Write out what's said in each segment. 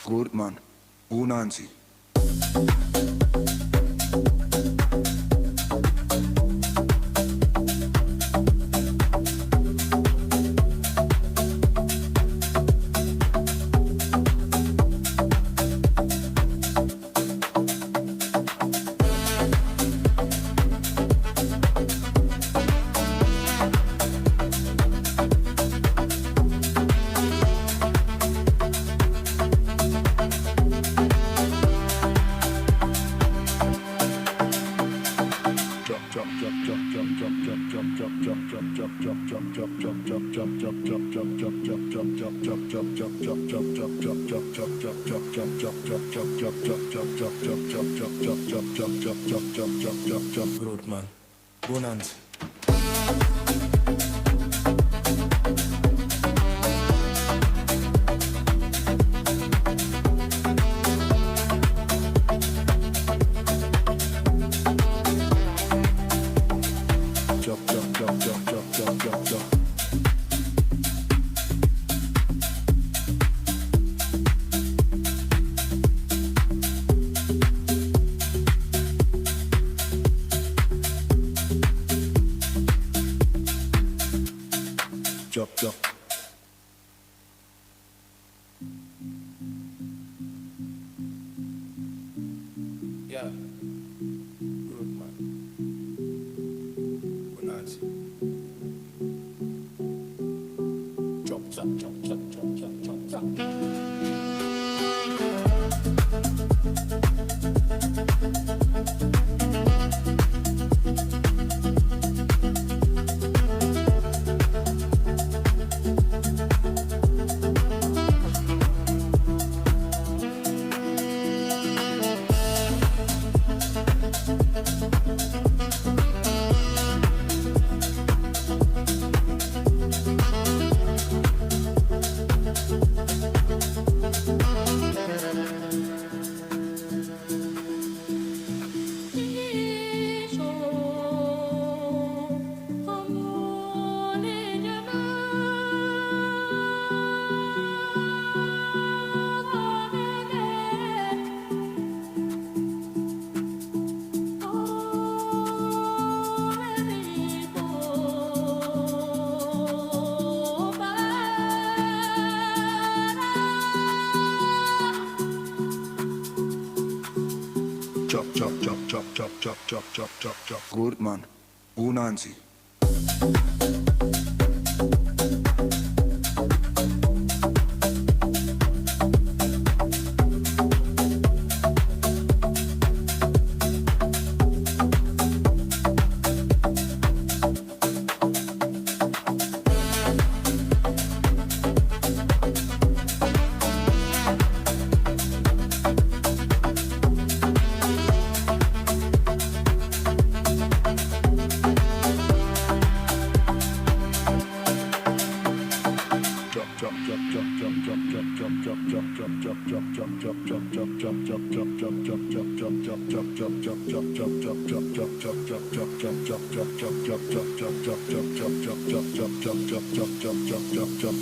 Gut, Mann. Unanzi. Gut, Mann. Bonanza. Yeah. Good, man. Bonanza. Gut, Mann. Unanzi.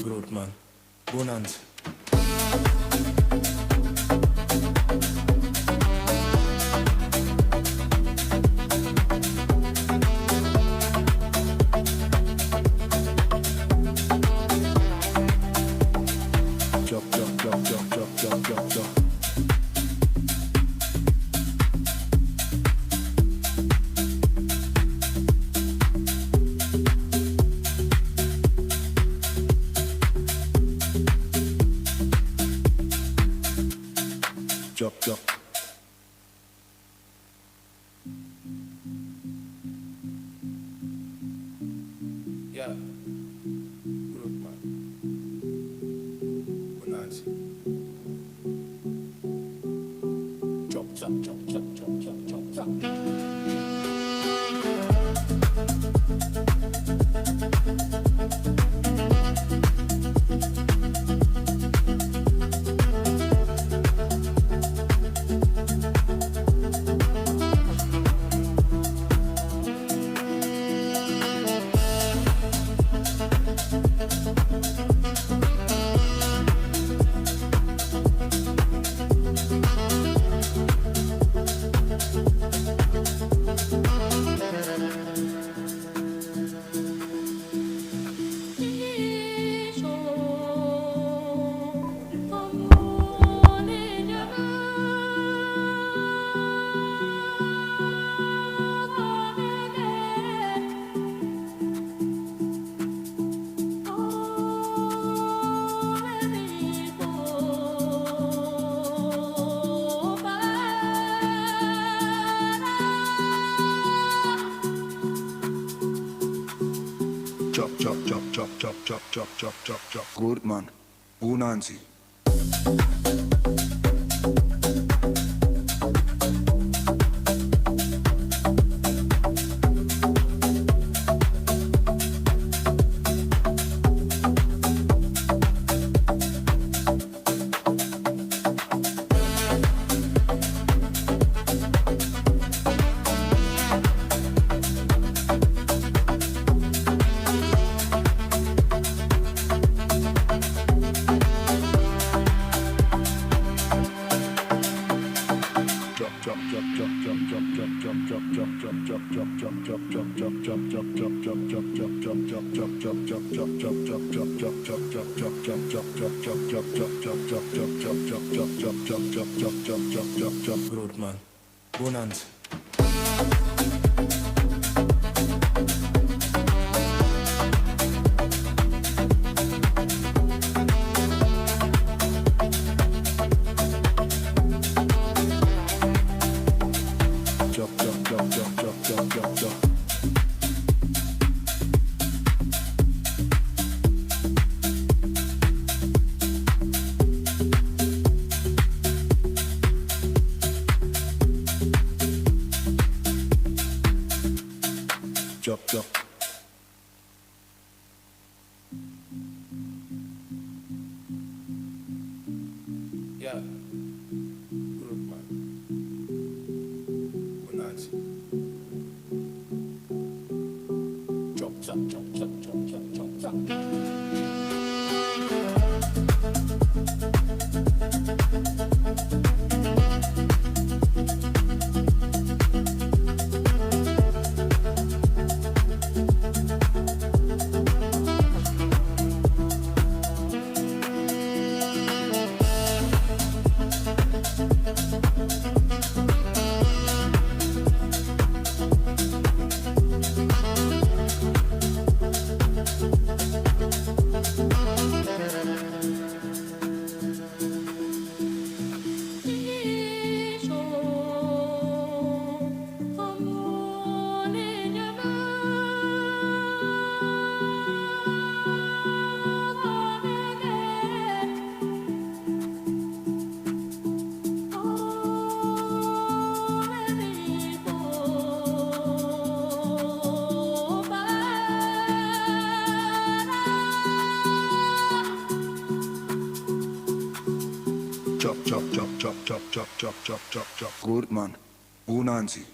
Gut, Mann. Bonanza. Yeah, good man. Bonanza. Chop, chop, chop, chop, chop, chop, chop, chop. Chop, chop, chop, chop, chop, chop, chop, chop, chop, chop. Gut, Mann. Unanzi. Groot man. Bonanza. Chop, chop. Yeah, good man. Bonanza. Chop, chop, chop, chop, chop, chop, chop, chop. Chop, chop, chop, chop, chop, chop, chop, chop, chop, chop. Gut, Mann. Unanzi.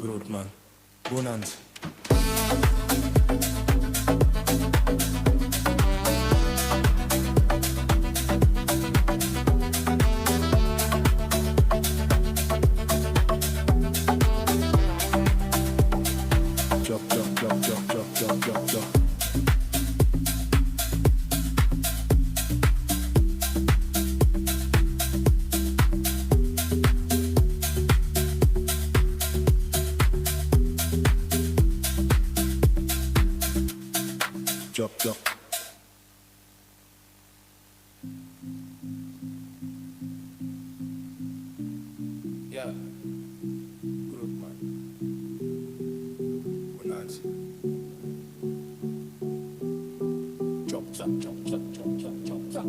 Groot man. Bonanza. Chop, chop, chop, chop, chop, chop, chop, chop. Chop, chop. Yeah. Good man. Bonanza. Chop, chop, chop, chop, chop, chop, chop, chop.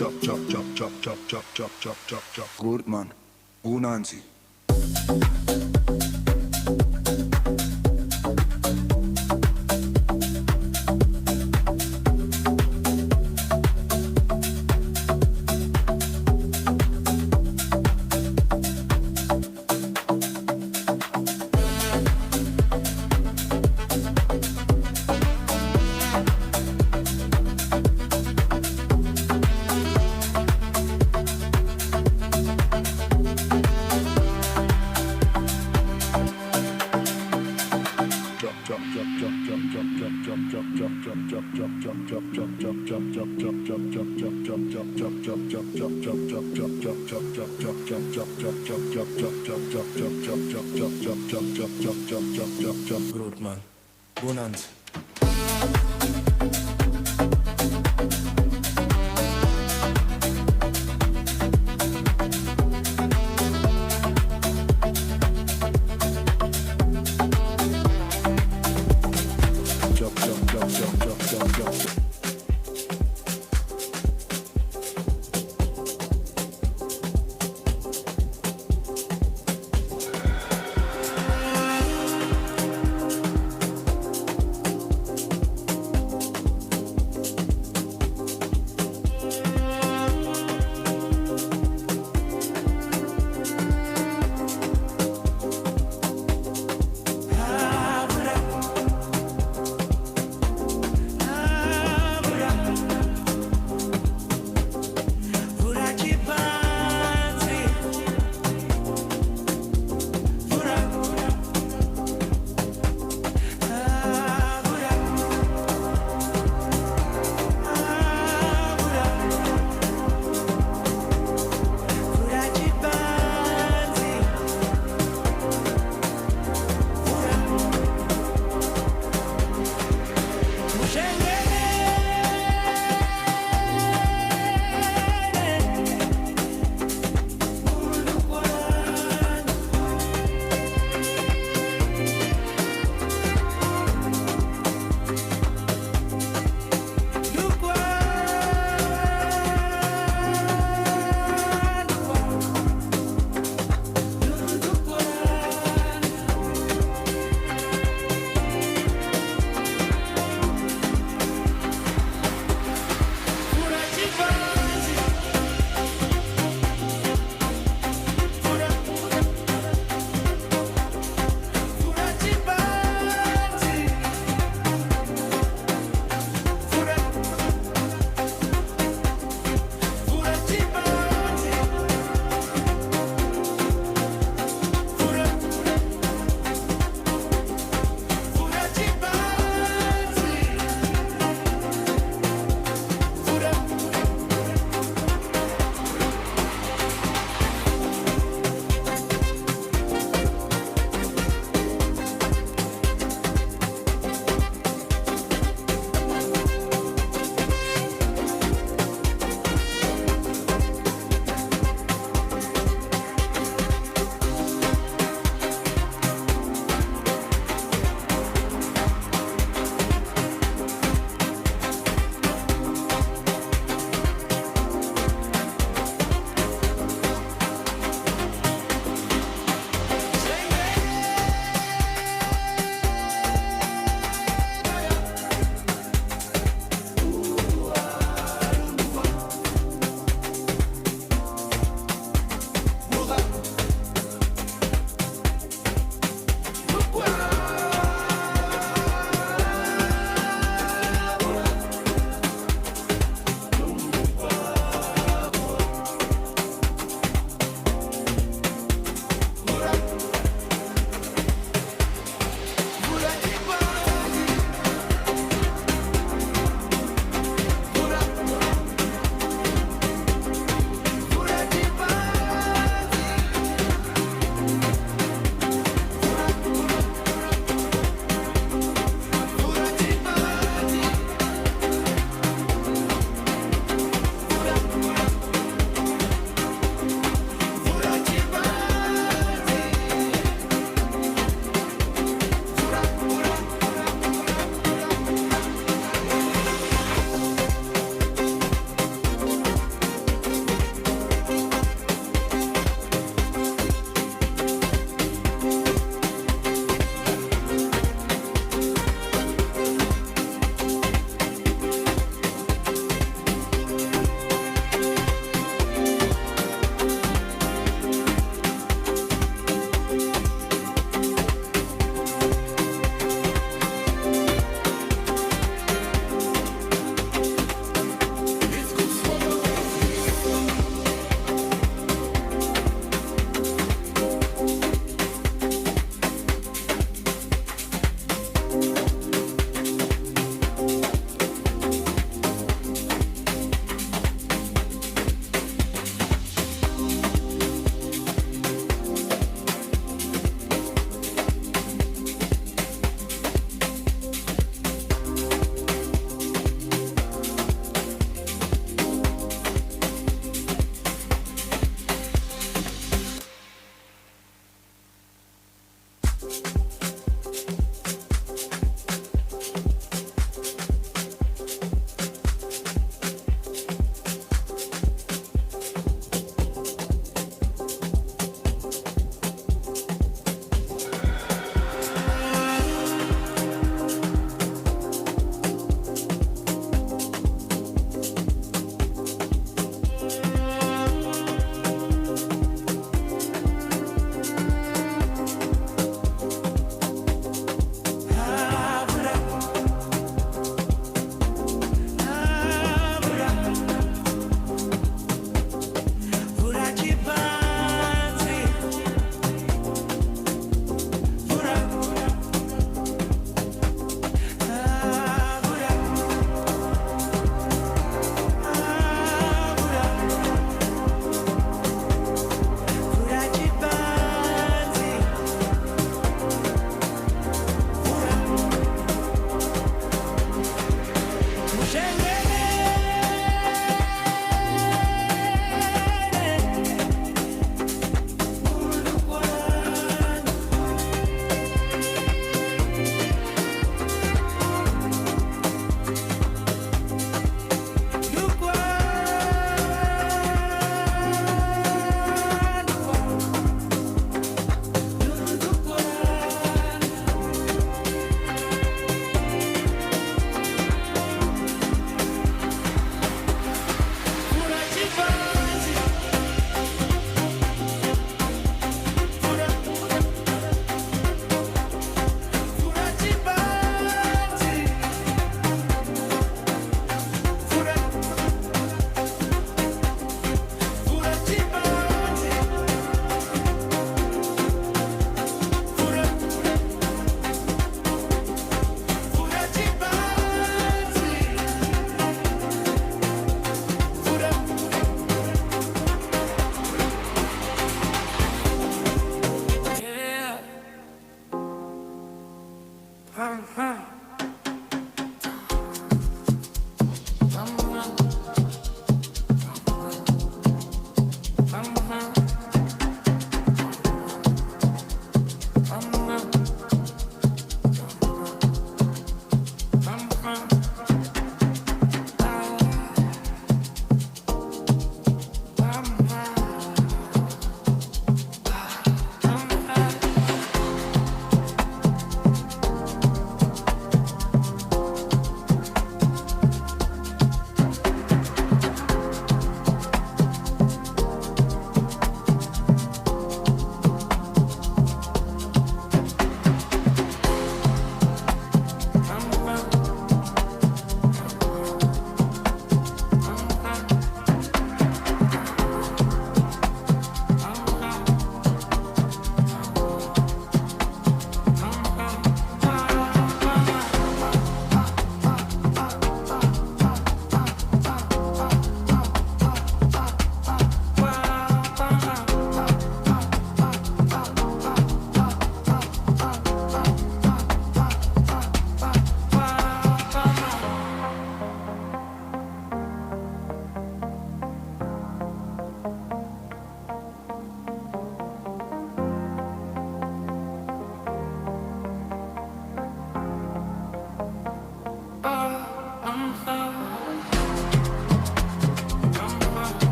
Chop, chop, chop, chop, chop, chop, chop, chop, chop, chop. Good man. Unanzi. Good man. Bonanza.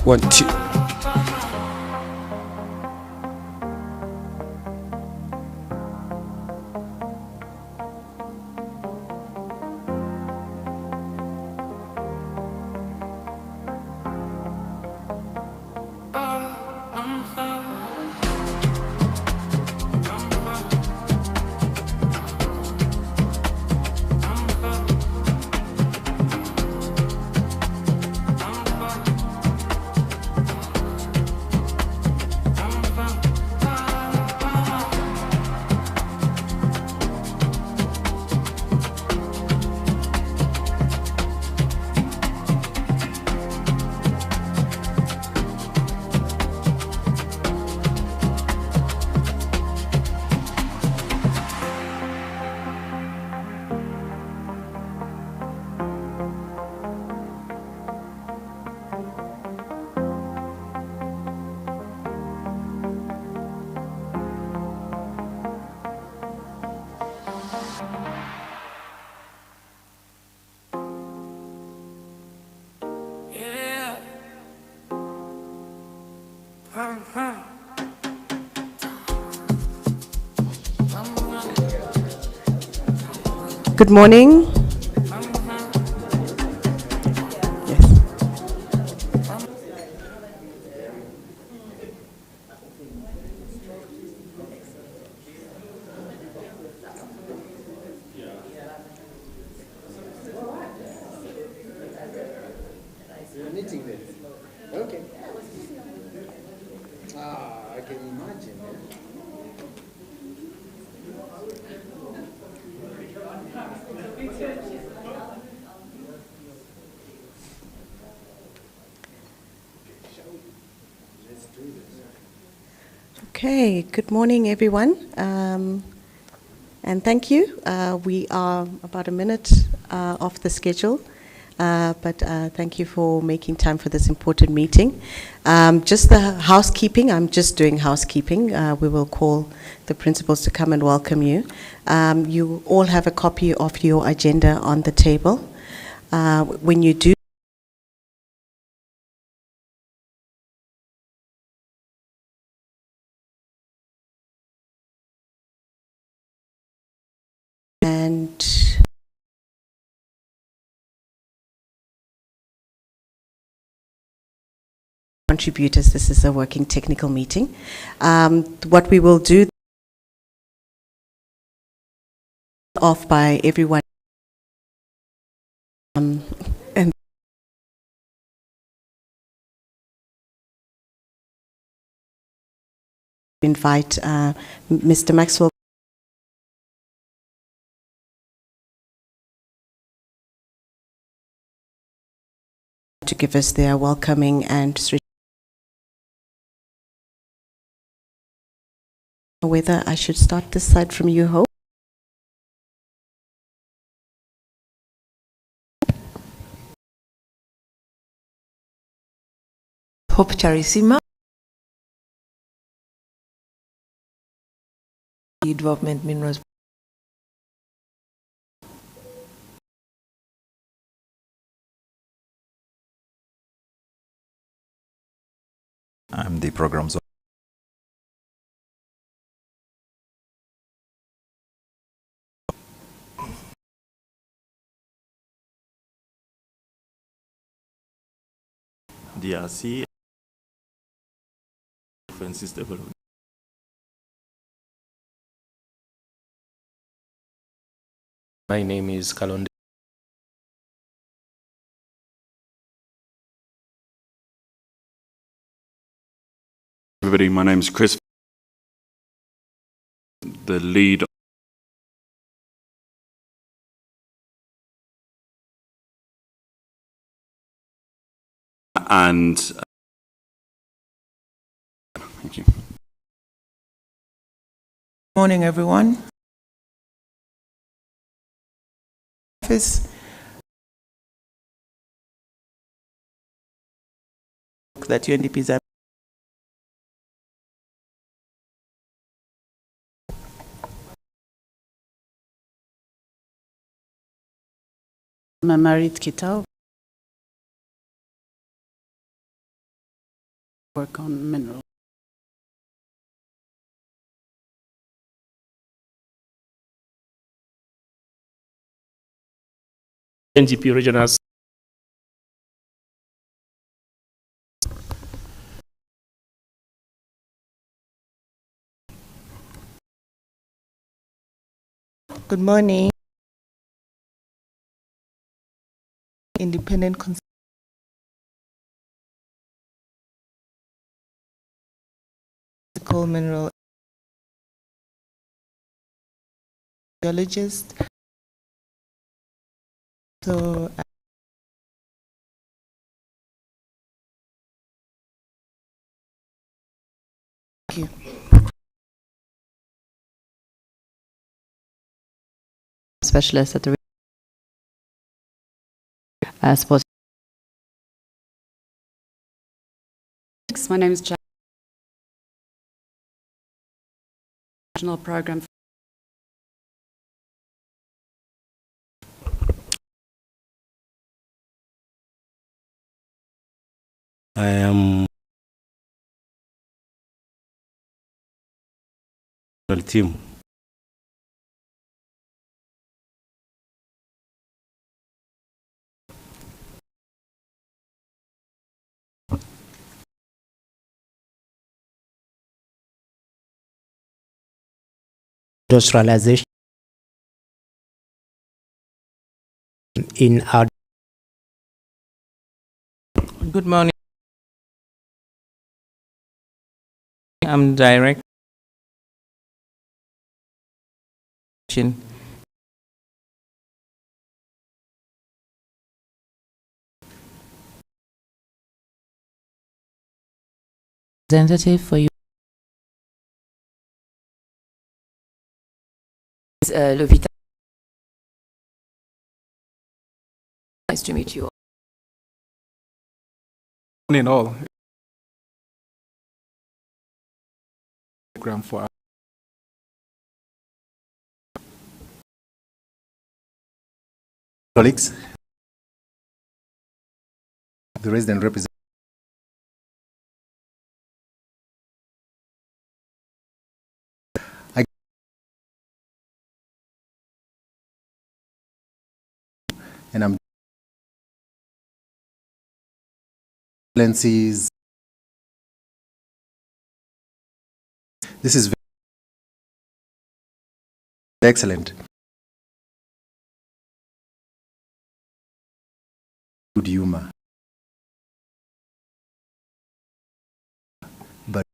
1, 2. Good morning. Yes. Meeting there. Okay. I can imagine. Let's do this. Okay, good morning, everyone. And thank you. We are about a minute off the schedule, but thank you for making time for this important meeting. Just the housekeeping, I'm just doing housekeeping. We will call the principals to come and welcome you. You all have a copy of your agenda on the table. When you do, and contributors, this is a working technical meeting. What we will do off by everyone and invite Mr. Maxwell to give us their welcoming and whether I should start this side from you, Hope. Hope Charisima, Development Minerals. I'm the programs. DRC Francis Development. My name is Kalonde. Everybody, my name's Chris, the lead. And thank you. Morning, everyone. Office that UNDP is Mamarit Kitao. work on mineral. UNDP regional. Good morning. Independent coal mineral geologist. So thank you. Specialist at the sports. My name is Jack. National program. I am team. Industrialization in our. Good morning. I'm direct. Representative for you. Lovita. Nice to meet you. In all, for Colleagues, the resident representative. And I'm this is excellent. Good humor. But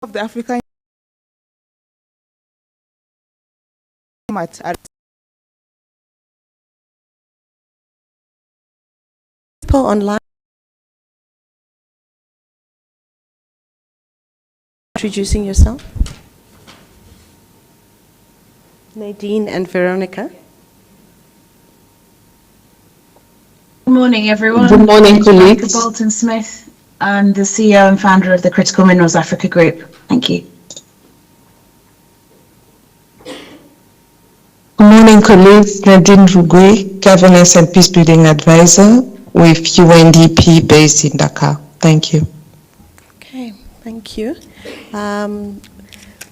Of the African People online. Introducing yourself. Nadine and Veronica. Good morning, everyone. Good morning, colleagues. Bolton Smith. I'm the CEO and founder of the Critical Minerals Africa Group. Thank you. Good morning, colleagues. Nadine Rugwe, Governance and Peacebuilding Advisor with UNDP based in Dakar. Thank you. Okay, thank you.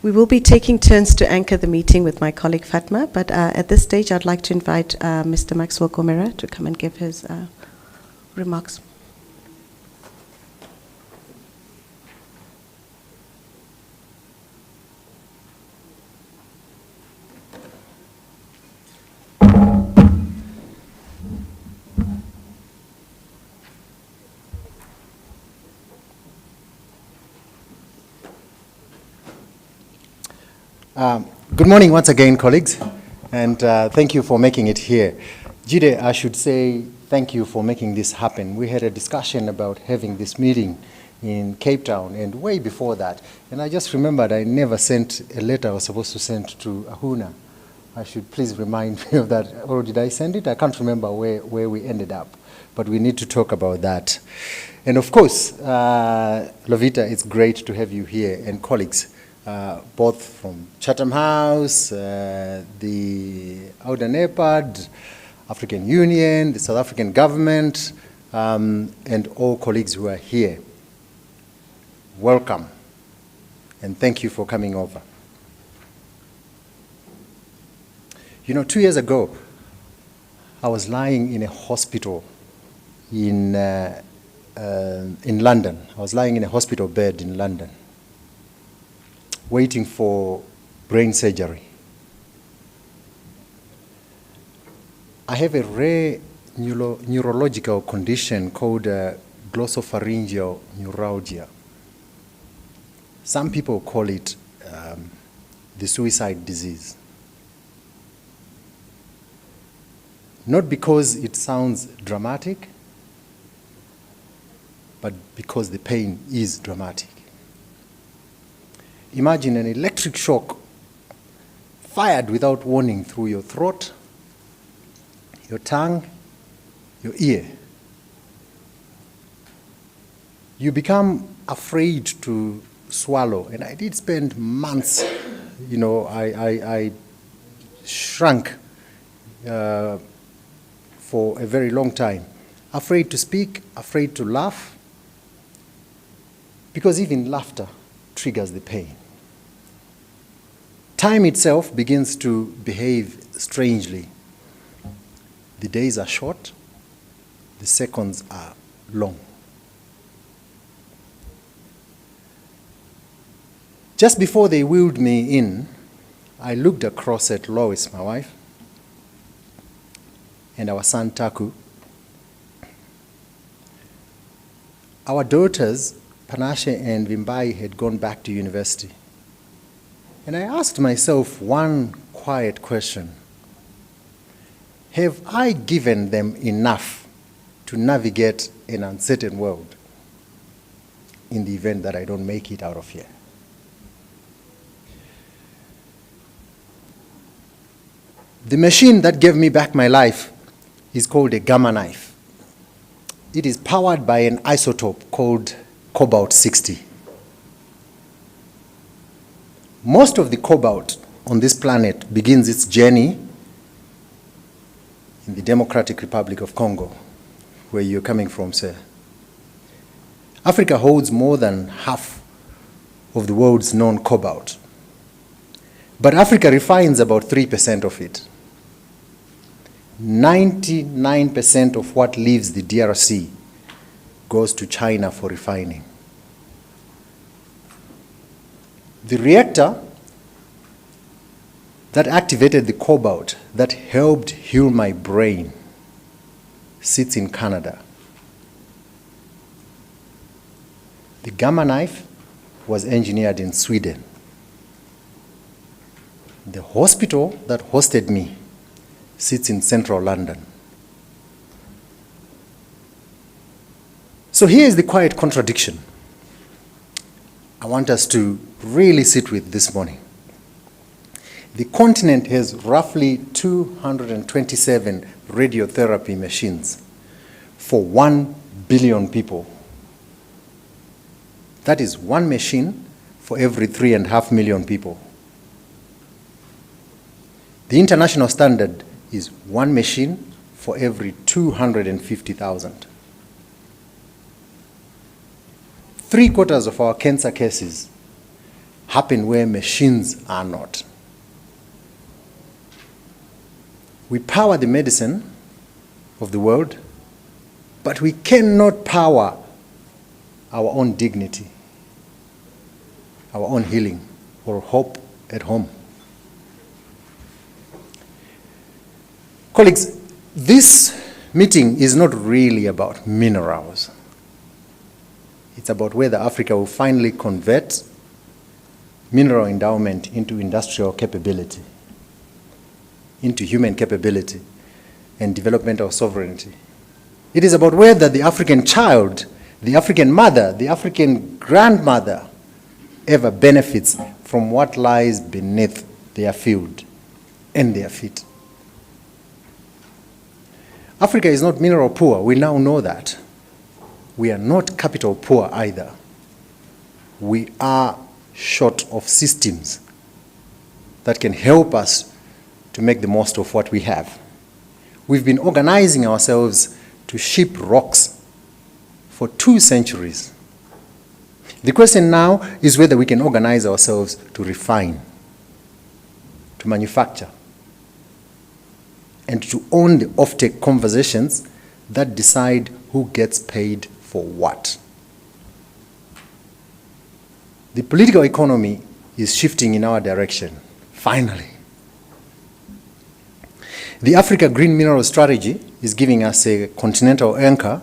We will be taking turns to anchor the meeting with my colleague Fatma, but at this stage I'd like to invite Mr. Maxwell Gomera to come and give his remarks. good morning once again, colleagues, and thank you for making it here. Jide, I should say thank you for making this happen. We had a discussion about having this meeting in Cape Town and way before that, and I just remembered I never sent a letter I was supposed to send to Ahuna I should please remind me of that. Or did I send it? I can't remember where we ended up. But we need to talk about that. And of course, Lovita, it's great to have you here, and colleagues, both from Chatham House, the AUDA-NEPAD, African Union, the South African government, and all colleagues who are here. Welcome, and thank you for coming over. You know, 2 years ago, I was lying in a hospital in London. I was lying in a hospital bed in London, waiting for brain surgery. I have a rare neurological condition called glossopharyngeal neuralgia. Some people call it the suicide disease. Not because it sounds dramatic, but because the pain is dramatic. Imagine an electric shock fired without warning through your throat, your tongue, your ear. You become afraid to swallow, and I did spend months, you know, I shrunk for a very long time, afraid to speak, afraid to laugh, because even laughter triggers the pain. Time itself begins to behave strangely. The days are short, the seconds are long. Just before they wheeled me in, I looked across at Lois, my wife, and our son Taku. Our daughters, Panashe and Vimbai, had gone back to university. And I asked myself one quiet question. Have I given them enough to navigate an uncertain world in the event that I don't make it out of here? The machine that gave me back my life is called a gamma knife. It is powered by an isotope called cobalt-60. Most of the cobalt on this planet begins its journey in the Democratic Republic of Congo, where you're coming from, sir. Africa holds more than half of the world's known cobalt. But Africa refines about 3% of it. 99% of what leaves the DRC goes to China for refining. The reactor that activated the cobalt that helped heal my brain sits in Canada. The gamma knife was engineered in Sweden. The hospital that hosted me sits in central London. So here is the quiet contradiction I want us to really sit with this morning. The continent has roughly 227 radiotherapy machines for 1 billion people. That is one machine for every 3.5 million people. The international standard is one machine for every 250,000. 3/4 of our cancer cases happen where machines are not. We power the medicine of the world, but we cannot power our own dignity, our own healing, or hope at home. Colleagues, this meeting is not really about minerals. It's about whether Africa will finally convert mineral endowment into industrial capability, into human capability, and developmental sovereignty. It is about whether the African child, the African mother, the African grandmother ever benefits from what lies beneath their field and their feet. Africa is not mineral poor. We now know that. We are not capital poor either. We are short of systems that can help us to make the most of what we have. We've been organizing ourselves to ship rocks for 2 centuries. The question now is whether we can organize ourselves to refine, to manufacture, and to own the offtake conversations that decide who gets paid for what. The political economy is shifting in our direction, finally. The Africa Green Mineral Strategy is giving us a continental anchor.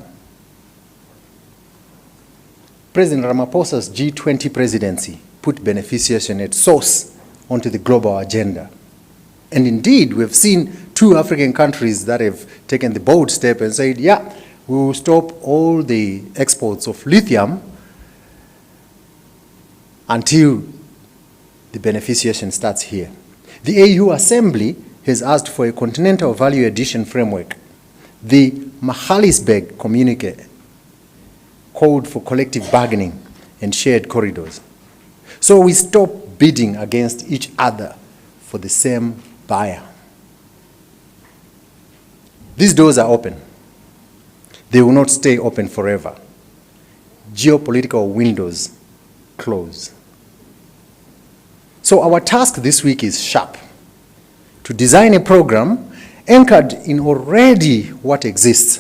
President Ramaphosa's G20 presidency put beneficiation at source onto the global agenda. And indeed, we've seen 2 African countries that have taken the bold step and said, yeah, we will stop all the exports of lithium until the beneficiation starts here. The AU Assembly has asked for a continental value addition framework. The Mahalisburg communique called for collective bargaining and shared corridors. So we stop bidding against each other for the same buyer. These doors are open. They will not stay open forever. Geopolitical windows close. So our task this week is sharp: to design a program anchored in already what exists,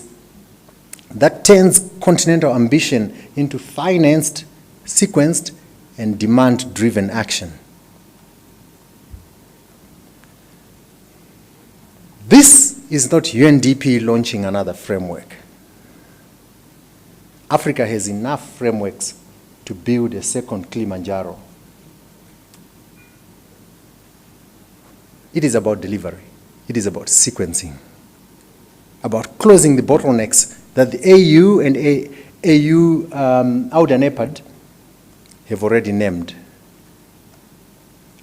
that turns continental ambition into financed, sequenced, and demand-driven action. This is not UNDP launching another framework. Africa has enough frameworks to build a second Kilimanjaro. It is about delivery. It is about sequencing, about closing the bottlenecks that the AU and UNDP have already named,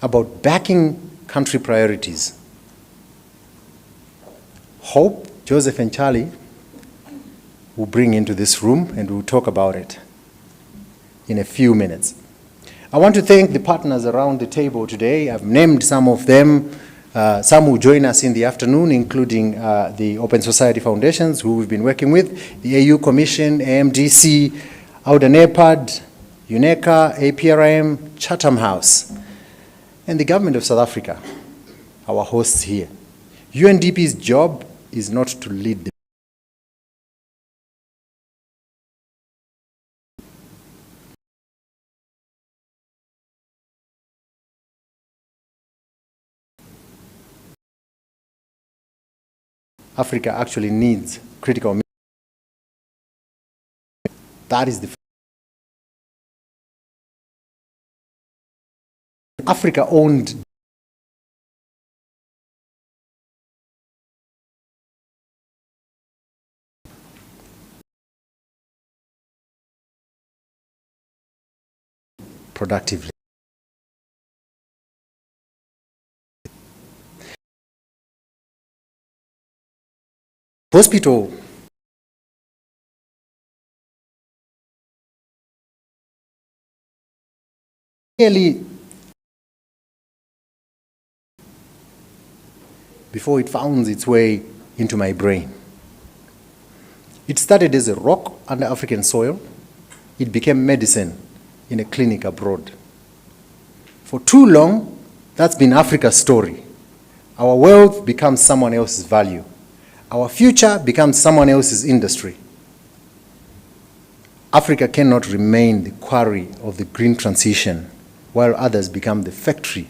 about backing country priorities. Hope, Joseph and Charlie will bring into this room and we'll talk about it in a few minutes. I want to thank the partners around the table today. I've named some of them. Some will join us in the afternoon, including the Open Society Foundations, who we've been working with, the AU Commission, AMDC, UNDP, UNECA, APRM, Chatham House, and the Government of South Africa, our hosts here. UNDP's job is not to lead the Africa actually needs critical. That is the Africa owned productively. Hospital really, before it found its way into my brain. It started as a rock under African soil. It became medicine in a clinic abroad. For too long, that's been Africa's story. Our wealth becomes someone else's value. Our future becomes someone else's industry. Africa cannot remain the quarry of the green transition while others become the factory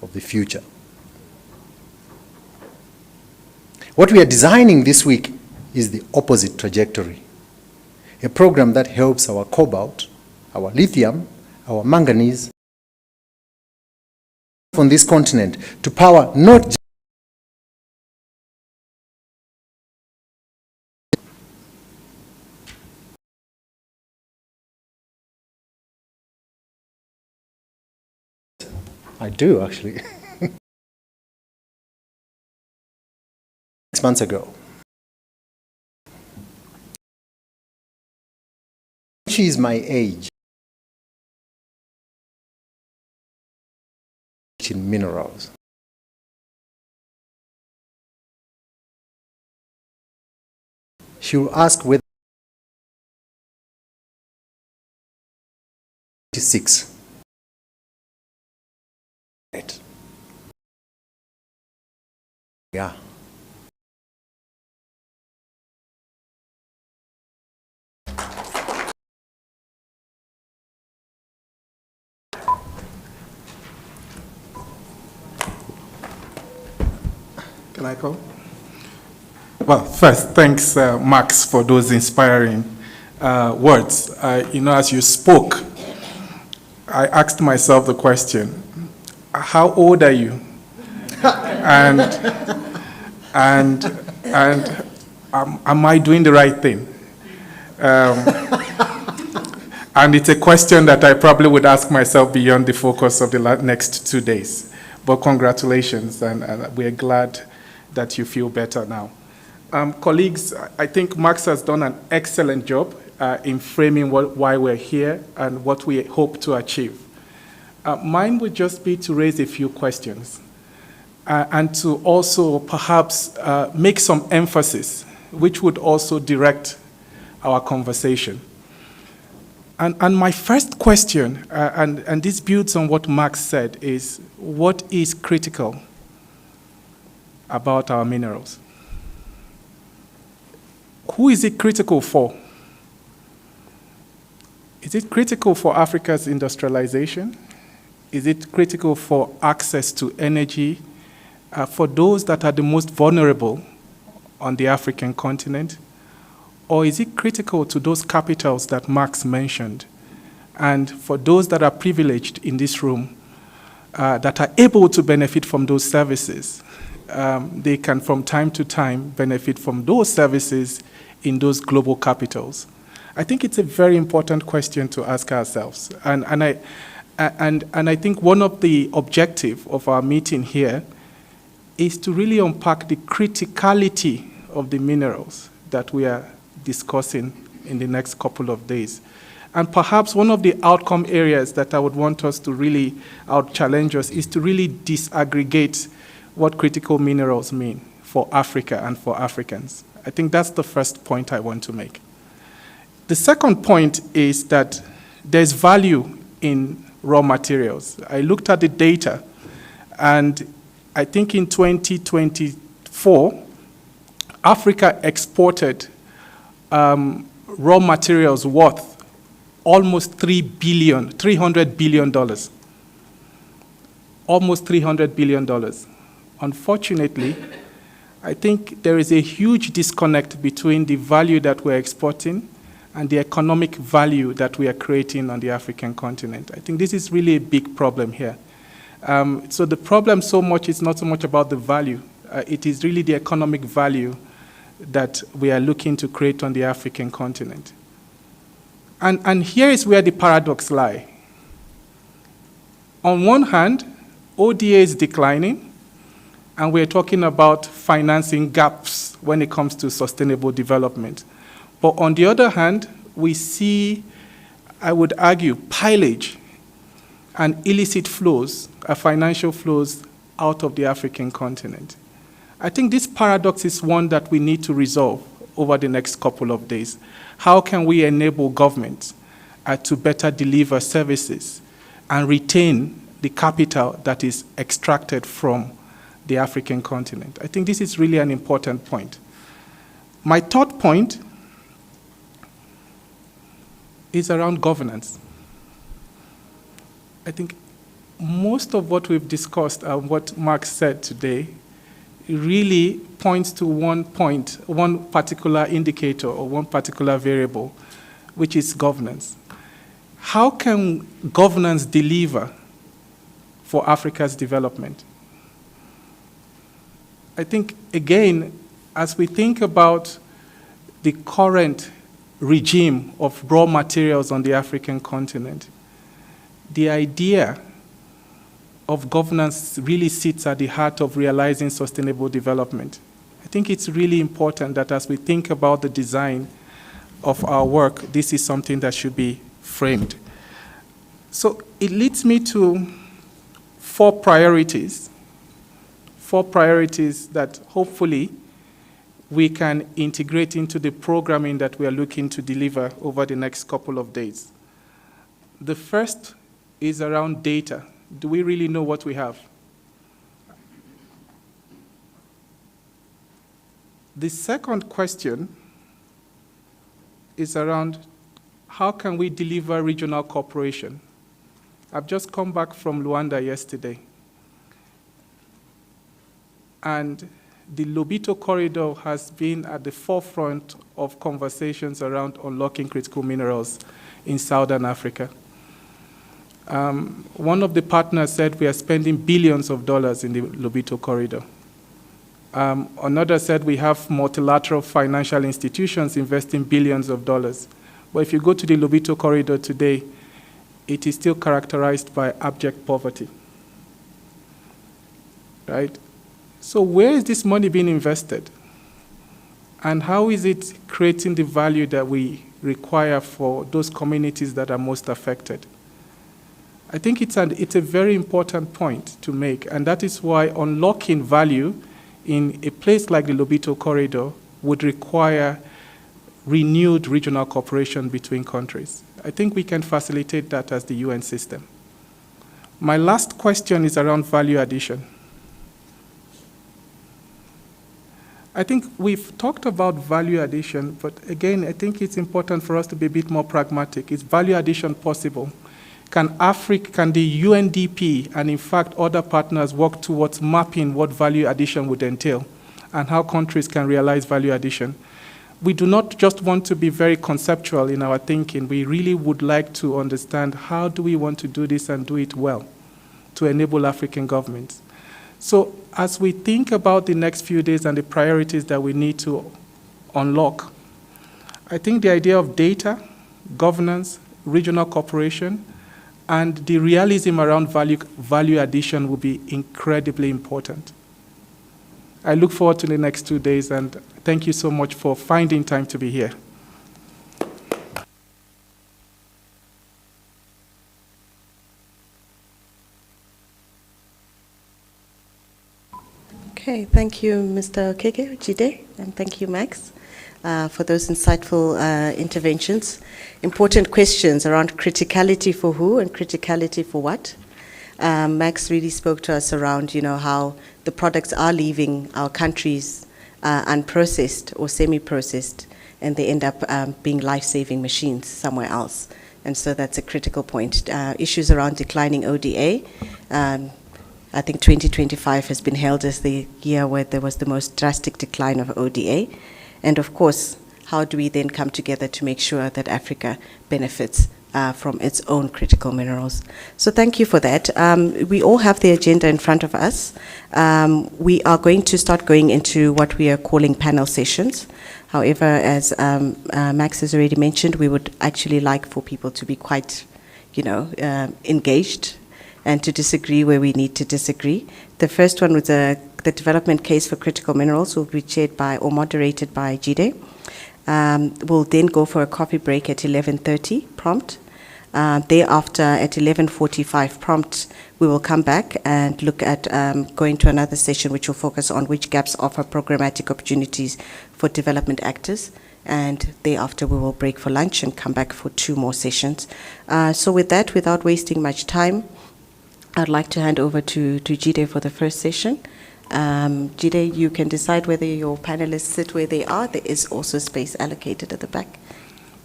of the future. What we are designing this week is the opposite trajectory. A program that helps our cobalt, our lithium, our manganese on this continent to power not just I do actually. 6 months ago. She is my age in minerals. She will ask whether 26. Right. Yeah. Can I call? Well, first, thanks, Max, for those inspiring words. As you spoke, I asked myself the question, how old are you? and am I doing the right thing? And it's a question that I probably would ask myself beyond the focus of the next 2 days. But congratulations, and we're glad that you feel better now. Colleagues, I think Max has done an excellent job in framing why we're here and what we hope to achieve. Mine would just be to raise a few questions and to also perhaps make some emphasis, which would also direct our conversation. And my first question, and this builds on what Max said, is what is critical about our minerals? Who is it critical for? Is it critical for Africa's industrialization? Is it critical for access to energy for those that are the most vulnerable on the African continent? Or is it critical to those capitals that Max mentioned? And for those that are privileged in this room, that are able to benefit from those services, they can from time to time benefit from those services in those global capitals. I think it's a very important question to ask ourselves. And I think one of the objectives of our meeting here is to really unpack the criticality of the minerals that we are discussing in the next couple of days. And perhaps one of the outcome areas that I would want us to really challenge us is to really disaggregate what critical minerals mean for Africa and for Africans. I think that's the first point I want to make. The second point is that there's value in raw materials. I looked at the data, and I think in 2024, Africa exported raw materials worth almost $300 billion. Almost $300 billion. Unfortunately, I think there is a huge disconnect between the value that we're exporting and the economic value that we are creating on the African continent. I think this is really a big problem here. So the problem so much is not so much about the value. It is really the economic value that we are looking to create on the African continent. And here is where the paradox lies. On one hand, ODA is declining, and we're talking about financing gaps when it comes to sustainable development. But on the other hand, we see, I would argue, pillage and illicit flows, financial flows out of the African continent. I think this paradox is one that we need to resolve over the next couple of days. How can we enable governments to better deliver services and retain the capital that is extracted from the African continent? I think this is really an important point. My third point is around governance. I think most of what we've discussed and what Mark said today really points to one point, one particular indicator or one particular variable, which is governance. How can governance deliver for Africa's development? I think, again, as we think about the current regime of raw materials on the African continent, the idea of governance really sits at the heart of realizing sustainable development. I think it's really important that as we think about the design of our work, this is something that should be framed. So it leads me to four priorities that hopefully we can integrate into the programming that we are looking to deliver over the next couple of days. The first is around data. Do we really know what we have? The second question is around how can we deliver regional cooperation? I've just come back from Luanda yesterday. And the Lobito corridor has been at the forefront of conversations around unlocking critical minerals in Southern Africa. One of the partners said we are spending billions of dollars in the Lobito corridor. Another said we have multilateral financial institutions investing billions of dollars. But if you go to the Lobito corridor today, it is still characterized by abject poverty. Right? So where is this money being invested? And how is it creating the value that we require for those communities that are most affected? I think it's a very important point to make, and that is why unlocking value in a place like the Lobito corridor would require renewed regional cooperation between countries. I think we can facilitate that as the UN system. My last question is around value addition. I think we've talked about value addition, but again, I think it's important for us to be a bit more pragmatic. Is value addition possible? Can the UNDP and in fact other partners work towards mapping what value addition would entail and how countries can realize value addition? We do not just want to be very conceptual in our thinking. We really would like to understand how do we want to do this and do it well to enable African governments. So as we think about the next few days and the priorities that we need to unlock, I think the idea of data, governance, regional cooperation, and the realism around value addition will be incredibly important. I look forward to the next 2 days, and thank you so much for finding time to be here. Okay, thank you, Mr. Okeke, Jide, and thank you, Max, for those insightful interventions. Important questions around criticality for who and criticality for what. Max really spoke to us around, how the products are leaving our countries unprocessed or semi-processed, and they end up being life-saving machines somewhere else. And so that's a critical point. Issues around declining ODA. I think 2025 has been held as the year where there was the most drastic decline of ODA. And of course, how do we then come together to make sure that Africa benefits from its own critical minerals? So thank you for that. We all have the agenda in front of us. We are going to start going into what we are calling panel sessions. However, as Max has already mentioned, we would actually like for people to be quite, engaged and to disagree where we need to disagree. The first one was the development case for critical minerals will be chaired by or moderated by Jide. We'll then go for a coffee break at 11:30 prompt. Thereafter, at 11:45 prompt, we will come back and look at going to another session which will focus on which gaps offer programmatic opportunities for development actors. And thereafter, we will break for lunch and come back for 2 more sessions. So with that, without wasting much time, I'd like to hand over to Jide for the first session. Jide, you can decide whether your panelists sit where they are. There is also space allocated at the back.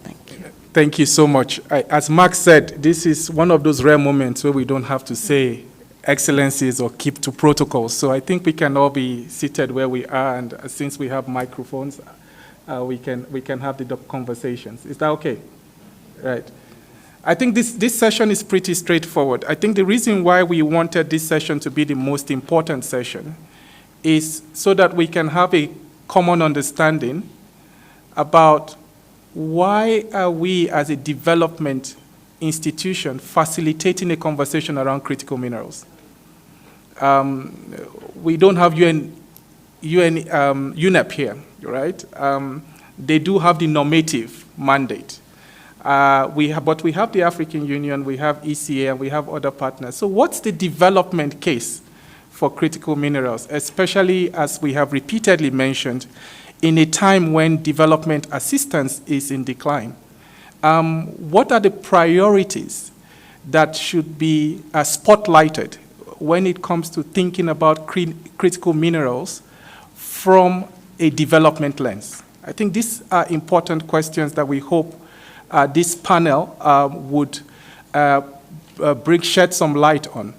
Thank you. Thank you so much. As Max said, this is one of those rare moments where we don't have to say excellencies or keep to protocols. So I think we can all be seated where we are, and since we have microphones, we can have the conversations. Is that okay? Right. I think this session is pretty straightforward. I think the reason why we wanted this session to be the most important session is so that we can have a common understanding about why are we as a development institution facilitating a conversation around critical minerals. We don't have UNEP here, right? They do have the normative mandate. But we have the African Union, we have ECA, and we have other partners. So what's the development case for critical minerals, especially as we have repeatedly mentioned, in a time when development assistance is in decline? What are the priorities that should be spotlighted when it comes to thinking about critical minerals from a development lens? I think these are important questions that we hope this panel would shed some light on.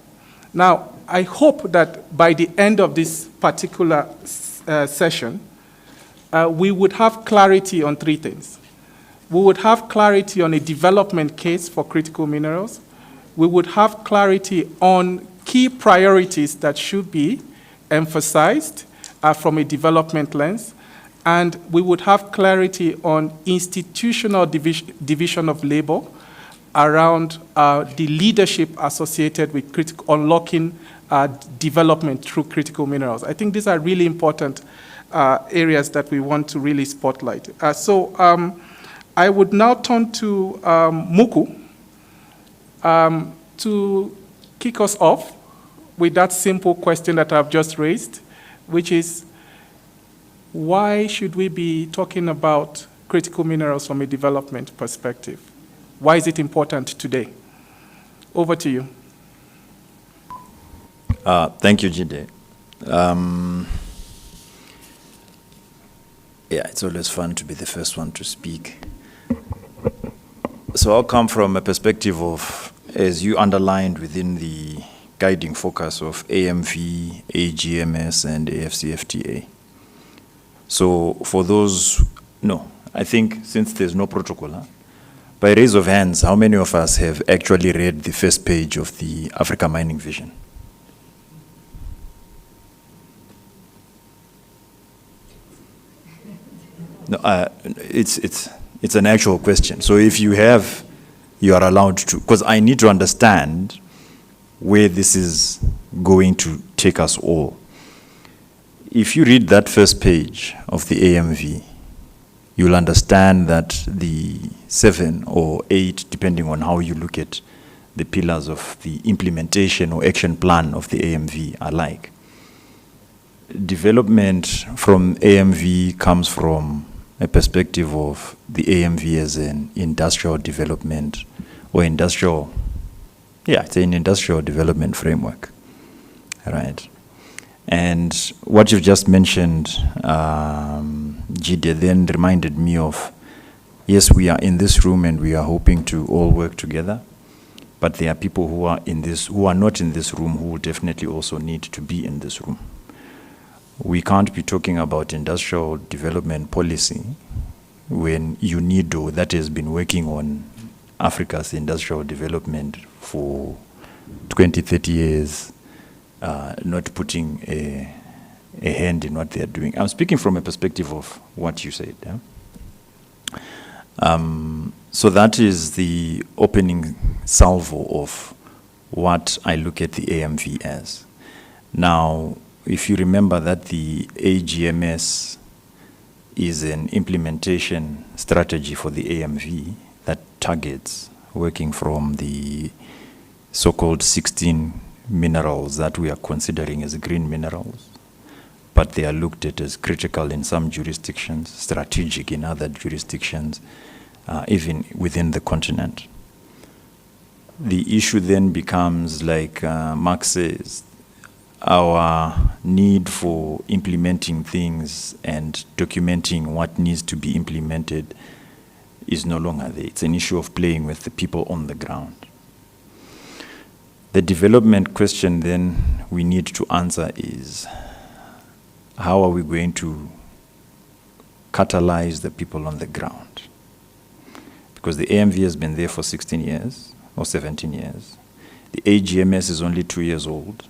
Now, I hope that by the end of this particular session, we would have clarity on three things. We would have clarity on a development case for critical minerals. We would have clarity on key priorities that should be emphasized from a development lens. And we would have clarity on institutional division of labor around the leadership associated with unlocking development through critical minerals. I think these are really important areas that we want to really spotlight. I would now turn to Muku to kick us off with that simple question that I've just raised, which is, why should we be talking about critical minerals from a development perspective? Why is it important today? Over to you. Thank you, Jide. Yeah, it's always fun to be the first one to speak. So I'll come from a perspective of, as you underlined within the guiding focus of AMV, AGMS, and AFCFTA. So for those, no, I think since there's no protocol, by raise of hands, how many of us have actually read the first page of the Africa Mining Vision? No, it's an actual question. So if you have, you are allowed to, because I need to understand where this is going to take us all. If you read that first page of the AMV, you'll understand that the 7 or 8, depending on how you look at the pillars of the implementation or action plan of the AMV are like. Development from AMV comes from a perspective of the AMV as an industrial development or industrial, yeah, it's an industrial development framework, right? And what you've just mentioned, Jide, then reminded me of, yes, we are in this room and we are hoping to all work together, but there are people who are not in this room who will definitely also need to be in this room. We can't be talking about industrial development policy when UNIDO, that has been working on Africa's industrial development for 20, 30 years, not putting a hand in what they are doing. I'm speaking from a perspective of what you said. Yeah? So that is the opening salvo of what I look at the AMV as. Now, if you remember that the AGMS is an implementation strategy for the AMV that targets working from the so-called 16 minerals that we are considering as green minerals, but they are looked at as critical in some jurisdictions, strategic in other jurisdictions, even within the continent. The issue then becomes, like Mark says, our need for implementing things and documenting what needs to be implemented is no longer there. It's an issue of playing with the people on the ground. The development question then we need to answer is, how are we going to catalyze the people on the ground? Because the AMV has been there for 16 years or 17 years. The AGMS is only 2 years old.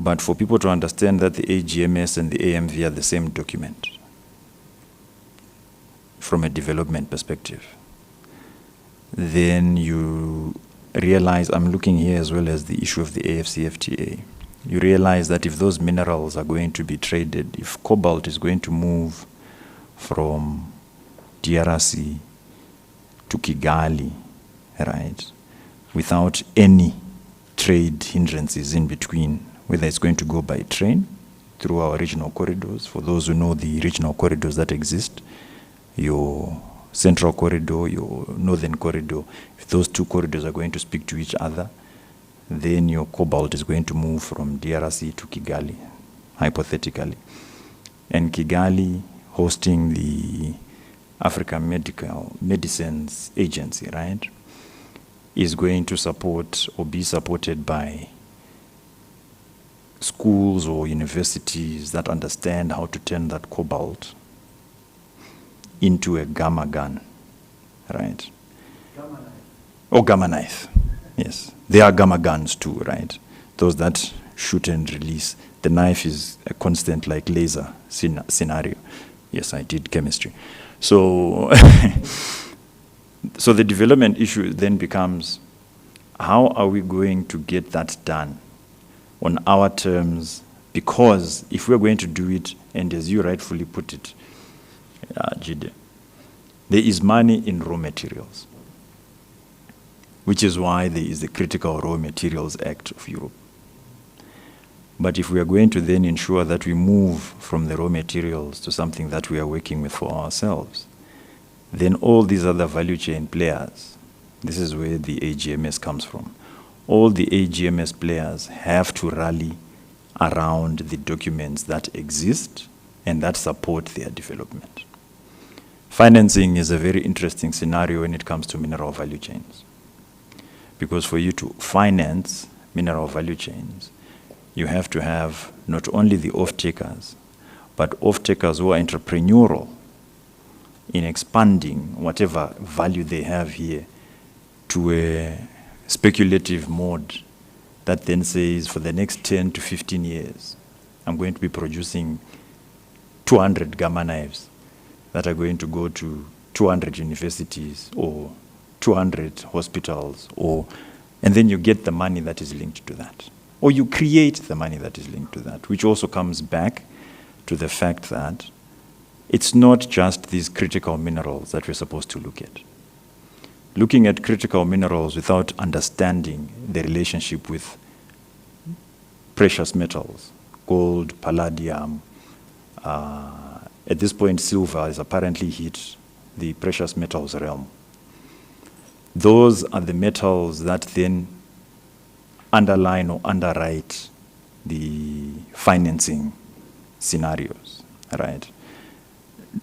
But for people to understand that the AGMS and the AMV are the same document from a development perspective, then you realize, I'm looking here as well as the issue of the AFCFTA. you realize that if those minerals are going to be traded, if cobalt is going to move from DRC to Kigali, right, without any trade hindrances in between, whether it's going to go by train through our regional corridors. For those who know the regional corridors that exist, your central corridor, your northern corridor, if those two corridors are going to speak to each other, then your cobalt is going to move from DRC to Kigali, hypothetically. And Kigali, hosting the African Medicines Agency, right, is going to support or be supported by schools or universities that understand how to turn that cobalt into a gamma gun, right? Gamma knife. Or gamma knife, yes. There are gamma guns too, right? Those that shoot and release. The knife is a constant like laser scenario. Yes, I did chemistry. So, so the development issue then becomes, how are we going to get that done on our terms? Because if we're going to do it, and as you rightfully put it, Jide, there is money in raw materials, which is why there is the Critical Raw Materials Act of Europe. But if we are going to then ensure that we move from the raw materials to something that we are working with for ourselves, then all these other value chain players, this is where the AGMS comes from, all the AGMS players have to rally around the documents that exist and that support their development. Financing is a very interesting scenario when it comes to mineral value chains. Because for you to finance mineral value chains, you have to have not only the off-takers, but off-takers who are entrepreneurial in expanding whatever value they have here to a speculative mode that then says for the next 10 to 15 years, I'm going to be producing 200 gamma knives that are going to go to 200 universities or 200 hospitals, and then you get the money that is linked to that. Or you create the money that is linked to that, which also comes back to the fact that it's not just these critical minerals that we're supposed to look at. Looking at critical minerals without understanding the relationship with precious metals, gold, palladium, at this point silver has apparently hit the precious metals realm. Those are the metals that then underline or underwrite the financing scenarios, right?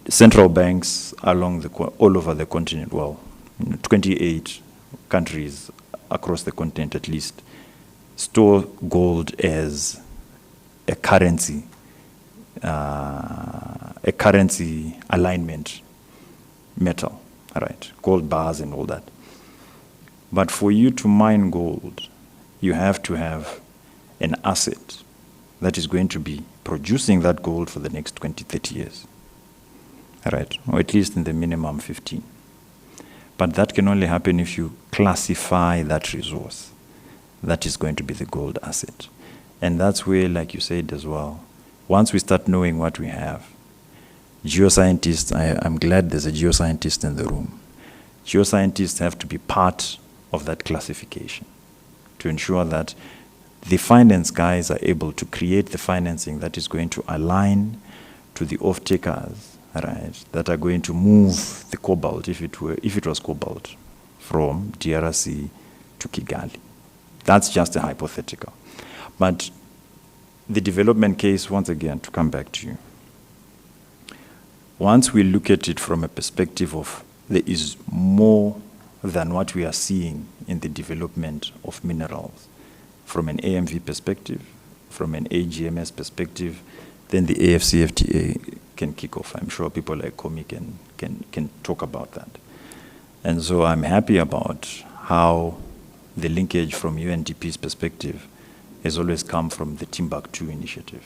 Central banks all over the continent, well, 28 countries across the continent at least, store gold as a currency alignment metal, right? Gold bars and all that. But for you to mine gold, you have to have an asset that is going to be producing that gold for the next 20, 30 years, right? Or at least in the minimum 15. But that can only happen if you classify that resource. That is going to be the gold asset. And that's where, like you said as well, once we start knowing what we have, geoscientists, I'm glad there's a geoscientist in the room. Geoscientists have to be part of that classification to ensure that the finance guys are able to create the financing that is going to align to the off-takers, right, that are going to move the cobalt, if it was cobalt, from DRC to Kigali. That's just a hypothetical. But the development case, once again, to come back to you, once we look at it from a perspective of there is more than what we are seeing in the development of minerals, from an AMV perspective, from an AGMS perspective, then the AFCFTA can kick off. I'm sure people like Komi can talk about that. And so I'm happy about how the linkage from UNDP's perspective has always come from the Timbuktu initiative.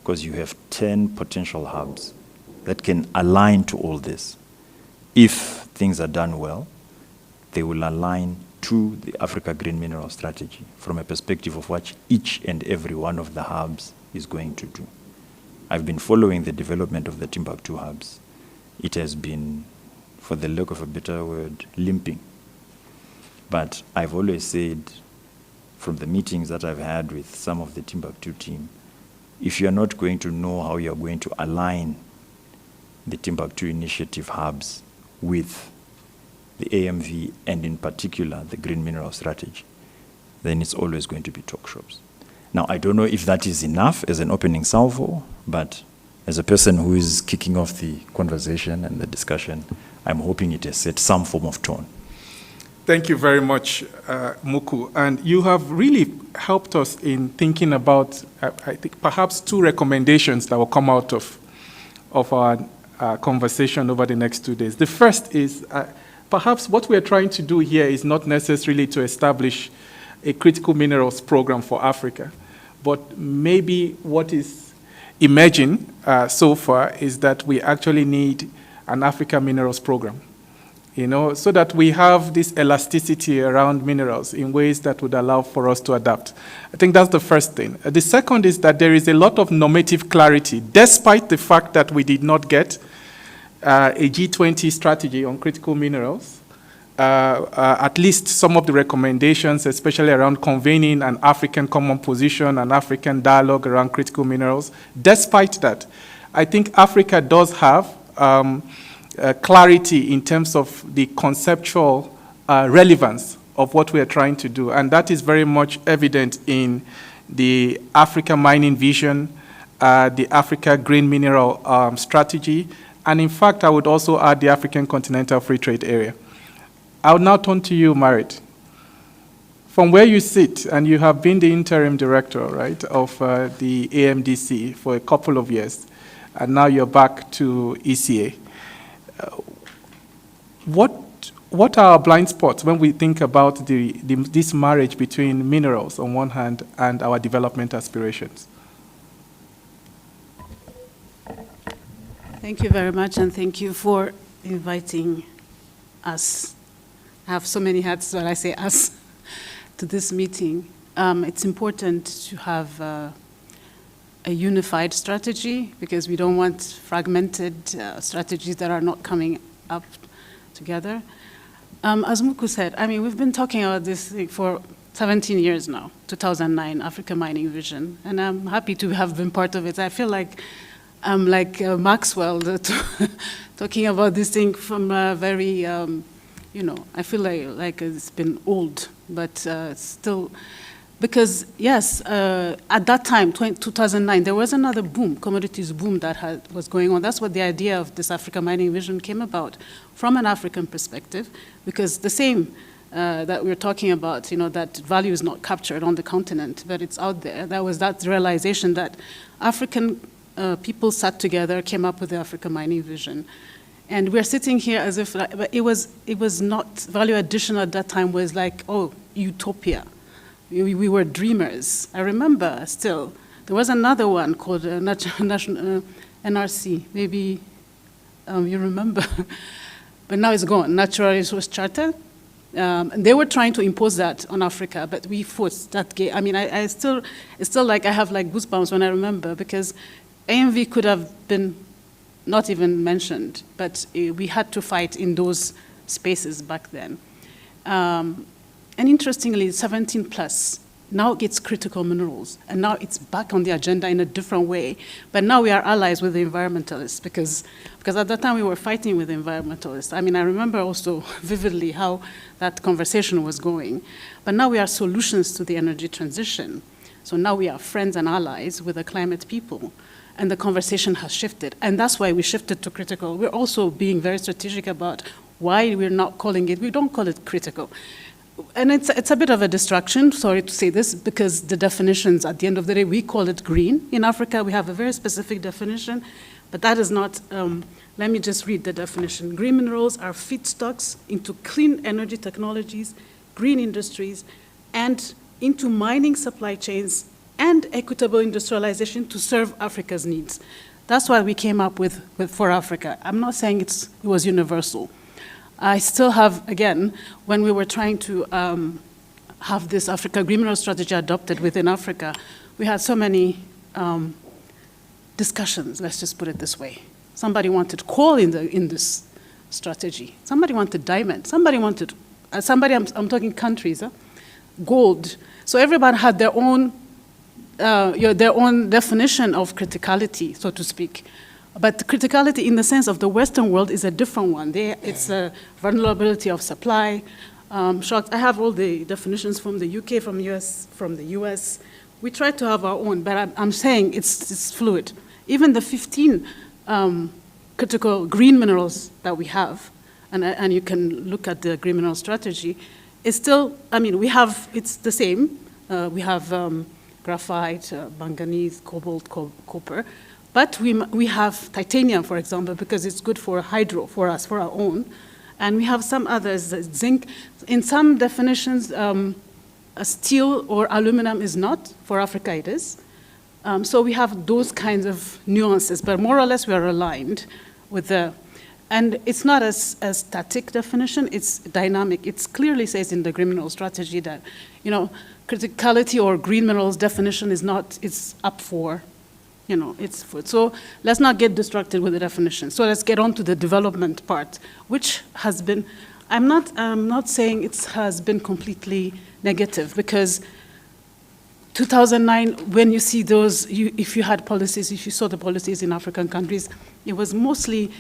Because you have 10 potential hubs that can align to all this. If things are done well, they will align to the Africa Green Mineral Strategy from a perspective of what each and every one of the hubs is going to do. I've been following the development of the Timbuktu hubs. It has been, for the lack of a better word, limping. But I've always said, from the meetings that I've had with some of the Timbuktu team, if you're not going to know how you're going to align the Timbuktu initiative hubs with the AMV and in particular the Green Mineral Strategy, then it's always going to be talk shops. Now, I don't know if that is enough as an opening salvo, but as a person who is kicking off the conversation and the discussion, I'm hoping it has set some form of tone. Thank you very much, Muku. And you have really helped us in thinking about, I think, perhaps two recommendations that will come out of our conversation over the next 2 days. The first is perhaps what we're trying to do here is not necessarily to establish a critical minerals program for Africa, but maybe what is emerging so far is that we actually need an Africa minerals program, so that we have this elasticity around minerals in ways that would allow for us to adapt. I think that's the first thing. The second is that there is a lot of normative clarity, despite the fact that we did not get a G20 strategy on critical minerals. At least some of the recommendations, especially around convening an African common position, an African dialogue around critical minerals. Despite that, I think Africa does have clarity in terms of the conceptual relevance of what we are trying to do. And that is very much evident in the Africa Mining Vision, the Africa Green Mineral Strategy, and in fact, I would also add the African Continental Free Trade Area. I will now turn to you, Marit. From where you sit, and you have been the interim director, right, of the AMDC for a couple of years, and now you're back to ECA. What are our blind spots when we think about this marriage between minerals on one hand and our development aspirations? Thank you very much, and thank you for inviting us. I have so many hats when I say us to this meeting. It's important to have a unified strategy because we don't want fragmented strategies that are not coming up together. As Muku said, we've been talking about this thing for 17 years now, 2009, Africa Mining Vision, and I'm happy to have been part of it. I feel like I'm like Maxwell talking about this thing from a very, I feel like it's been old, but still, because yes, at that time, 2009, there was another boom, commodities boom that was going on. That's what the idea of this Africa Mining Vision came about, from an African perspective, because the same that we're talking about, that value is not captured on the continent, but it's out there. That was that realization that African people sat together, came up with the Africa Mining Vision. And we're sitting here as if, but it was not, value addition at that time was like, oh, utopia. We were dreamers. I remember still, there was another one called National NRC, maybe you remember. But now it's gone, Natural Resource Charter. And they were trying to impose that on Africa, but we fought that. It's still like I have like goosebumps when I remember, because AMV could have been not even mentioned, but we had to fight in those spaces back then. And interestingly, 17 plus now gets critical minerals, and now it's back on the agenda in a different way. But now we are allies with the environmentalists, because at that time we were fighting with the environmentalists. I remember also vividly how that conversation was going. But now we are solutions to the energy transition. So now we are friends and allies with the climate people. And the conversation has shifted. And that's why we shifted to critical. We're also being very strategic about why we're not calling it, we don't call it critical. And it's a bit of a distraction, sorry to say this, because the definitions, at the end of the day, we call it green. In Africa, we have a very specific definition, but that is not, let me just read the definition. Green minerals are feedstocks into clean energy technologies, green industries, and into mining supply chains and equitable industrialization to serve Africa's needs. That's what we came up with for Africa. I'm not saying it was universal. I still have, again, when we were trying to have this Africa Green Mineral Strategy adopted within Africa, we had so many discussions, let's just put it this way. Somebody wanted coal in this strategy. Somebody wanted diamond. Somebody wanted, I'm talking countries, gold. So everybody had their own definition of criticality, so to speak. But criticality in the sense of the Western world is a different one. It's a vulnerability of supply, shocks. I have all the definitions from the UK, from the US. We try to have our own, but I'm saying it's fluid. Even the 15 critical green minerals that we have, and you can look at the green mineral strategy, it's still, it's the same. We have graphite, manganese, cobalt, copper. But we have titanium, for example, because it's good for hydro, for us, for our own. And we have some others, zinc. In some definitions, steel or aluminum is not. For Africa, it is. So we have those kinds of nuances, but more or less we are aligned with and it's not a static definition, it's dynamic. It clearly says in the green mineral strategy that, criticality or green minerals definition is not, it's up for, it's for. So let's not get distracted with the definition. So let's get on to the development part, which has been, I'm not saying it has been completely negative, because 2009, when you see those, if you had policies, if you saw the policies in African countries, it was mostly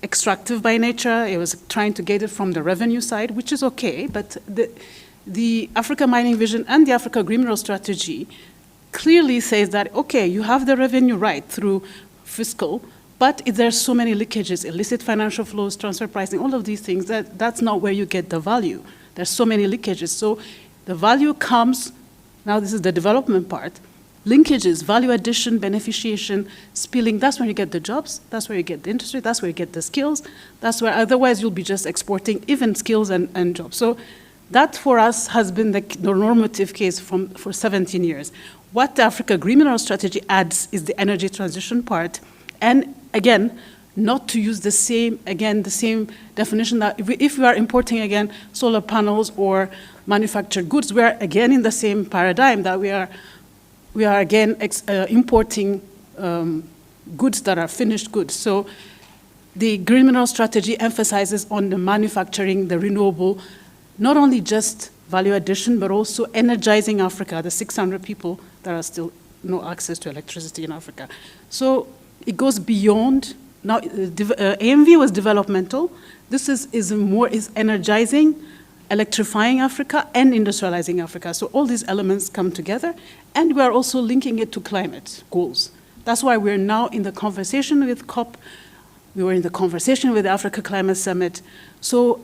extractive by nature. It was trying to get it from the revenue side, which is okay, but the Africa Mining Vision and the Africa Green Mineral Strategy clearly says that, okay, you have the revenue right through fiscal, but there's so many leakages, illicit financial flows, transfer pricing, all of these things, that's not where you get the value. There's so many leakages. So the value comes, now this is the development part, linkages, value addition, beneficiation, spilling, that's where you get the jobs, that's where you get the industry, that's where you get the skills, that's where otherwise you'll be just exporting even skills and jobs. So that for us has been the normative case for 17 years. What the Africa Green Mineral Strategy adds is the energy transition part, and again, not to use the same definition that if we are importing again solar panels or manufactured goods, we are again in the same paradigm that we are again importing goods that are finished goods. So the Green Mineral Strategy emphasizes on the manufacturing, the renewable, not only just value addition, but also energizing Africa, the 600 people that are still no access to electricity in Africa. So it goes beyond. Now, AMV was developmental. This is energizing, electrifying Africa, and industrializing Africa. So all these elements come together, and we are also linking it to climate goals. That's why we're now in the conversation with COP. We were in the conversation with the Africa Climate Summit. So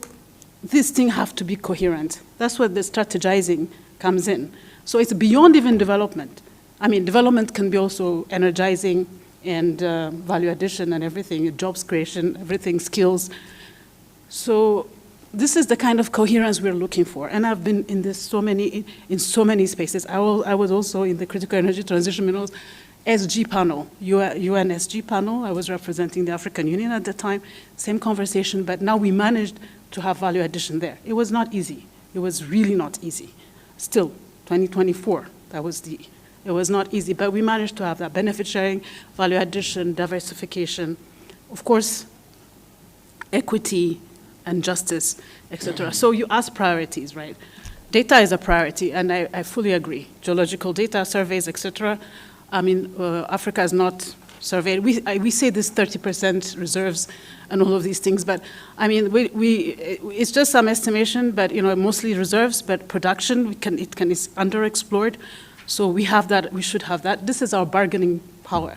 these things have to be coherent. That's where the strategizing comes in. So it's beyond even development. Development can be also energizing and value addition and everything, jobs creation, everything, skills. So this is the kind of coherence we're looking for. And I've been in this in so many spaces. I was also in the Critical Energy Transition Minerals SG panel, UN SG panel. I was representing the African Union at the time, same conversation, but now we managed to have value addition there. It was not easy. It was really not easy. Still, 2024, it was not easy, but we managed to have that benefit sharing, value addition, diversification, of course, equity and justice, etc. So you ask priorities, right? Data is a priority, and I fully agree. Geological data, surveys, etc. Africa is not surveyed. We say this 30% reserves and all of these things, but it's just some estimation, but mostly reserves, but production is underexplored. So we have that, we should have that. This is our bargaining power,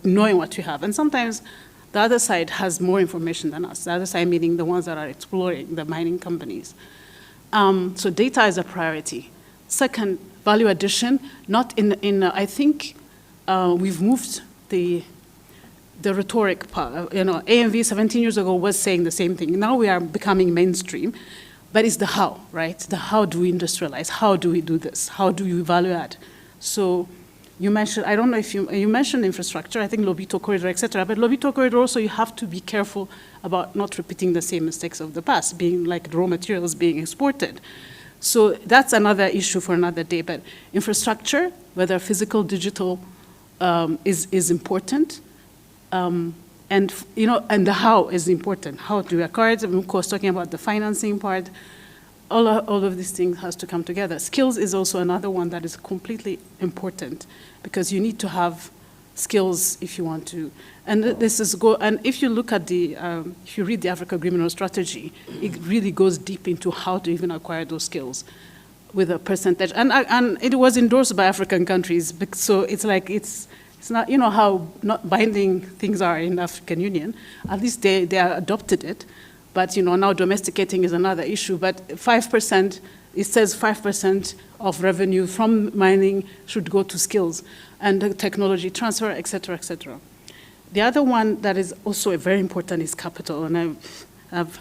knowing what you have. And sometimes the other side has more information than us. The other side meaning the ones that are exploring, the mining companies. So data is a priority. Second, value addition, not I think we've moved the rhetoric part. AMV 17 years ago was saying the same thing. Now we are becoming mainstream. But it's the how, right? The how do we industrialize? How do we do this? How do we value add? So You mentioned, I don't know if you mentioned infrastructure, I think Lobito Corridor, etc. But Lobito Corridor also, you have to be careful about not repeating the same mistakes of the past, being like raw materials being exported. So that's another issue for another day. But infrastructure, whether physical, digital, is important. And the how is important. How to acquire it, of course, talking about the financing part, all of these things has to come together. Skills is also another one that is completely important because you need to have skills if you want to. And and if you look at if you read the Africa Agreement on Strategy, it really goes deep into how to even acquire those skills with a percentage. And it was endorsed by African countries, so it's like it's not, you know how not binding things are in the African Union. At least they adopted it. But now domesticating is another issue. But 5%, it says 5% of revenue from mining should go to skills and technology transfer, et cetera, et cetera. The other one that is also very important is capital. And of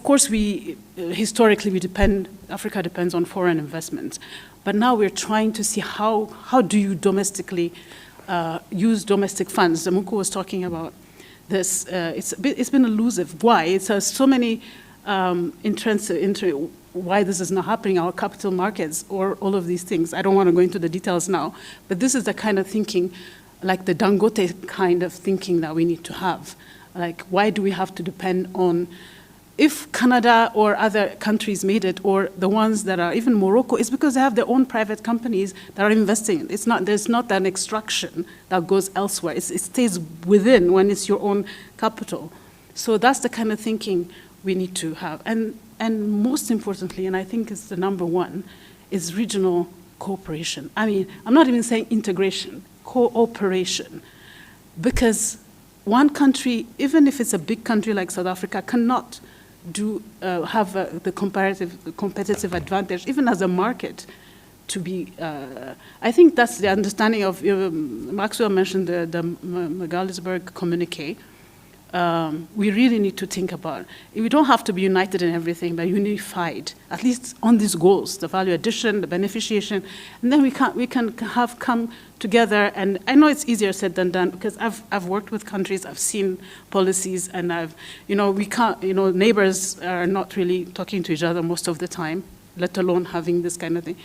course, historically, Africa depends on foreign investments. But now we're trying to see how do you domestically use domestic funds. Muku was talking about this. It's been elusive. Why? It has so many into why this is not happening, our capital markets, or all of these things. I don't want to go into the details now, but this is the kind of thinking, like the Dangote kind of thinking that we need to have. Like, why do we have to depend on, if Canada or other countries made it, or the ones that are, even Morocco, it's because they have their own private companies that are investing. There's not an extraction that goes elsewhere. It stays within when it's your own capital. So that's the kind of thinking we need to have. And most importantly, and I think it's the number one, is regional cooperation. I mean, I'm not even saying integration, cooperation. Because one country, even if it's a big country like South Africa, cannot have the competitive advantage, even as a market, to be. I think that's the understanding of. Maxwell mentioned the Magaliesburg communique. We really need to think about. We don't have to be united in everything, but unified, at least on these goals: the value addition, the beneficiation, and then we can have come together. And I know it's easier said than done because I've worked with countries, I've seen policies, and neighbors are not really talking to each other most of the time, let alone having this kind of thing.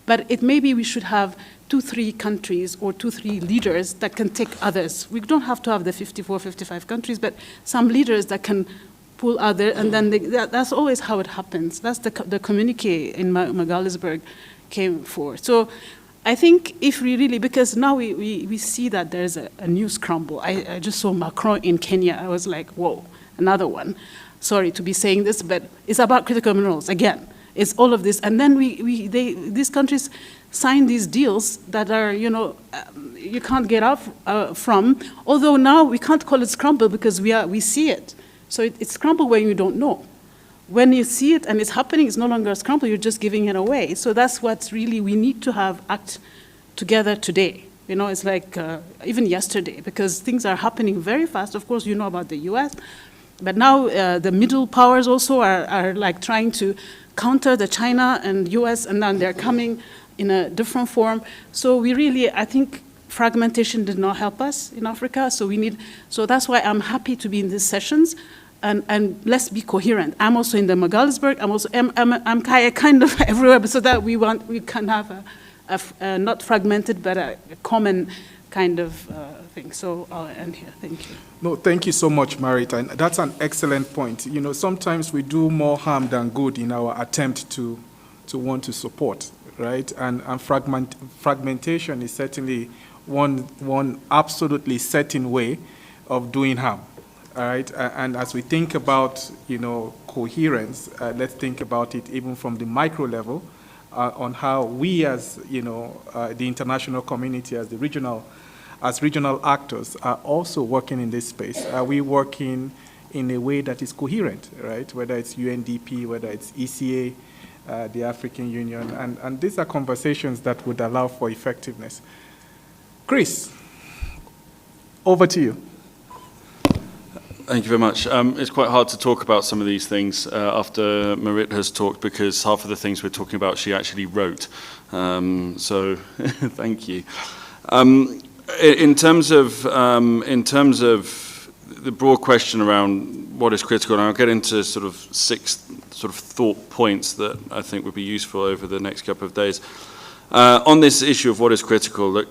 But maybe we should have 2-3 countries or 2-3 leaders that can take others. We don't have to have the 54, 55 countries, but some leaders that can pull other, and then that's always how it happens. That's the communique in Magaliesburg came for. So I think if we really, because now we see that there's a new scramble. I just saw Macron in Kenya. I was like, whoa, another one. Sorry to be saying this, but it's about critical minerals again. It's all of this, and then these countries sign these deals that are, you can't get out from. Although now we can't call it scramble because we see it. So it's scramble when you don't know. When you see it and it's happening, it's no longer a scramble. You're just giving it away. So that's what's really we need to have act together today. It's like even yesterday because things are happening very fast. Of course, you know about the U.S., but now the middle powers also are like trying to counter the China and US, and then they're coming in a different form. So I think fragmentation did not help us in Africa. So that's why I'm happy to be in these sessions, and let's be coherent. I'm also in the Magaliesburg. I'm kind of everywhere, so that we can have a not fragmented but a common kind of thing. So I'll end here. Thank you. No, thank you so much, Marita. And that's an excellent point. Sometimes we do more harm than good in our attempt to want to support, right? And fragmentation is certainly one absolutely certain way of doing harm, all right? And as we think about, coherence, let's think about it even from the micro level on how we as, the international community, as regional actors are also working in this space. Are we working in a way that is coherent, right? Whether it's UNDP, whether it's ECA, the African Union, and these are conversations that would allow for effectiveness. Chris, over to you. Thank you very much. It's quite hard to talk about some of these things after Marit has talked, because half of the things we're talking about she actually wrote. So thank you. In terms of the broad question around what is critical, and I'll get into sort of 6 sort of thought points that I think would be useful over the next couple of days. On this issue of what is critical,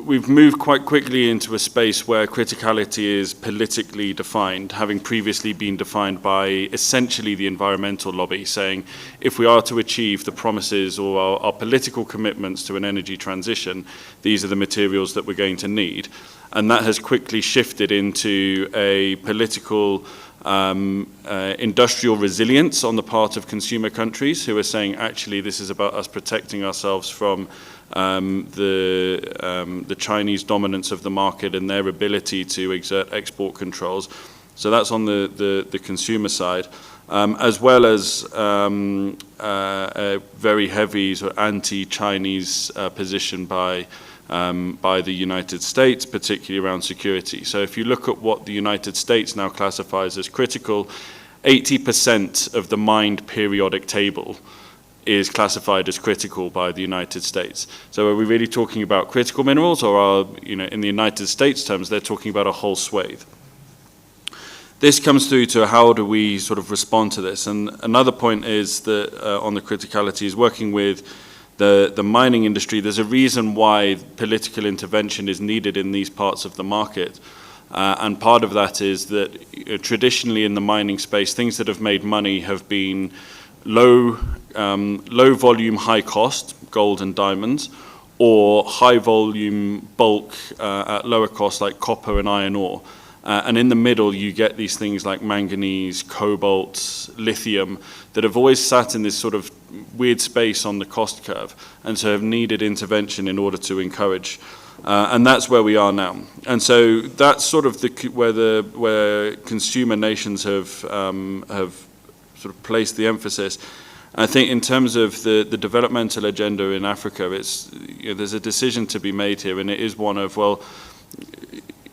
we've moved quite quickly into a space where criticality is politically defined, having previously been defined by essentially the environmental lobby, saying if we are to achieve the promises or our political commitments to an energy transition, these are the materials that we're going to need. And that has quickly shifted into a political industrial resilience on the part of consumer countries who are saying, actually, this is about us protecting ourselves from the Chinese dominance of the market and their ability to exert export controls. So that's on the consumer side, as well as a very heavy sort of anti-Chinese position by the United States, particularly around security. So if you look at what the United States now classifies as critical, 80% of the mined periodic table is classified as critical by the United States. So are we really talking about critical minerals, or are, in the United States terms, they're talking about a whole swathe? This comes through to how do we sort of respond to this? And another point is that on the criticality is working with the mining industry. There's a reason why political intervention is needed in these parts of the market. And part of that is that traditionally in the mining space, things that have made money have been low volume, high cost, gold and diamonds, or high volume bulk at lower cost like copper and iron ore. And in the middle, you get these things like manganese, cobalt, lithium, that have always sat in this sort of weird space on the cost curve, and so have needed intervention in order to encourage. And that's where we are now. And so that's sort of where consumer nations have sort of placed the emphasis. I think in terms of the developmental agenda in Africa, there's a decision to be made here, and it is one of, well,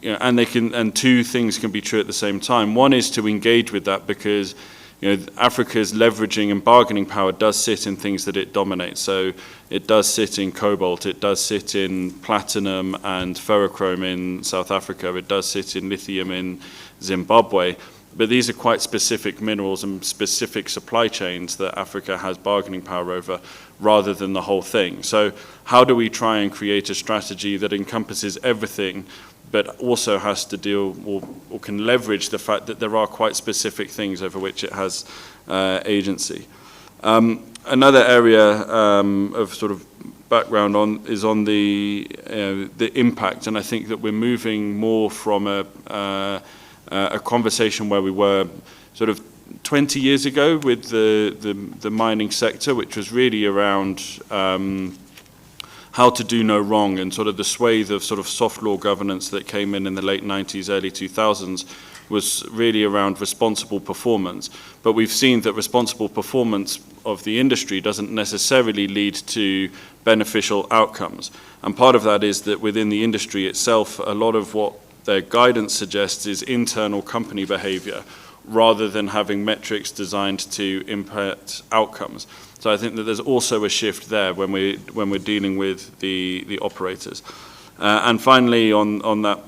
and two things can be true at the same time. One is to engage with that because Africa's leveraging and bargaining power does sit in things that it dominates. So it does sit in cobalt, it does sit in platinum and ferrochrome in South Africa, it does sit in lithium in Zimbabwe. But these are quite specific minerals and specific supply chains that Africa has bargaining power over, rather than the whole thing. So how do we try and create a strategy that encompasses everything, but also has to deal or can leverage the fact that there are quite specific things over which it has agency? Another area of sort of background is on the impact, and I think that we're moving more from a conversation where we were sort of 20 years ago with the mining sector, which was really around how to do no wrong, and sort of the swathe of sort of soft law governance that came in the late 90s, early 2000s was really around responsible performance. But we've seen that responsible performance of the industry doesn't necessarily lead to beneficial outcomes. And part of that is that within the industry itself, a lot of what their guidance suggests is internal company behavior, rather than having metrics designed to impact outcomes. So I think that there's also a shift there when we're dealing with the operators. And finally, on that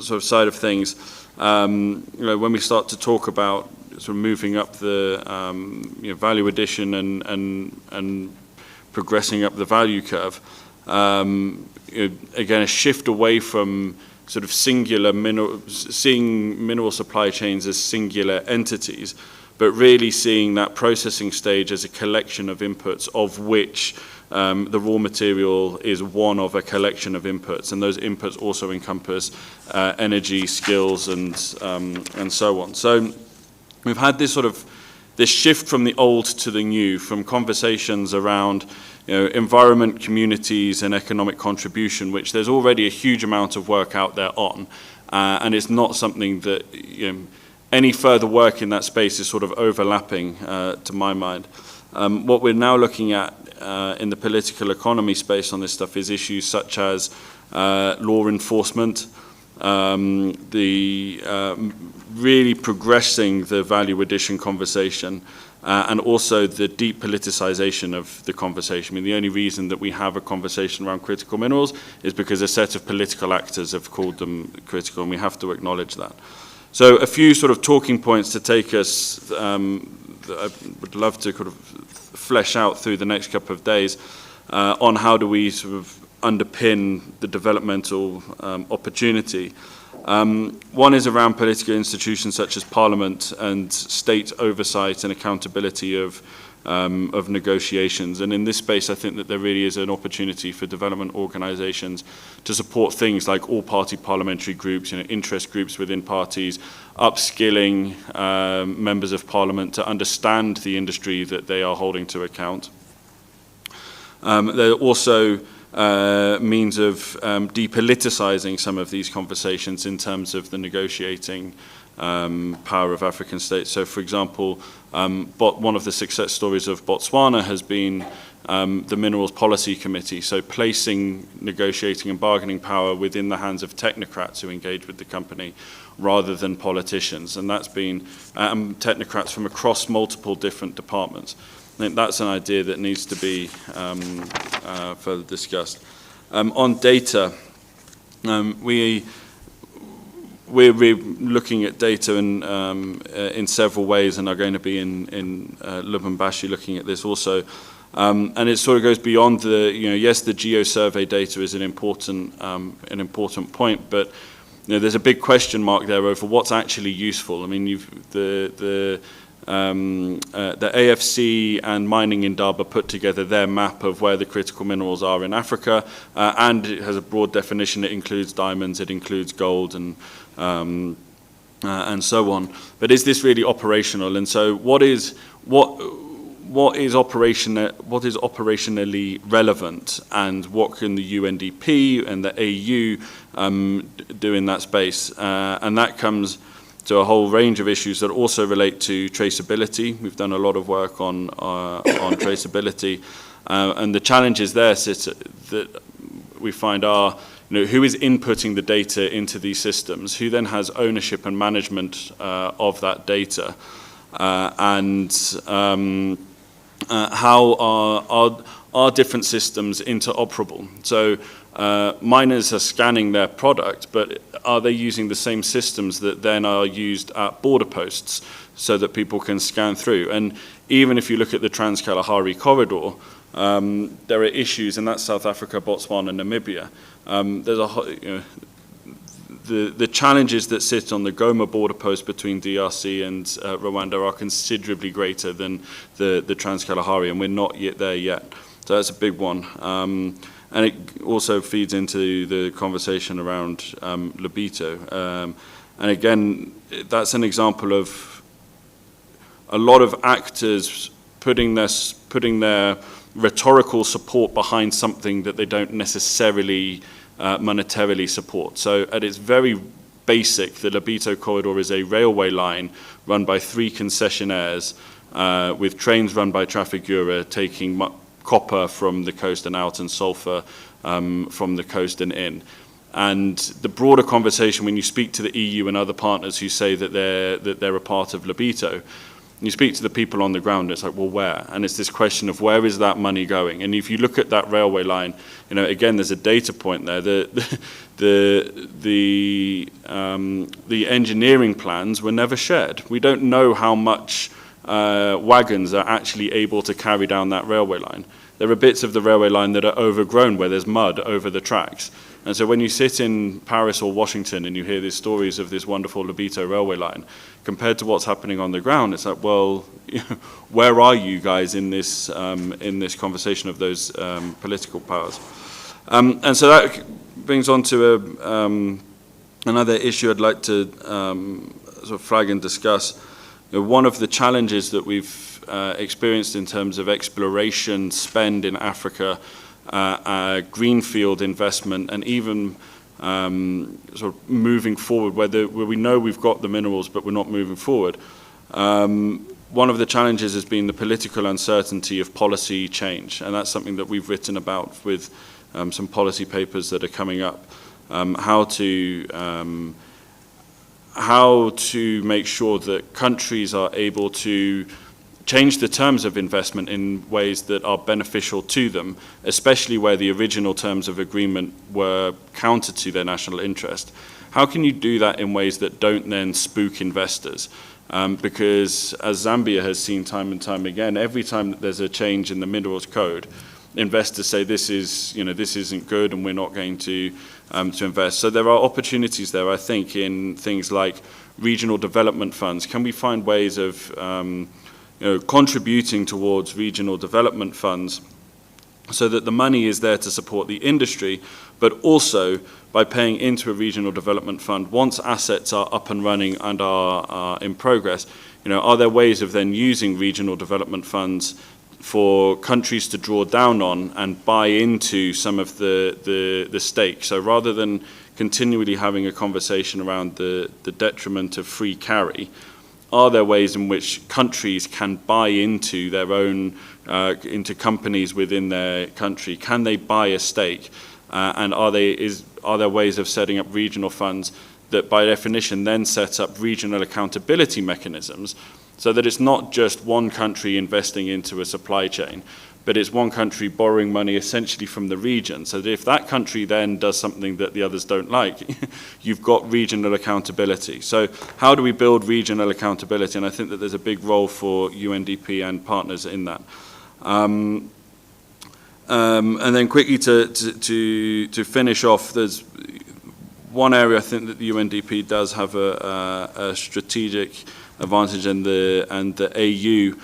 sort of side of things, when we start to talk about sort of moving up the value addition and progressing up the value curve, again, a shift away from sort of seeing mineral supply chains as singular entities, but really seeing that processing stage as a collection of inputs, of which the raw material is one of a collection of inputs, and those inputs also encompass energy, skills, and so on. So we've had this shift from the old to the new, from conversations around environment, communities, and economic contribution, which there's already a huge amount of work out there on, and it's not something that any further work in that space is sort of overlapping, to my mind. What we're now looking at in the political economy space on this stuff is issues such as law enforcement, really progressing the value addition conversation, and also the deep politicization of the conversation. I mean, the only reason that we have a conversation around critical minerals is because a set of political actors have called them critical, and we have to acknowledge that. So a few sort of talking points to take us that I would love to kind of flesh out through the next couple of days on how do we sort of underpin the developmental opportunity. One is around political institutions such as Parliament and state oversight and accountability of negotiations. And in this space, I think that there really is an opportunity for development organisations to support things like all-party parliamentary groups, interest groups within parties, upskilling members of Parliament to understand the industry that they are holding to account. There are also means of depoliticizing some of these conversations in terms of the negotiating power of African states. So, for example, one of the success stories of Botswana has been the Minerals Policy Committee, so placing negotiating and bargaining power within the hands of technocrats who engage with the company rather than politicians. And that's been technocrats from across multiple different departments. I think that's an idea that needs to be further discussed. On data, we're looking at data in several ways, and are going to be in Lubumbashi looking at this also. And it sort of goes beyond the, yes, the geo-survey data is an important point, but there's a big question mark there over what's actually useful. I mean, the AFC and Mining Indaba put together their map of where the critical minerals are in Africa, and it has a broad definition. It includes diamonds, it includes gold, and so on. But is this really operational? And so, what is operationally relevant, and what can the UNDP and the AU do in that space? And that comes to a whole range of issues that also relate to traceability. We've done a lot of work on traceability, and the challenges there that we find are, who is inputting the data into these systems, who then has ownership and management of that data, and how are different systems interoperable? So miners are scanning their product, but are they using the same systems that then are used at border posts so that people can scan through? And even if you look at the Trans-Kalahari corridor, there are issues, and that's South Africa, Botswana, Namibia. There's the challenges that sit on the Goma border post between DRC and Rwanda are considerably greater than the Trans-Kalahari, and we're not yet there yet. So that's a big one. And it also feeds into the conversation around Lobito. And again, that's an example of a lot of actors putting their rhetorical support behind something that they don't necessarily monetarily support. So at its very basic, the Lobito corridor is a railway line run by 3 concessionaires with trains run by Trafigura taking copper from the coast and out, and sulfur from the coast and in. And the broader conversation, when you speak to the EU and other partners who say that they're a part of Lobito, you speak to the people on the ground, it's like, well, where? And it's this question of where is that money going? And if you look at that railway line, again, there's a data point there. The engineering plans were never shared. We don't know how much wagons are actually able to carry down that railway line. There are bits of the railway line that are overgrown where there's mud over the tracks. And so when you sit in Paris or Washington and you hear these stories of this wonderful Lobito railway line, compared to what's happening on the ground, it's like, well, where are you guys in this conversation of those political powers? And so that brings on to another issue I'd like to sort of flag and discuss. One of the challenges that we've experienced in terms of exploration spend in Africa, greenfield investment, and even sort of moving forward, where we know we've got the minerals but we're not moving forward. One of the challenges has been the political uncertainty of policy change, and that's something that we've written about with some policy papers that are coming up. how to make sure that countries are able to change the terms of investment in ways that are beneficial to them, especially where the original terms of agreement were counter to their national interest. How can you do that in ways that don't then spook investors? Because as Zambia has seen time and time again, every time that there's a change in the minerals code, investors say this isn't good and we're not going to invest. So there are opportunities there, I think, in things like regional development funds. Can we find ways of contributing towards regional development funds so that the money is there to support the industry, but also by paying into a regional development fund, once assets are up and running and are in progress, are there ways of then using regional development funds for countries to draw down on and buy into some of the stake? So rather than continually having a conversation around the detriment of free carry, are there ways in which countries can buy into their own, into companies within their country? Can they buy a stake? And are there ways of setting up regional funds that by definition then set up regional accountability mechanisms so that it's not just one country investing into a supply chain, but it's one country borrowing money essentially from the region, so that if that country then does something that the others don't like, you've got regional accountability. So how do we build regional accountability? And I think that there's a big role for UNDP and partners in that. And then quickly to finish off, there's one area I think that the UNDP does have a strategic advantage, and the AU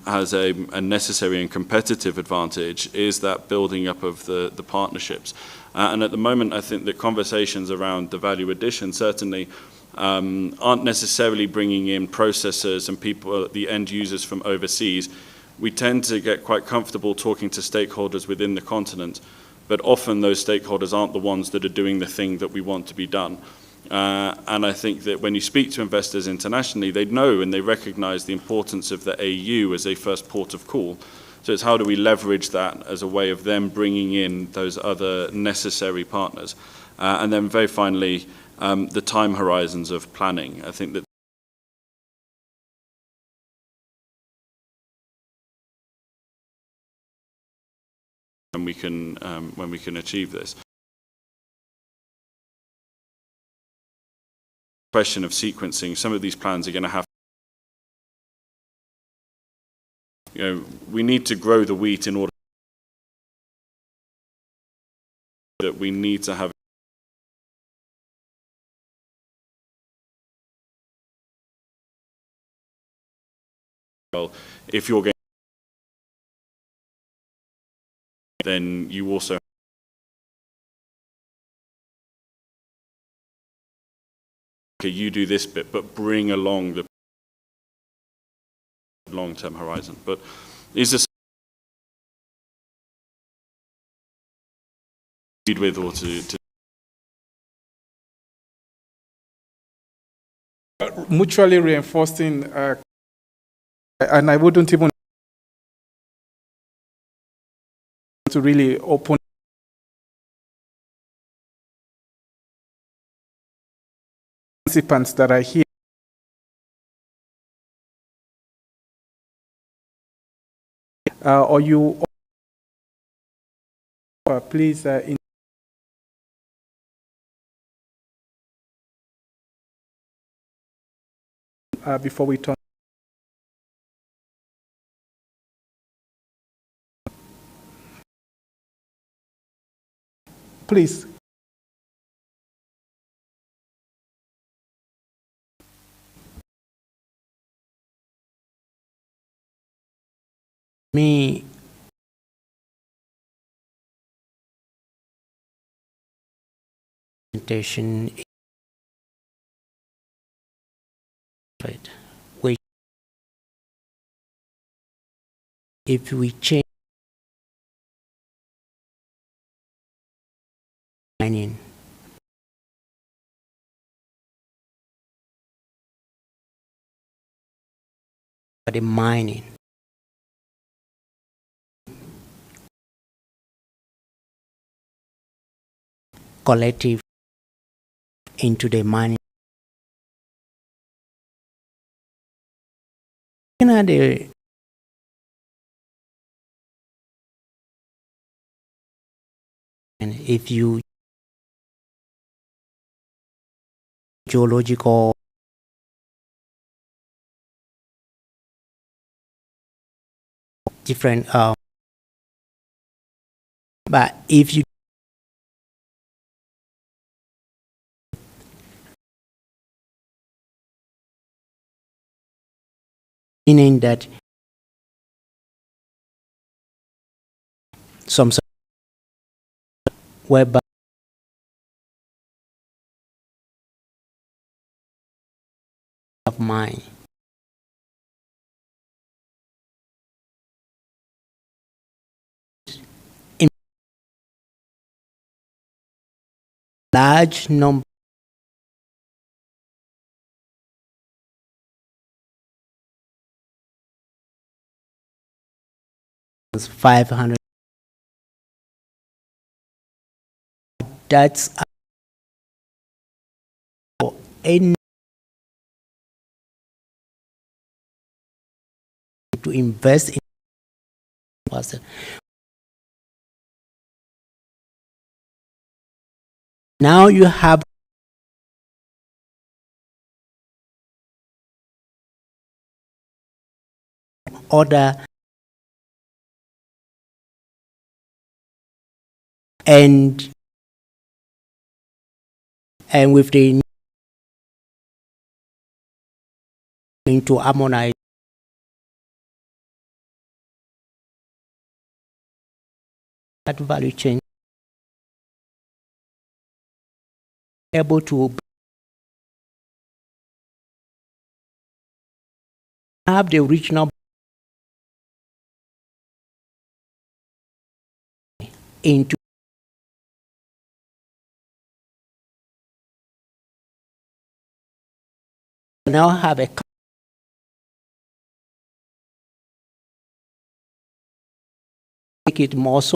has a necessary and competitive advantage, is that building up of the partnerships. And at the moment, I think that conversations around the value addition certainly aren't necessarily bringing in processors and people, the end users from overseas. We tend to get quite comfortable talking to stakeholders within the continent, but often those stakeholders aren't the ones that are doing the thing that we want to be done. And I think that when you speak to investors internationally, they know and they recognize the importance of the AU as a first port of call. So it's how do we leverage that as a way of them bringing in those other necessary partners. And then very finally, the time horizons of planning. I think that when we can achieve this. Question of sequencing, some of these plans are going to have, we need to grow the wheat in order that we need to have if you're going, then you also you do this bit, but bring along the long-term horizon. But is this with or to mutually reinforcing, and I wouldn't even to really open participants that are here. Or you please before we turn. Please. Me, presentation, right? Which, if we change mining, but the mining, collective into the mining. Looking at the and if you geological different but if you meaning that some whereby of mine in large number is 500. That's any to invest in person. Now you have order and with the to harmonize that value chain, able to have the regional into now have a make it more so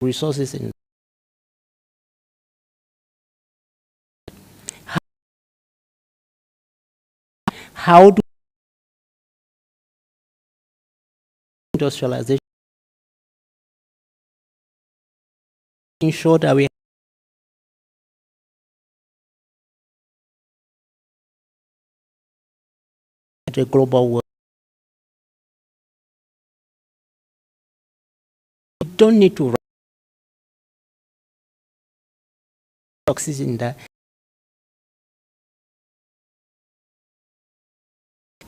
resources in how do industrialization ensure that we the global world. We don't need to toxins in that.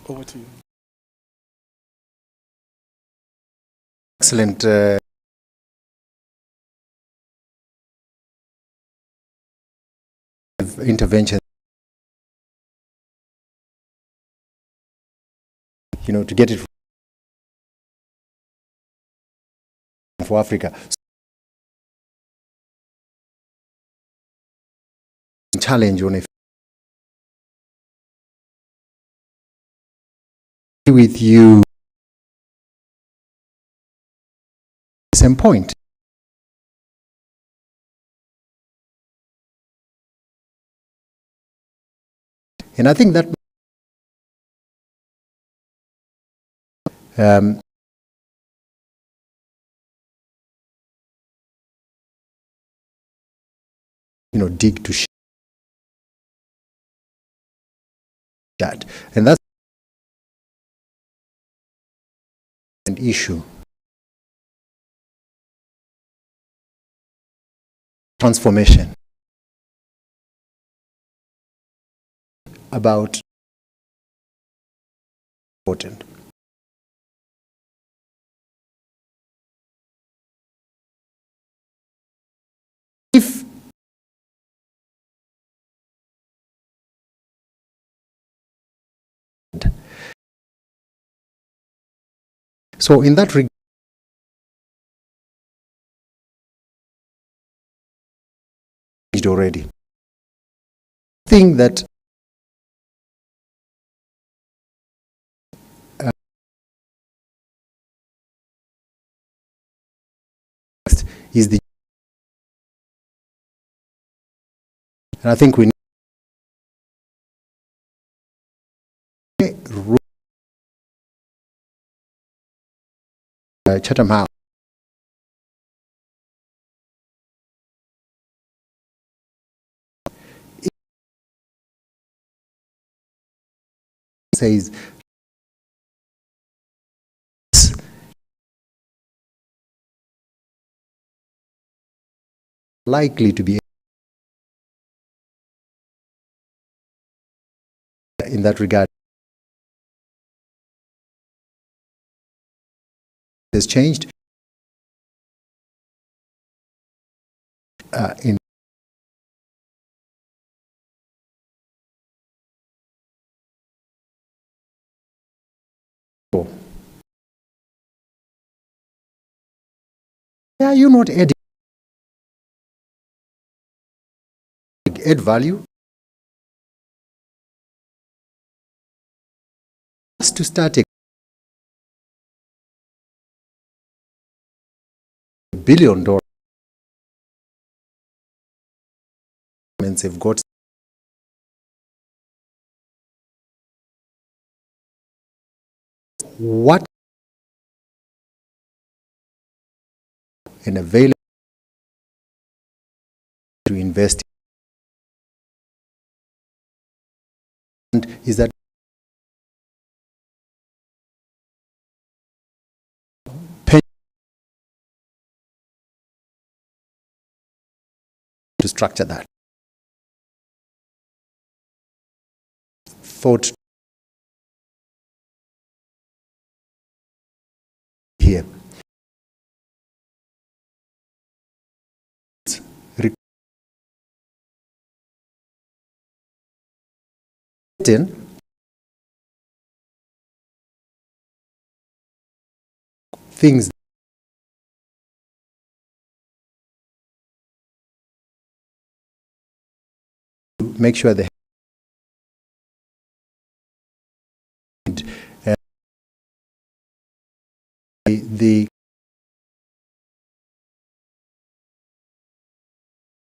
Over to you. Excellent. Intervention, to get it for Africa. Challenge on it with you. Same point. And I think that dig to that, and that's an issue. Transformation about important. If so, in that regard, already think that is the, and I think we need Chatham House. Says likely to be in that regard has changed in are you not adding add value just to start a $1 billion have got what and available to invest in. And is that to structure that thought here written things to make sure they the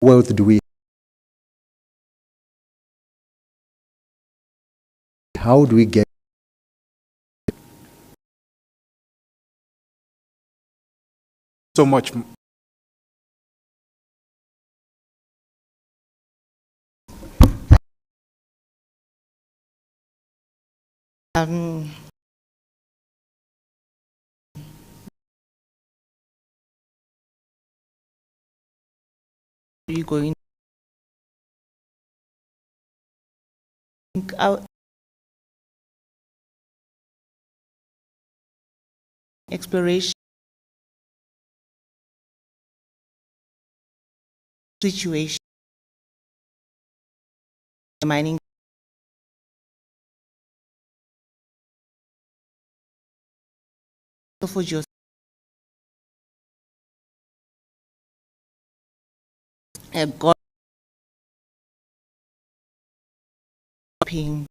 wealth do we, how do we get So much. You going out exploration situation mining for just got ping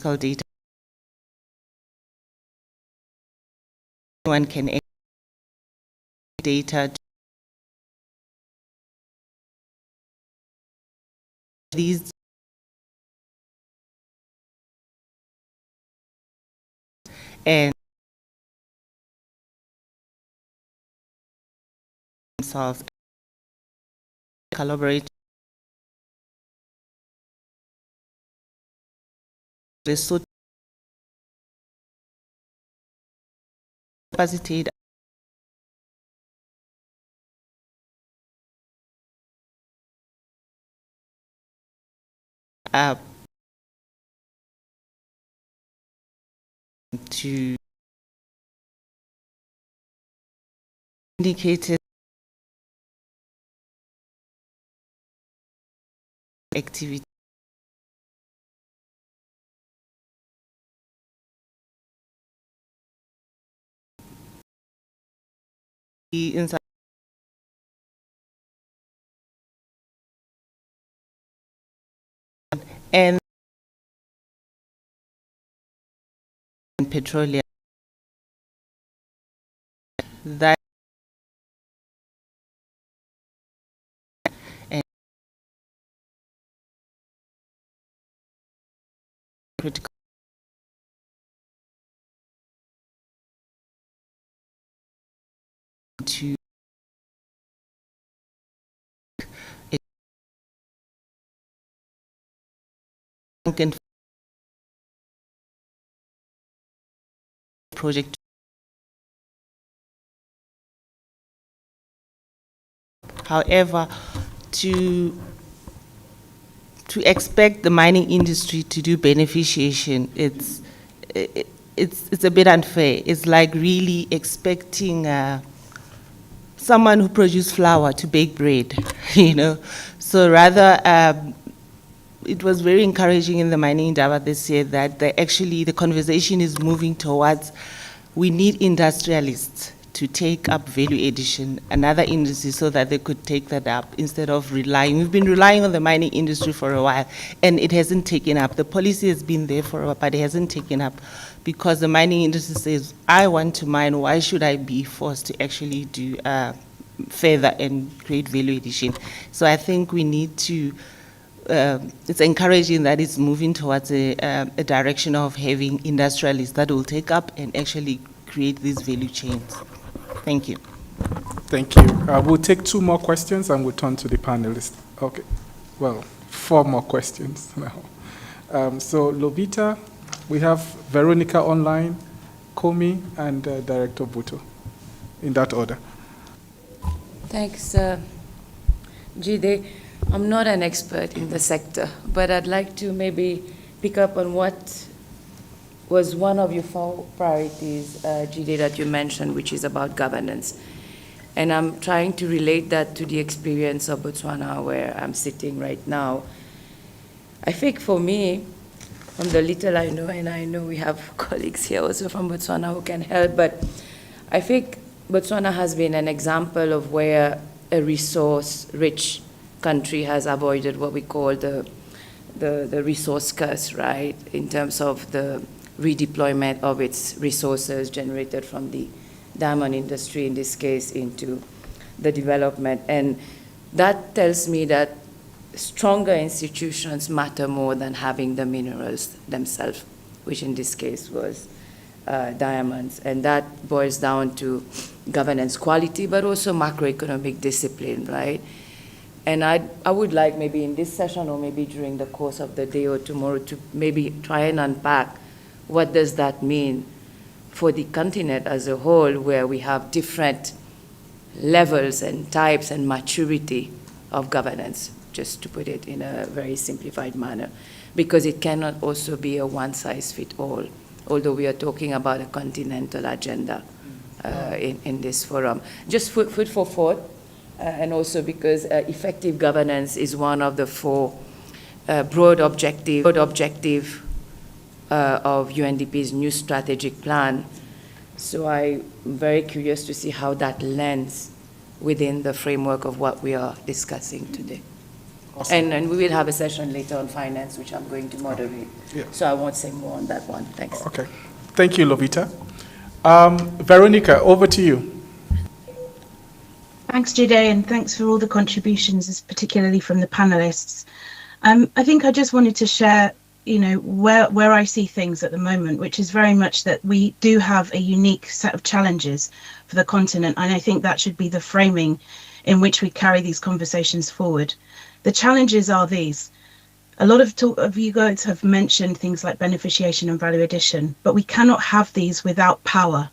data. One can data these and themselves collaborate resource capacity up to indicate activity inside and petroleum. That and critical to project. However, to expect the mining industry to do beneficiation, it's a bit unfair. It's like really expecting someone who produces flour to bake bread, you know. So rather, it was very encouraging in the mining indaba this year that the conversation is moving towards we need industrialists to take up value addition, another industry, so that they could take that up instead of relying. We've been relying on the mining industry for a while, and it hasn't taken up. The policy has been there for a while, but it hasn't taken up because the mining industry says, I want to mine, why should I be forced to actually do further and create value addition? So I think we need to, it's encouraging that it's moving towards a direction of having industrialists that will take up and actually create these value chains. Thank you. Thank you. We'll take 2 more questions and we'll turn to the panelists. Okay. Well, 4 more questions now. So Lovita, we have Veronica online, Komi, and Director Buto, in that order. Thanks, Jide. I'm not an expert in the sector, but I'd like to maybe pick up on what was one of your 4 priorities, Jide, that you mentioned, which is about governance. And I'm trying to relate that to the experience of Botswana, where I'm sitting right now. I think for me, from the little I know, and I know we have colleagues here also from Botswana who can help, but I think Botswana has been an example of where a resource-rich country has avoided what we call the resource curse, right, in terms of the redeployment of its resources generated from the diamond industry, in this case, into the development. And that tells me that stronger institutions matter more than having the minerals themselves, which in this case was diamonds. And that boils down to governance quality, but also macroeconomic discipline, right? And I would like maybe in this session or maybe during the course of the day or tomorrow to maybe try and unpack what does that mean for the continent as a whole, where we have different levels and types and maturity of governance, just to put it in a very simplified manner, because it cannot also be a one-size-fits-all, although we are talking about a continental agenda in this forum. Just food for thought, and also because effective governance is one of the 4 broad objective of UNDP's new strategic plan. So I'm very curious to see how that lands within the framework of what we are discussing today. Awesome. And we will have a session later on finance, which I'm going to moderate. Yeah. So I won't say more on that one. Thanks. Okay. Thank you, Lovita. Veronica, over to you. Thanks, Jide, and thanks for all the contributions, particularly from the panelists. I think I just wanted to share, you know, where I see things at the moment, which is very much that we do have a unique set of challenges for the continent, and I think that should be the framing in which we carry these conversations forward. The challenges are these. A lot of you guys have mentioned things like beneficiation and value addition, but we cannot have these without power.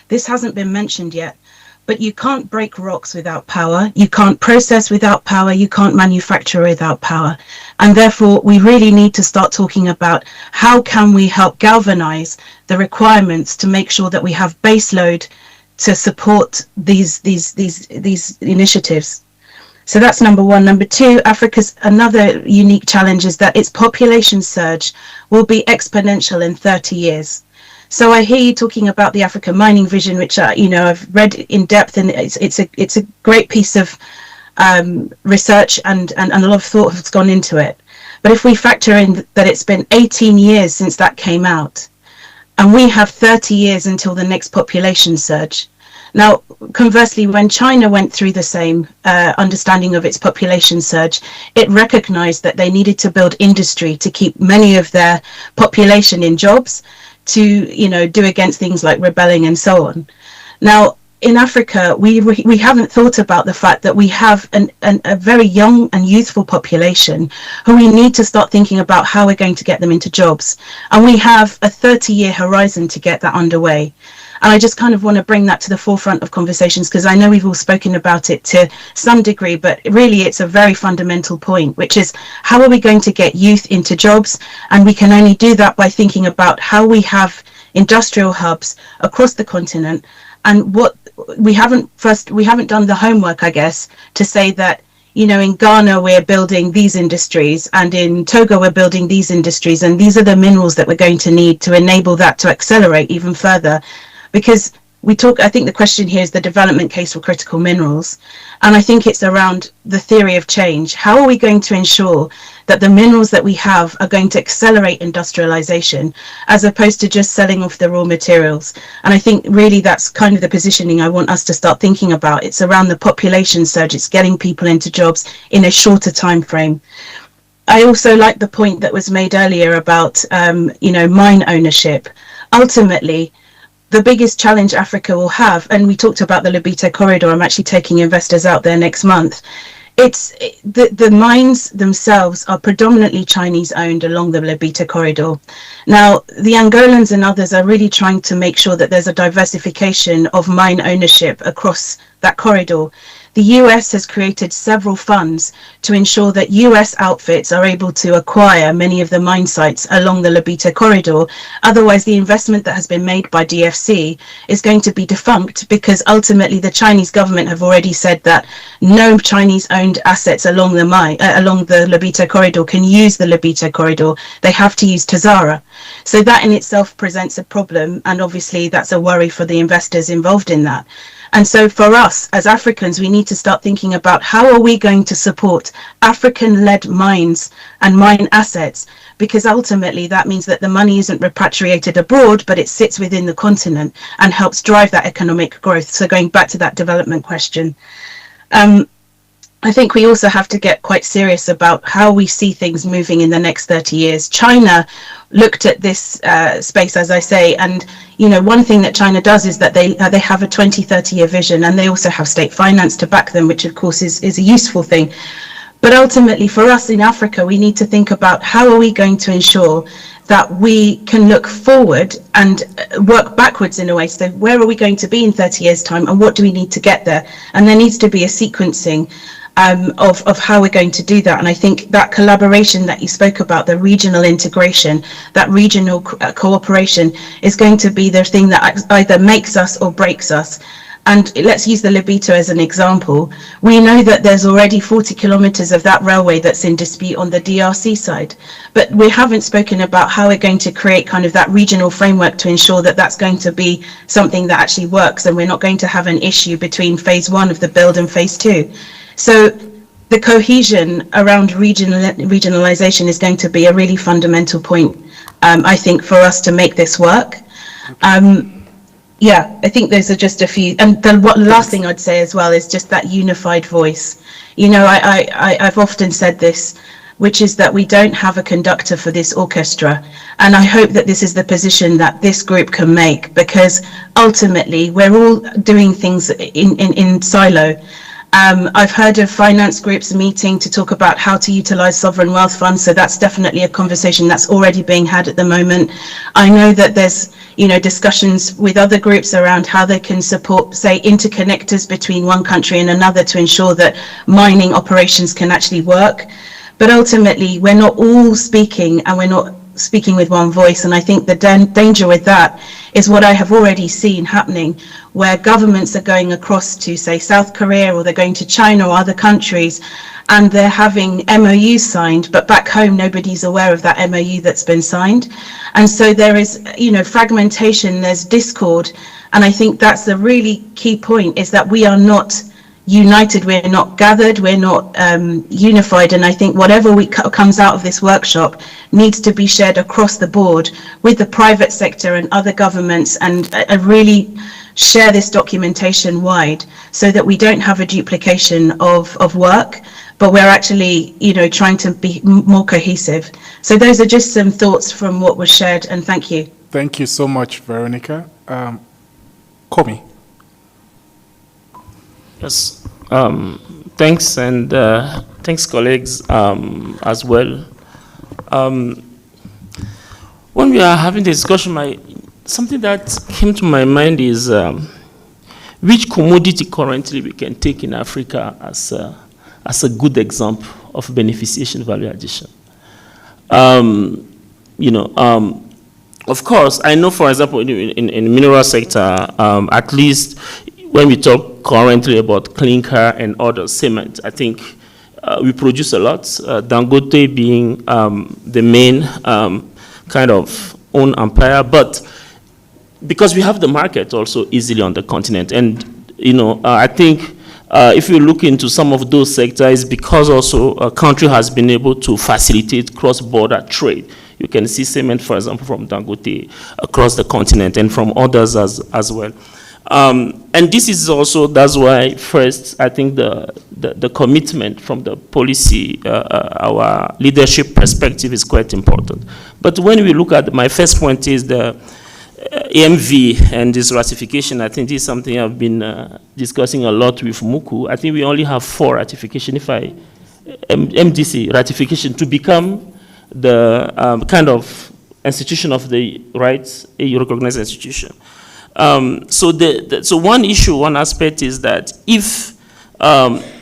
This hasn't been mentioned yet, but you can't break rocks without power, you can't process without power, you can't manufacture without power. And therefore, we really need to start talking about how can we help galvanize the requirements to make sure that we have base load to support these initiatives. So that's number 1. Number 2, Africa's another unique challenge is that its population surge will be exponential in 30 years. So I hear you talking about the Africa Mining Vision, which I've read in depth, and it's a great piece of research and a lot of thought has gone into it. But if we factor in that it's been 18 years since that came out, and we have 30 years until the next population surge. Now, conversely, when China went through the same understanding of its population surge, it recognized that they needed to build industry to keep many of their population in jobs, to, you know, do against things like rebelling and so on. Now, in Africa, we haven't thought about the fact that we have a very young and youthful population who we need to start thinking about how we're going to get them into jobs. And we have a 30-year horizon to get that underway. And I just kind of want to bring that to the forefront of conversations, because I know we've all spoken about it to some degree, but really it's a very fundamental point, which is how are we going to get youth into jobs? And we can only do that by thinking about how we have industrial hubs across the continent. And what we haven't done the homework, I guess, to say that, you know, in Ghana we're building these industries, and in Togo we're building these industries, and these are the minerals that we're going to need to enable that to accelerate even further. Because I think the question here is the development case for critical minerals. And I think it's around the theory of change. How are we going to ensure that the minerals that we have are going to accelerate industrialization, as opposed to just selling off the raw materials? And I think really that's kind of the positioning I want us to start thinking about. It's around the population surge. It's getting people into jobs in a shorter time frame. I also like the point that was made earlier about, you know, mine ownership. Ultimately, the biggest challenge Africa will have, and we talked about the Lobito corridor, I'm actually taking investors out there next month. It's the mines themselves are predominantly Chinese owned along the Lobito corridor. Now, the Angolans and others are really trying to make sure that there's a diversification of mine ownership across that corridor. The US has created several funds to ensure that US outfits are able to acquire many of the mine sites along the Lobito corridor. Otherwise, the investment that has been made by DFC is going to be defunct, because ultimately the Chinese government have already said that no Chinese-owned assets along the Lobito corridor can use the Lobito corridor. They have to use Tazara. So that in itself presents a problem, and obviously that's a worry for the investors involved in that. And so for us as Africans, we need to start thinking about how are we going to support African-led mines and mine assets, because ultimately that means that the money isn't repatriated abroad, but it sits within the continent and helps drive that economic growth. So going back to that development question, I think we also have to get quite serious about how we see things moving in the next 30 years. China looked at this space, as I say, and you know, one thing that China does is that they have a 20-30-year vision, and they also have state finance to back them, which of course is a useful thing. But ultimately for us in Africa, we need to think about how are we going to ensure that we can look forward and work backwards in a way. So where are we going to be in 30 years' time, and what do we need to get there? And there needs to be a sequencing of how we're going to do that. And I think that collaboration that you spoke about, the regional integration, that regional cooperation is going to be the thing that either makes us or breaks us. And let's use the Lobito as an example. We know that there's already 40 kilometers of that railway that's in dispute on the DRC side, but we haven't spoken about how we're going to create kind of that regional framework to ensure that that's going to be something that actually works, and we're not going to have an issue between phase 1 of the build and phase 2. So the cohesion around regionalization is going to be a really fundamental point, I think, for us to make this work. Yeah, I think those are just a few. And the last thing I'd say as well is just that unified voice. You know, I've often said this, which is that we don't have a conductor for this orchestra. And I hope that this is the position that this group can make, because ultimately we're all doing things in silo. I've heard of finance groups meeting to talk about how to utilize sovereign wealth funds, so that's definitely a conversation that's already being had at the moment. I know that there's, you know, discussions with other groups around how they can support, say, interconnectors between one country and another to ensure that mining operations can actually work. But ultimately, we're not all speaking, and we're not speaking with one voice. And I think the danger with that is what I have already seen happening, where governments are going across to, say, South Korea, or they're going to China or other countries, and they're having MOUs signed, but back home nobody's aware of that MOU that's been signed. And so there is, you know, fragmentation, there's discord. And I think that's the really key point, is that we are not united, we're not gathered, we're not unified. And I think whatever comes out of this workshop needs to be shared across the board with the private sector and other governments, and really share this documentation wide, so that we don't have a duplication of work, but we're actually, trying to be more cohesive. So those are just some thoughts from what was shared, and thank you. Thank you so much, Veronica. Komi. Yes. Thanks, and thanks, colleagues, as well. When we are having the discussion, something that came to my mind is which commodity currently we can take in Africa as a good example of beneficiation value addition. Of course, I know, for example, in the mineral sector, at least when we talk currently about clinker and other cement, I think we produce a lot, Dangote being the main kind of own empire, but because we have the market also easily on the continent. And, I think if you look into some of those sectors, because also a country has been able to facilitate cross-border trade. You can see cement, for example, from Dangote across the continent and from others as well. And this is also, that's why first, I think the commitment from the policy, our leadership perspective is quite important. But when we look at, my first point is the AMV and this ratification. I think this is something I've been discussing a lot with Muku. I think we only have 4 ratification, MDC ratification to become the kind of institution of the rights, a recognized institution. So one issue, one aspect is that if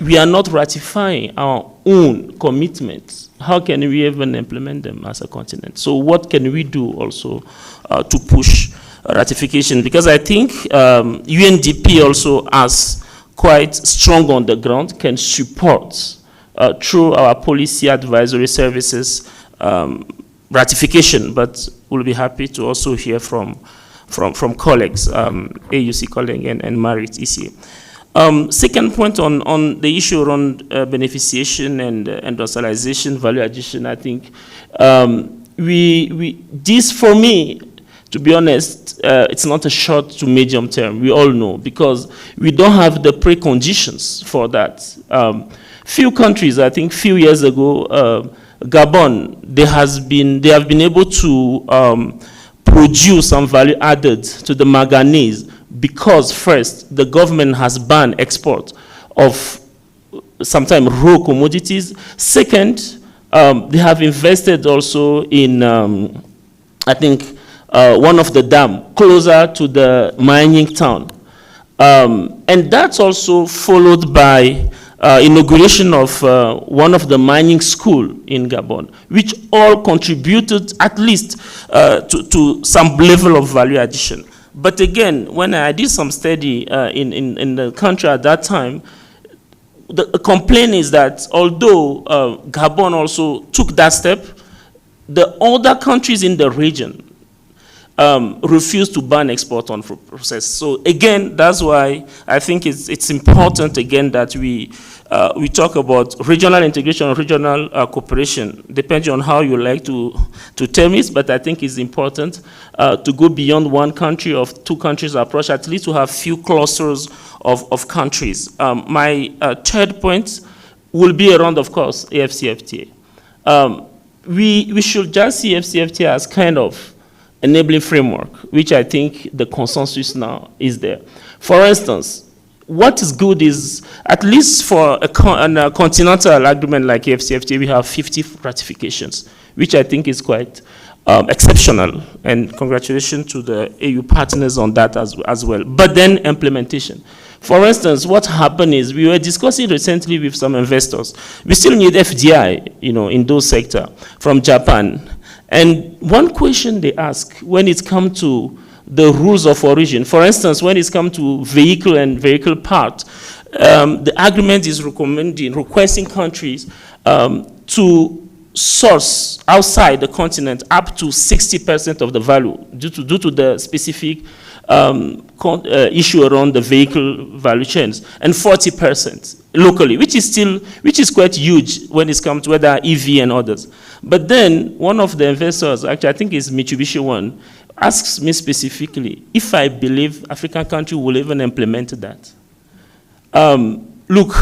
we are not ratifying our own commitments, how can we even implement them as a continent? So what can we do also to push ratification? Because I think UNDP also, as quite strong on the ground, can support through our policy advisory services ratification, but we'll be happy to also hear from colleagues, AUC colleague and Marit ECA. Second point on the issue around beneficiation and industrialization, value addition, I think this, for me, to be honest, it's not a short to medium term, we all know, because we don't have the preconditions for that. Few countries, I think few years ago, Gabon, they have been able to produce some value added to the manganese, because first, the government has banned export of sometimes raw commodities. Second, they have invested also in, I think, one of the dam closer to the mining town. And that's also followed by inauguration of one of the mining school in Gabon, which all contributed at least to some level of value addition. But again, when I did some study in the country at that time, the complaint is that although Gabon also took that step, the other countries in the region refused to ban export on process. So again, that's why I think it's important again that we talk about regional integration, regional cooperation, depending on how you like to term it, but I think it's important to go beyond one country or 2 countries approach, at least to have few clusters of countries. My third point will be around, of course, AFCFTA. We should just see AFCFTA as kind of enabling framework, which I think the consensus now is there. For instance, what is good is, at least for a continental agreement like AFCFTA, we have 50 ratifications, which I think is quite exceptional, and congratulations to the AU partners on that as well. But then implementation. For instance, what happened is, we were discussing recently with some investors, we still need FDI, in those sectors from Japan. And one question they ask when it comes to the rules of origin, for instance, when it comes to vehicle and vehicle part, the agreement is requesting countries to source outside the continent up to 60% of the value due to the specific issue around the vehicle value chains, and 40% locally, which is quite huge when it comes to whether EV and others. But then one of the investors, actually I think it's Mitsubishi one, asks me specifically if I believe African country will even implement that. Look,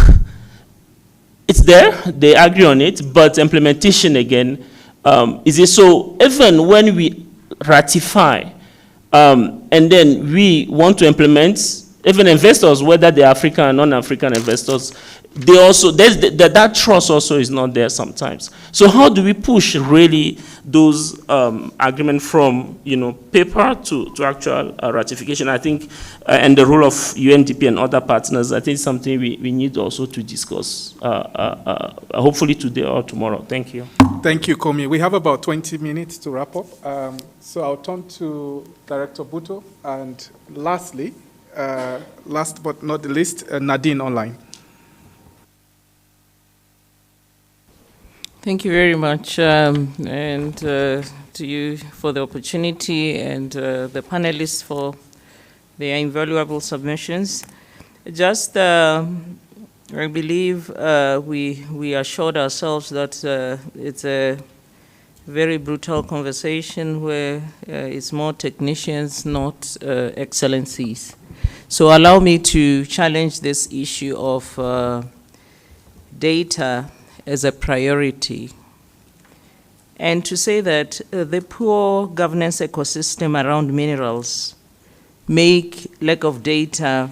it's there, they agree on it, but implementation again, is it so? Even when we ratify, and then we want to implement, even investors, whether they're African or non-African investors, they also, that trust also is not there sometimes. So how do we push really those agreements from paper to actual ratification? I think, and the role of UNDP and other partners, I think it's something we need also to discuss, hopefully today or tomorrow. Thank you. Thank you, Komi. We have about 20 minutes to wrap up. So I'll turn to Director Buto. And lastly, last but not the least, Nadine online. Thank you very much, and to you for the opportunity, and the panelists for their invaluable submissions. Just, I believe we assured ourselves that it's a very brutal conversation where it's more technicians, not excellencies. So allow me to challenge this issue of data as a priority, and to say that the poor governance ecosystem around minerals make lack of data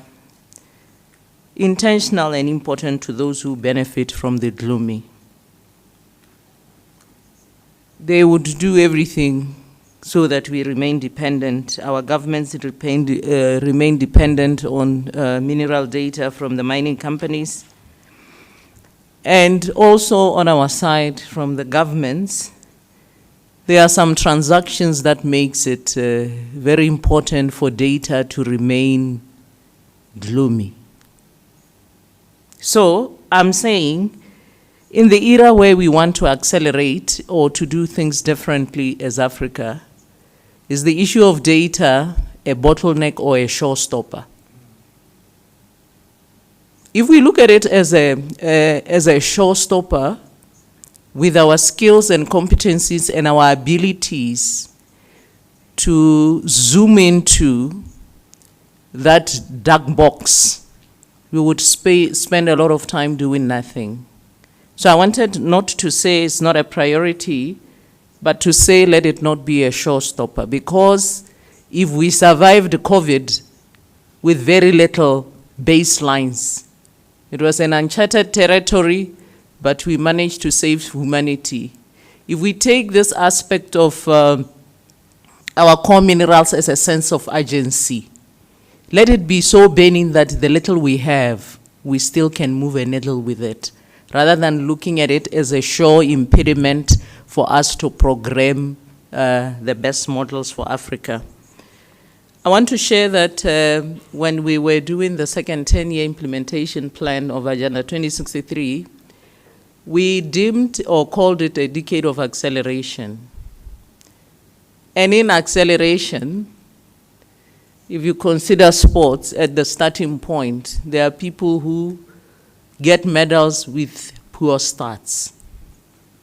intentional and important to those who benefit from the gloomy. They would do everything so that we remain dependent, our governments remain dependent on mineral data from the mining companies. And also on our side, from the governments, there are some transactions that makes it very important for data to remain gloomy. So I'm saying, in the era where we want to accelerate or to do things differently as Africa, is the issue of data a bottleneck or a showstopper? If we look at it as a showstopper, with our skills and competencies and our abilities to zoom into that dark box, we would spend a lot of time doing nothing. So I wanted not to say it's not a priority, but to say let it not be a showstopper, because if we survived COVID with very little baselines, it was an uncharted territory, but we managed to save humanity. If we take this aspect of our core minerals as a sense of urgency, let it be so burning that the little we have, we still can move a needle with it, rather than looking at it as a sure impediment for us to program the best models for Africa. I want to share that when we were doing the second 10-year implementation plan of Agenda 2063, we deemed or called it a decade of acceleration. And in acceleration, if you consider sports at the starting point, there are people who get medals with poor starts.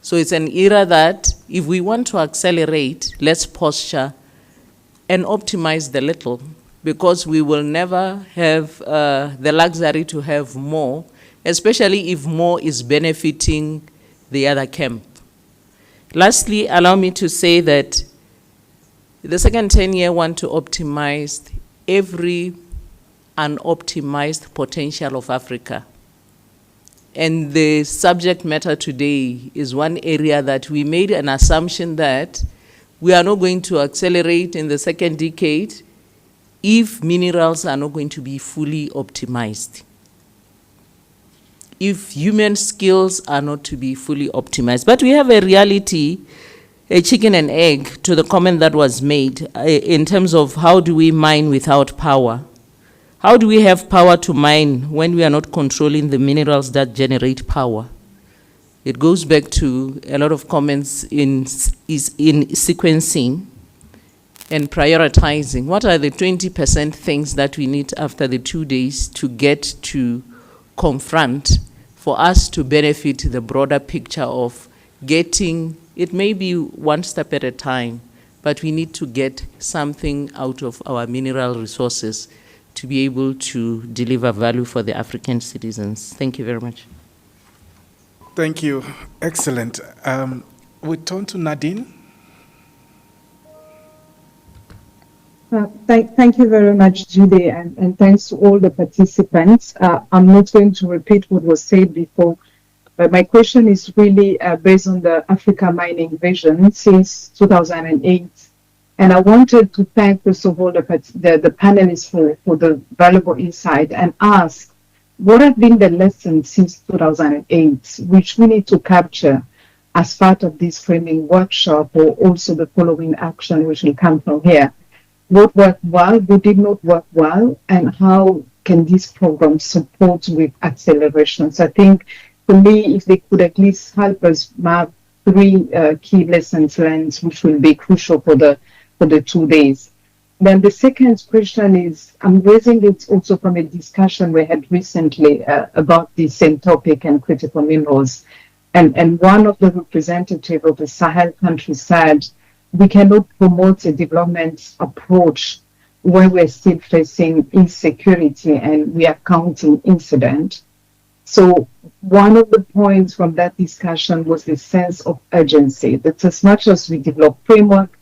So it's an era that if we want to accelerate, let's posture and optimize the little, because we will never have the luxury to have more, especially if more is benefiting the other camp. Lastly, allow me to say that the second 10-year want to optimize every unoptimized potential of Africa. And the subject matter today is one area that we made an assumption that we are not going to accelerate in the second decade if minerals are not going to be fully optimized, if human skills are not to be fully optimized. But we have a reality, a chicken and egg, to the comment that was made in terms of how do we mine without power? How do we have power to mine when we are not controlling the minerals that generate power? It goes back to a lot of comments in sequencing and prioritizing. What are the 20% things that we need after the 2 days to get to confront for us to benefit the broader picture of getting, it may be one step at a time, but we need to get something out of our mineral resources to be able to deliver value for the African citizens. Thank you very much. Thank you. Excellent. We turn to Nadine. Thank you very much, Judy, and thanks to all the participants. I'm not going to repeat what was said before, but my question is really based on the Africa Mining Vision since 2008. And I wanted to thank, first of all, the panelists for the valuable insight and ask, what have been the lessons since 2008, which we need to capture as part of this framing workshop, or also the following action which will come from here? What worked well, what did not work well, and how can this program support with acceleration? So I think, for me, if they could at least help us map 3 key lessons learned, which will be crucial for the 2 days. Then the second question is, I'm raising it also from a discussion we had recently about the same topic and critical minerals. And one of the representatives of the Sahel country said, we cannot promote a development approach where we're still facing insecurity and we are counting incident. So one of the points from that discussion was the sense of urgency, that as much as we develop framework,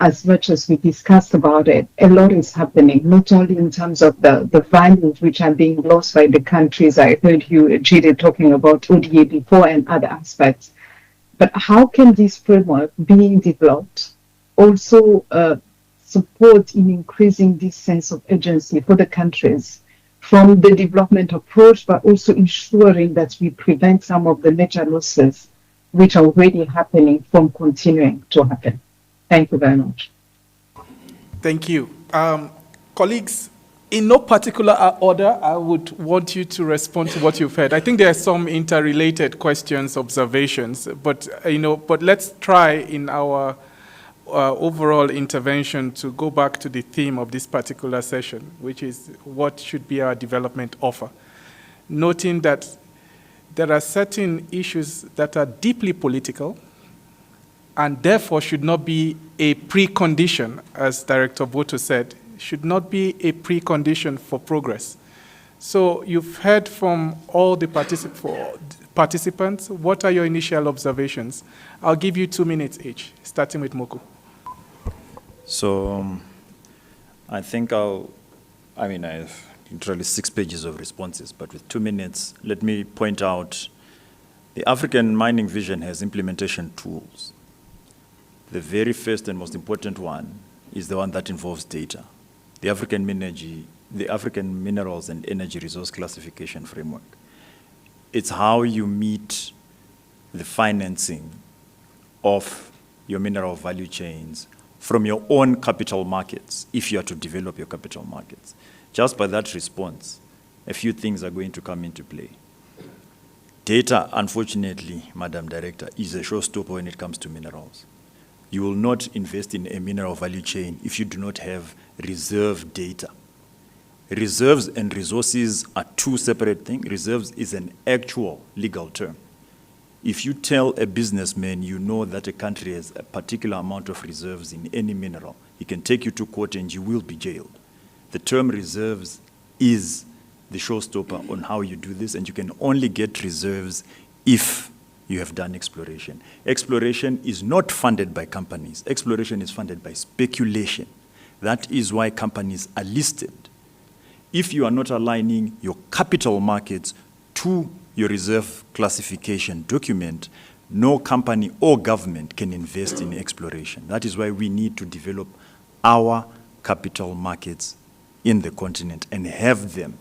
as much as we discussed about it, a lot is happening, not only in terms of the values which are being lost by the countries. I heard you, Jide, talking about ODA before and other aspects. But how can this framework being developed also support in increasing this sense of urgency for the countries from the development approach, but also ensuring that we prevent some of the major losses which are already happening from continuing to happen? Thank you very much. Thank you. Colleagues, in no particular order, I would want you to respond to what you've heard. I think there are some interrelated questions, observations, but let's try in our overall intervention to go back to the theme of this particular session, which is what should be our development offer. Noting that there are certain issues that are deeply political and therefore should not be a precondition, as Director Boto said, should not be a precondition for progress. So you've heard from all the participants. What are your initial observations? I'll give you 2 minutes each, starting with Moku. So I think I have literally 6 pages of responses, but with 2 minutes, let me point out the African Mining Vision has implementation tools. The very first and most important one is the one that involves data. The African Minerals and Energy Resource Classification Framework. It's how you meet the financing of your mineral value chains from your own capital markets, if you are to develop your capital markets. Just by that response, a few things are going to come into play. Data, unfortunately, Madam Director, is a showstopper when it comes to minerals. You will not invest in a mineral value chain if you do not have reserve data. Reserves and resources are 2 separate things. Reserves is an actual legal term. If you tell a businessman you know that a country has a particular amount of reserves in any mineral, he can take you to court and you will be jailed. The term reserves is the showstopper on how you do this, and you can only get reserves if you have done exploration. Exploration is not funded by companies. Exploration is funded by speculation. That is why companies are listed. If you are not aligning your capital markets to your reserve classification document, no company or government can invest in exploration. That is why we need to develop our capital markets in the continent and have them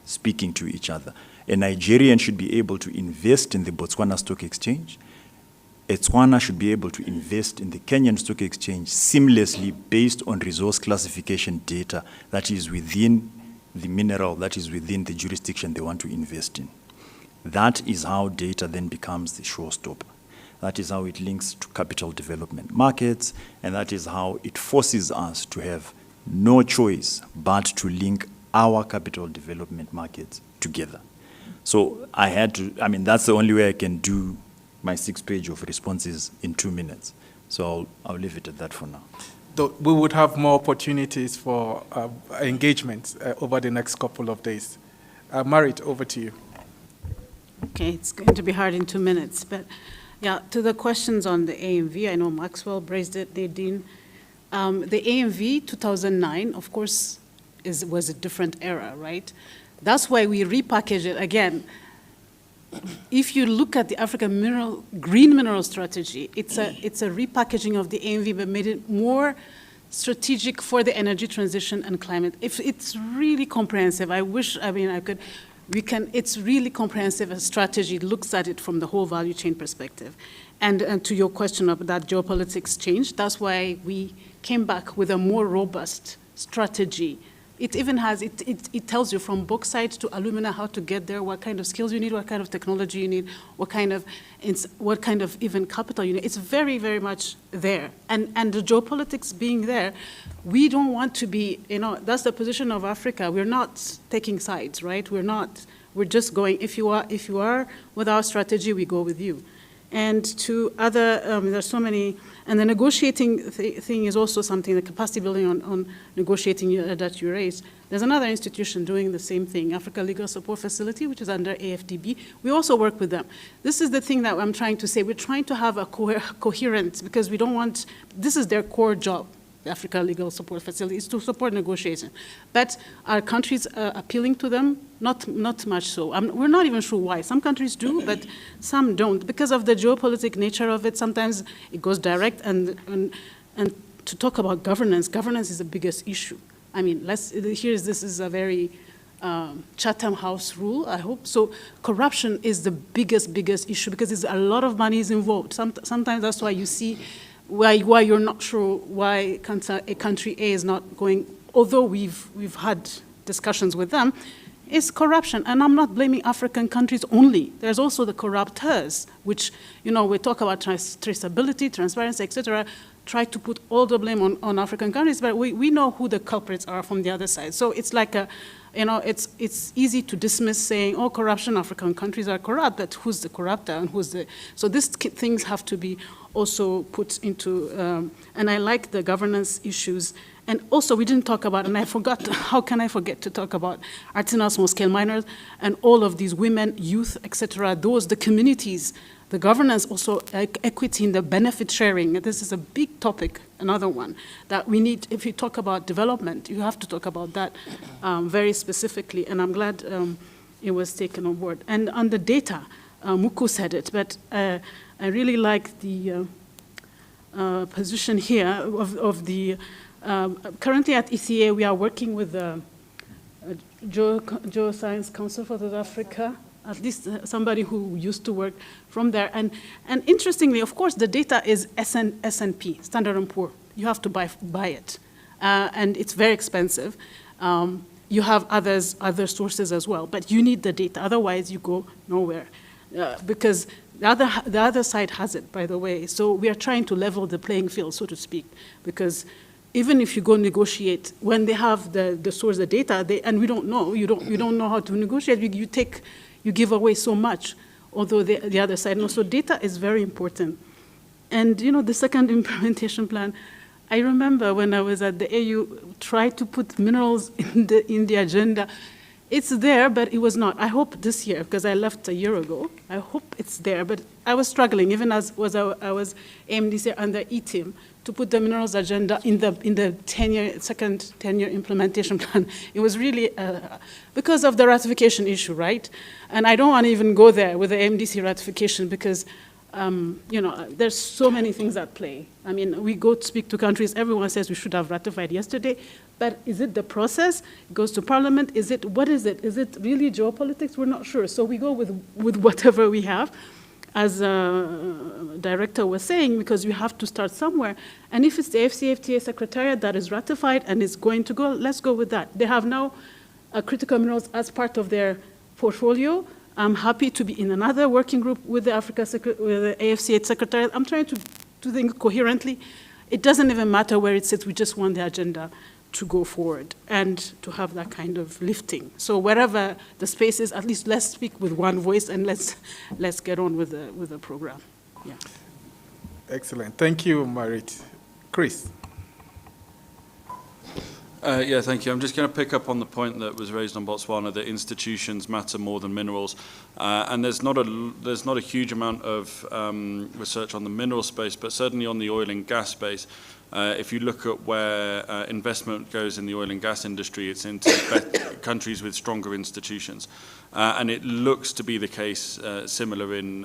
speaking to each other. A Nigerian should be able to invest in the Botswana Stock Exchange. A Tswana should be able to invest in the Kenyan Stock Exchange seamlessly based on resource classification data that is within the mineral, that is within the jurisdiction they want to invest in. That is how data then becomes the showstopper. That is how it links to capital development markets, and that is how it forces us to have no choice but to link our capital development markets together. So that's the only way I can do my 6-page of responses in 2 minutes. So I'll leave it at that for now. We would have more opportunities for engagement over the next couple of days. Marit, over to you. Okay, it's going to be hard in 2 minutes, but yeah, to the questions on the AMV, I know Maxwell raised it, Nadine. The AMV 2009, of course, was a different era, right? That's why we repackage it again. If you look at the African green mineral strategy, it's a repackaging of the AMV, but made it more strategic for the energy transition and climate. If it's really comprehensive, it's really comprehensive. A strategy looks at it from the whole value chain perspective. And to your question of that geopolitics change, that's why we came back with a more robust strategy. It even has, it tells you from bauxite to alumina how to get there, what kind of skills you need, what kind of technology you need, what kind of even capital you need. It's very, very much there. And the geopolitics being there, we don't want to be, that's the position of Africa. We're not taking sides, right? We're just going, if you are with our strategy, we go with you. And to other, there's so many, and the negotiating thing is also something, the capacity building on negotiating that you raised. There's another institution doing the same thing, Africa Legal Support Facility, which is under AFDB. We also work with them. This is the thing that I'm trying to say. We're trying to have a coherent, because we don't want, this is their core job. The Africa Legal Support Facility is to support negotiation. But are countries appealing to them? Not much so. We're not even sure why. Some countries do, but some don't. Because of the geopolitical nature of it, sometimes it goes direct. And to talk about governance is the biggest issue. I mean, this is a very Chatham House rule, I hope. So corruption is the biggest issue, because there's a lot of money is involved. Sometimes that's why you see why you're not sure why a country A is not going, although we've had discussions with them, is corruption. And I'm not blaming African countries only. There's also the corruptors, which, we talk about traceability, transparency, etc., try to put all the blame on African countries, but we know who the culprits are from the other side. So it's like it's easy to dismiss saying, oh, corruption, African countries are corrupt, but who's the corruptor and who's the... So these things have to be also put into, and I like the governance issues. And also we didn't talk about, and I forgot, how can I forget to talk about artisanal small-scale miners and all of these women, youth, etc., the communities, the governance, also equity in the benefit sharing. This is a big topic, another one, that we need, if you talk about development, you have to talk about that very specifically, and I'm glad it was taken on board. And on the data, Muku said it, but I really like the position here of the, currently at ECA, we are working with the Geoscience Council for South Africa, at least somebody who used to work from there. And interestingly, of course, the data is S&P, Standard & Poor. You have to buy it. And it's very expensive. You have other sources as well, but you need the data. Otherwise, you go nowhere. Because the other side has it, by the way. So we are trying to level the playing field, so to speak, because even if you go negotiate, when they have the source, the data, and we don't know, you don't know how to negotiate, you give away so much, although the other side knows. So data is very important. And the second implementation plan, I remember when I was at the AU, tried to put minerals in the agenda. It's there, but it was not. I hope this year, because I left a year ago, I hope it's there. But I was struggling, even as I was AMDC under E-team, to put the minerals agenda in the second 10-year implementation plan. It was really because of the ratification issue, right? And I don't want to even go there with the AMDC ratification because, there's so many things at play. I mean, we go to speak to countries, everyone says we should have ratified yesterday, but is it the process? It goes to parliament, what is it? Is it really geopolitics? We're not sure. So we go with whatever we have, as director was saying, because we have to start somewhere. And if it's the FCFTA Secretariat that is ratified and is going to go, let's go with that. They have now critical minerals as part of their portfolio. I'm happy to be in another working group with the with the AFCA Secretariat. I'm trying to think coherently. It doesn't even matter where it sits, we just want the agenda to go forward and to have that kind of lifting. So wherever the space is, at least let's speak with one voice and let's get on with the program. Yeah. Excellent. Thank you, Marit. Chris. Yeah, thank you. I'm just going to pick up on the point that was raised on Botswana, that institutions matter more than minerals. And there's not a huge amount of research on the mineral space, but certainly on the oil and gas space. If you look at where investment goes in the oil and gas industry, it's into countries with stronger institutions. And it looks to be the case similar in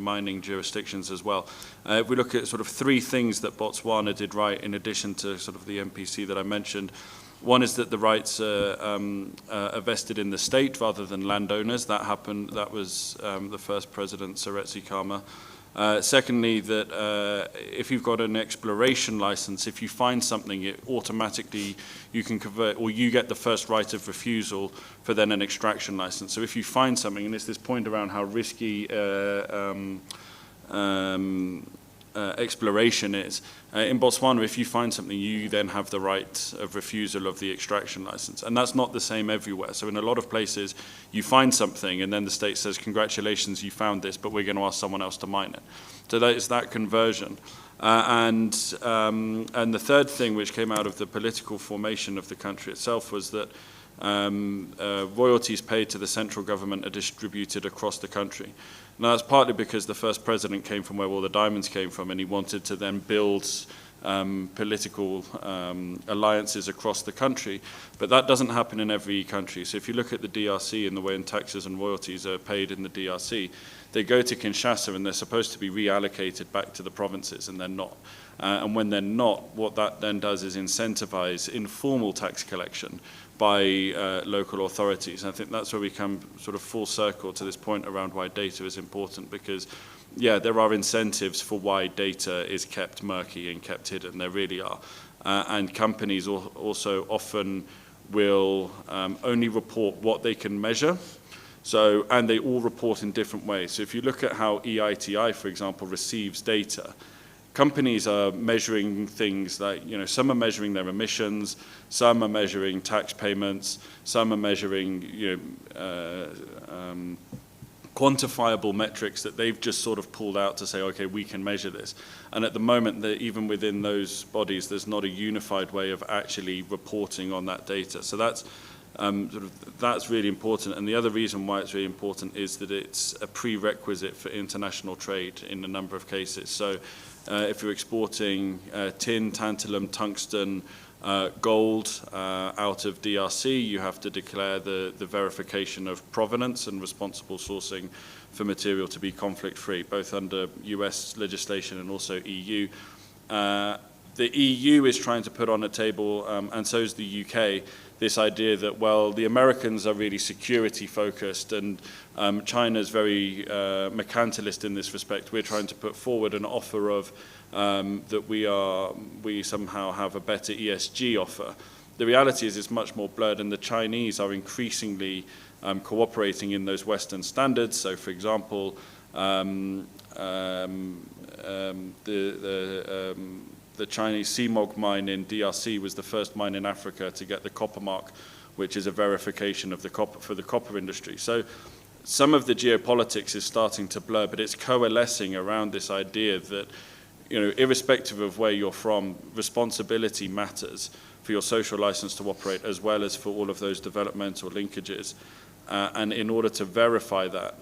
mining jurisdictions as well. If we look at sort of three things that Botswana did right in addition to sort of the MPC that I mentioned, one is that the rights are vested in the state rather than landowners. That happened, that was the first president, Seretse Khama. Secondly, that if you've got an exploration license, if you find something, it automatically you can convert, or you get the first right of refusal for then an extraction license. So if you find something, and it's this point around how risky exploration is. In Botswana, if you find something, you then have the right of refusal of the extraction license. And that's not the same everywhere. So in a lot of places, you find something, and then the state says, congratulations, you found this, but we're going to ask someone else to mine it. So that is that conversion. And the third thing which came out of the political formation of the country itself was that royalties paid to the central government are distributed across the country. Now, that's partly because the first president came from where all the diamonds came from, and he wanted to then build political alliances across the country. But that doesn't happen in every country. So if you look at the DRC and the way in taxes and royalties are paid in the DRC, they go to Kinshasa and they're supposed to be reallocated back to the provinces, and they're not. And when they're not, what that then does is incentivize informal tax collection by local authorities. And I think that's where we come sort of full circle to this point around why data is important, because, yeah, there are incentives for why data is kept murky and kept hidden. There really are. And companies also often will only report what they can measure. So, and they all report in different ways. So if you look at how EITI, for example, receives data, companies are measuring things like, some are measuring their emissions, some are measuring tax payments, some are measuring, quantifiable metrics that they've just sort of pulled out to say, okay, we can measure this. And at the moment, even within those bodies, there's not a unified way of actually reporting on that data. So that's that's really important. And the other reason why it's really important is that it's a prerequisite for international trade in a number of cases. So if you're exporting tin, tantalum, tungsten, gold out of DRC, you have to declare the verification of provenance and responsible sourcing for material to be conflict-free, both under US legislation and also EU. The EU is trying to put on a table, and so is the UK, this idea that, well, the Americans are really security-focused and China's very mercantilist in this respect. We're trying to put forward an offer of that we somehow have a better ESG offer. The reality is it's much more blurred, and the Chinese are increasingly cooperating in those Western standards. So, for example, the Chinese CMOG mine in DRC was the first mine in Africa to get the copper mark, which is a verification of the copper for the copper industry. So some of the geopolitics is starting to blur, but it's coalescing around this idea that, irrespective of where you're from, responsibility matters for your social license to operate, as well as for all of those developmental linkages. And in order to verify that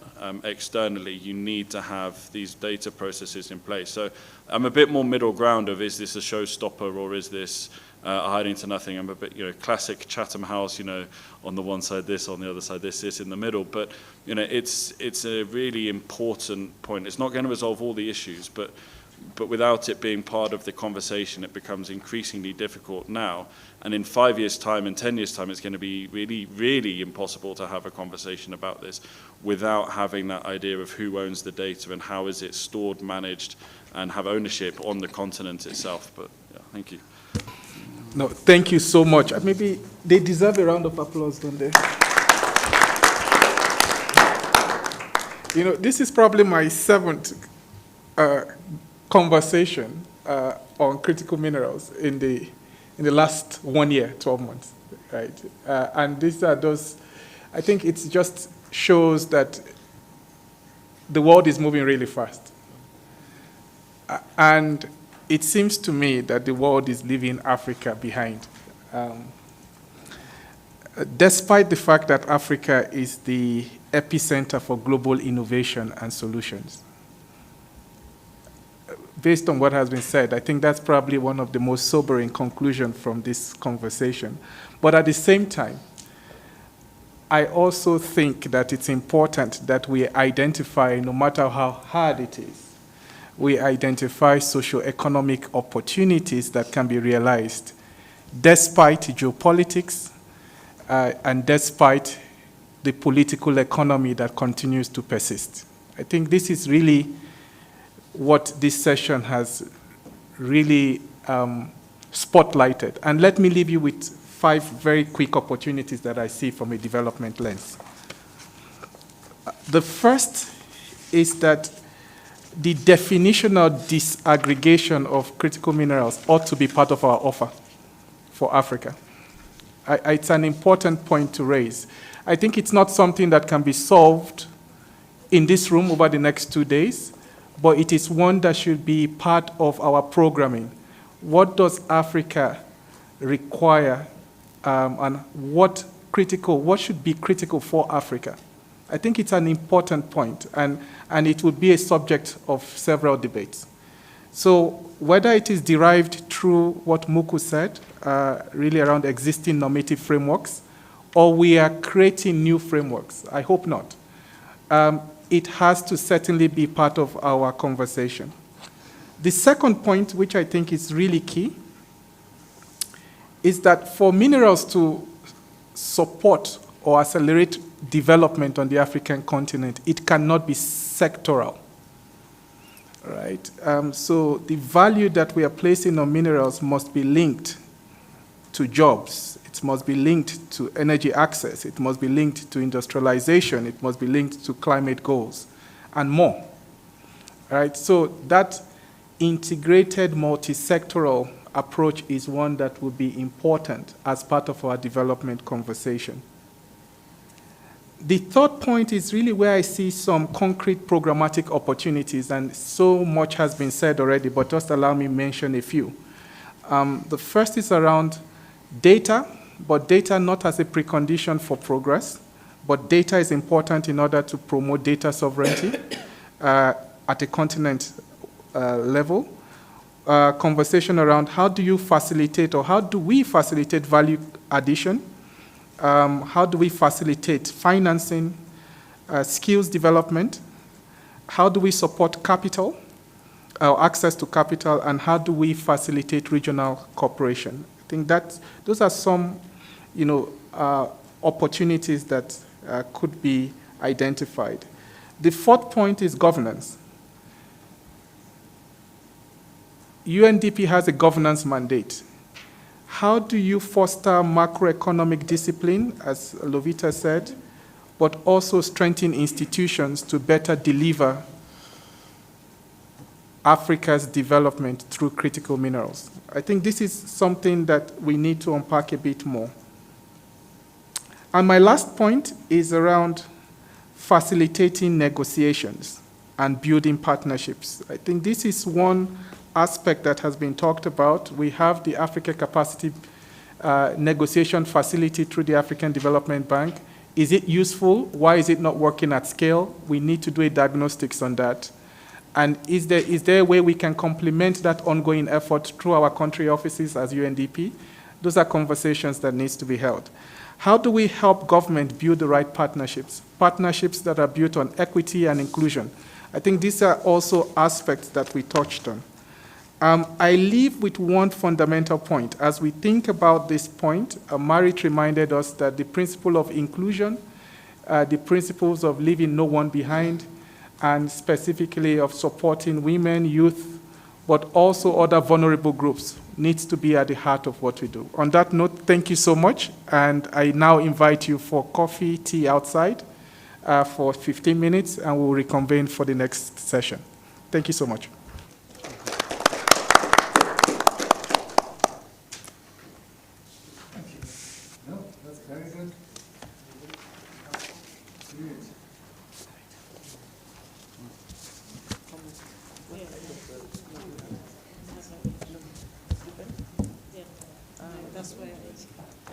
externally, you need to have these data processes in place. So I'm a bit more middle ground of, is this a showstopper or is this a hiding to nothing? I'm a bit, classic Chatham House, on the one side this, on the other side this in the middle. But, it's a really important point. It's not going to resolve all the issues, but without it being part of the conversation, it becomes increasingly difficult now. And in 5 years' time, in 10 years' time, it's going to be really, really impossible to have a conversation about this without having that idea of who owns the data and how is it stored, managed, and have ownership on the continent itself. But yeah, thank you. No, thank you so much. Maybe they deserve a round of applause, don't they? You know, this is probably my seventh conversation on critical minerals in the last 1 year, 12 months, right? And these are those, I think it just shows that the world is moving really fast. And it seems to me that the world is leaving Africa behind. Despite the fact that Africa is the epicenter for global innovation and solutions. Based on what has been said, I think that's probably one of the most sobering conclusions from this conversation. But at the same time, I also think that it's important that we identify, no matter how hard it is, we identify socio-economic opportunities that can be realized despite geopolitics and despite the political economy that continues to persist. I think this is really what this session has really spotlighted. And let me leave you with 5 very quick opportunities that I see from a development lens. The first is that the definitional disaggregation of critical minerals ought to be part of our offer for Africa. It's an important point to raise. I think it's not something that can be solved in this room over the next 2 days, but it is one that should be part of our programming. What does Africa require, and what should be critical for Africa? I think it's an important point, and it would be a subject of several debates. So whether it is derived through what Muku said, really around existing normative frameworks, or we are creating new frameworks, I hope not. It has to certainly be part of our conversation. The second point, which I think is really key, is that for minerals to support or accelerate development on the African continent, it cannot be sectoral, right? So the value that we are placing on minerals must be linked to jobs. It must be linked to energy access. It must be linked to industrialization. It must be linked to climate goals and more, right? So that integrated multi-sectoral approach is one that will be important as part of our development conversation. The third point is really where I see some concrete programmatic opportunities, and so much has been said already, but just allow me to mention a few. The first is around data, but data not as a precondition for progress, but data is important in order to promote data sovereignty at a continent level. Conversation around how do you facilitate, or how do we facilitate value addition? How do we facilitate financing, skills development? How do we support capital, or access to capital, and how do we facilitate regional cooperation? I think that those are some, opportunities that could be identified. The fourth point is governance. UNDP has a governance mandate. How do you foster macroeconomic discipline, as Lovita said, but also strengthen institutions to better deliver Africa's development through critical minerals? I think this is something that we need to unpack a bit more. And my last point is around facilitating negotiations and building partnerships. I think this is one aspect that has been talked about. We have the Africa Capacity Negotiation Facility through the African Development Bank. Is it useful? Why is it not working at scale? We need to do a diagnostics on that. And is there a way we can complement that ongoing effort through our country offices as UNDP? Those are conversations that needs to be held. How do we help government build the right partnerships? Partnerships that are built on equity and inclusion. I think these are also aspects that we touched on. I leave with one fundamental point. As we think about this point, Marit reminded us that the principle of inclusion, the principles of leaving no one behind, and specifically of supporting women, youth, but also other vulnerable groups needs to be at the heart of what we do. On that note, thank you so much, and I now invite you for coffee, tea outside, for 15 minutes, and we'll reconvene for the next session. Thank you so much. No, that's very good. That's why I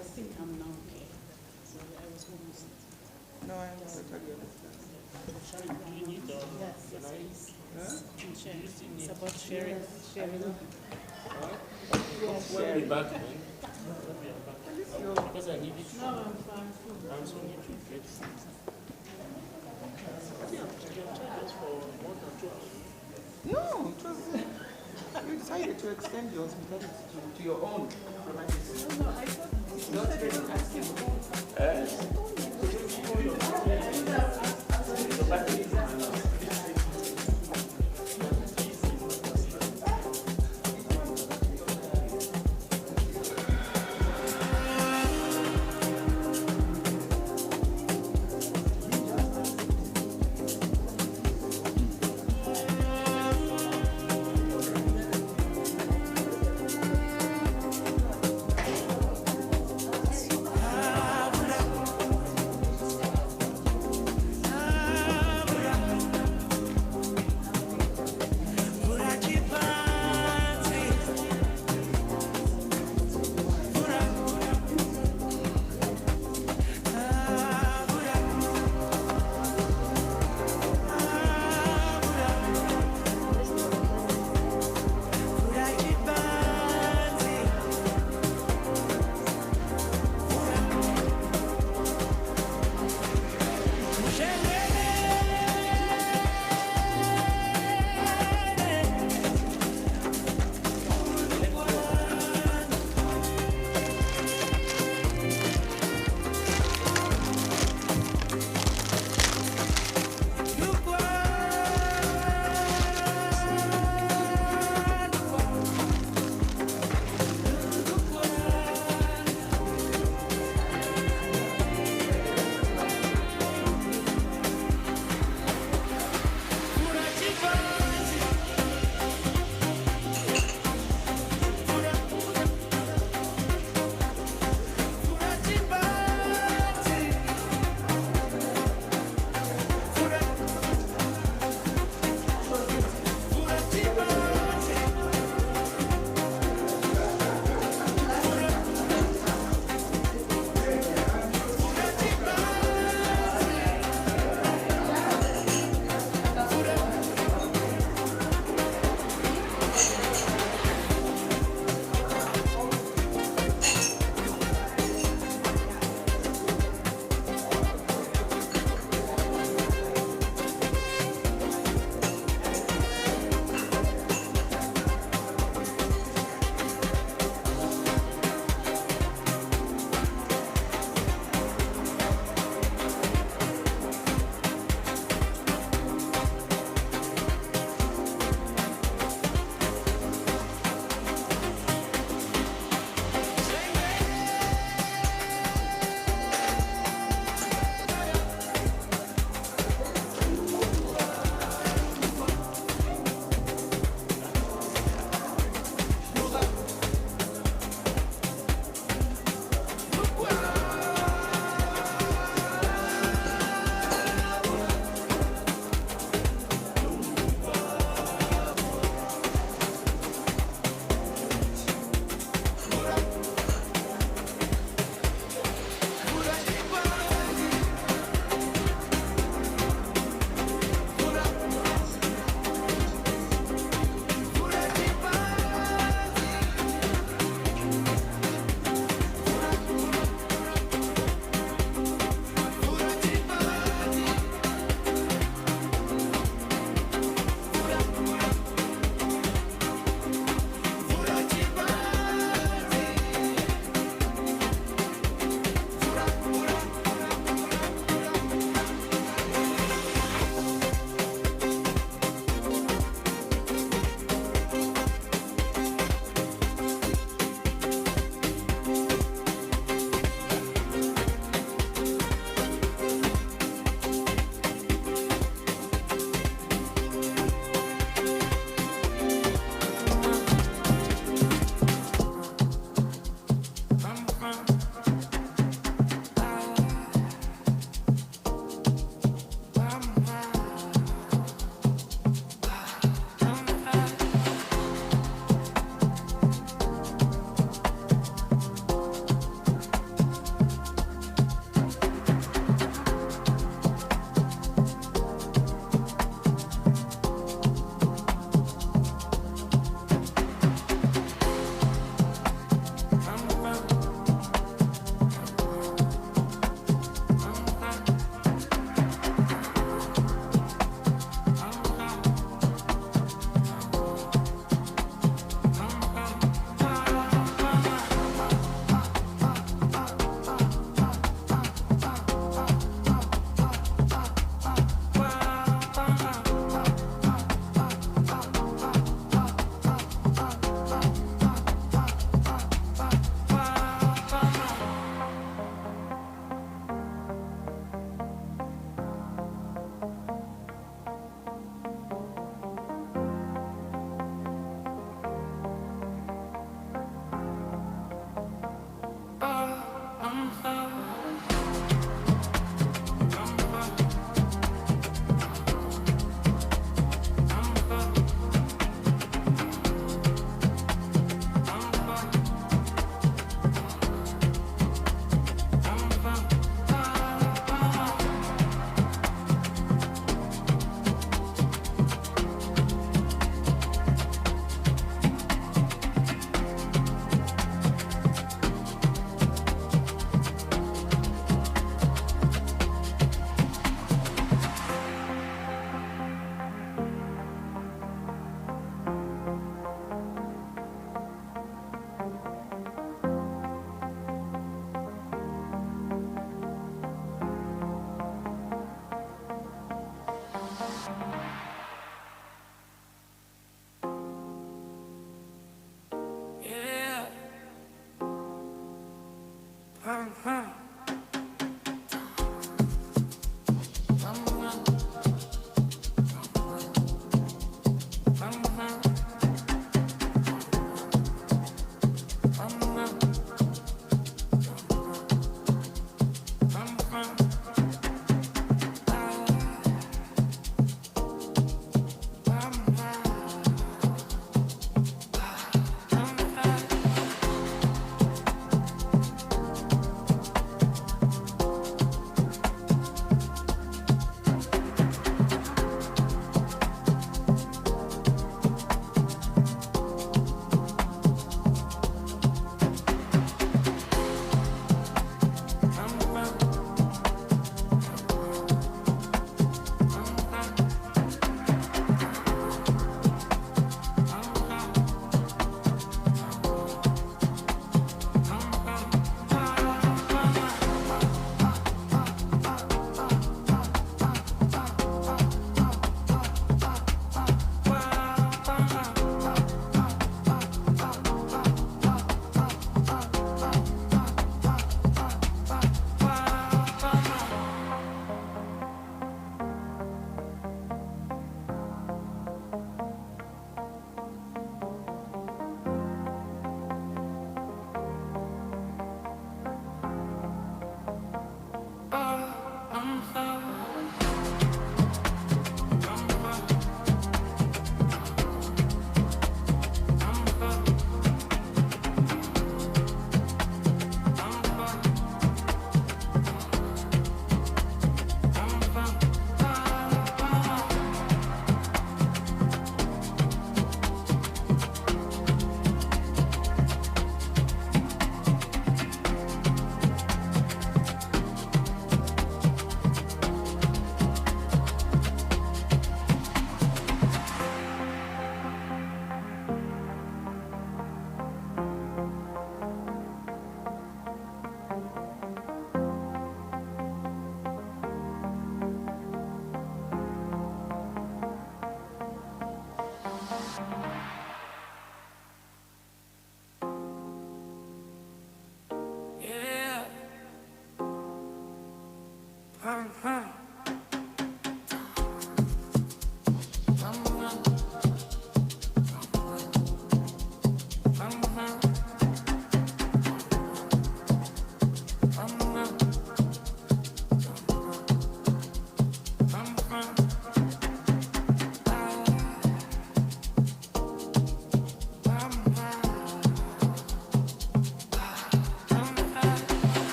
think I'm now okay. So I was almost. No, I totally understand. Yes, please. It's about sharing. We'll be back, man. Because I need it. No, I'm fine. I'm so need to get No, it was, you decided to extend your hospitality to your own premises. No, I thought it's not really asking.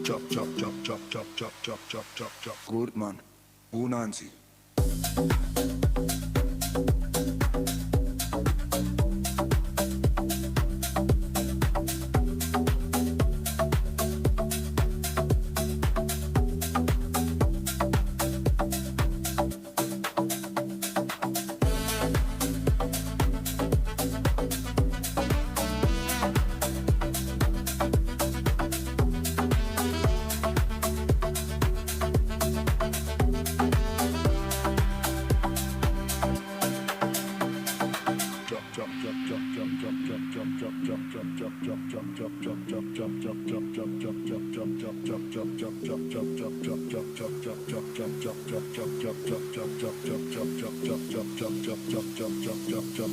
Chop, chop, chop, chop, chop, chop, chop, chop, chop, chop. Good man. Unansi.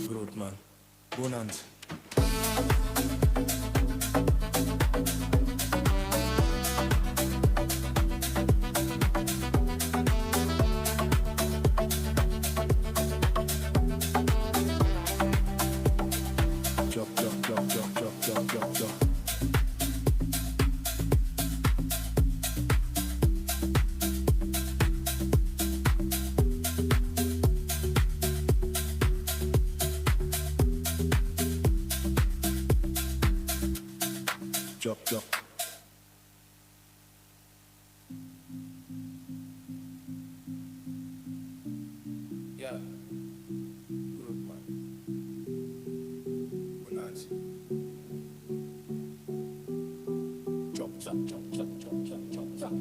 Good man. Bonanza. Chop, chop. Yeah. Good man. Bonanza. Chop, chop, chop, chop, chop, chop, chop, chop.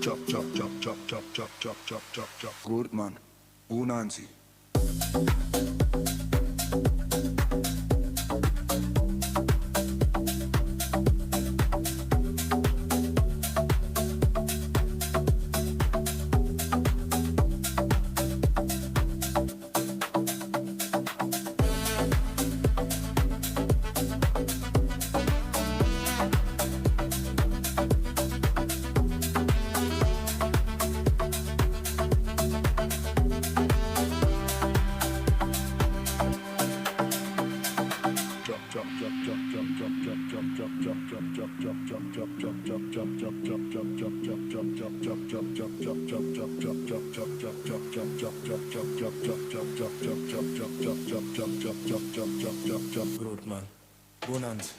Chop, chop, chop, chop, chop, chop, chop, chop, chop, chop. Good man. Unansi. Good man. Bonanza.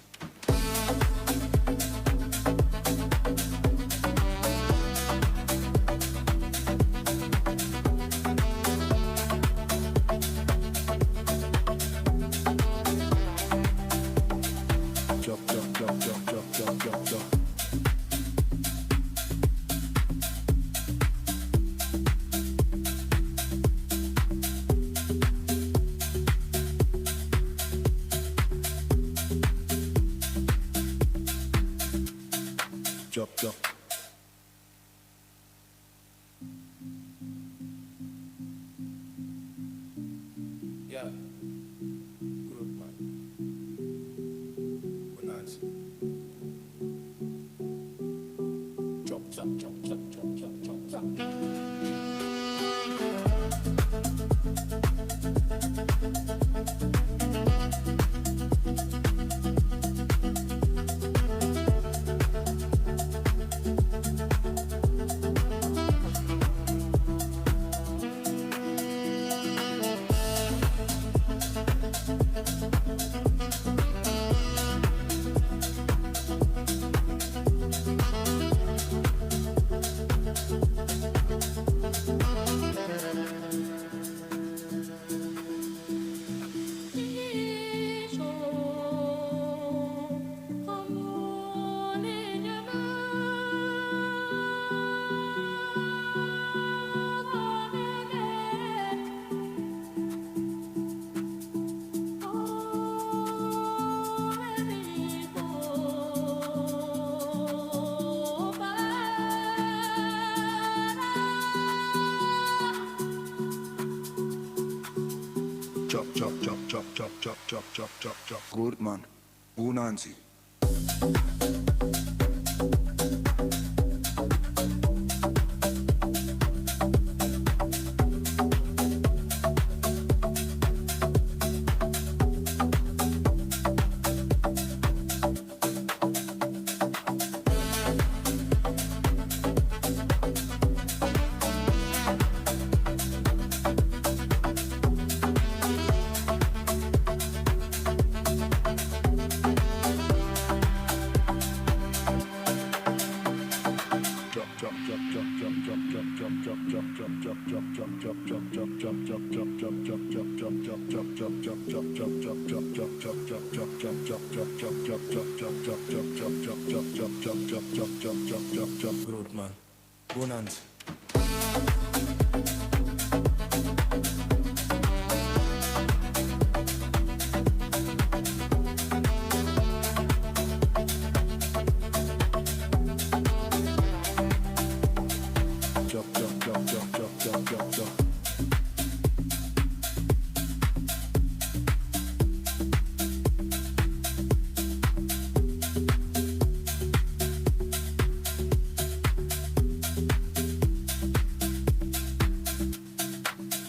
chop, chop, chop, chop, chop, chop, chop, chop, chop. Good man. Unansi. Good man. Bonanza.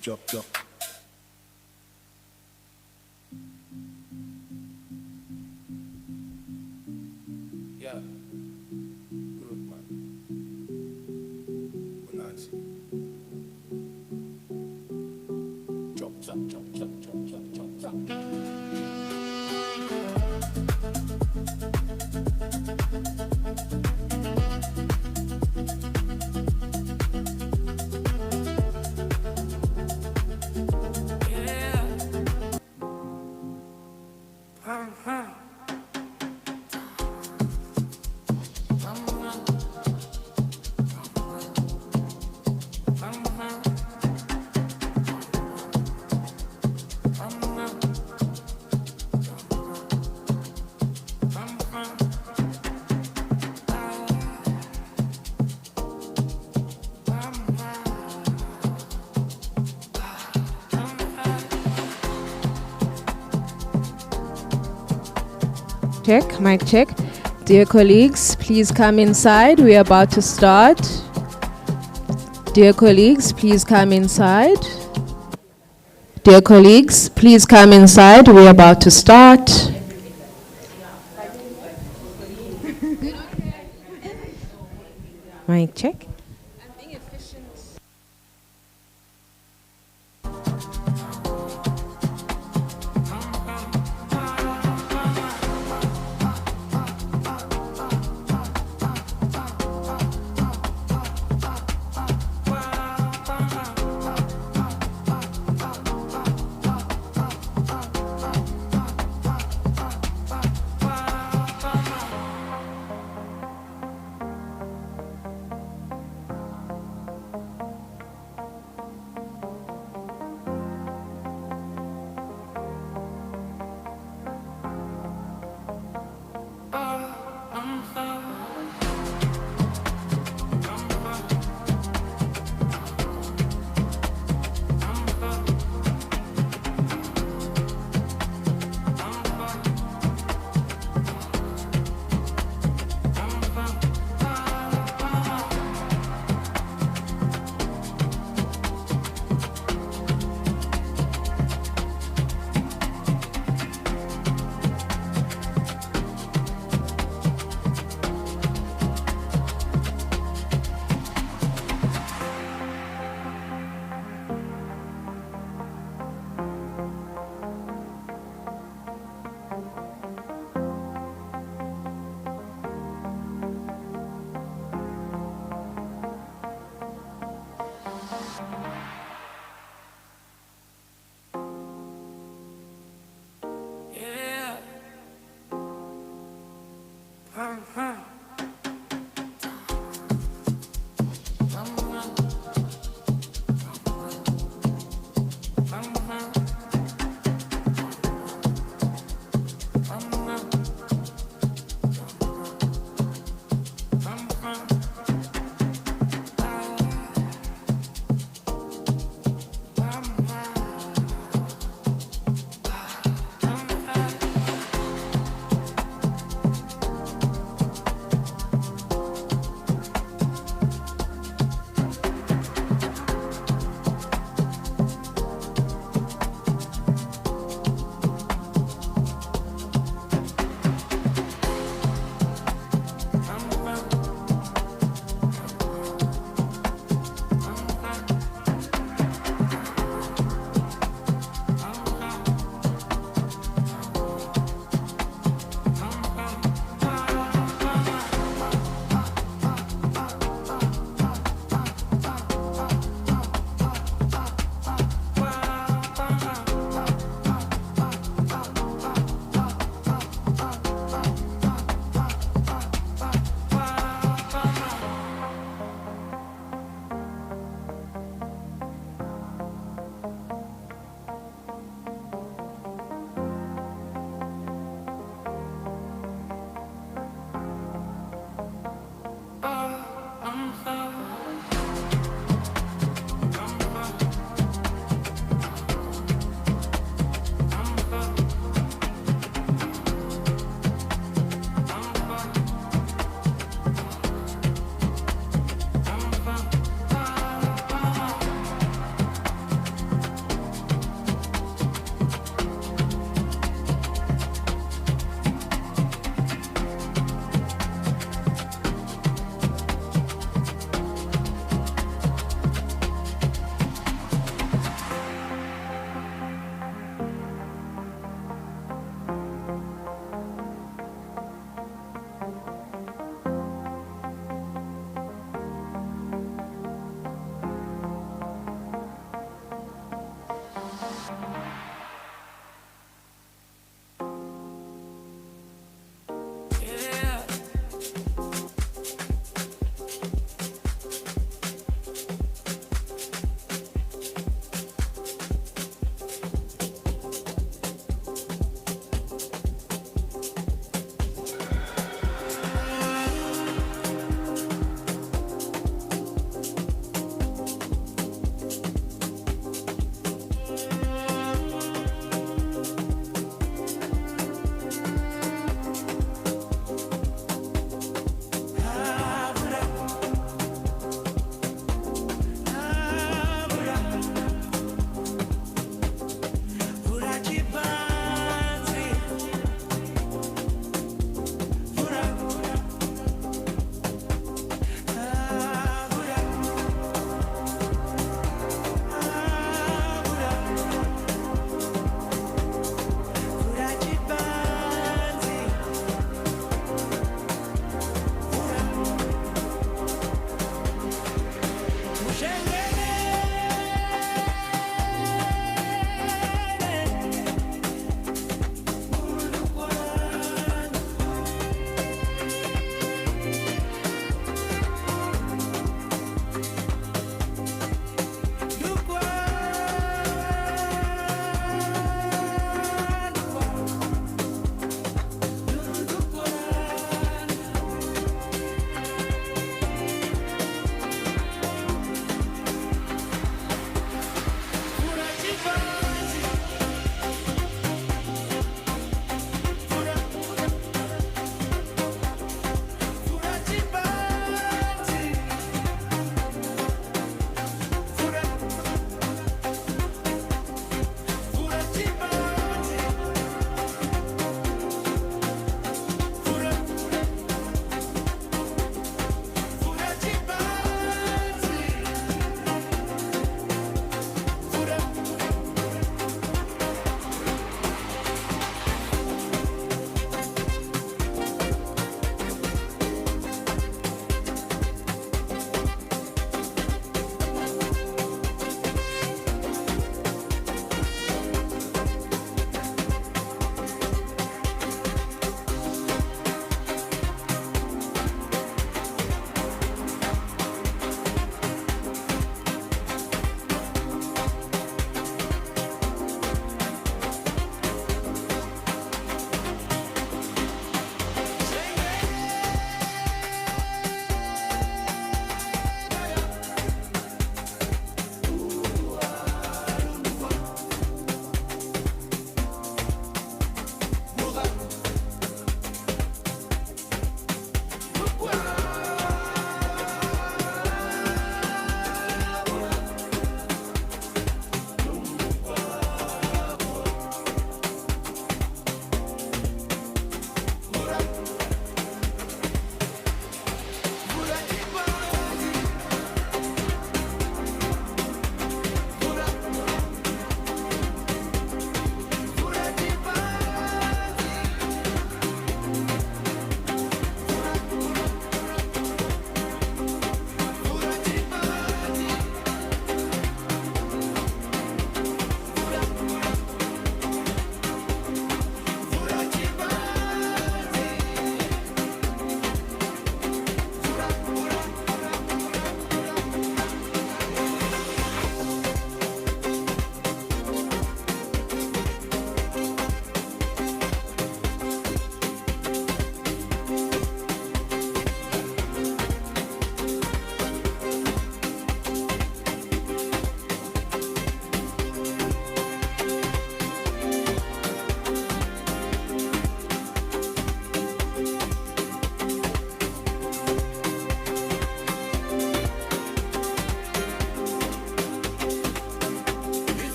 Chop, chop. Yeah. Good man. Bonanza. Chop, chop, chop, chop, chop, chop, chop, chop. Check, mic check. Dear colleagues, please come inside. We are about to start. Dear colleagues, please come inside. Dear colleagues, please come inside. We are about to start. Mic check.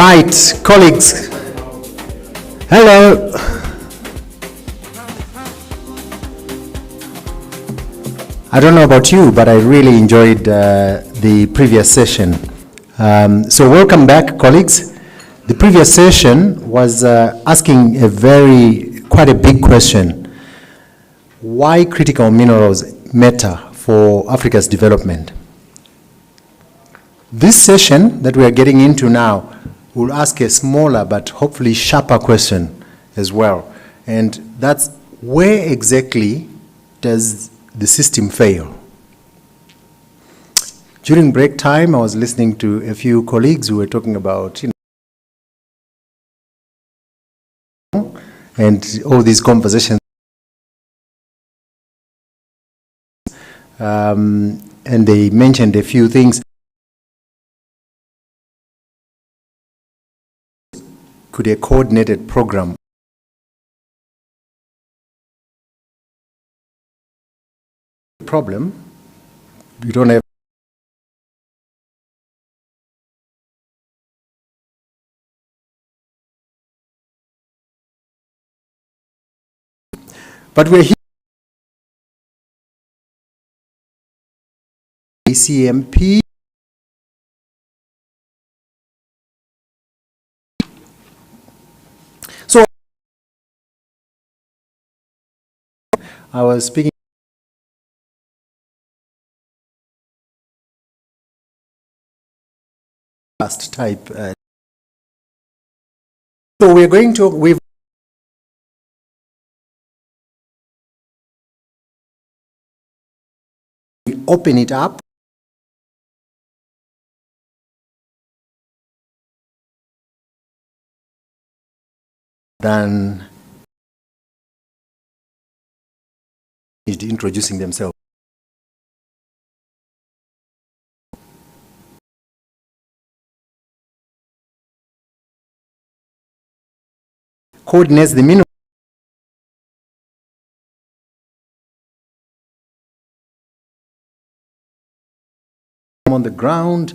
Right, colleagues. Hello. I don't know about you, but I really enjoyed the previous session. So welcome back, colleagues. The previous session was asking quite a big question. Why critical minerals matter for Africa's development? This session that we are getting into now will ask a smaller but hopefully sharper question as well. And that's, where exactly does the system fail? During break time, I was listening to a few colleagues who were talking about, and all these conversations. And they mentioned a few things. Could a coordinated program problem? You don't have but we're here. ACMP. So I was speaking fast type. So we're going to, we've open it up. Than introducing themselves. Coordinates the minimum on the ground.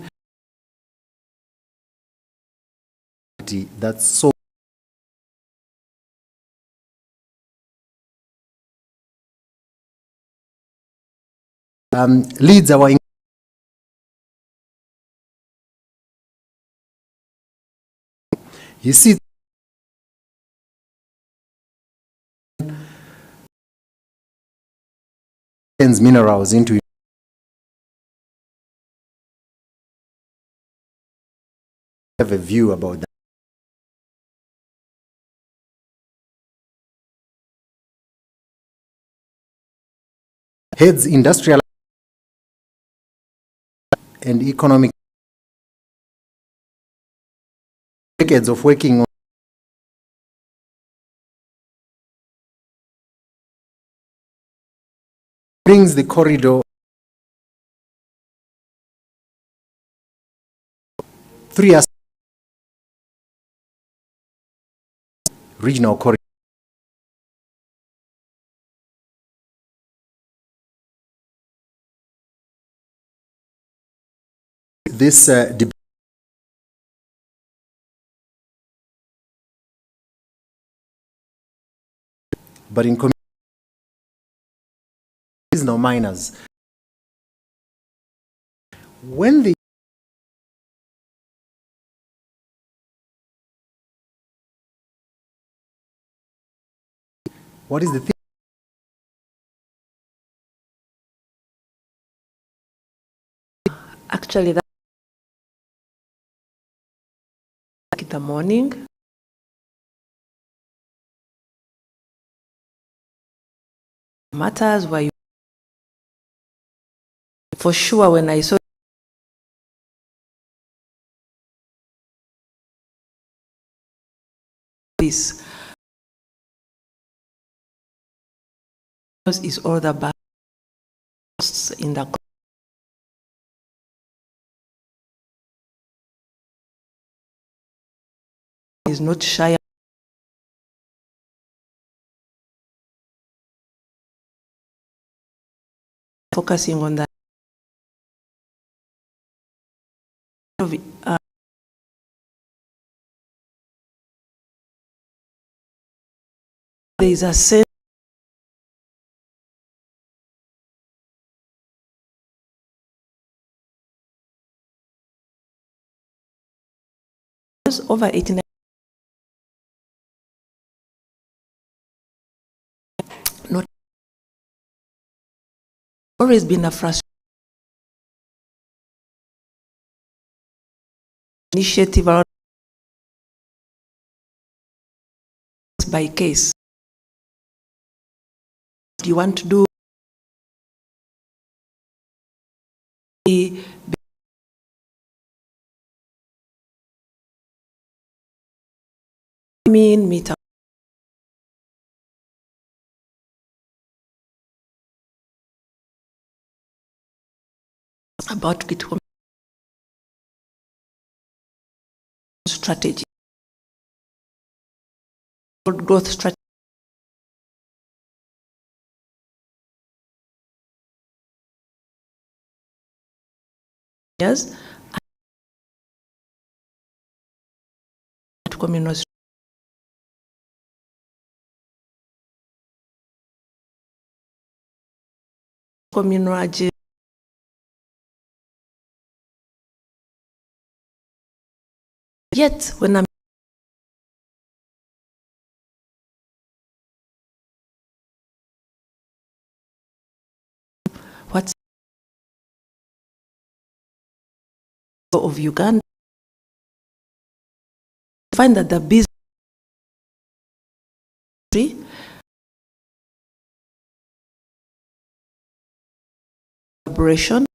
That's so leads our you see minerals into have a view about that. Heads industrial and economic decades of working on brings the corridor 3 as regional corridor. This but in no miners. When the what is the thing? Actually, that in the morning. Matters where you for sure when I saw this is all the battles in the is not shy focusing on that there is a sense over 89 not always been a frustration initiative around by case. Do you want to do meet about it strategy, growth strategy. Yes, communal communal yet when I'm what's of Uganda, find that the business collaboration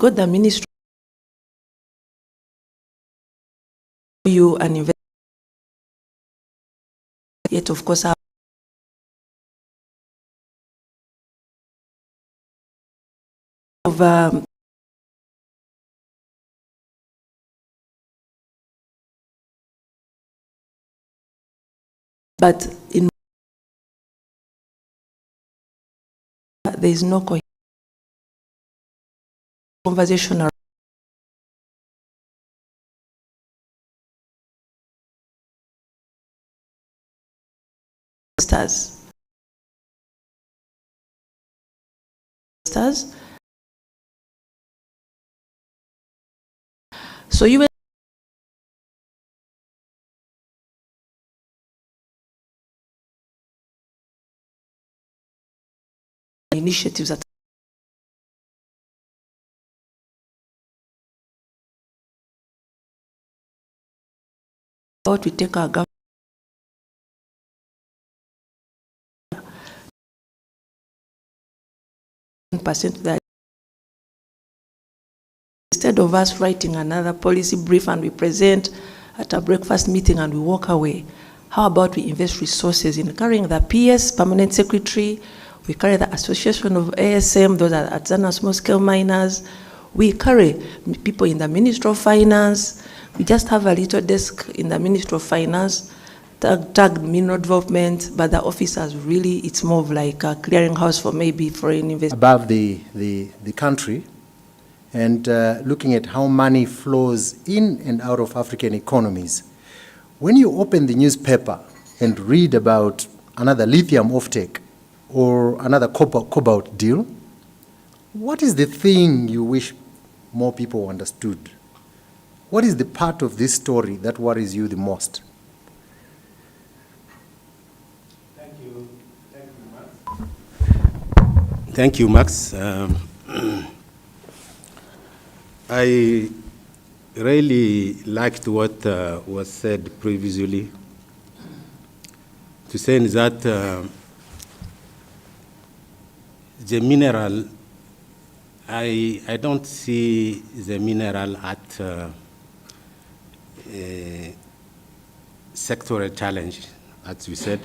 got the ministry you and invest yet of course of but in there is no conversation around stars. So you initiatives that we take our government percent that instead of us writing another policy brief and we present at a breakfast meeting and we walk away, how about we invest resources in carrying the PS, permanent secretary, we carry the association of ASM, those are artisanal small scale miners, we carry people in the Ministry of Finance, we just have a little desk in the Ministry of Finance, tagged mineral development, but the officers really, it's more of like a clearinghouse for maybe foreign investment. Above the country, and looking at how money flows in and out of African economies. When you open the newspaper and read about another lithium offtake or another cobalt deal, what is the thing you wish more people understood? What is the part of this story that worries you the most? Thank you, Max. I really liked what was said previously, to say that the mineral, I don't see the mineral at a sectoral challenge, as we said,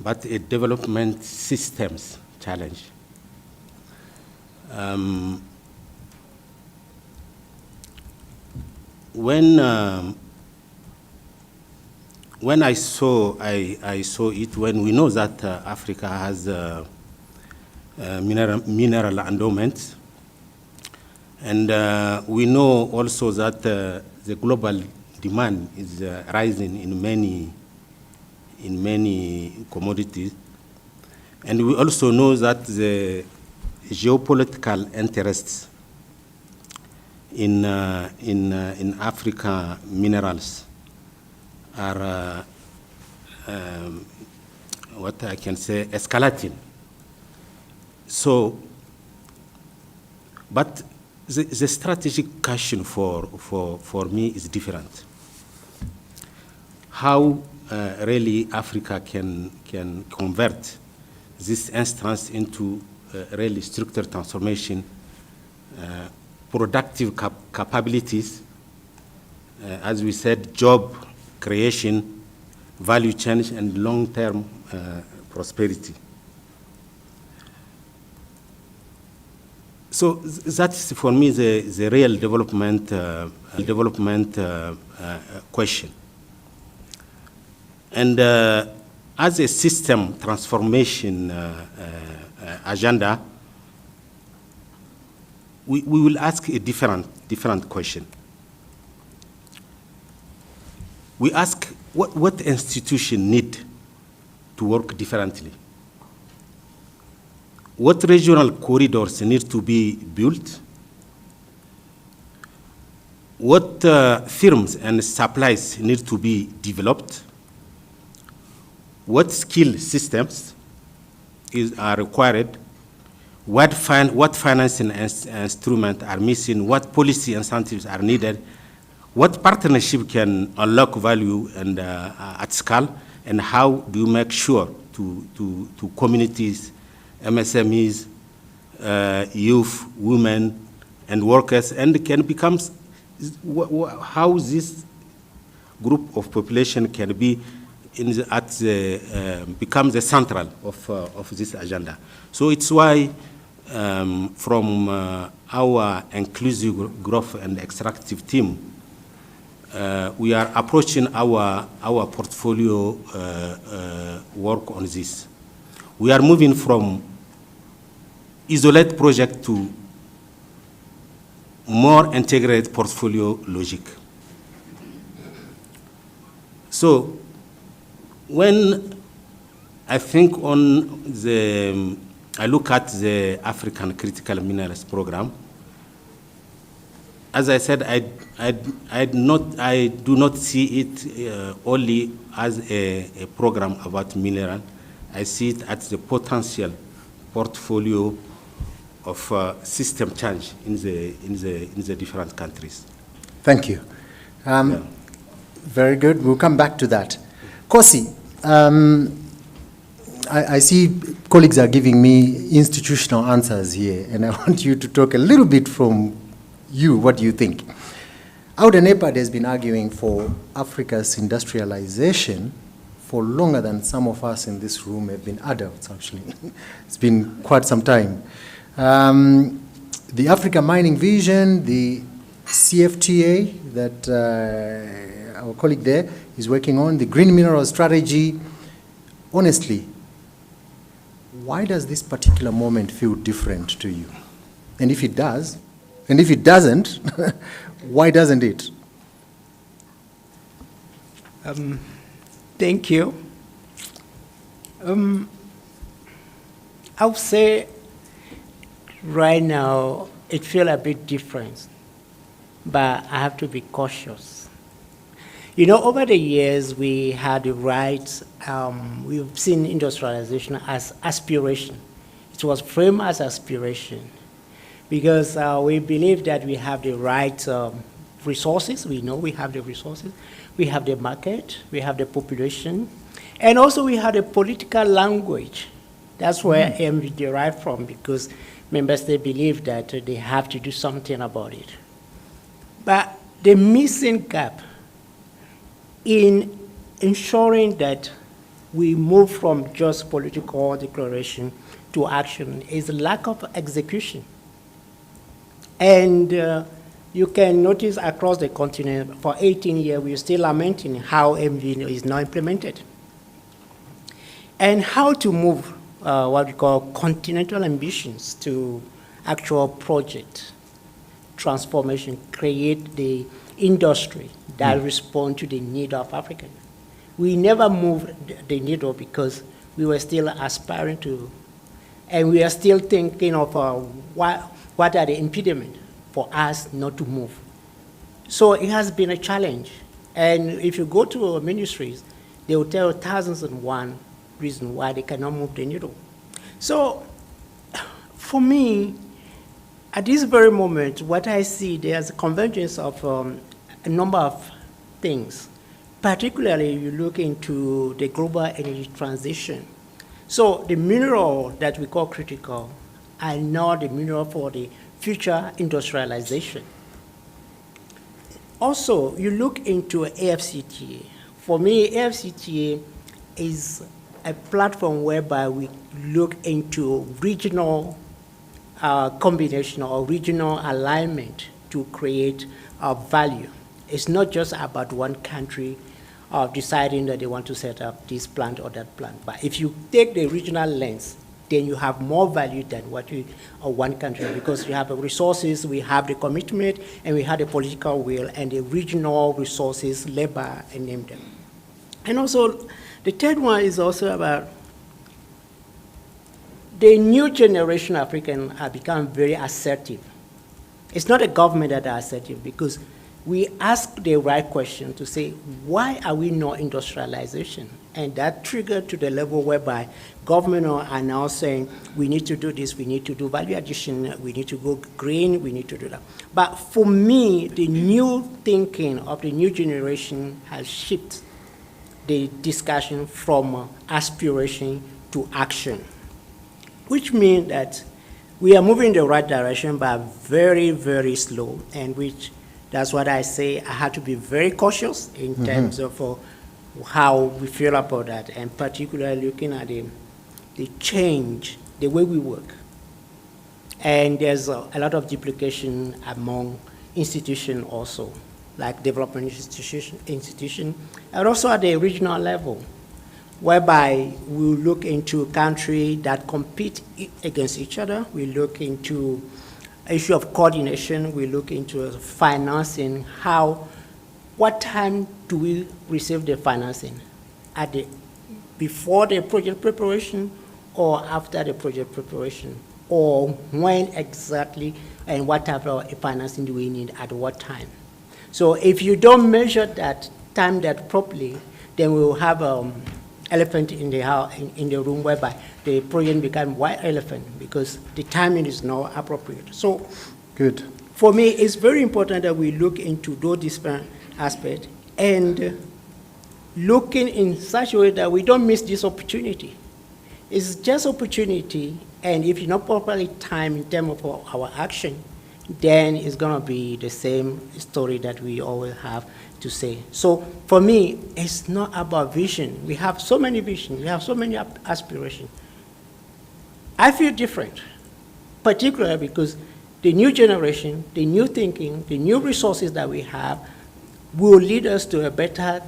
but a development systems challenge. When I saw it, when we know that Africa has mineral endowments, and we know also that the global demand is rising in many commodities. And we also know that the geopolitical interests in Africa minerals are what I can say escalating. So, but the strategic question for me is different. How really Africa can convert this instance into really structural transformation, productive capabilities, as we said, job creation, value change, and long-term prosperity. So that's for me the real development question. And as a system transformation agenda, we will ask a different question. We ask what institution need to work differently? What regional corridors need to be built? What firms and supplies need to be developed? What skill systems are required? What financing instruments are missing? What policy incentives are needed? What partnership can unlock value and at scale? And how do you make sure to communities, MSMEs, youth, women, and workers, and can become how this group of population can be become the central of this agenda. So it's why from our inclusive growth and extractive team, we are approaching our portfolio work on this. We are moving from isolate project to more integrated portfolio logic. So when I think I look at the African Critical Minerals Program, as I said, I do not see it only as a program about mineral. I see it as the potential portfolio of system change in the different countries. Thank you. Very good. We'll come back to that. Kosi, I see colleagues are giving me institutional answers here, and I want you to talk a little bit from you. What do you think? UNDP has been arguing for Africa's industrialization for longer than some of us in this room have been adults, actually. It's been quite some time. The Africa Mining Vision, the CFTA that our colleague there is working on, the Green Mineral Strategy. Honestly, why does this particular moment feel different to you? And if it does, and if it doesn't, why doesn't it? Thank you. I would say right now it feels a bit different, but I have to be cautious. You know, over the years we had the right, we've seen industrialization as aspiration. It was framed as aspiration because we believe that we have the right resources. We know we have the resources. We have the market, we have the population, and also we have the political language. That's where EMV derived from, because members, they believe that they have to do something about it. But the missing gap in ensuring that we move from just political declaration to action is lack of execution. And you can notice across the continent, for 18 years, we're still lamenting how MV is not implemented. And how to move what we call continental ambitions to actual project transformation, create the industry that respond to the need of Africans. We never moved the needle because we were still aspiring to, and we are still thinking of what are the impediments for us not to move. So it has been a challenge. And if you go to ministries, they will tell you thousands and one reasons why they cannot move the needle. So for me, at this very moment, what I see, there's a convergence of a number of things. Particularly, you look into the global energy transition. So the mineral that we call critical are now the mineral for the future industrialization. Also, you look into AFCTA. For me, AFCTA is a platform whereby we look into regional combination or regional alignment to create value. It's not just about one country deciding that they want to set up this plant or that plant. But if you take the regional lens, then you have more value than what you one country, because you have the resources, we have the commitment, and we have the political will, and the regional resources, labor, and name them. And also, the third one is also about the new generation of Africans have become very assertive. It's not a government that are assertive, because we ask the right question to say, why are we not industrialization? And that triggered to the level whereby government are now saying, we need to do this, we need to do value addition, we need to go green, we need to do that. But for me, the new thinking of the new generation has shifted the discussion from aspiration to action, which means that we are moving in the right direction, but very, very slow, and which that's what I say. I have to be very cautious in terms of how we feel about that, and particularly looking at the change, the way we work. And there's a lot of duplication among institutions also, like development institution, and also at the regional level, whereby we look into countries that compete against each other. We look into issue of coordination. We look into financing. What time do we receive the financing? Before the project preparation or after the project preparation? Or when exactly and what type of financing do we need at what time? So if you don't measure that, time that properly, then we will have elephant in the house, in the room, whereby the project becomes white elephant because the timing is not appropriate. So, good. For me, it's very important that we look into those different aspects and looking in such a way that we don't miss this opportunity. It's just opportunity, and if you're not properly timed in terms of our action, then it's going to be the same story that we always have to say. So for me, it's not about vision. We have so many visions. We have so many aspirations. I feel different, particularly because the new generation, the new thinking, the new resources that we have will lead us to a better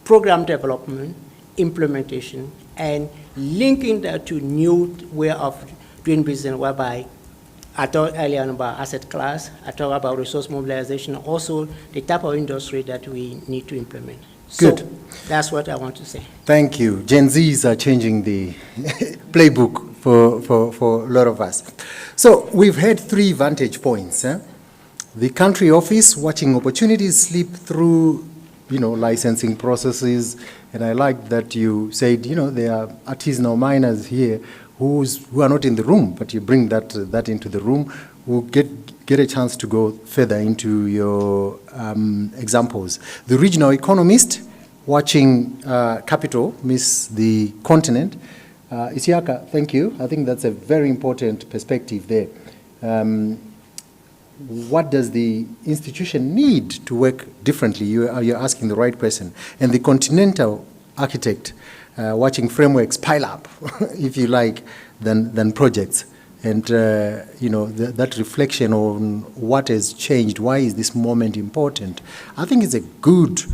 program development, implementation, and linking that to new way of doing business, whereby I talked earlier about asset class, I talked about resource mobilization, also the type of industry that we need to implement. Good. So that's what I want to say. Thank you. Gen Zs are changing the playbook for a lot of us. So we've had 3 vantage points. The country office watching opportunities slip through, licensing processes. And I like that you said, there are artisanal miners here who are not in the room, but you bring that into the room. We'll get a chance to go further into your examples. The regional economist watching capital miss the continent. Isiaka, thank you. I think that's a very important perspective there. What does the institution need to work differently? You're asking the right question. And the continental architect watching frameworks pile up, if you like, than projects. And, that reflection on what has changed, why is this moment important, I think it's a good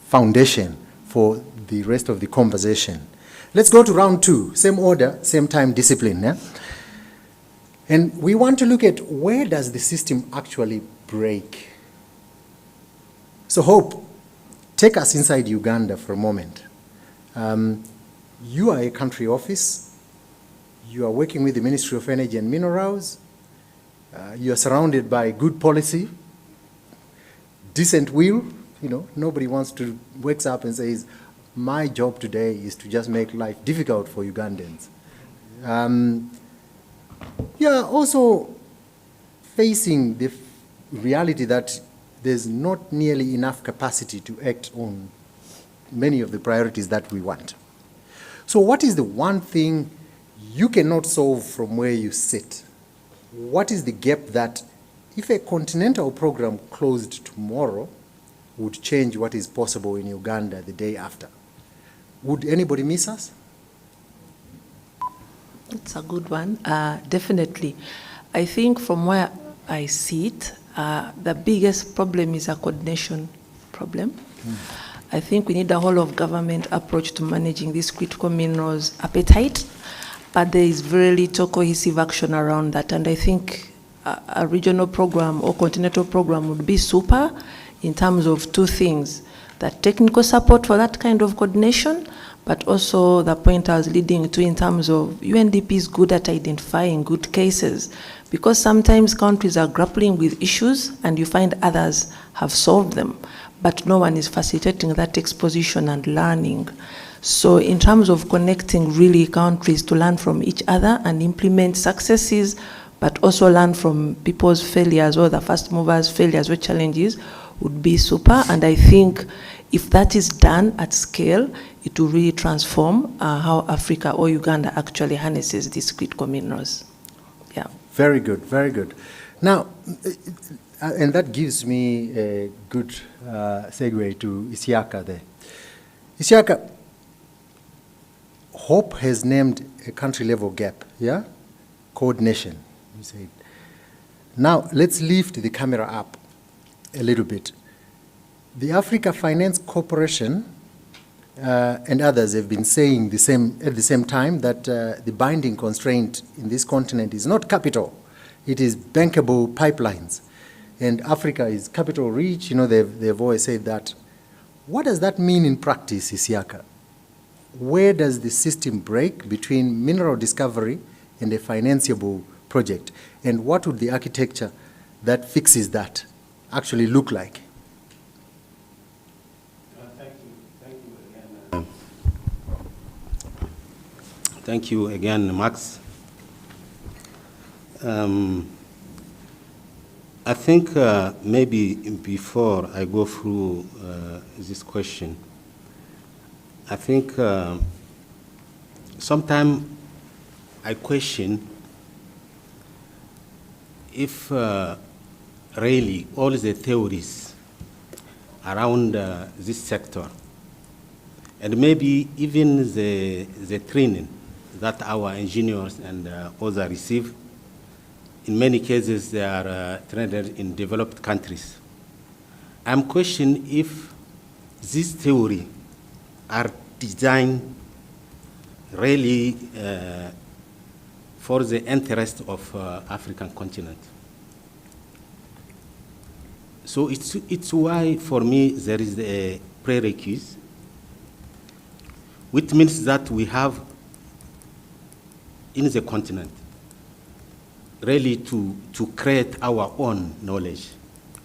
foundation for the rest of the conversation. Let's go to round 2, same order, same time, discipline. Yeah? And we want to look at where does the system actually break? So Hope, take us inside Uganda for a moment. You are a country office. You are working with the Ministry of Energy and Minerals. You are surrounded by good policy, decent will. You know, nobody wants to wakes up and says, my job today is to just make life difficult for Ugandans. You are also facing the reality that there's not nearly enough capacity to act on many of the priorities that we want. So what is the one thing you cannot solve from where you sit? What is the gap that, if a continental program closed tomorrow, would change what is possible in Uganda the day after? Would anybody miss us? It's a good one. Definitely. I think from where I sit, the biggest problem is a coordination problem. I think we need a whole of government approach to managing this critical minerals appetite, but there is very little cohesive action around that. And I think a regional program or continental program would be super in terms of two things: that technical support for that kind of coordination, but also the point I was leading to in terms of UNDP is good at identifying good cases, because sometimes countries are grappling with issues and you find others have solved them, but no one is facilitating that exposition and learning. So in terms of connecting really countries to learn from each other and implement successes, but also learn from people's failures or the first movers' failures or challenges would be super. And I think if that is done at scale, it will really transform how Africa or Uganda actually harnesses these critical minerals. Yeah. Very good, very good. Now, and that gives me a good segue to Isiaka there. Isiaka, Hope has named a country-level gap, yeah? Coordination, you said. Now, let's lift the camera up a little bit. The Africa Finance Corporation and others have been saying at the same time that the binding constraint in this continent is not capital, it is bankable pipelines. And Africa is capital rich, you know, they've always said that. What does that mean in practice, Isiaka? Where does the system break between mineral discovery and a financeable project? And what would the architecture that fixes that actually look like? Thank you again, Max. I think maybe before I go through this question, I think sometimes I question if really all the theories around this sector, and maybe even the training that our engineers and others receive, in many cases they are trained in developed countries. I'm questioning if this theory are designed really for the interest of African continent. So it's why, for me, there is a prerequisite, which means that we have in the continent really to create our own knowledge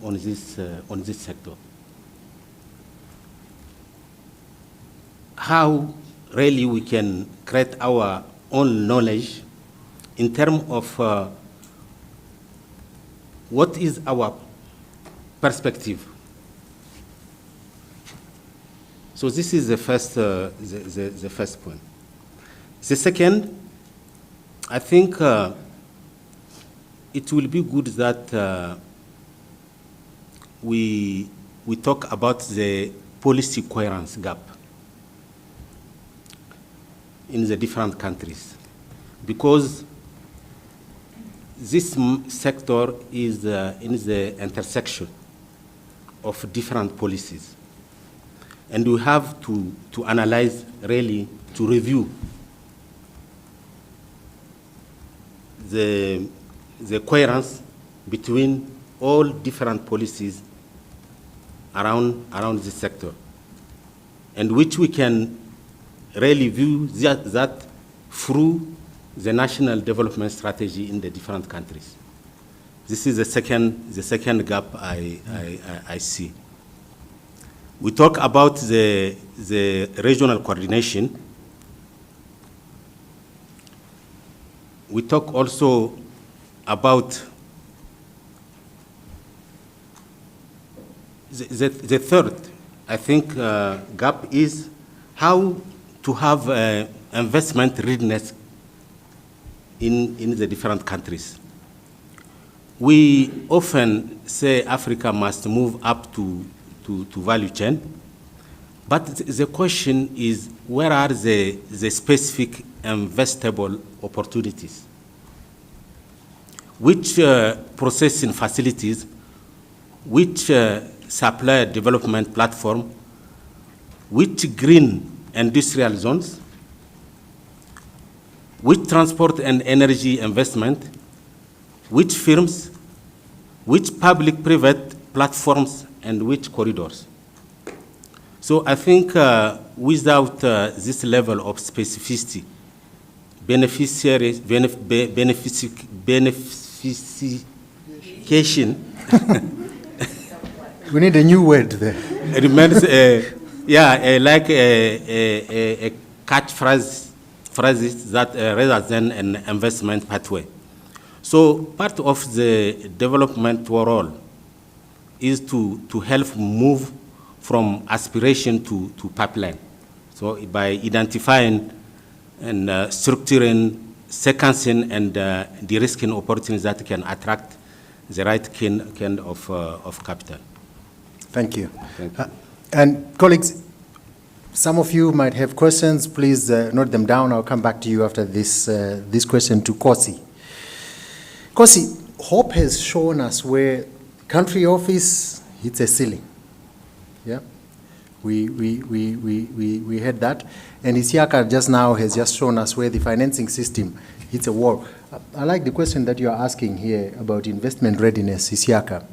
on this sector. How really we can create our own knowledge in terms of what is our perspective. So this is the first point. The second, I think it will be good that we talk about the policy coherence gap in the different countries, because this sector is in the intersection of different policies, and we have to analyze, really to review the coherence between all different policies around this sector, and which we can really view that through the national development strategy in the different countries. This is the second gap I see. We talk about the regional coordination. We talk also about the third, I think, gap is how to have investment readiness in the different countries. We often say Africa must move up to value chain, but the question is, where are the specific investable opportunities? Which processing facilities, which supply development platform, which green industrial zones, which transport and energy investment, which firms, which public-private platforms, and which corridors. So I think without this level of specificity, beneficiation, we need a new word there. It remains, like a phrases that rather than an investment pathway. So part of the development role is to help move from aspiration to pipeline. So by identifying and structuring, sequencing, and de-risking opportunities that can attract the right kind of capital. Thank you. Thank you. And colleagues, some of you might have questions. Please note them down. I'll come back to you after this question to Kosi. Kosi, hope has shown us where country office hits a ceiling. Yeah, we had that, and Isiaka just now has just shown us where the financing system hits a wall. I like the question that you are asking here about investment readiness, Isiaka.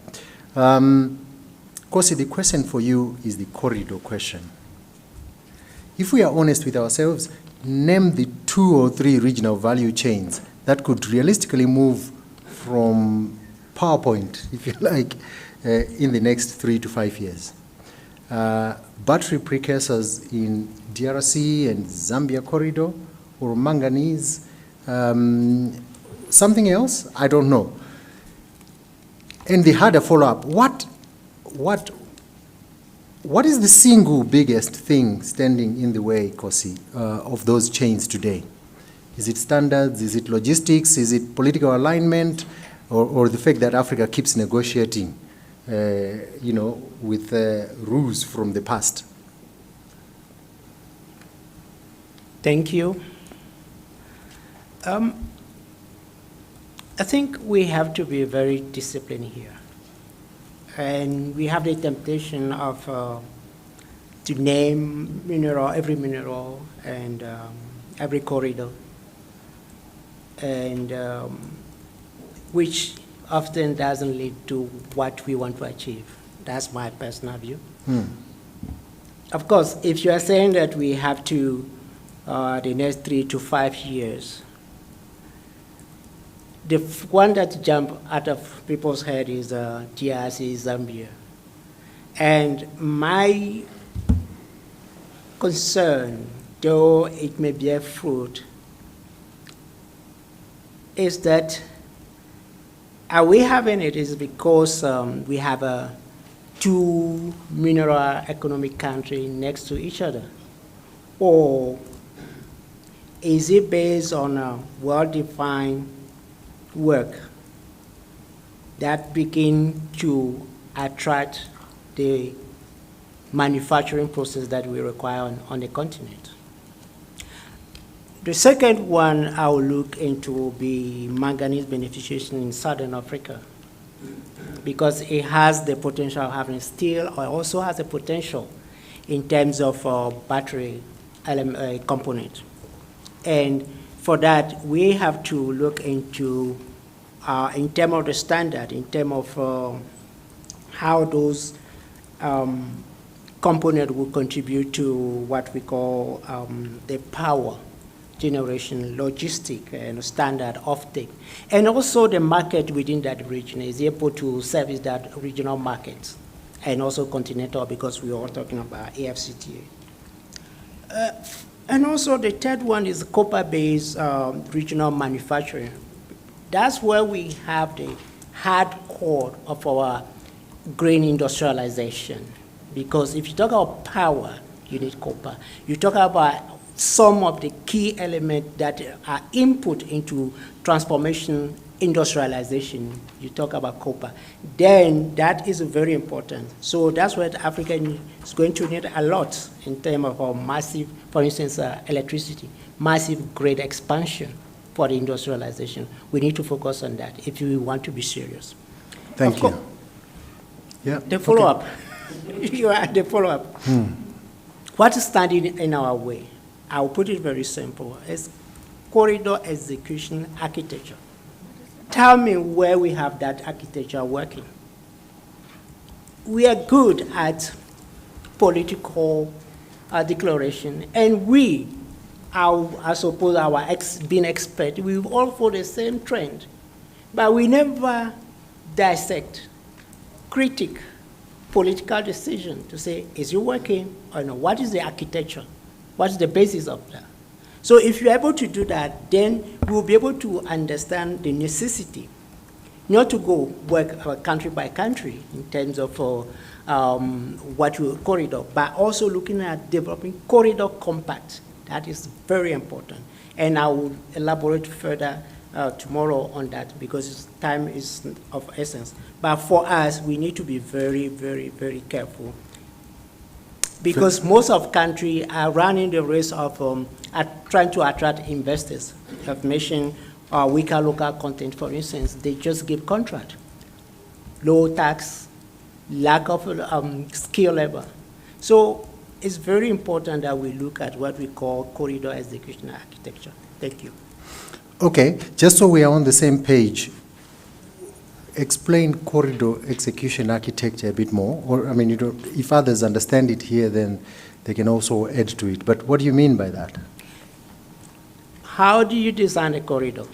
Kosi, the question for you is the corridor question. If we are honest with ourselves, name the 2 or 3 regional value chains that could realistically move from PowerPoint, if you like, in the next 3 to 5 years. Battery precursors in DRC and Zambia corridor, or manganese, something else, I don't know. And the harder follow-up, what is the single biggest thing standing in the way, Kosi, of those chains today? Is it standards? Is it logistics? Is it political alignment? Or the fact that Africa keeps negotiating, with rules from the past? Thank you. I think we have to be very disciplined here. And we have the temptation of to name every mineral and every corridor, and which often doesn't lead to what we want to achieve. That's my personal view. Of course, if you are saying that we have to, the next 3 to 5 years, the one that jumps out of people's head is DRC, Zambia. And my concern, though it may bear fruit, is that are we having it is because we have a 2 mineral economic countries next to each other? Or is it based on a well-defined work that begin to attract the manufacturing process that we require on the continent? The second one I will look into will be manganese beneficiation in Southern Africa, because it has the potential of having steel, or also has the potential in terms of battery component. And for that, we have to look into, in terms of the standard, in terms of how those component will contribute to what we call the power generation, logistic, and standard offtake. And also the market within that region is able to service that regional market, and also continental, because we are talking about AFCTA. And also the third one is copper-based regional manufacturing. That's where we have the hard core of our grain industrialization. Because if you talk about power, you need copper. You talk about some of the key elements that are input into transformation, industrialization, you talk about copper, then that is very important. So that's what Africa is going to need a lot in terms of massive, for instance, electricity, massive grid expansion for the industrialization. We need to focus on that if we want to be serious. Thank you. Yeah. The follow-up. You are the follow-up. What is standing in our way? I'll put it very simple. It's corridor execution architecture. Tell me where we have that architecture working. We are good at political declaration, and I suppose being expert, we all follow the same trend, but we never dissect, critique, political decision to say, is it working or no? What is the architecture? What's the basis of that? So if you're able to do that, then we'll be able to understand the necessity, not to go work country by country in terms of what you corridor, but also looking at developing corridor compact. That is very important. And I will elaborate further tomorrow on that, because time is of essence. But for us, we need to be very, very, very careful, because most of countries are running the risk of trying to attract investors. I've mentioned weaker local content, for instance. They just give contract. Low tax, lack of skill labor. So it's very important that we look at what we call corridor execution architecture. Thank you. Okay, just so we are on the same page, explain corridor execution architecture a bit more. Or, I mean, if others understand it here, then they can also add to it. But what do you mean by that? How do you design a corridor?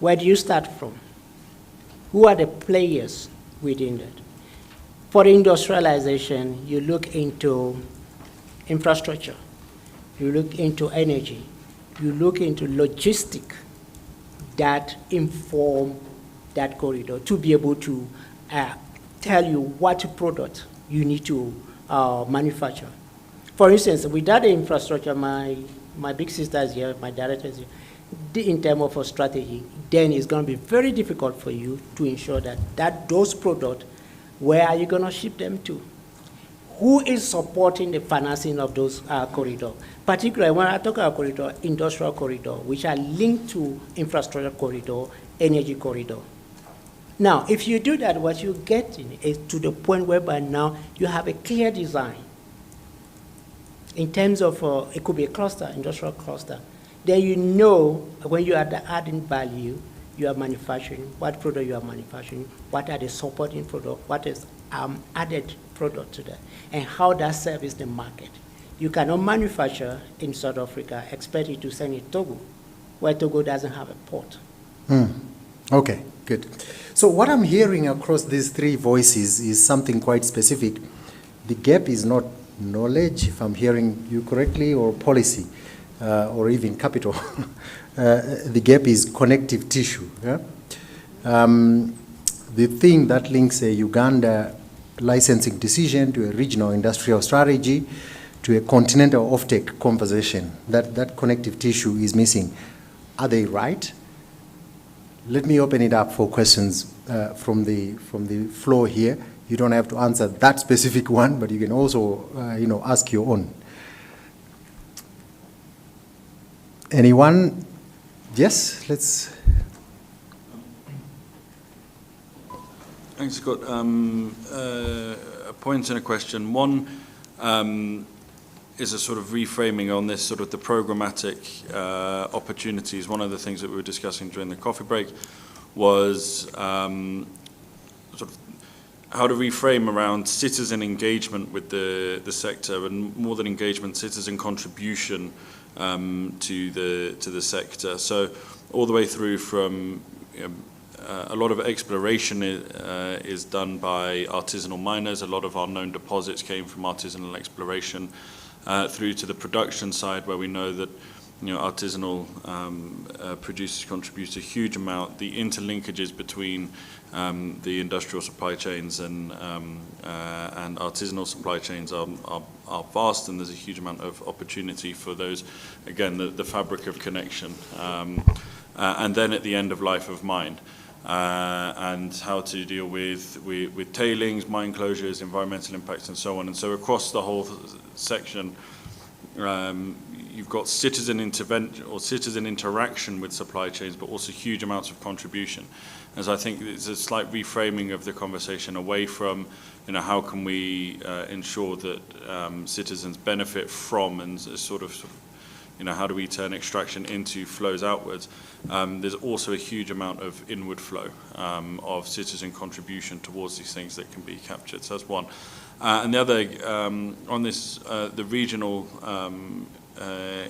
Where do you start from? Who are the players within it? For industrialization, you look into infrastructure, you look into energy, you look into logistics that inform that corridor to be able to tell you what product you need to manufacture. For instance, without the infrastructure, my big sister is here, my director is here, in terms of a strategy, then it's going to be very difficult for you to ensure that those products, where are you going to ship them to? Who is supporting the financing of those corridors? Particularly when I talk about corridor, industrial corridor, which are linked to infrastructure corridor, energy corridor. Now, if you do that, what you get is to the point whereby now you have a clear design in terms of, it could be a cluster, industrial cluster. Then you know when you are adding value, you are manufacturing, what product you are manufacturing, what are the supporting products, what is added product to that, and how that serves the market. You cannot manufacture in South Africa, expect it to send it to Togo, where Togo doesn't have a port. Okay, good. So what I'm hearing across these three voices is something quite specific. The gap is not knowledge, if I'm hearing you correctly, or policy, or even capital. The gap is connective tissue. Yeah? The thing that links a Uganda licensing decision to a regional industrial strategy to a continental offtake conversation, that connective tissue is missing. Are they right? Let me open it up for questions from the floor here. You don't have to answer that specific one, but you can also ask your own. Anyone? Yes, let's. Thanks, Scott. A point and a question. One is a sort of reframing on this sort of the programmatic opportunities. One of the things that we were discussing during the coffee break was sort of how to reframe around citizen engagement with the sector, and more than engagement, citizen contribution to the sector. So all the way through from a lot of exploration is done by artisanal miners. A lot of our known deposits came from artisanal exploration, through to the production side, where we know that artisanal producers contribute a huge amount. The interlinkages between the industrial supply chains and artisanal supply chains are vast, and there's a huge amount of opportunity for those. Again, the fabric of connection, and then at the end of life of mine, and how to deal with tailings, mine closures, environmental impacts, and so on. And so across the whole section, you've got citizen intervention or citizen interaction with supply chains, but also huge amounts of contribution. As I think it's a slight reframing of the conversation away from, how can we ensure that citizens benefit from, and sort of, how do we turn extraction into flows outwards? There's also a huge amount of inward flow of citizen contribution towards these things that can be captured. So that's one. And the other, on this, the regional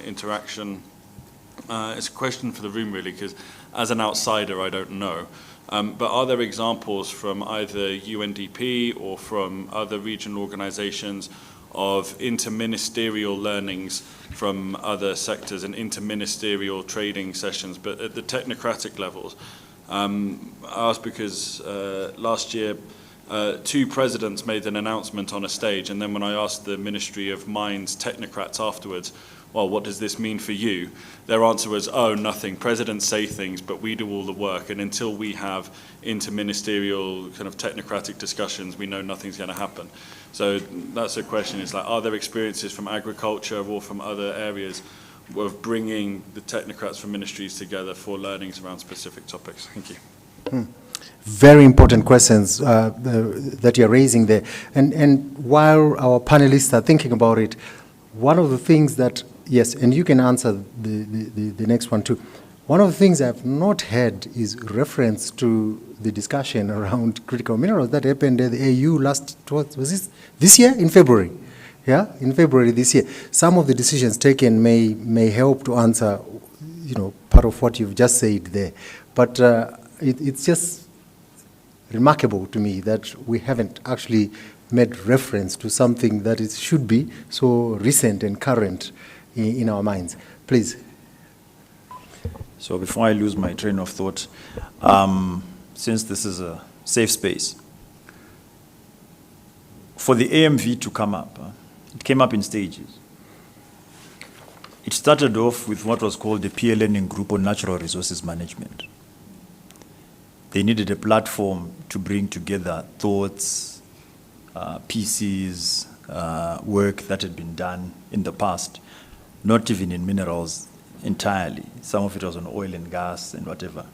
interaction, it's a question for the room really, because as an outsider I don't know. But are there examples from either UNDP or from other regional organizations of interministerial learnings from other sectors and interministerial trading sessions, but at the technocratic levels? I ask because last year 2 presidents made an announcement on a stage, and then when I asked the Ministry of Mines technocrats afterwards, well, what does this mean for you? Their answer was, oh, nothing. Presidents say things, but we do all the work. And until we have interministerial kind of technocratic discussions, we know nothing's going to happen. So that's a question. It's like, are there experiences from agriculture or from other areas of bringing the technocrats from ministries together for learnings around specific topics? Thank you. Very important questions that you're raising there. And while our panelists are thinking about it, one of the things that, yes, and you can answer the next one too. One of the things I've not heard is reference to the discussion around critical minerals that happened at the AU was this year? In February. Yeah, in February this year. Some of the decisions taken may help to answer, part of what you've just said there. But it's just remarkable to me that we haven't actually made reference to something that it should be so recent and current in our minds. Please. So before I lose my train of thought, since this is a safe space, for the AMV to come up, it came up in stages. It started off with what was called the Peer Learning Group on Natural Resources Management. They needed a platform to bring together thoughts, pieces, work that had been done in the past, not even in minerals entirely. Some of it was on oil and gas and whatever.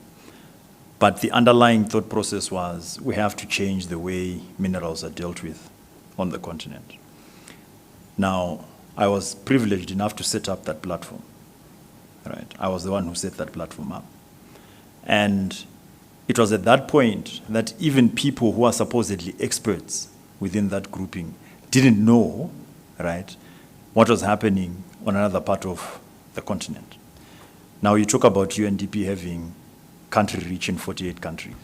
But the underlying thought process was, we have to change the way minerals are dealt with on the continent. Now, I was privileged enough to set up that platform. Right? I was the one who set that platform up. And it was at that point that even people who are supposedly experts within that grouping didn't know, right, what was happening on another part of the continent. Now you talk about UNDP having country reach in 48 countries.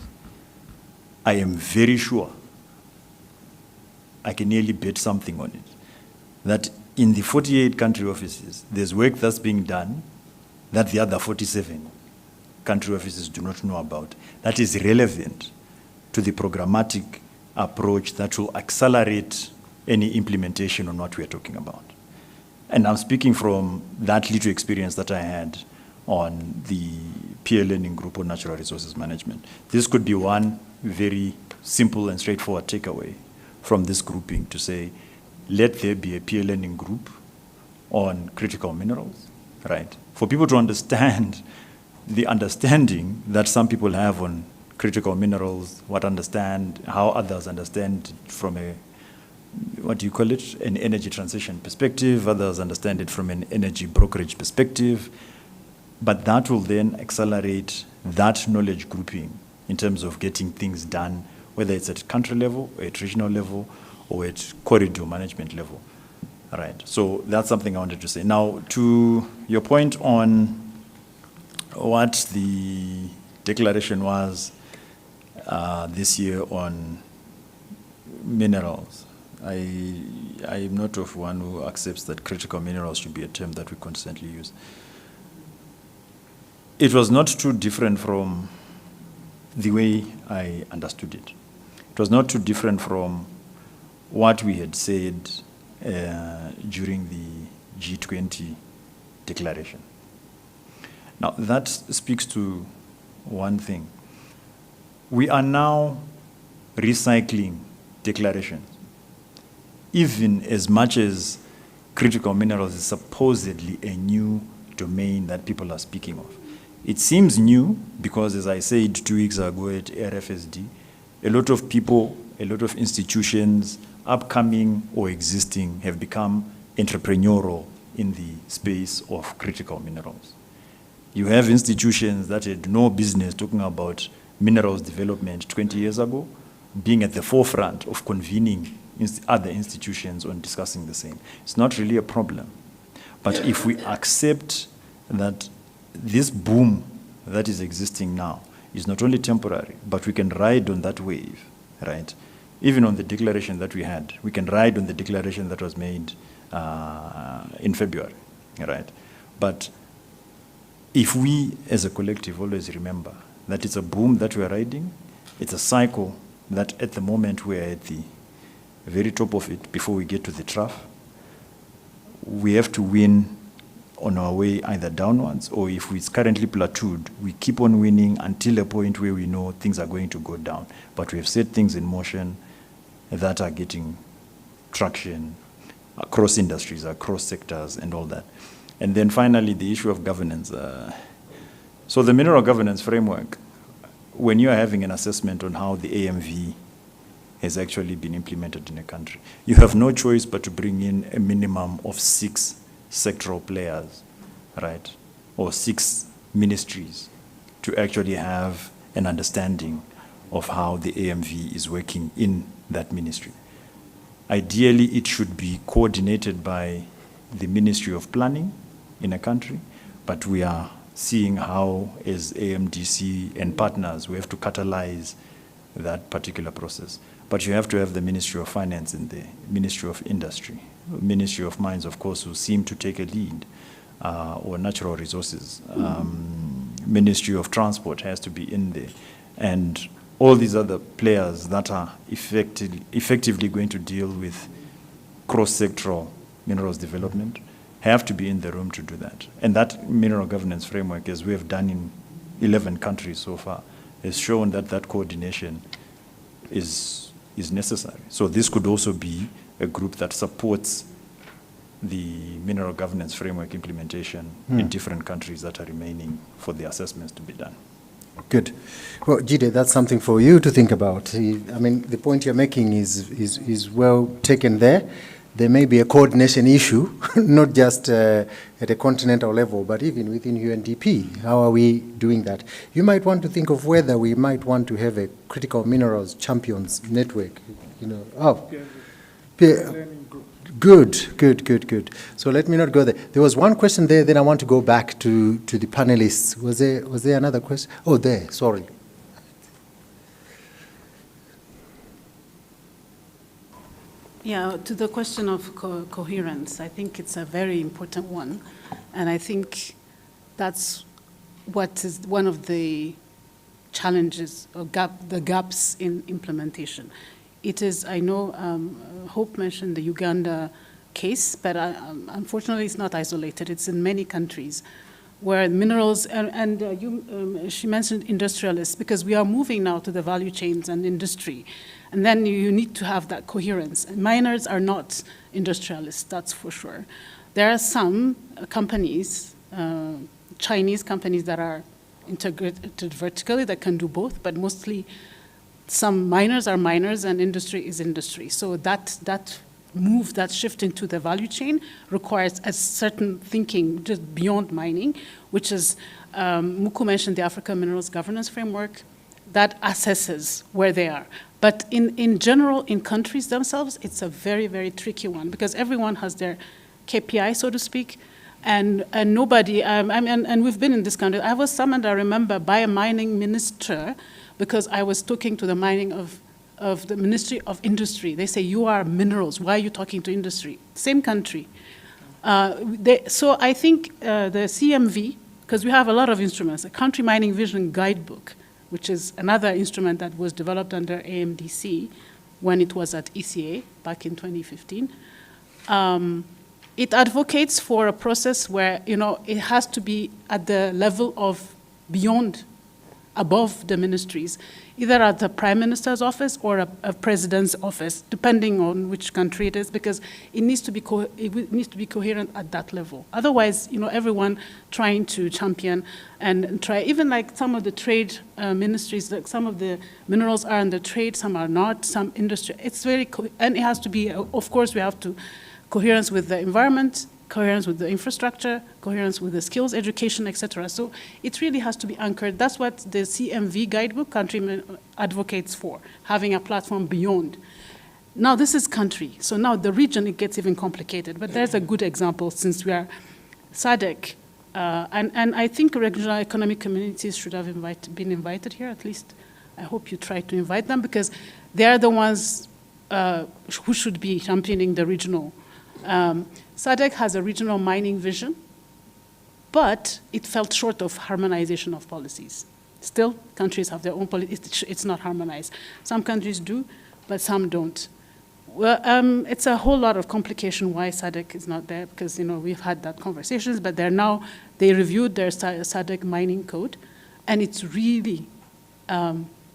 I am very sure, I can nearly bet something on it, that in the 48 country offices, there's work that's being done that the other 47 country offices do not know about, that is relevant to the programmatic approach that will accelerate any implementation on what we're talking about. And I'm speaking from that little experience that I had on the Peer Learning Group on Natural Resources Management. This could be one very simple and straightforward takeaway from this grouping to say, let there be a peer learning group on critical minerals, right? For people to understand the understanding that some people have on critical minerals, how others understand from a, what do you call it, an energy transition perspective, others understand it from an energy brokerage perspective, but that will then accelerate that knowledge grouping in terms of getting things done whether it's at country level, or at regional level, or at corridor management level. Right. So that's something I wanted to say. Now, to your point on what the declaration was this year on minerals, I am not of one who accepts that critical minerals should be a term that we constantly use. It was not too different from the way I understood it. It was not too different from what we had said during the G20 declaration. Now, that speaks to one thing. We are now recycling declarations, even as much as critical minerals is supposedly a new domain that people are speaking of. It seems new because, as I said 2 weeks ago at RFSD, a lot of people, a lot of institutions, upcoming or existing, have become entrepreneurial in the space of critical minerals. You have institutions that had no business talking about minerals development 20 years ago, being at the forefront of convening other institutions on discussing the same. It's not really a problem. But if we accept that this boom that is existing now is not only temporary, but we can ride on that wave, right? Even on the declaration that we had, we can ride on the declaration that was made in February, right? But if we as a collective always remember that it's a boom that we're riding, it's a cycle that at the moment we're at the very top of it before we get to the trough, we have to win on our way either downwards, or if it's currently plateaued, we keep on winning until a point where we know things are going to go down. But we have set things in motion that are getting traction across industries, across sectors, and all that. And then finally, the issue of governance. So the mineral governance framework, when you are having an assessment on how the AMV has actually been implemented in a country, you have no choice but to bring in a minimum of 6 sectoral players, right, or 6 ministries to actually have an understanding of how the AMV is working in that ministry. Ideally, it should be coordinated by the Ministry of Planning in a country, but we are seeing how, as AMDC and partners, we have to catalyze that particular process. But you have to have the Ministry of Finance and the Ministry of Industry, Ministry of Mines, of course, who seem to take a lead, or natural resources. Ministry of Transport has to be in there. And all these other players that are effectively going to deal with cross-sectoral minerals development have to be in the room to do that. And that mineral governance framework, as we have done in 11 countries so far, has shown that that coordination is necessary. So this could also be a group that supports the mineral governance framework implementation in different countries that are remaining for the assessments to be done. Good. Well, Jide, that's something for you to think about. I mean, the point you're making is well taken there. There may be a coordination issue, not just at a continental level, but even within UNDP. How are we doing that? You might want to think of whether we might want to have a critical minerals champions network. You know, Good. So let me not go there. There was one question there, then I want to go back to the panelists. Was there another question? Oh, there, sorry. Yeah, to the question of coherence, I think it's a very important one. And I think that's what is one of the challenges or the gaps in implementation. It is, I know, Hope mentioned the Uganda case, but unfortunately it's not isolated. It's in many countries where minerals, she mentioned industrialists, because we are moving now to the value chains and industry. And then you need to have that coherence. And miners are not industrialists, that's for sure. There are some companies, Chinese companies that are integrated vertically that can do both, but mostly some miners are miners and industry is industry. So that move, that shift into the value chain requires a certain thinking just beyond mining, which is, Muku mentioned the African Minerals Governance Framework, that assesses where they are. But in general, in countries themselves, it's a very, very tricky one because everyone has their KPI, so to speak, and nobody, and we've been in this country. I was summoned, I remember, by a mining minister because I was talking to the mining of the Ministry of Industry. They say, you are minerals, why are you talking to industry? Same country. So I think the CMV, because we have a lot of instruments, a Country Mining Vision Guidebook, which is another instrument that was developed under AMDC when it was at ECA back in 2015. It advocates for a process where, it has to be at the level of beyond, above the ministries, either at the Prime Minister's office or a president's office, depending on which country it is, because it needs to be coherent at that level. Otherwise, everyone trying to champion and try, even like some of the trade ministries, like some of the minerals are in the trade, some are not, some industry. It's very, and it has to be, of course, we have to coherence with the environment, coherence with the infrastructure, coherence with the skills, education, etc. So it really has to be anchored. That's what the CMV guidebook country advocates for, having a platform beyond. Now this is country. So now the region, it gets even complicated. But there's a good example since we are SADC. And I think regional economic communities should have been invited here, at least. I hope you try to invite them because they are the ones who should be championing the regional. SADC has a regional mining vision, but it fell short of harmonization of policies. Still, countries have their own policies. It's not harmonized. Some countries do, but some don't. Well, it's a whole lot of complication why SADC is not there, because we've had that conversations, but they reviewed their SADC mining code, and it's really,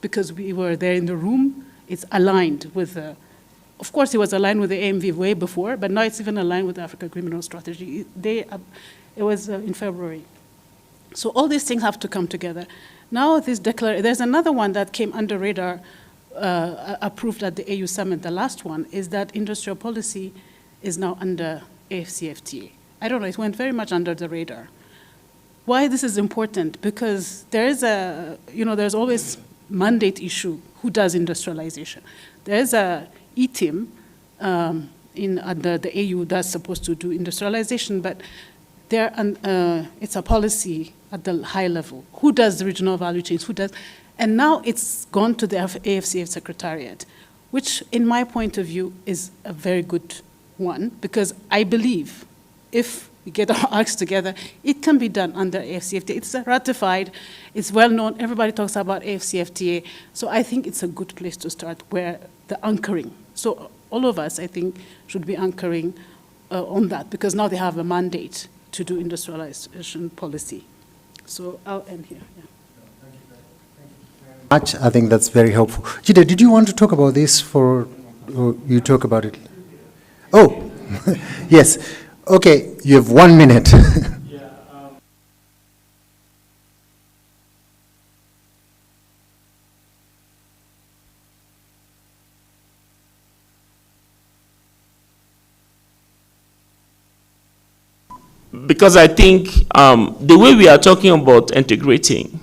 because we were there in the room, it's aligned with the. Of course, it was aligned with the AMV way before, but now it's even aligned with the Africa Criminal Strategy. It was in February. So all these things have to come together. Now there's another one that came under radar, approved at the AU Summit. The last one is that industrial policy is now under AFCFTA. I don't know, it went very much under the radar. Why this is important? Because there is there's always mandate issue. Who does industrialization? There's a ETIM under the AU that's supposed to do industrialization, but it's a policy at the high level. Who does the regional value chains? Who does? And now it's gone to the AFCF Secretariat, which, in my point of view, is a very good one, because I believe if we get our acts together, it can be done under AFCFTA. It's ratified, it's well known, everybody talks about AFCFTA, so I think it's a good place to start, where the anchoring. So all of us, I think, should be anchoring on that, because now they have a mandate to do industrialization policy. So I'll end here. Yeah. Much. I think that's very helpful. Jide, did you want to talk about this or you talk about it? Oh, yes. Okay, you have 1 minute. Because I think the way we are talking about integrating,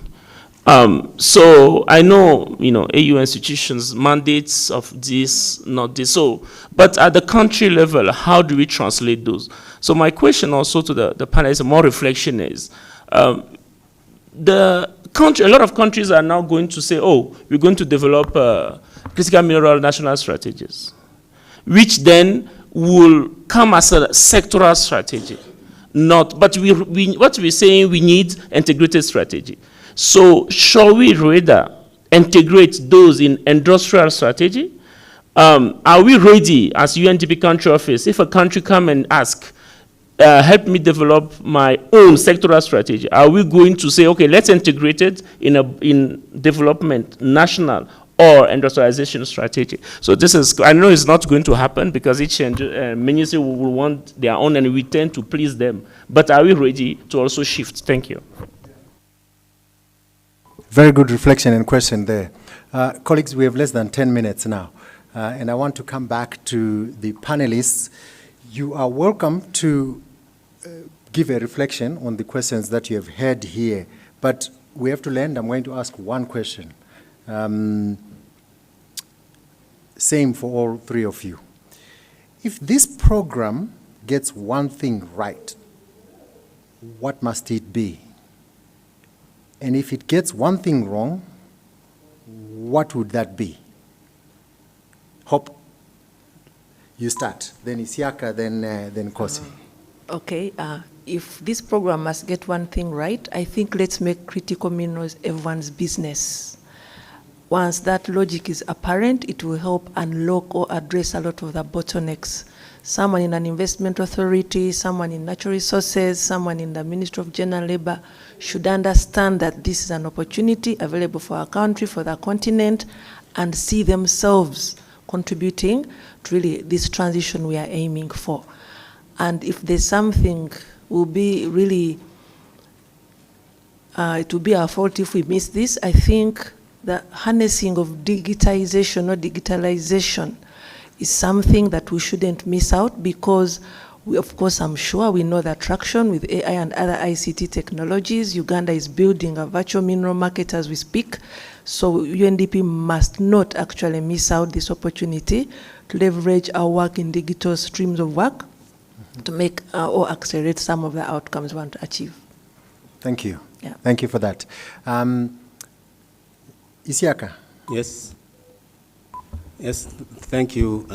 so I know, AU institutions, mandates of this, not this, so, but at the country level, how do we translate those? So my question also to the panelists, more reflection is, a lot of countries are now going to say, oh, we're going to develop critical mineral national strategies, which then will come as a sectoral strategy. But what we're saying, we need integrated strategy. So shall we rather integrate those in industrial strategy? Are we ready as UNDP country office, if a country come and ask, help me develop my own sectoral strategy, are we going to say, okay, let's integrate it in development, national or industrialization strategy? So this is, I know it's not going to happen because each ministry will want their own and we tend to please them. But are we ready to also shift? Thank you. Very good reflection and question there. Colleagues, we have less than 10 minutes now. And I want to come back to the panelists. You are welcome to give a reflection on the questions that you have heard here. But we have to land. I'm going to ask one question. same for all three of you. If this program gets one thing right, what must it be? And if it gets one thing wrong, what would that be? Hope you start, then Isiaka, then Kosi. Okay, if this program must get one thing right, I think let's make critical minerals everyone's business. Once that logic is apparent, it will help unlock or address a lot of the bottlenecks. Someone in an investment authority, someone in natural resources, someone in the Ministry of General Labor should understand that this is an opportunity available for our country, for the continent, and see themselves contributing to really this transition we are aiming for. And if there's something, will be really, it will be our fault if we miss this. I think the harnessing of digitization or digitalization is something that we shouldn't miss out, because we, of course, I'm sure we know the traction with AI and other ICT technologies. Uganda is building a virtual mineral market as we speak. So UNDP must not actually miss out this opportunity to leverage our work in digital streams of work to make or accelerate some of the outcomes we want to achieve. Thank you. Yeah. Thank you for that. Isiaka. Yes. Yes, thank you.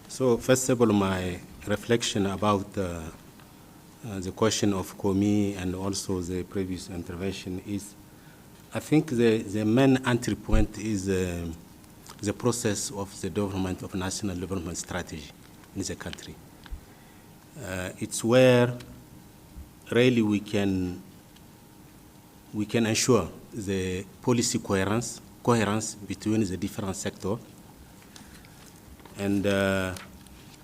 So first of all, my reflection about the question of Komi and also the previous intervention is, I think the main entry point is the process of the development of national development strategy in the country. It's where really we can ensure the policy coherence between the different sectors, and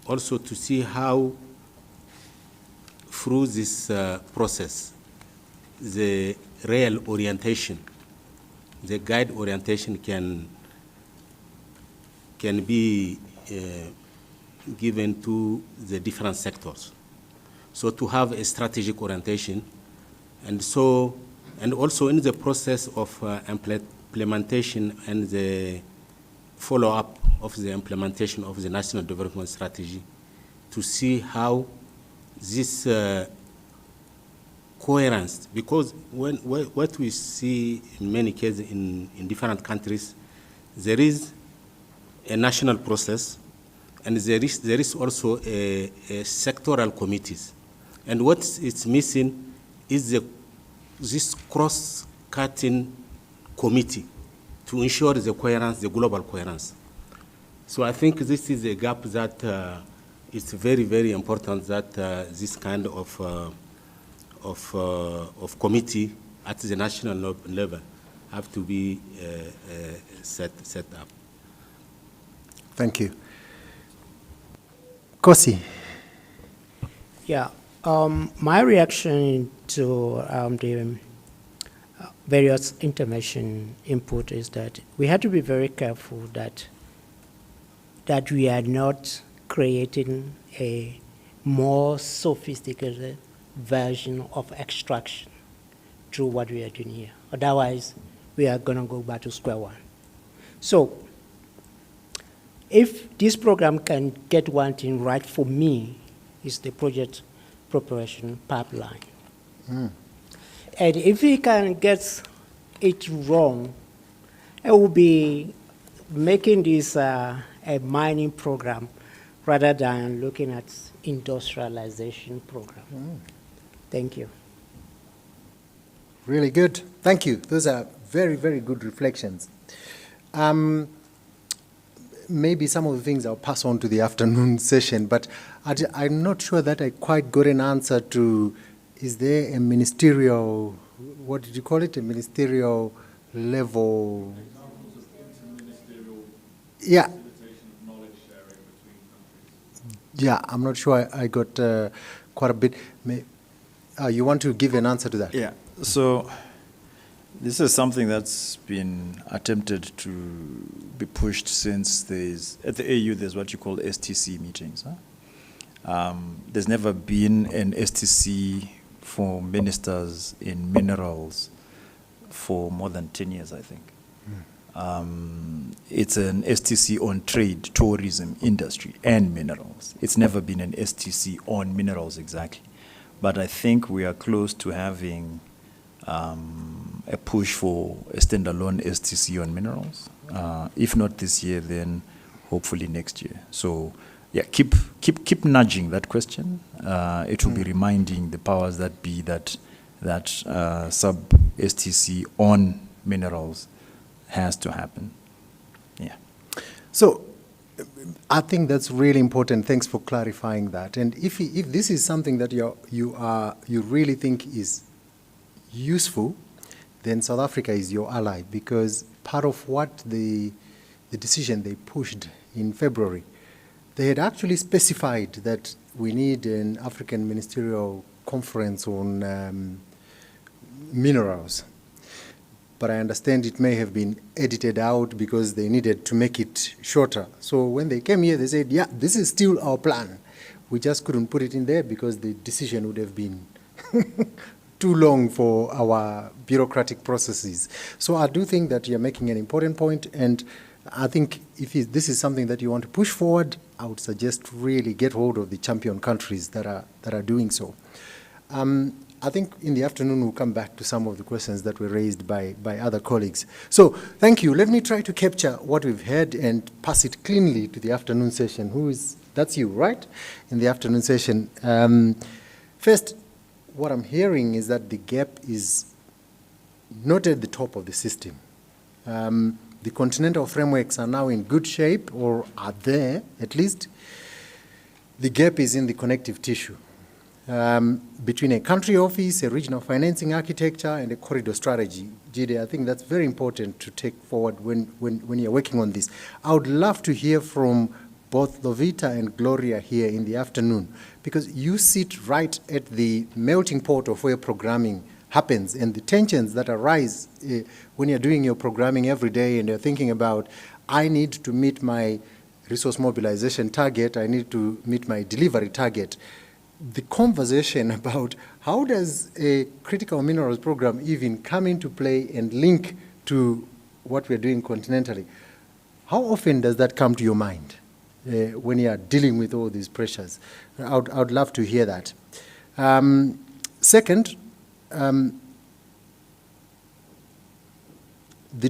also to see how through this process the real orientation, the guide orientation can be given to the different sectors. So to have a strategic orientation, and also in the process of implementation and the follow-up of the implementation of the national development strategy, to see how this coherence, because what we see in many cases in different countries, there is a national process, and there is also a sectoral committees. And what is missing is this cross-cutting committee to ensure the coherence, the global coherence. So I think this is a gap that it's very, very important that this kind of committee at the national level have to be set up. Thank you. Kosi. Yeah, my reaction to the various intervention input is that we have to be very careful that we are not creating a more sophisticated version of extraction through what we are doing here. Otherwise, we are going to go back to square one. So, if this program can get one thing right for me, is the project preparation pipeline. And if we can get it wrong, it will be making this a mining program rather than looking at industrialization program. Thank you. Really good. Thank you. Those are very, very good reflections. Maybe some of the things I'll pass on to the afternoon session, but I'm not sure that I quite got an answer to, is there a ministerial, what did you call it, a ministerial level? Yeah. Yeah, I'm not sure I got quite a bit. You want to give an answer to that? Yeah, so this is something that's been attempted to be pushed since at the AU there's what you call STC meetings. Huh? There's never been an STC for ministers in minerals for more than 10 years, I think. It's an STC on trade, tourism, industry, and minerals. It's never been an STC on minerals exactly. But I think we are close to having a push for a standalone STC on minerals. If not this year, then hopefully next year. So yeah, keep nudging that question. It will be reminding the powers that be that sub STC on minerals has to happen. Yeah. So I think that's really important. Thanks for clarifying that. And if this is something that you really think is useful, then South Africa is your ally, because part of what the decision they pushed in February, they had actually specified that we need an African ministerial conference on minerals. But I understand it may have been edited out because they needed to make it shorter. So when they came here, they said, yeah, this is still our plan. We just couldn't put it in there because the decision would have been too long for our bureaucratic processes. So I do think that you're making an important point, and I think if this is something that you want to push forward, I would suggest really get hold of the champion countries that are doing so. I think in the afternoon we'll come back to some of the questions that were raised by other colleagues. So thank you. Let me try to capture what we've heard and pass it cleanly to the afternoon session. That's you, right? In the afternoon session. First, what I'm hearing is that the gap is not at the top of the system. The continental frameworks are now in good shape, or are there at least. The gap is in the connective tissue. Between a country office, a regional financing architecture, and a corridor strategy. Jide, I think that's very important to take forward when you're working on this. I would love to hear from both Lovita and Gloria here in the afternoon, because you sit right at the melting pot of where programming happens, and the tensions that arise when you're doing your programming every day and you're thinking about, I need to meet my resource mobilization target, I need to meet my delivery target. The conversation about how does a critical minerals program even come into play and link to what we're doing continentally, how often does that come to your mind when you are dealing with all these pressures? I would love to hear that. Second, the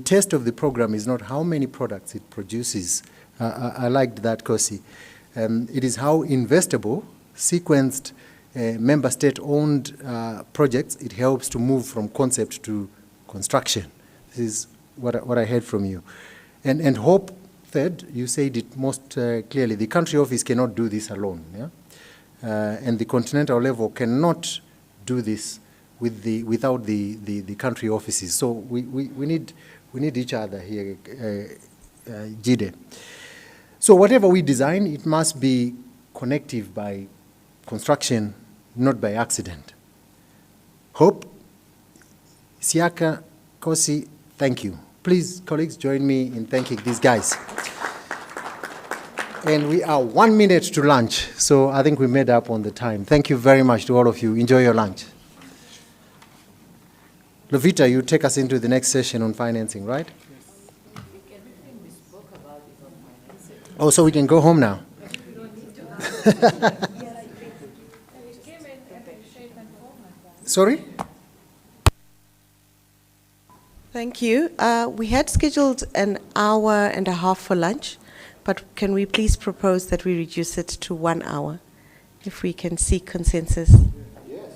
test of the program is not how many products it produces. I liked that, Kosi. It is how investable, sequenced, member state-owned projects it helps to move from concept to construction. This is what I heard from you. And hope, third, you said it most clearly, the country office cannot do this alone. Yeah? And the continental level cannot do this without the country offices. So we need each other here, Jide. So whatever we design, it must be connective by construction, not by accident. Hope, Siaka, Kosi, thank you. Please, colleagues, join me in thanking these guys. And we are 1 minute to lunch, so I think we made up on the time. Thank you very much to all of you. Enjoy your lunch. Lovita, you take us into the next session on financing, right? Oh, so we can go home now. Sorry? Thank you. We had scheduled an hour and a half for lunch, but can we please propose that we reduce it to 1 hour, if we can seek consensus? Yes.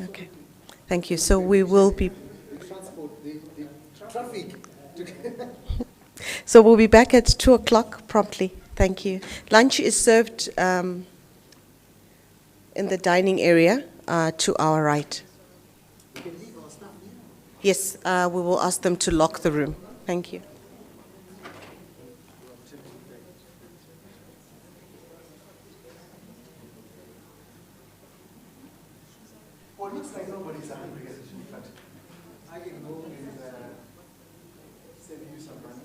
Okay. Thank you. So we will be... So we'll be back at 2 o'clock promptly. Thank you. Lunch is served in the dining area to our right. Yes, we will ask them to lock the room. Thank you. Well, it looks like nobody's hungry. I can go and save you some money.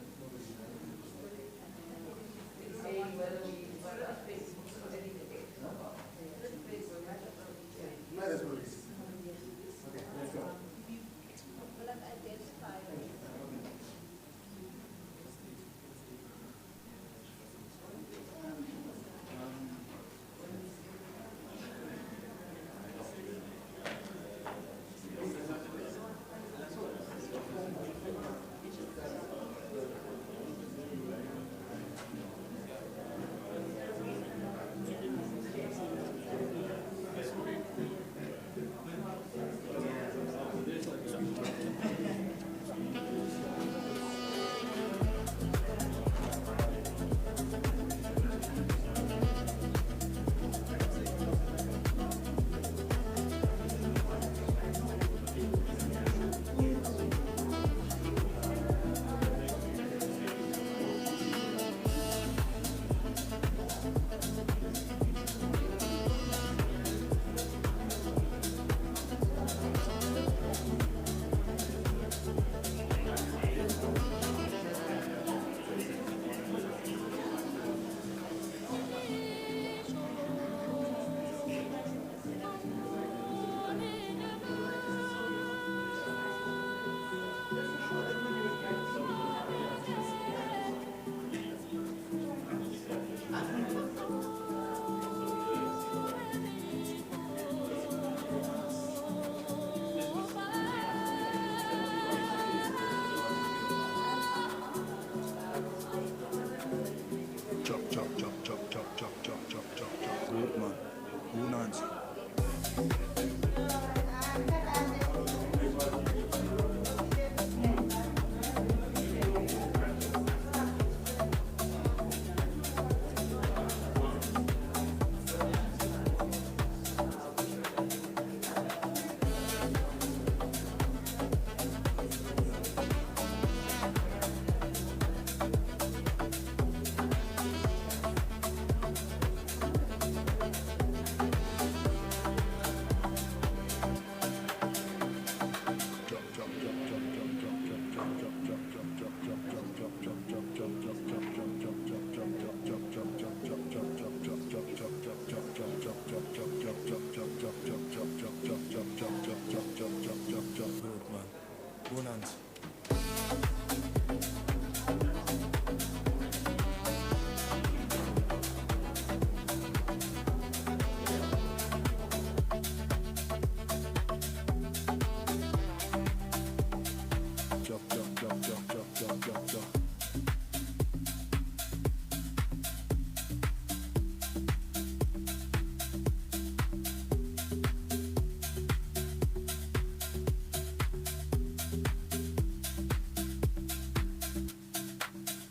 Might as well. Okay, let's go.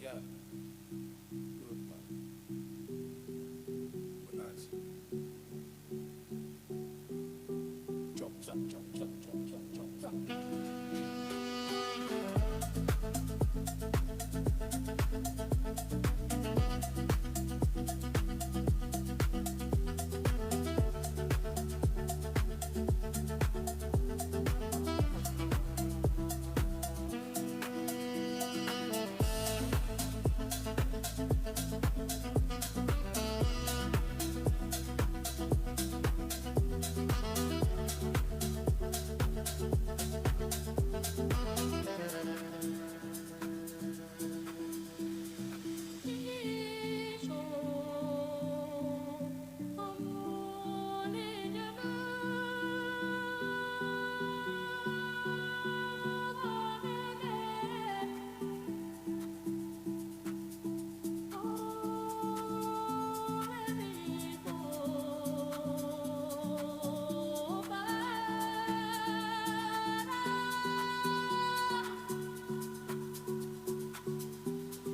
Yeah. Good man. Nice. Chop, chop, chop, chop, chop, chop, chop, chop.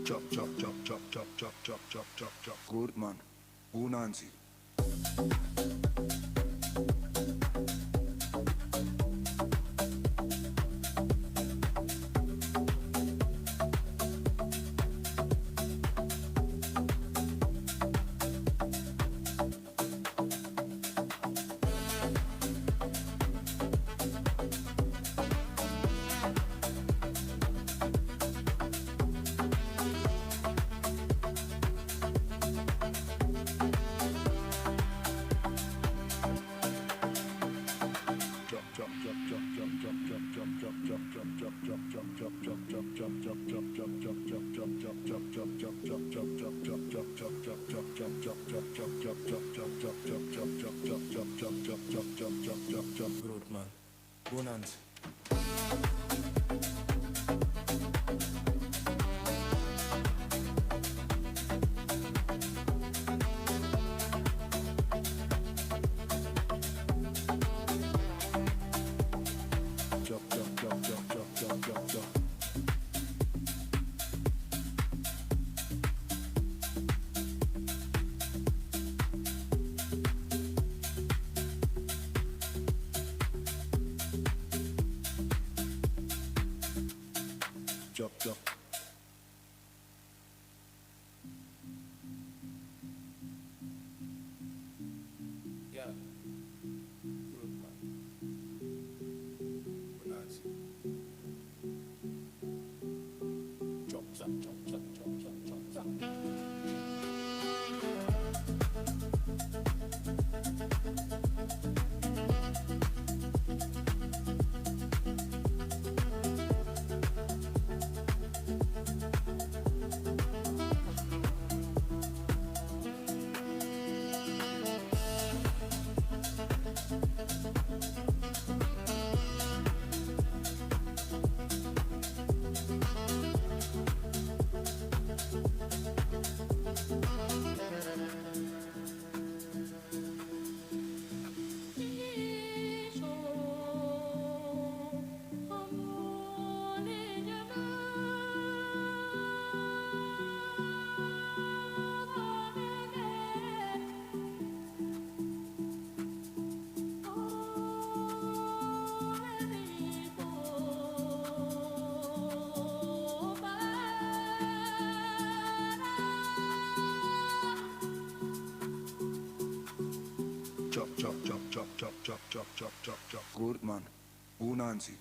Chop, chop, chop, chop, chop, chop, chop, chop, chop, chop. Good man. Unanzi. Good man. Bonanza. Chop, chop. Yeah. Good man. Bonanza. Chop, chop, chop, chop, chop, chop, chop, chop. Chop, chop, chop, chop, chop, chop, chop, chop, chop, chop. Good man. Unanzi.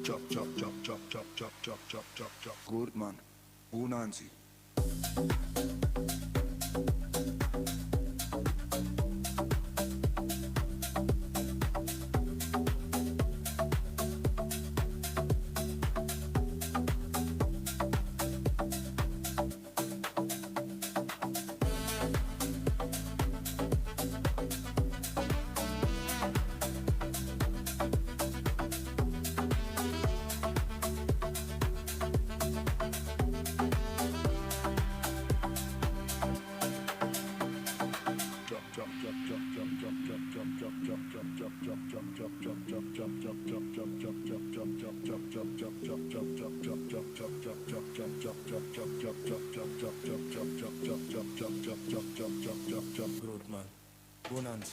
Chop, chop, chop, chop, chop, chop, chop, chop, chop, chop. Good man. Unansi. Good man. Bonanza.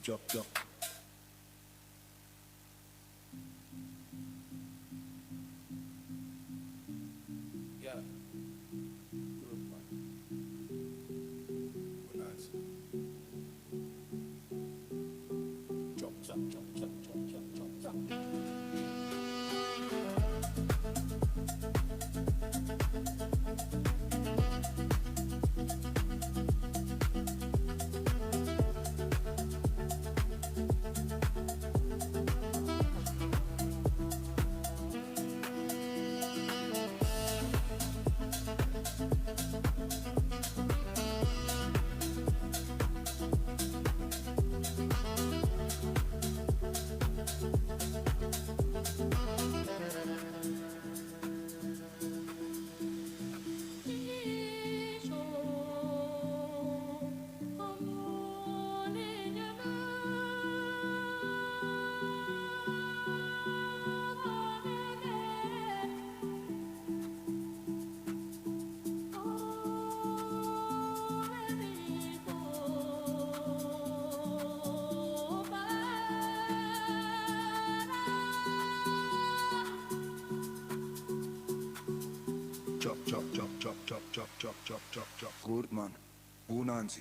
Chop, chop. Yeah. Good man. Bonanza. Chop, chop, chop, chop, chop, chop, chop, chop. Chop, chop, chop, chop, chop, chop, chop, chop, chop, chop. Good man. Unansi.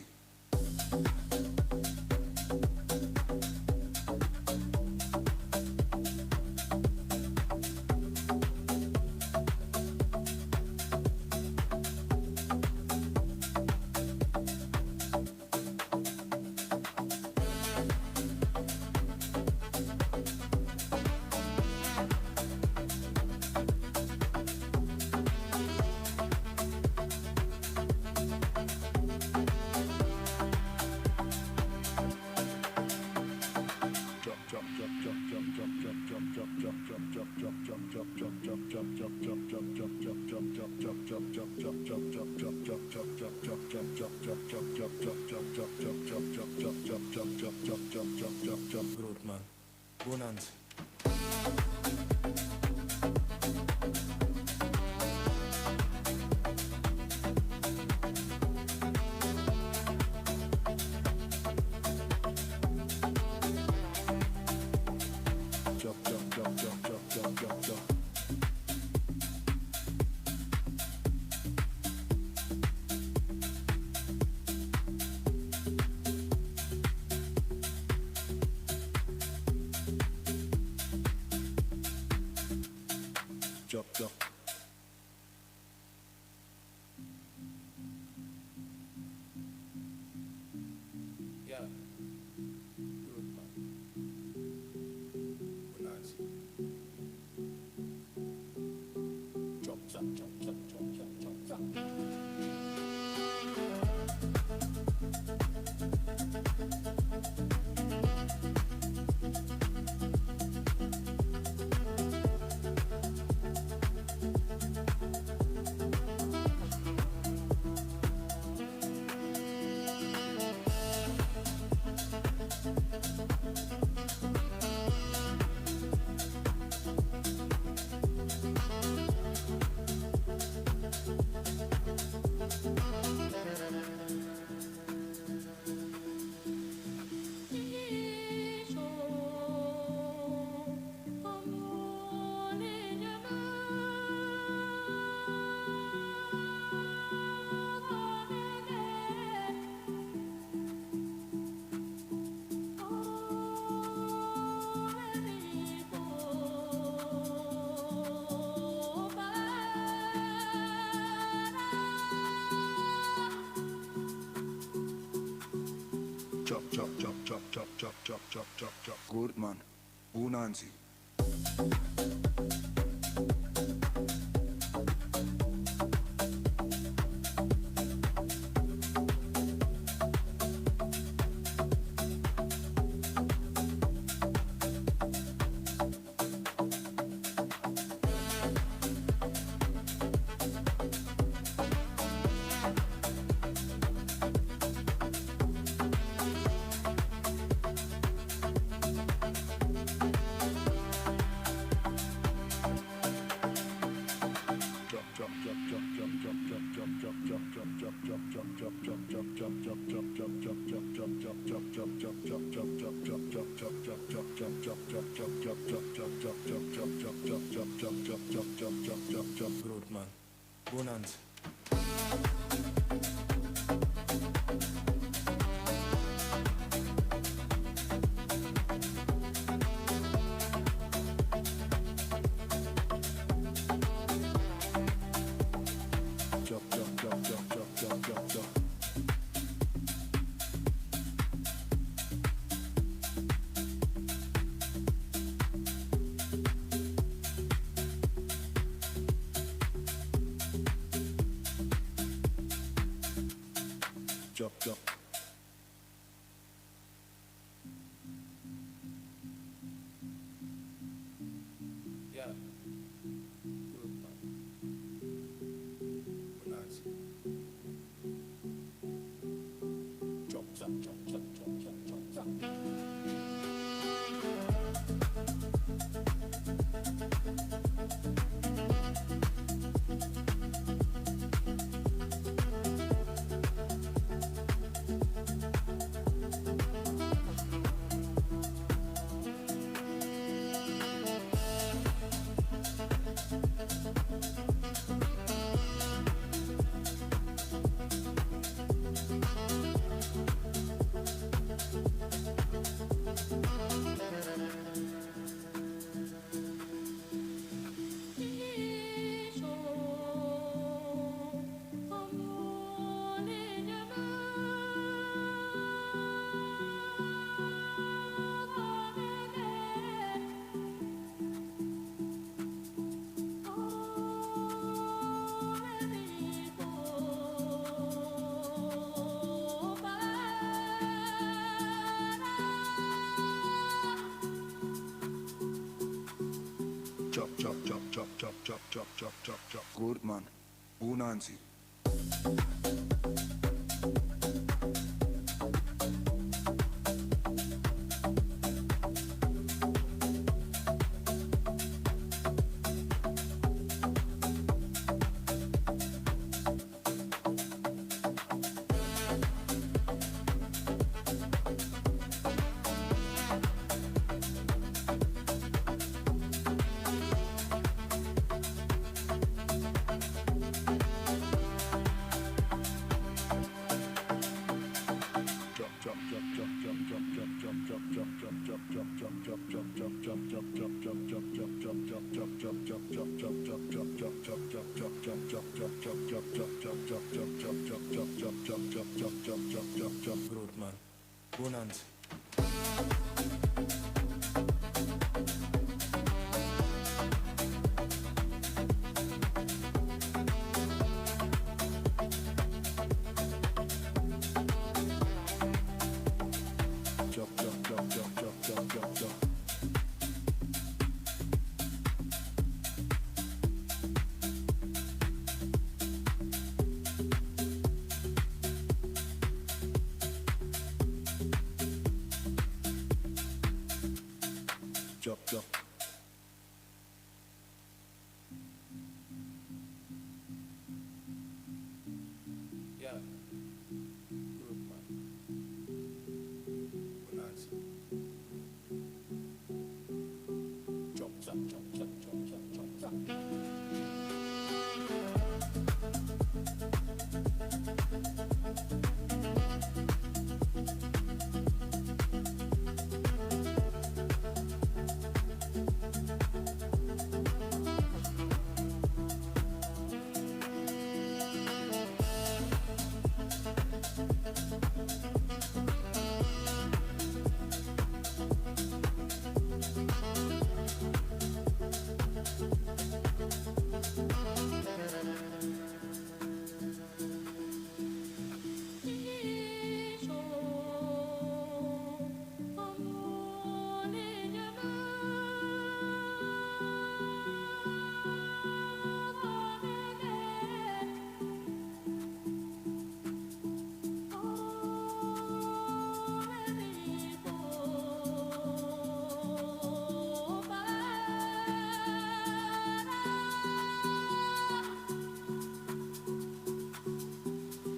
Chop, chop, chop, chop, chop, chop, chop, chop, chop, chop. Good man. Unanzi. Grootman, Bonanza. Chop, chop. Yeah. Grootman. Bonanza. Chop, chop, chop, chop, chop, chop, chop, chop. Chop, chop, chop, chop, chop, chop, chop, chop, chop, chop. Good man. Unanzi. Grootman, Bonanza.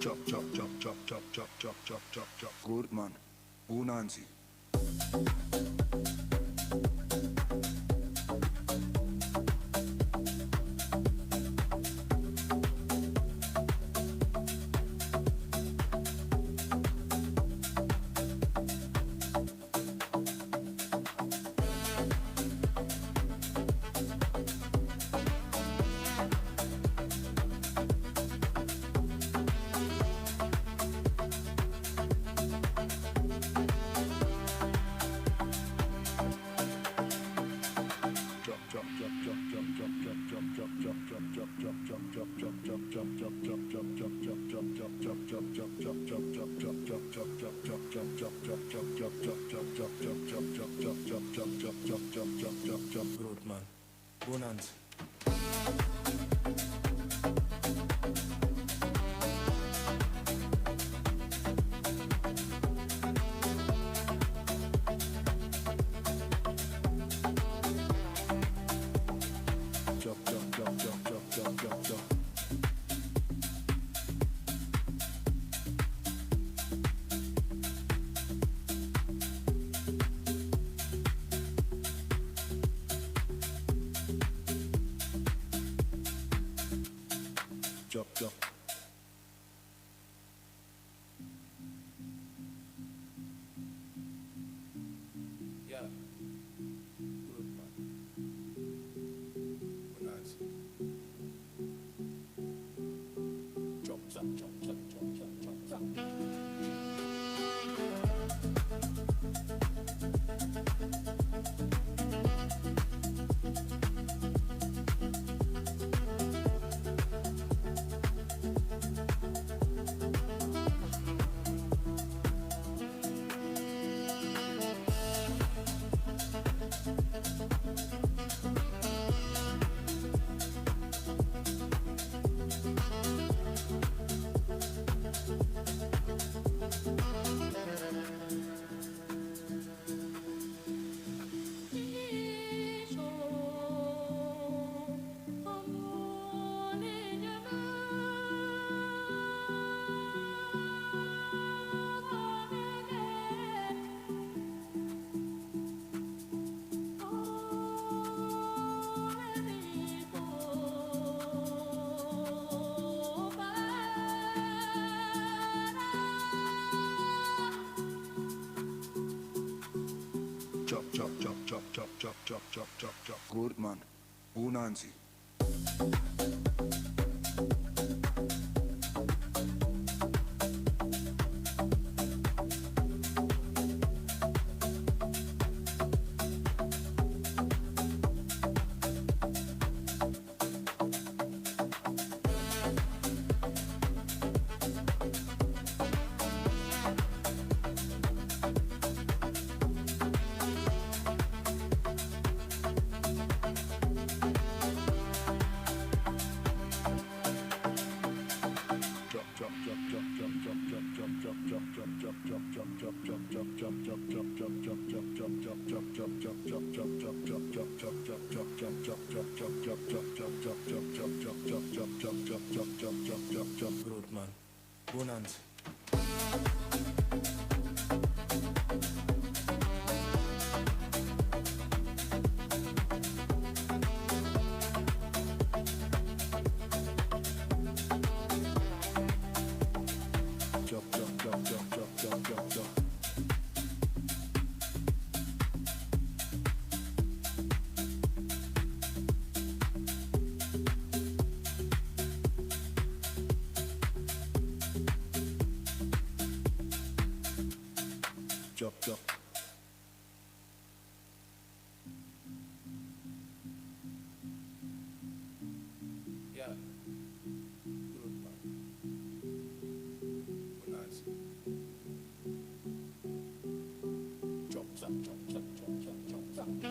Chop, chop, chop, chop, chop, chop, chop, chop, chop, chop. Good man. Unanzi. Grootman, Bonanza. Chop, chop. Yeah. Grootman. Bonanza. Chop, chop, chop, chop, chop, chop, chop, chop. Chop, chop, chop, chop, chop, chop, chop, chop, chop, chop. Good man. Unanzi. Grootman, Bonanza. Chop, chop. Yeah. Grootman. Bonanza. Chop, chop, chop, chop, chop, chop, chop, chop.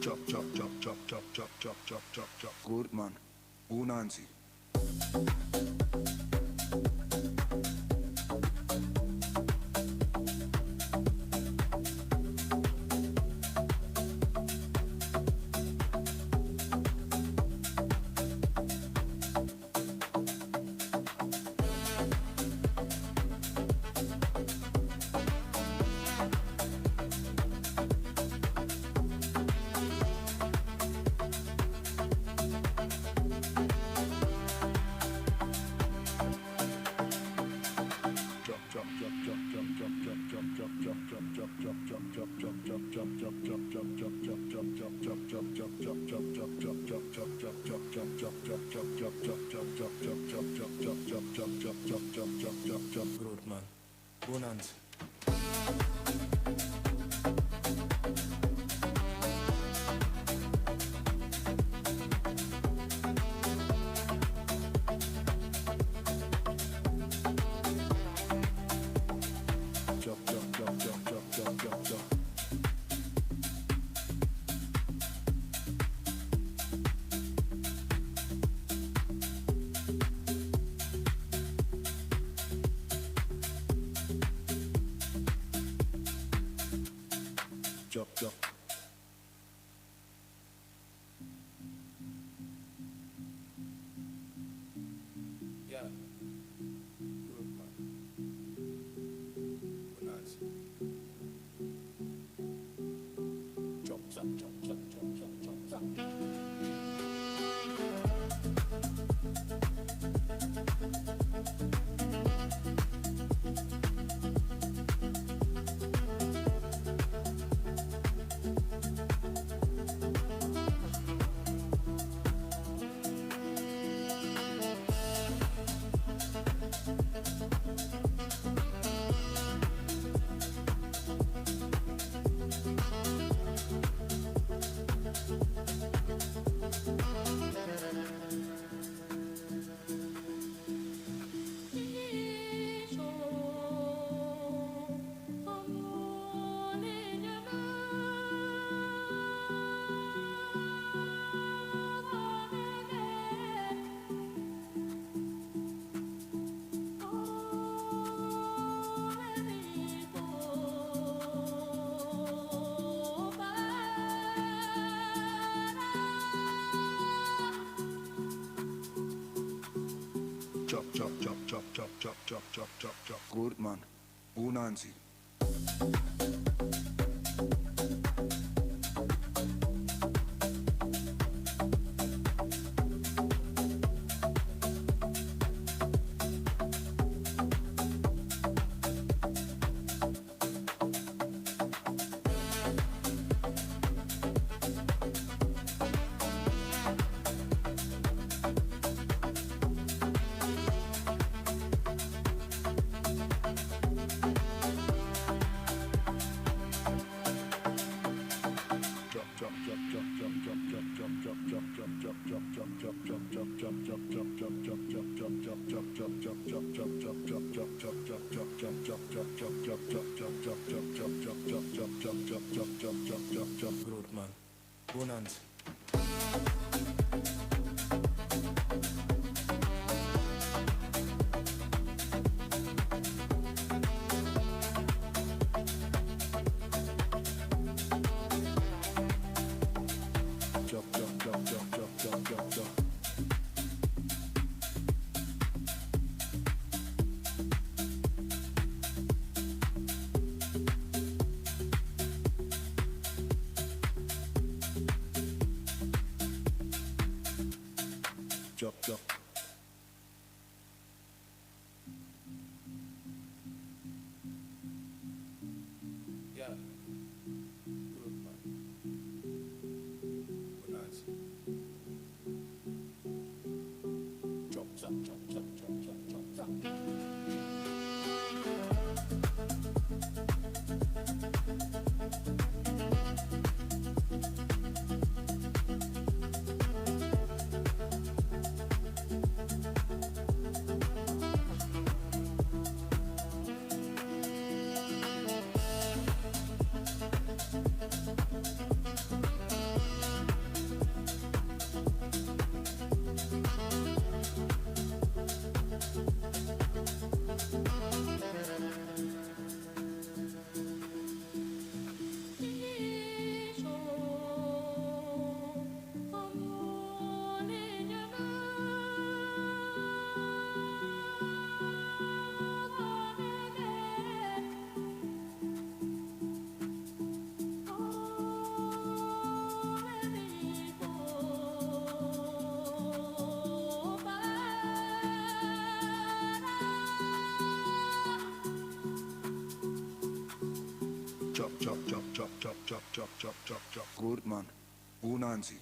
Chop, chop, chop, chop, chop, chop, chop, chop, chop, chop. Good man. Unanzi. Good man. Bonanza. Chop, chop. Yeah. Good man. Bonanza. Chop, chop, chop, chop, chop, chop, chop, chop. Chop, chop, chop, chop, chop, chop, chop, chop, chop, chop. Good man. Unanzi. Chop, chop, chop, chop, chop, chop, chop, chop, chop, chop. Good man. Unanzi.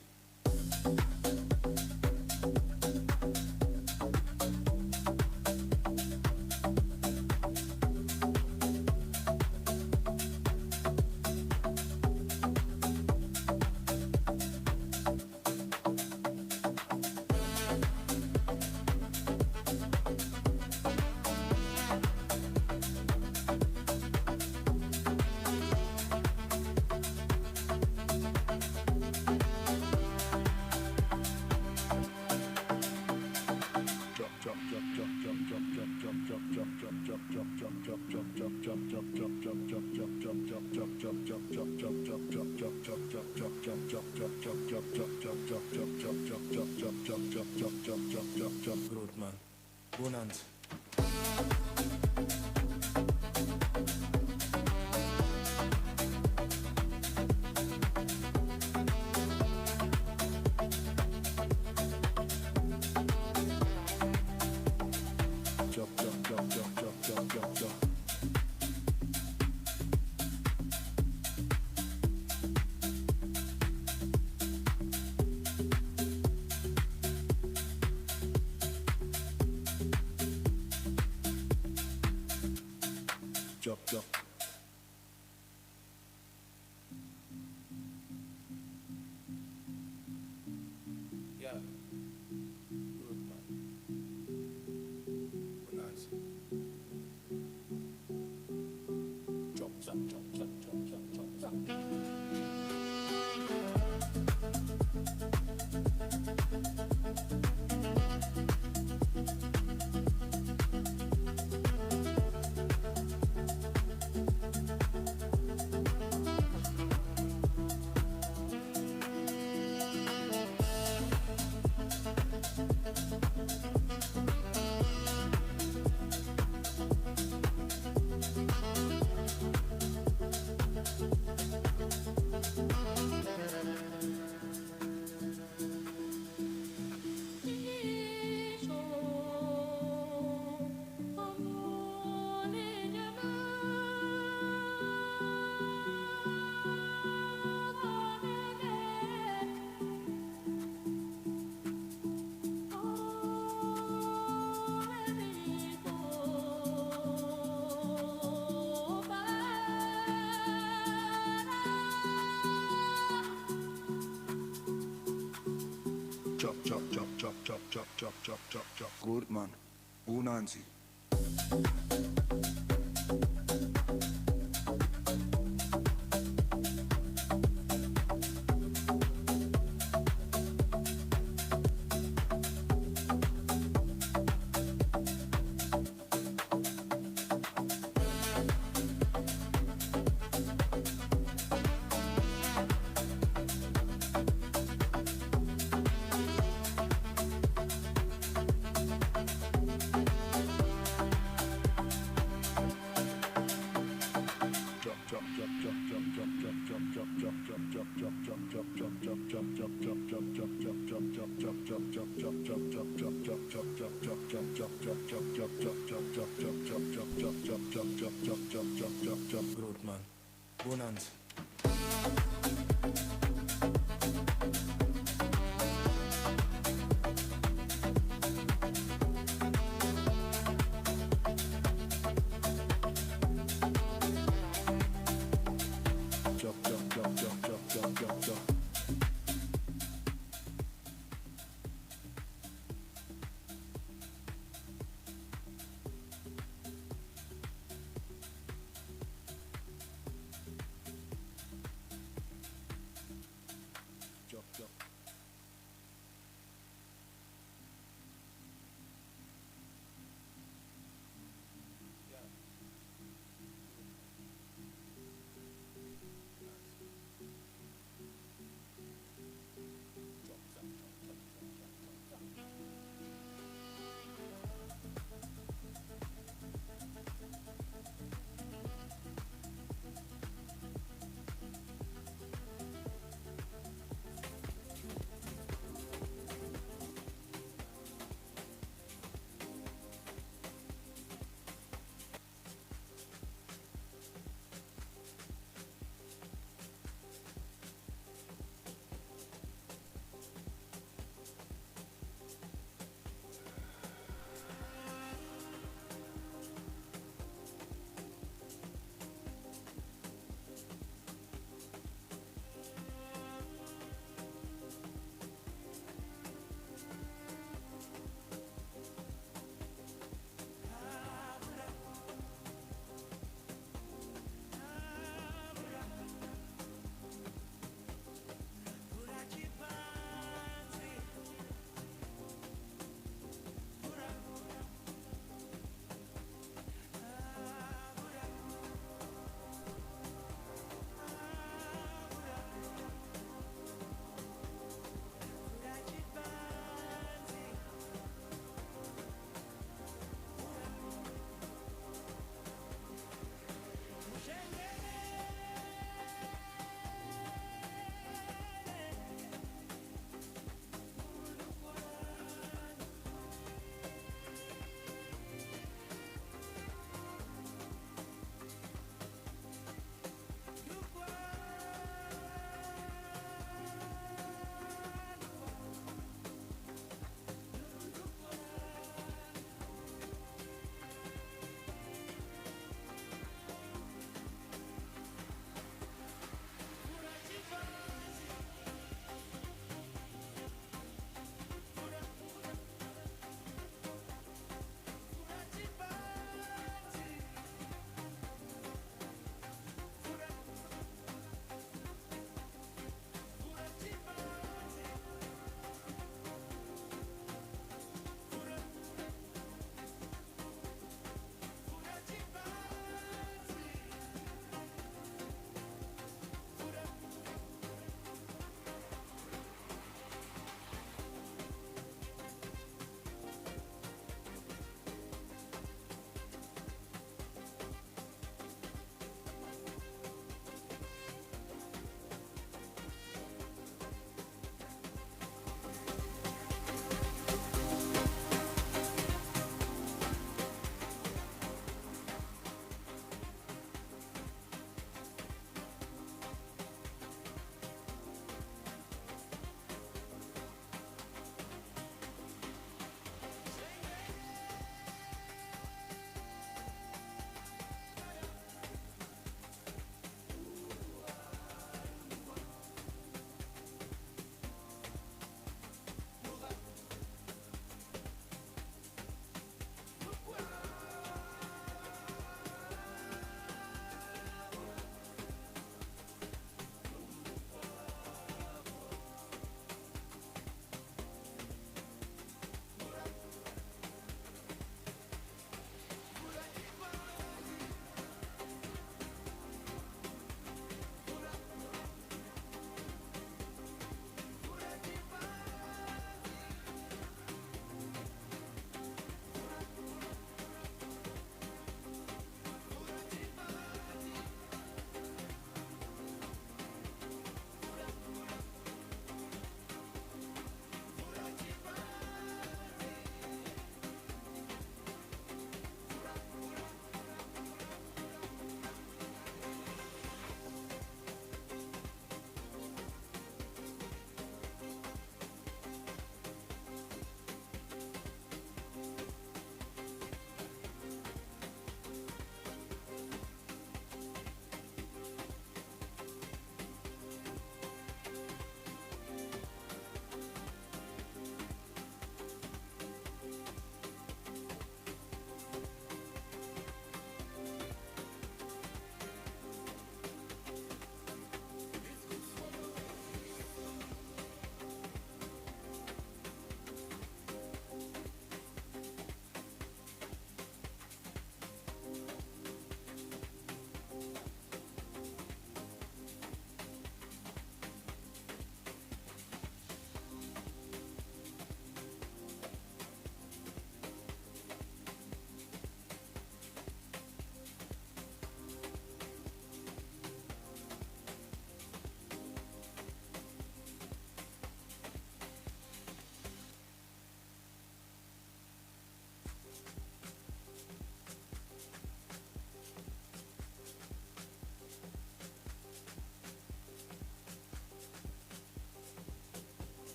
Good man. Bonanza. Chop, chop. Yeah. Good man. Bonanza. Chop, chop, chop, chop, chop, chop, chop, chop. Chop, chop, chop, chop, chop, chop, chop, chop, chop, chop. Good man. Unanzi.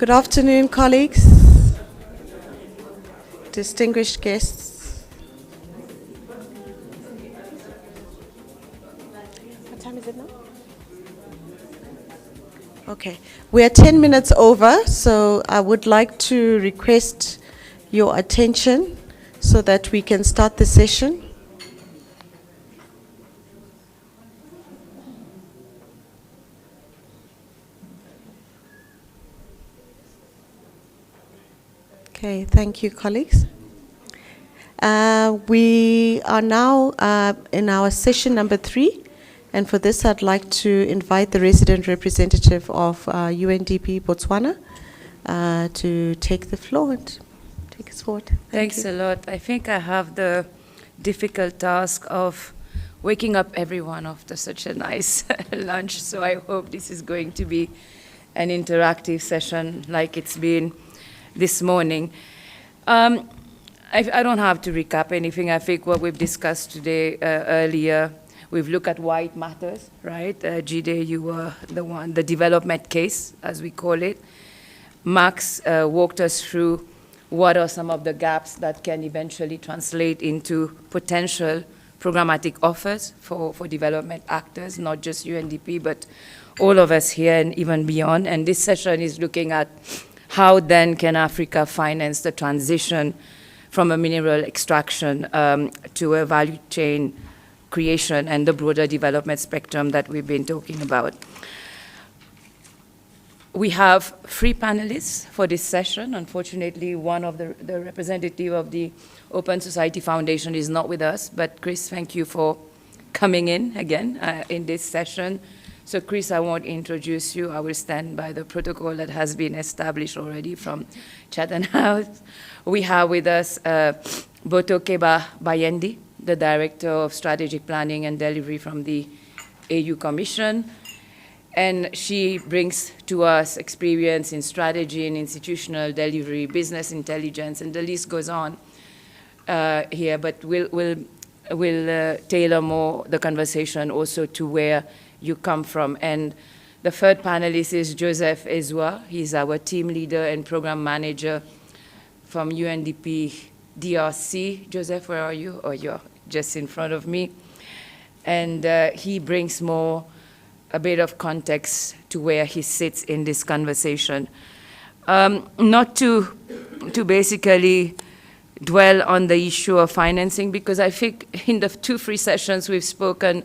Good afternoon, colleagues, distinguished guests. What time is it now? Okay, we are 10 minutes over, so I would like to request your attention so that we can start the session. Okay, thank you, colleagues. We are now in our session number 3, and for this I'd like to invite the resident representative of UNDP Botswana to take the floor and take us forward. Thanks a lot. I think I have the difficult task of waking up everyone after such a nice lunch, so I hope this is going to be an interactive session like it's been this morning. I don't have to recap anything. I think what we've discussed today earlier, we've looked at why it matters, right? Jide, you were the development case, as we call it. Max walked us through what are some of the gaps that can eventually translate into potential programmatic offers for development actors, not just UNDP, but all of us here and even beyond. And this session is looking at how then can Africa finance the transition from a mineral extraction to a value chain creation and the broader development spectrum that we've been talking about. We have 3 panelists for this session. Unfortunately, one of the representative of the Open Society Foundation is not with us, but Chris, thank you for coming in again in this session. So Chris, I won't introduce you. I will stand by the protocol that has been established already from Chatham House. We have with us Botokeba Bayendi, the Director of Strategic Planning and Delivery from the AU Commission. And she brings to us experience in strategy and institutional delivery, business intelligence, and the list goes on here. But we'll tailor more the conversation also to where you come from. And the third panelist is Joseph Ezwa. He's our team leader and program manager from UNDP DRC. Joseph, where are you? Oh, you're just in front of me. And he brings a bit of context to where he sits in this conversation. Not to basically dwell on the issue of financing, because I think in the 2 free sessions we've spoken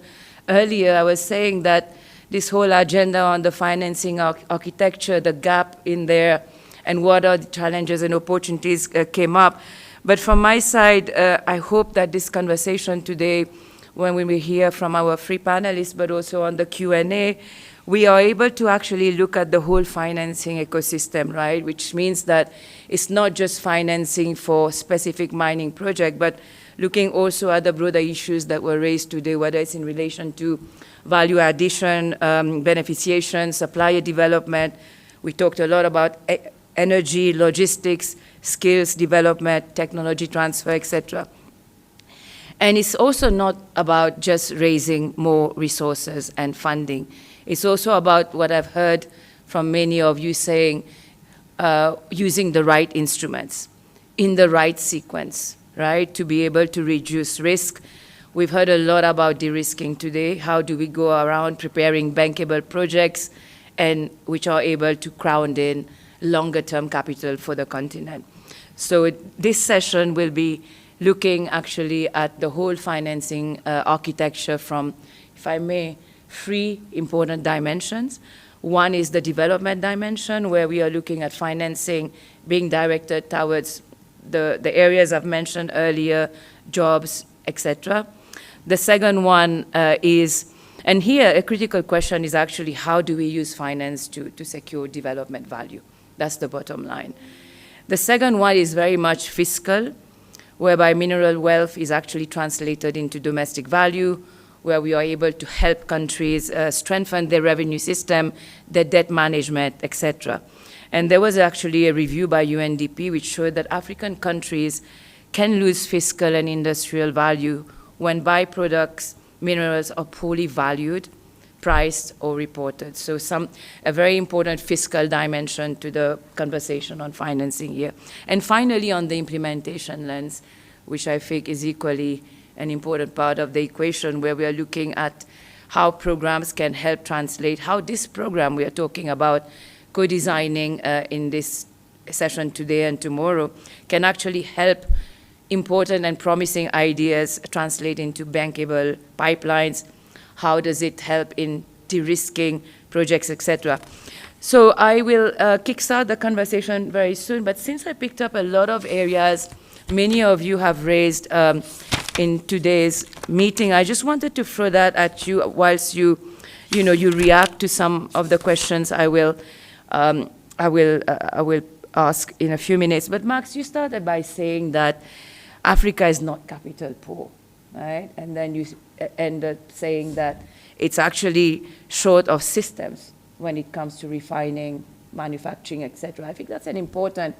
earlier, I was saying that this whole agenda on the financing architecture, the gap in there, and what are the challenges and opportunities came up. But from my side, I hope that this conversation today, when we hear from our 3 panelists, but also on the Q&A, we are able to actually look at the whole financing ecosystem, right? Which means that it's not just financing for specific mining project, but looking also at the broader issues that were raised today, whether it's in relation to value addition, beneficiation, supplier development. We talked a lot about energy, logistics, skills development, technology transfer, etc. And it's also not about just raising more resources and funding. It's also about what I've heard from many of you saying, using the right instruments in the right sequence, right, to be able to reduce risk. We've heard a lot about de-risking today. How do we go around preparing bankable projects and which are able to crowd in longer-term capital for the continent? So this session will be looking actually at the whole financing architecture from, if I may, 3 important dimensions. One is the development dimension, where we are looking at financing being directed towards the areas I've mentioned earlier, jobs, etc. The second one is, and here a critical question is actually how do we use finance to secure development value? That's the bottom line. The second one is very much fiscal, whereby mineral wealth is actually translated into domestic value, where we are able to help countries strengthen their revenue system, their debt management, etc. And there was actually a review by UNDP which showed that African countries can lose fiscal and industrial value when byproducts, minerals are poorly valued, priced or reported. So a very important fiscal dimension to the conversation on financing here. And finally, on the implementation lens, which I think is equally an important part of the equation, where we are looking at how programs can help translate, how this program we are talking about, co-designing in this session today and tomorrow, can actually help important and promising ideas translate into bankable pipelines. How does it help in de-risking projects, etc.? So I will kickstart the conversation very soon, but since I picked up a lot of areas many of you have raised in today's meeting, I just wanted to throw that at you whilst you react to some of the questions I will ask in a few minutes. But Max, you started by saying that Africa is not capital poor, right? And then you ended saying that it's actually short of systems when it comes to refining, manufacturing, etc. I think that's an important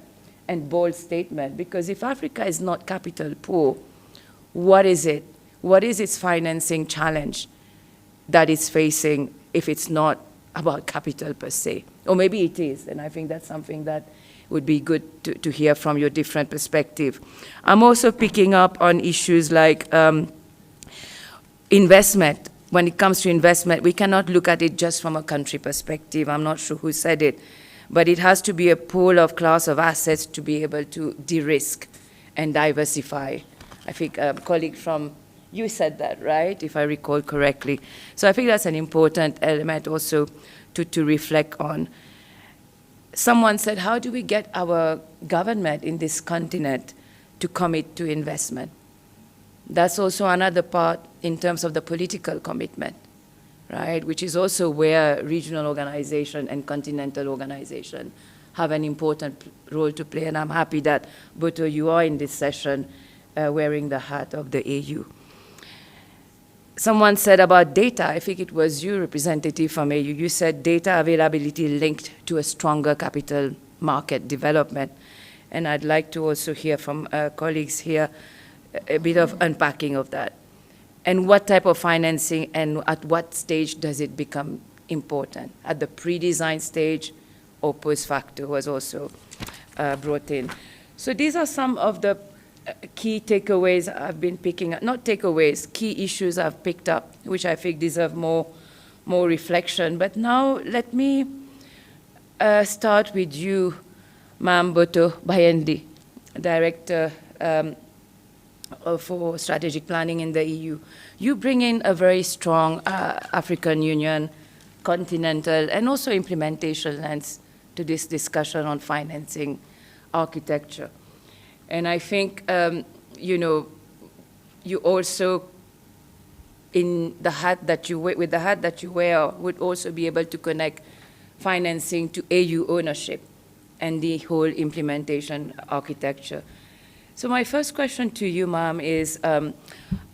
and bold statement, because if Africa is not capital poor, what is it? What is its financing challenge that it's facing if it's not about capital per se? Or maybe it is, and I think that's something that would be good to hear from your different perspective. I'm also picking up on issues like investment. When it comes to investment, we cannot look at it just from a country perspective. I'm not sure who said it, but it has to be a pool of class of assets to be able to de-risk and diversify. I think a colleague from you said that, right, if I recall correctly. So I think that's an important element also to reflect on. Someone said, how do we get our government in this continent to commit to investment? That's also another part in terms of the political commitment, right, which is also where regional organization and continental organization have an important role to play. And I'm happy that, Boto, you are in this session wearing the hat of the AU. Someone said about data, I think it was you, representative from AU, you said data availability linked to a stronger capital market development. And I'd like to also hear from colleagues here a bit of unpacking of that. And what type of financing and at what stage does it become important? At the pre-design stage or post-facto was also brought in. So these are some of the key takeaways I've been picking up, not takeaways, key issues I've picked up, which I think deserve more reflection. But now let me start with you, Ma'am Boto Bayendi, Director for Strategic Planning in the EU. You bring in a very strong African Union, continental, and also implementation lens to this discussion on financing architecture. And I think, you also, in the hat that you wear, with the hat that you wear, would also be able to connect financing to AU ownership and the whole implementation architecture. So my first question to you, ma'am, is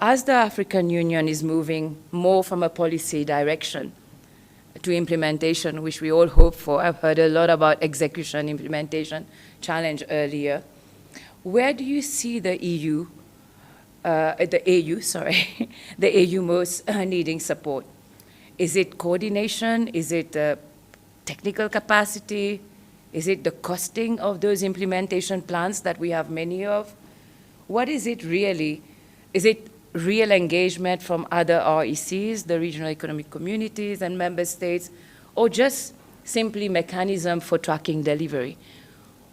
as the African Union is moving more from a policy direction to implementation, which we all hope for, I've heard a lot about execution, implementation challenge earlier. Where do you see the EU, the AU most needing support? Is it coordination? Is it technical capacity? Is it the costing of those implementation plans that we have many of? What is it really? Is it real engagement from other RECs, the regional economic communities and member states, or just simply mechanism for tracking delivery?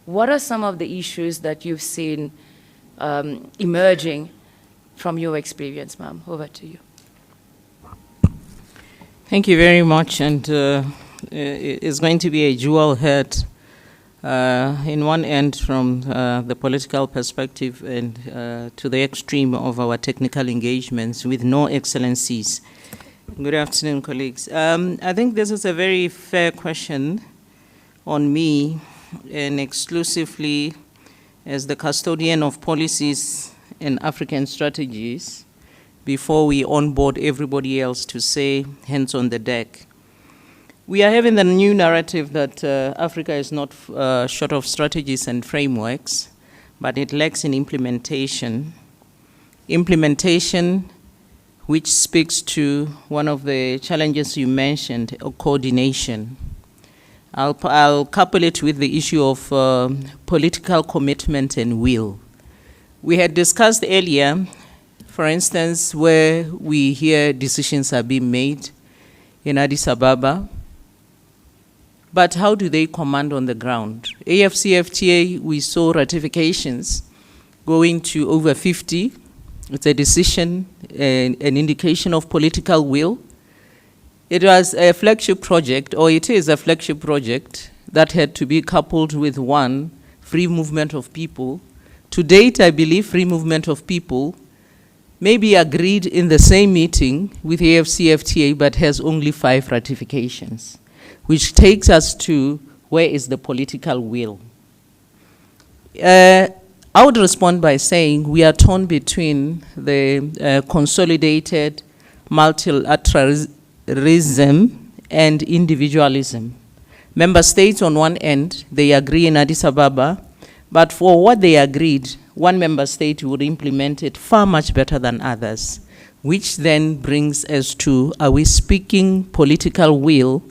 What are some of the issues that you've seen emerging from your experience, ma'am? Over to you. Thank you very much. And it's going to be a dual head in one end from the political perspective and to the extreme of our technical engagements with no excellencies. Good afternoon, colleagues. I think this is a very fair question on me, and exclusively as the custodian of policies and African strategies before we onboard everybody else to say hands on the deck. We are having the new narrative that Africa is not short of strategies and frameworks, but it lacks in implementation. Implementation which speaks to one of the challenges you mentioned, coordination. I'll couple it with the issue of political commitment and will. We had discussed earlier, for instance, where we hear decisions are being made in Addis Ababa, but how do they command on the ground? AFCFTA, we saw ratifications going to over 50. It's a decision, an indication of political will. It was a flagship project, or it is a flagship project, that had to be coupled with one, free movement of people. To date, I believe free movement of people may be agreed in the same meeting with AFCFTA, but has only 5 ratifications, which takes us to where is the political will. I would respond by saying we are torn between the consolidated multilateralism and individualism. Member states on one end, they agree in Addis Ababa, but for what they agreed, one member state would implement it far much better than others, which then brings us to, are we speaking political will,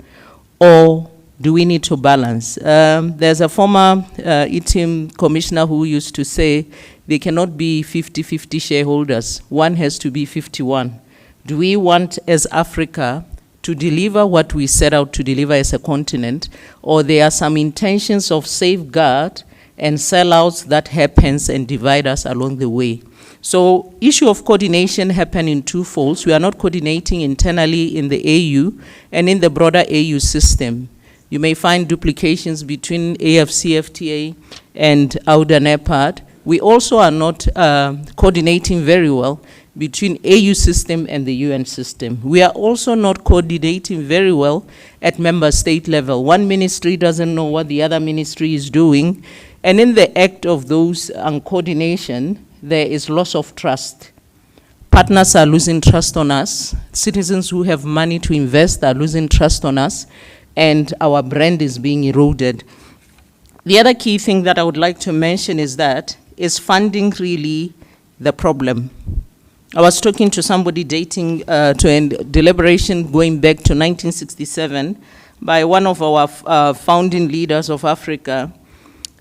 or do we need to balance? There's a former ITIM commissioner who used to say they cannot be 50-50 shareholders. One has to be 51. Do we want, as Africa, to deliver what we set out to deliver as a continent, or there are some intentions of safeguard and sellouts that happens and divide us along the way? So issue of coordination happen in 2 folds. We are not coordinating internally in the AU and in the broader AU system. You may find duplications between AFCFTA and AUDA-NEPAD. We also are not coordinating very well between AU system and the UN system. We are also not coordinating very well at member state level. One ministry doesn't know what the other ministry is doing. And in the act of those coordination, there is loss of trust. Partners are losing trust on us. Citizens who have money to invest are losing trust on us, and our brand is being eroded. The other key thing that I would like to mention is that, is funding really the problem? I was talking to somebody dating to a deliberation going back to 1967 by one of our founding leaders of Africa,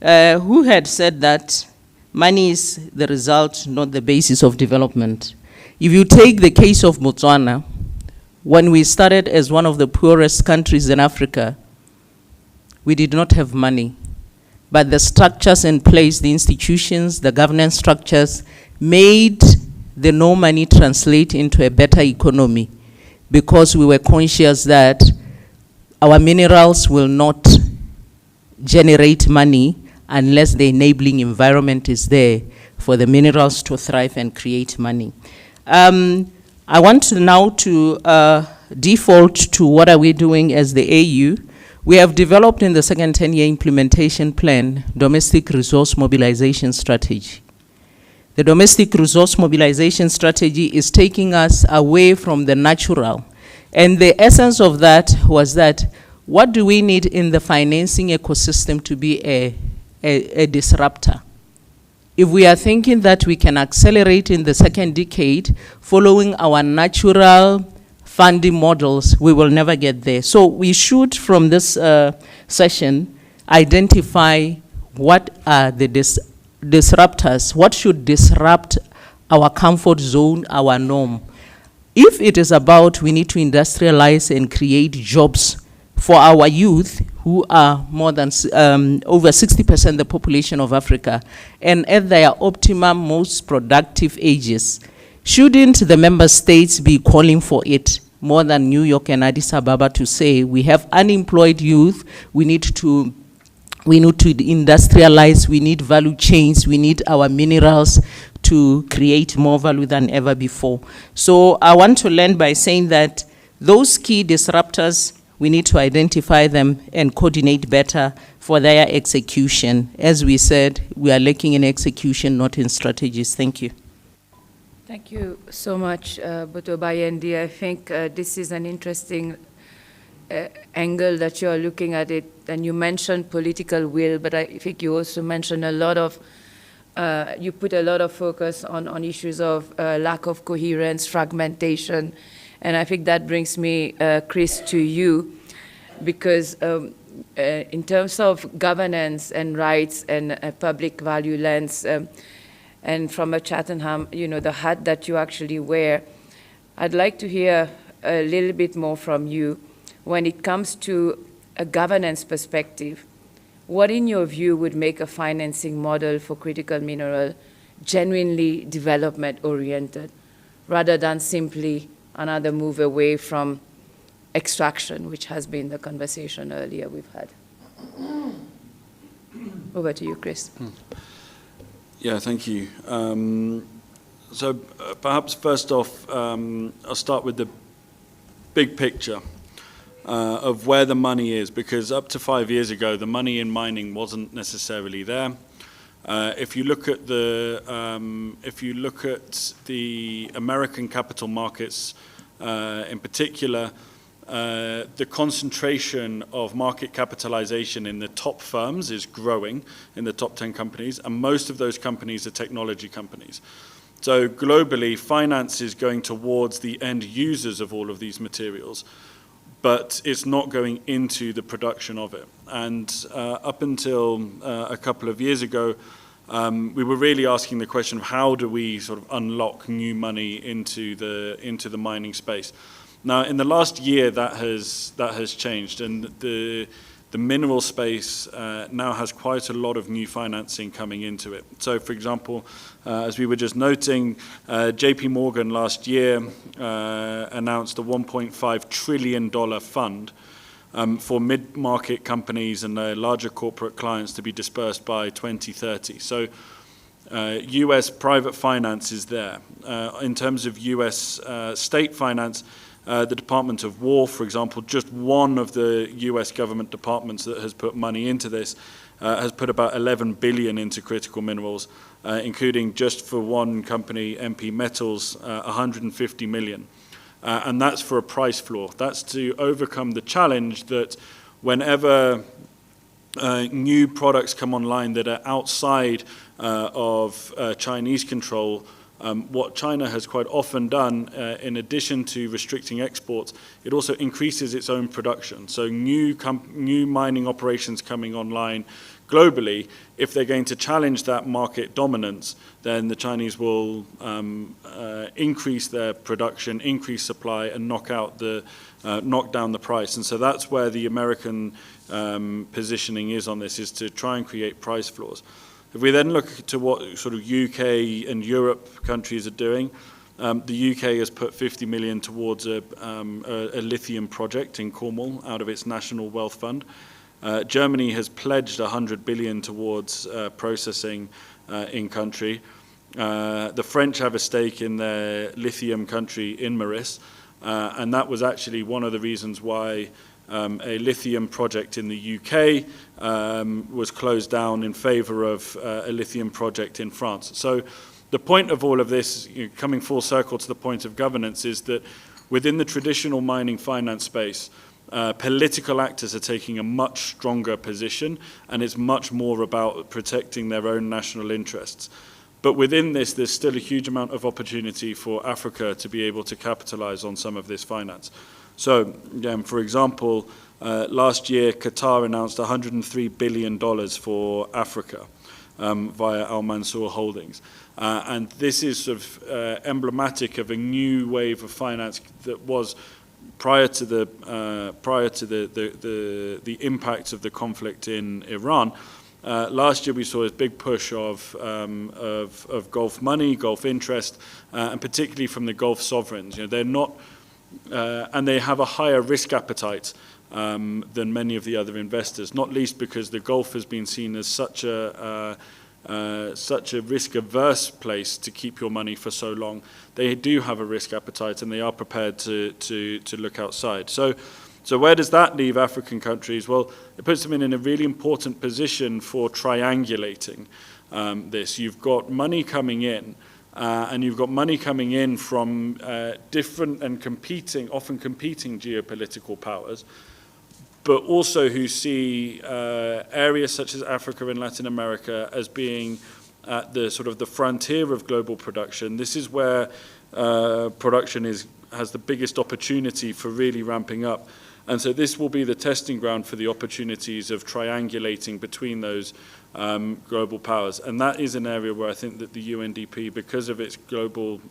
who had said that money is the result, not the basis of development. If you take the case of Botswana, when we started as one of the poorest countries in Africa, we did not have money. But the structures in place, the institutions, the governance structures, made the no money translate into a better economy, because we were conscious that our minerals will not generate money unless the enabling environment is there for the minerals to thrive and create money. I want to now to default to what are we doing as the AU. We have developed in the second 10-year implementation plan, domestic resource mobilization strategy. The domestic resource mobilization strategy is taking us away from the natural. And the essence of that was that, what do we need in the financing ecosystem to be a disruptor? If we are thinking that we can accelerate in the second decade, following our natural funding models, we will never get there. So we should, from this session, identify what are the disruptors, what should disrupt our comfort zone, our norm. If it is about we need to industrialize and create jobs for our youth, who are more than over 60% the population of Africa, and at their optimum, most productive ages, shouldn't the member states be calling for it more than New York and Addis Ababa to say, we have unemployed youth, we need to industrialize, we need value chains, we need our minerals to create more value than ever before. So I want to end by saying that those key disruptors, we need to identify them and coordinate better for their execution. As we said, we are lacking in execution, not in strategies. Thank you. Thank you so much, Boto Bayendi. I think this is an interesting angle that you're looking at it, and you mentioned political will, but I think you also mentioned a lot of you put a lot of focus on issues of lack of coherence, fragmentation, and I think that brings me, Chris, to you, because in terms of governance and rights and a public value lens, and from a Chattanham, the hat that you actually wear, I'd like to hear a little bit more from you when it comes to a governance perspective. What, in your view, would make a financing model for critical mineral genuinely development-oriented, rather than simply another move away from extraction, which has been the conversation earlier we've had? Over to you, Chris. Yeah, thank you. So perhaps first off, I'll start with the big picture of where the money is, because up to 5 years ago, the money in mining wasn't necessarily there. If you look at the American capital markets in particular, the concentration of market capitalization in the top firms is growing in the top 10 companies, and most of those companies are technology companies. So globally, finance is going towards the end users of all of these materials, but it's not going into the production of it. And up until a couple of years ago, we were really asking the question of how do we sort of unlock new money into the mining space. Now, in the last year, that has changed, and the mineral space now has quite a lot of new financing coming into it. So, for example, as we were just noting, JP Morgan last year announced a $1.5 trillion fund for mid-market companies and their larger corporate clients to be dispersed by 2030. So US private finance is there. In terms of US state finance, the Department of War, for example, just one of the US government departments that has put money into this, has put about 11 billion into critical minerals, including just for one company, MP Metals, 150 million. And that's for a price floor. That's to overcome the challenge that whenever new products come online that are outside of Chinese control, what China has quite often done, in addition to restricting exports, it also increases its own production. So new mining operations coming online globally, if they're going to challenge that market dominance, then the Chinese will increase their production, increase supply, and knock down the price. And so that's where the American positioning is on this, is to try and create price floors. If we then look to what sort of UK and Europe countries are doing, the UK has put 50 million towards a lithium project in Cornwall out of its National Wealth Fund. Germany has pledged 100 billion towards processing in country. The French have a stake in their lithium country in Maurice, and that was actually one of the reasons why a lithium project in the UK was closed down in favor of a lithium project in France. So the point of all of this, coming full circle to the point of governance, is that within the traditional mining finance space, political actors are taking a much stronger position, and it's much more about protecting their own national interests. But within this, there's still a huge amount of opportunity for Africa to be able to capitalize on some of this finance. So, for example, last year, Qatar announced $103 billion for Africa via Al Mansour Holdings. And this is sort of emblematic of a new wave of finance that was prior to the impact of the conflict in Iran. Last year we saw a big push of Gulf money, Gulf interest, and particularly from the Gulf sovereigns. They're not, and they have a higher risk appetite than many of the other investors, not least because the Gulf has been seen as such a risk-averse place to keep your money for so long. They do have a risk appetite, and they are prepared to look outside. So where does that leave African countries? Well, it puts them in a really important position for triangulating this. You've got money coming in, and you've got money coming in from different and often competing geopolitical powers, but also who see areas such as Africa and Latin America as being at the sort of the frontier of global production. This is where production has the biggest opportunity for really ramping up. And so this will be the testing ground for the opportunities of triangulating between those global powers. And that is an area where I think that the UNDP, because of its global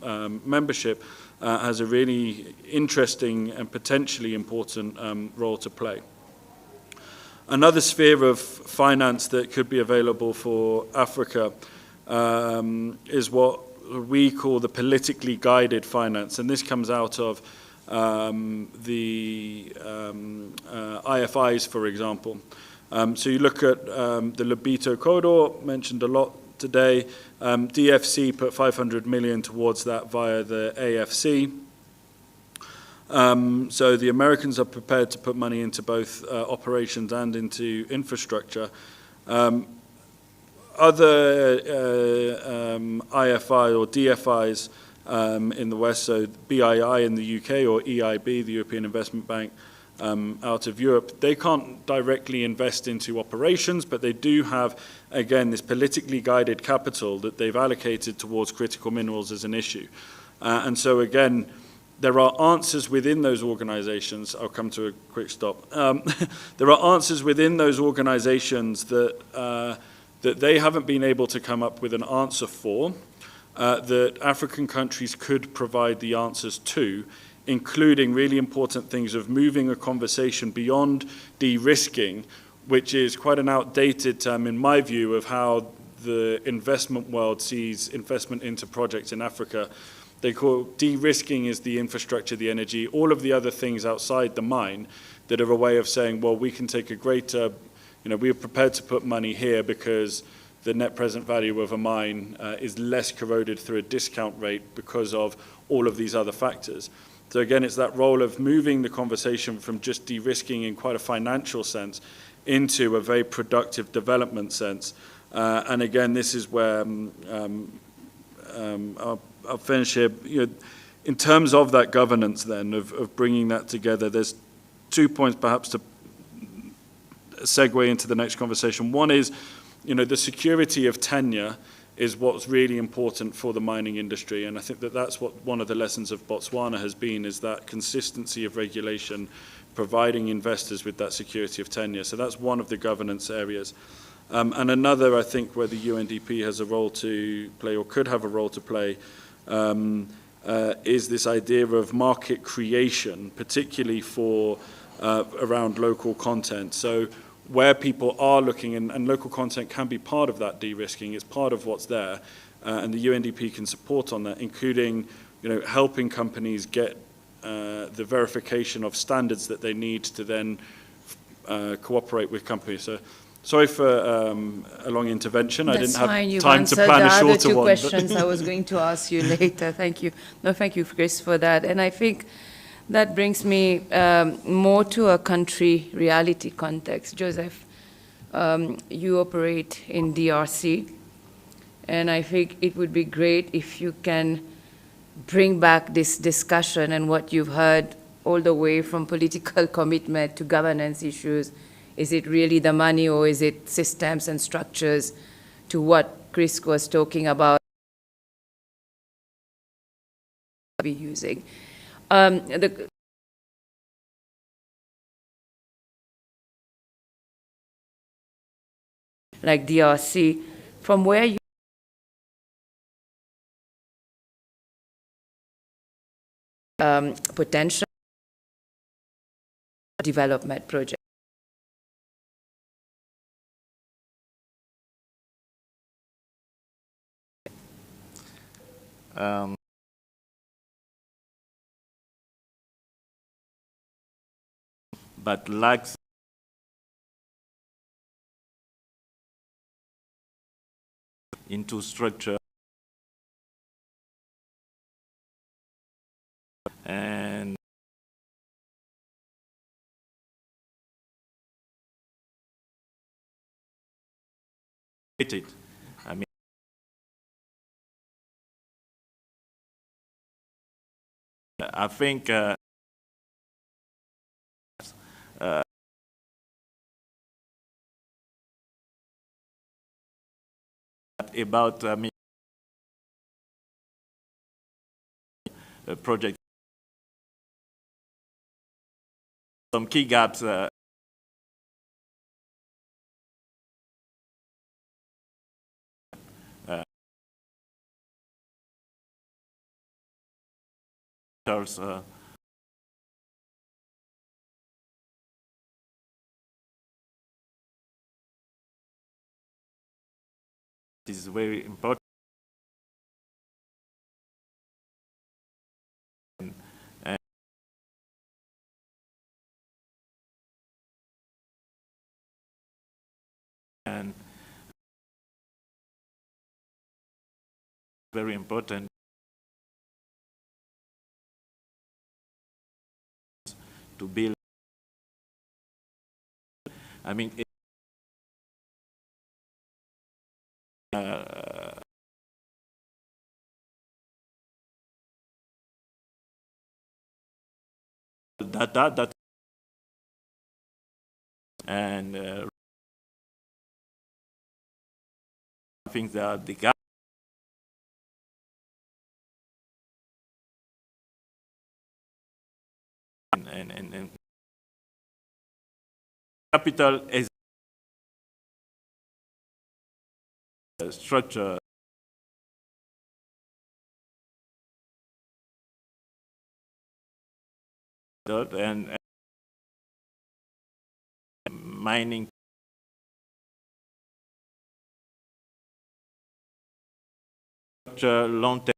membership, has a really interesting and potentially important role to play. Another sphere of finance that could be available for Africa is what we call the politically guided finance. And this comes out of the IFIs, for example. So you look at the Lobito corridor, mentioned a lot today. DFC put 500 million towards that via the AFC. So the Americans are prepared to put money into both operations and into infrastructure. Other IFI or DFIs in the West, so BII in the UK or EIB, the European Investment Bank, out of Europe, they can't directly invest into operations, but they do have, again, this politically guided capital that they've allocated towards critical minerals as an issue. And so again, there are answers within those organizations. I'll come to a quick stop. There are answers within those organizations that they haven't been able to come up with an answer for, that African countries could provide the answers to, including really important things of moving a conversation beyond de-risking, which is quite an outdated term in my view of how the investment world sees investment into projects in Africa. They call de-risking is the infrastructure, the energy, all of the other things outside the mine that are a way of saying, well, we can take a greater, we are prepared to put money here because the net present value of a mine is less corroded through a discount rate because of all of these other factors. So again, it's that role of moving the conversation from just de-risking in quite a financial sense into a very productive development sense. And again, this is where I'll finish here. In terms of that governance then, of bringing that together, there's 2 points perhaps to segue into the next conversation. One is, the security of tenure is what's really important for the mining industry. And I think that that's what one of the lessons of Botswana has been, is that consistency of regulation, providing investors with that security of tenure. So that's one of the governance areas. And another, I think, where the UNDP has a role to play or could have a role to play is this idea of market creation, particularly for around local content. So where people are looking, and local content can be part of that de-risking, it's part of what's there, and the UNDP can support on that, including helping companies get the verification of standards that they need to then cooperate with companies. So sorry for a long intervention. That's I didn't have fine. You've time to plan a shorter one. the other two questions I was going to ask you later. Thank you. No, thank you, Chris, for that. And I think that brings me more to a country reality context. Joseph, you operate in DRC, and I think it would be great if you can bring back this discussion and what you've heard all the way from political commitment to governance issues. Is it really the money, or is it systems and structures, to what Chris was talking about be using? Like DRC, from where you potential development project. But lacks into structure and it. I mean, I think about project. Some key gaps. Is very important. And very important to build. I mean, that and I think that the gap and capital is a structure. And mining structure long term.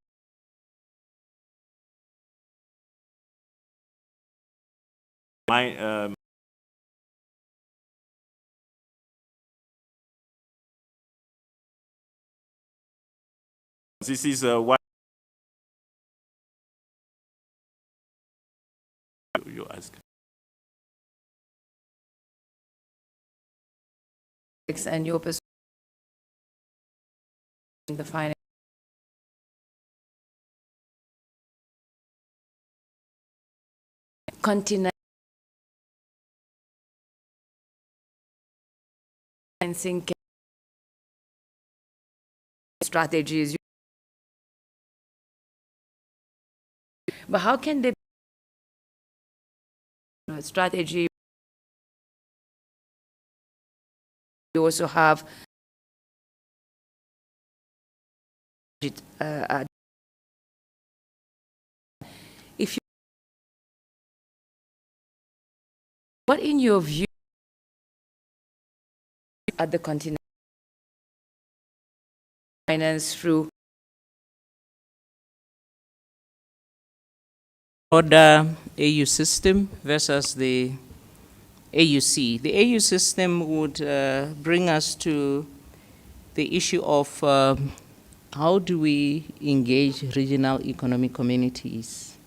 This is what you ask. And your perspective in the finance. Continent financing strategies. But how can they strategy? You also have if you, what in your view at the continent finance through Order AU system versus the AUC. The AU system would bring us to the issue of how do we engage regional economic communities.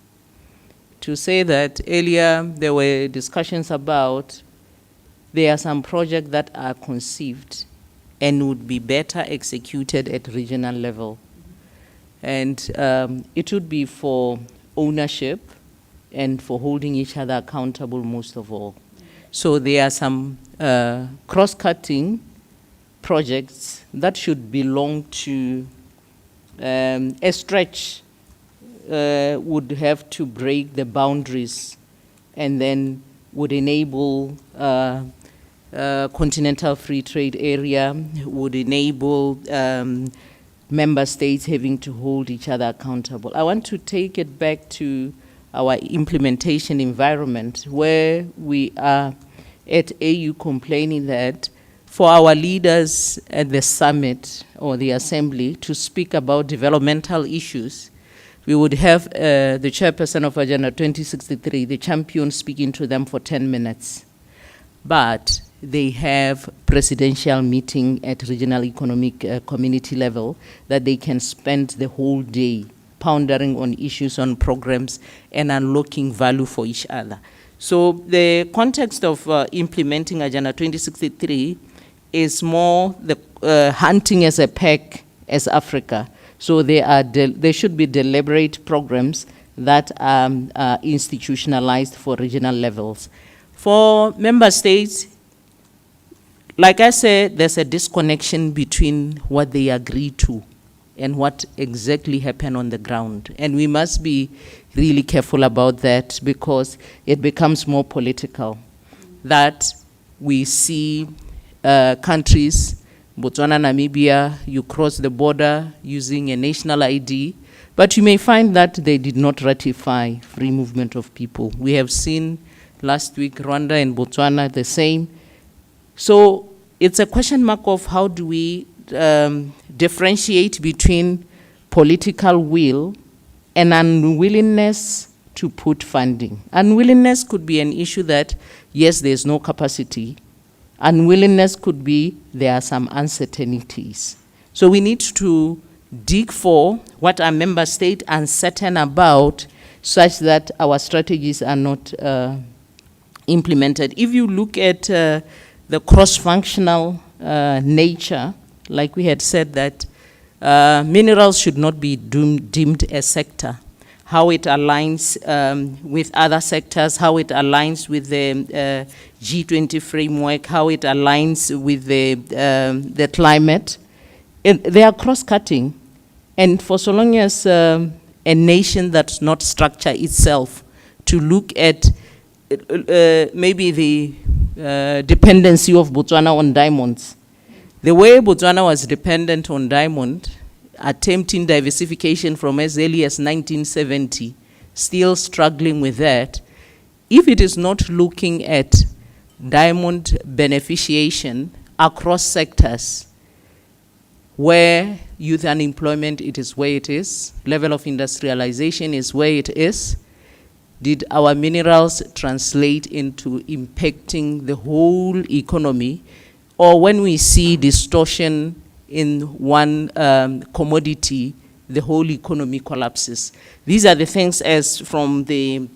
To say that earlier there were discussions about there are some projects that are conceived and would be better executed at regional level. And it would be for ownership and for holding each other accountable most of all. So there are some cross-cutting projects that should belong to a stretch would have to break the boundaries and then would enable continental free trade area, would enable member states having to hold each other accountable. I want to take it back to our implementation environment where we are at AU complaining that for our leaders at the summit or the assembly to speak about developmental issues, we would have the chairperson of Agenda 2063, the champion, speaking to them for 10 minutes. But they have presidential meeting at regional economic community level that they can spend the whole day pondering on issues, on programs, and unlocking value for each other. So the context of implementing Agenda 2063 is more the hunting as a pack as Africa. So there should be deliberate programs that are institutionalized for regional levels. For member states, like I said, there's a disconnection between what they agree to and what exactly happened on the ground. And we must be really careful about that because it becomes more political. That we see countries, Botswana, Namibia, you cross the border using a national ID, but you may find that they did not ratify free movement of people. We have seen last week Rwanda and Botswana the same. So it's a question mark of how do we differentiate between political will and unwillingness to put funding. Unwillingness could be an issue that, yes, there's no capacity. Unwillingness could be there are some uncertainties. So we need to dig for what our member state uncertain about such that our strategies are not implemented. If you look at the cross-functional nature, like we had said that minerals should not be deemed a sector, how it aligns with other sectors, how it aligns with the G20 framework, how it aligns with the climate. They are cross-cutting. And for so long as a nation that's not structure itself to look at maybe the dependency of Botswana on diamonds. The way Botswana was dependent on diamond, attempting diversification from as early as 1970, still struggling with that. If it is not looking at diamond beneficiation across sectors, where youth unemployment, it is where it is, level of industrialization is where it is, did our minerals translate into impacting the whole economy? Or when we see distortion in one commodity, the whole economy collapses. These are the things as from the,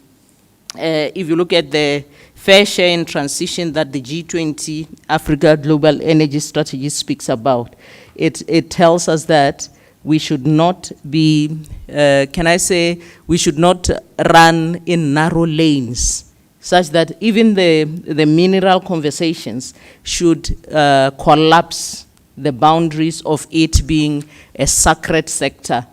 if you look at the fair share and transition that the G20 Africa Global Energy Strategy speaks about, it tells us that we should not be, we should not run in narrow lanes, such that even the mineral conversations should collapse the boundaries of it being a sacred sector.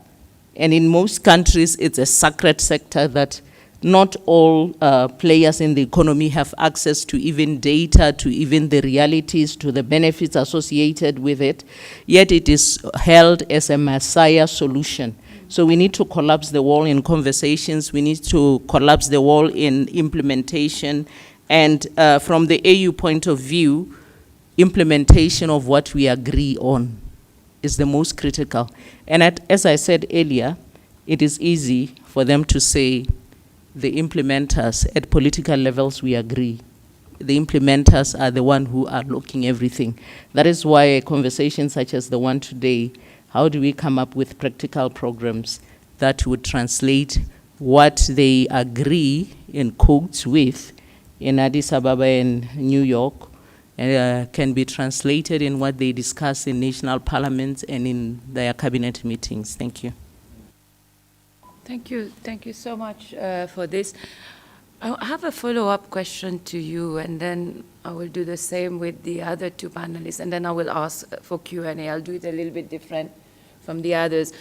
And in most countries, it's a sacred sector that not all players in the economy have access to even data, to even the realities, to the benefits associated with it, yet it is held as a messiah solution. So we need to collapse the wall in conversations, we need to collapse the wall in implementation, and from the AU point of view, implementation of what we agree on is the most critical. And as I said earlier, it is easy for them to say, the implementers at political levels we agree. The implementers are the one who are looking everything. That is why a conversation such as the one today, how do we come up with practical programs that would translate what they agree in quotes with in Addis Ababa and New York, can be translated in what they discuss in national parliaments and in their cabinet meetings. Thank you. Thank you so much for this. I have a follow-up question to you, and then I will do the same with the other two panelists, and then I will ask for Q&A. I'll do it a little bit different from the others.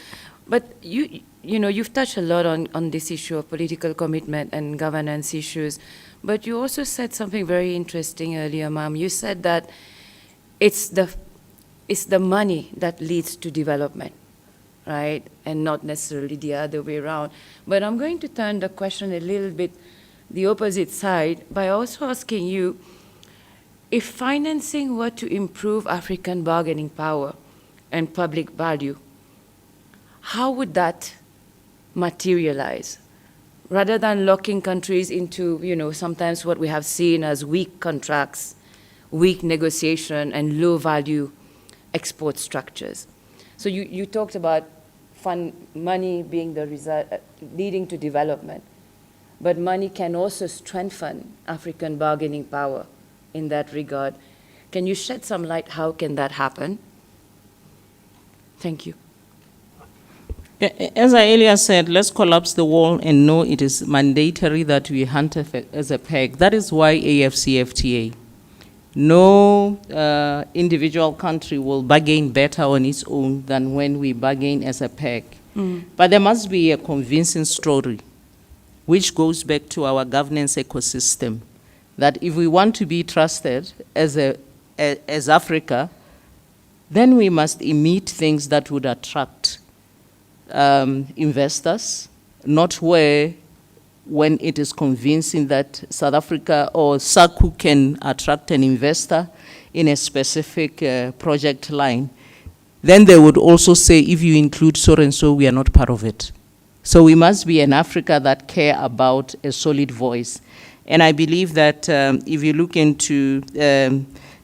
But you've touched a lot on this issue of political commitment and governance issues, but you also said something very interesting earlier, ma'am. You said that it's the money that leads to development, right? And not necessarily the other way around. But I'm going to turn the question a little bit the opposite side by also asking you, if financing were to improve African bargaining power and public value, how would that materialize? Rather than locking countries into, sometimes what we have seen as weak contracts, weak negotiation, and low value export structures. So you talked about money being the result, leading to development, but money can also strengthen African bargaining power in that regard. Can you shed some light? How can that happen? Thank you. As I earlier said, let's collapse the wall and know it is mandatory that we hunt as a peg. That is why AFCFTA. No individual country will bargain better on its own than when we bargain as a pack. But there must be a convincing story, which goes back to our governance ecosystem, that if we want to be trusted as Africa, then we must emit things that would attract investors, not when it is convincing that South Africa or SACU can attract an investor in a specific project line. Then they would also say, if you include so and so, we are not part of it. So we must be an Africa that care about a solid voice. And I believe that if you look into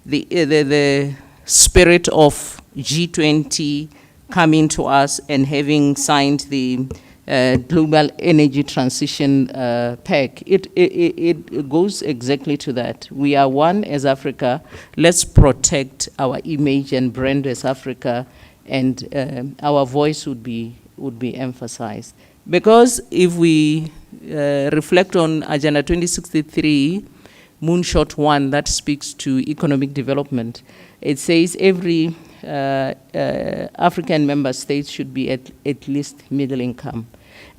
the spirit of G20 coming to us and having signed the Global Energy Transition Pact, it goes exactly to that. We are one as Africa. Let's protect our image and brand as Africa, and our voice would be emphasized. Because if we reflect on Agenda 2063, Moonshot 1, that speaks to economic development, it says every African member state should be at least middle income.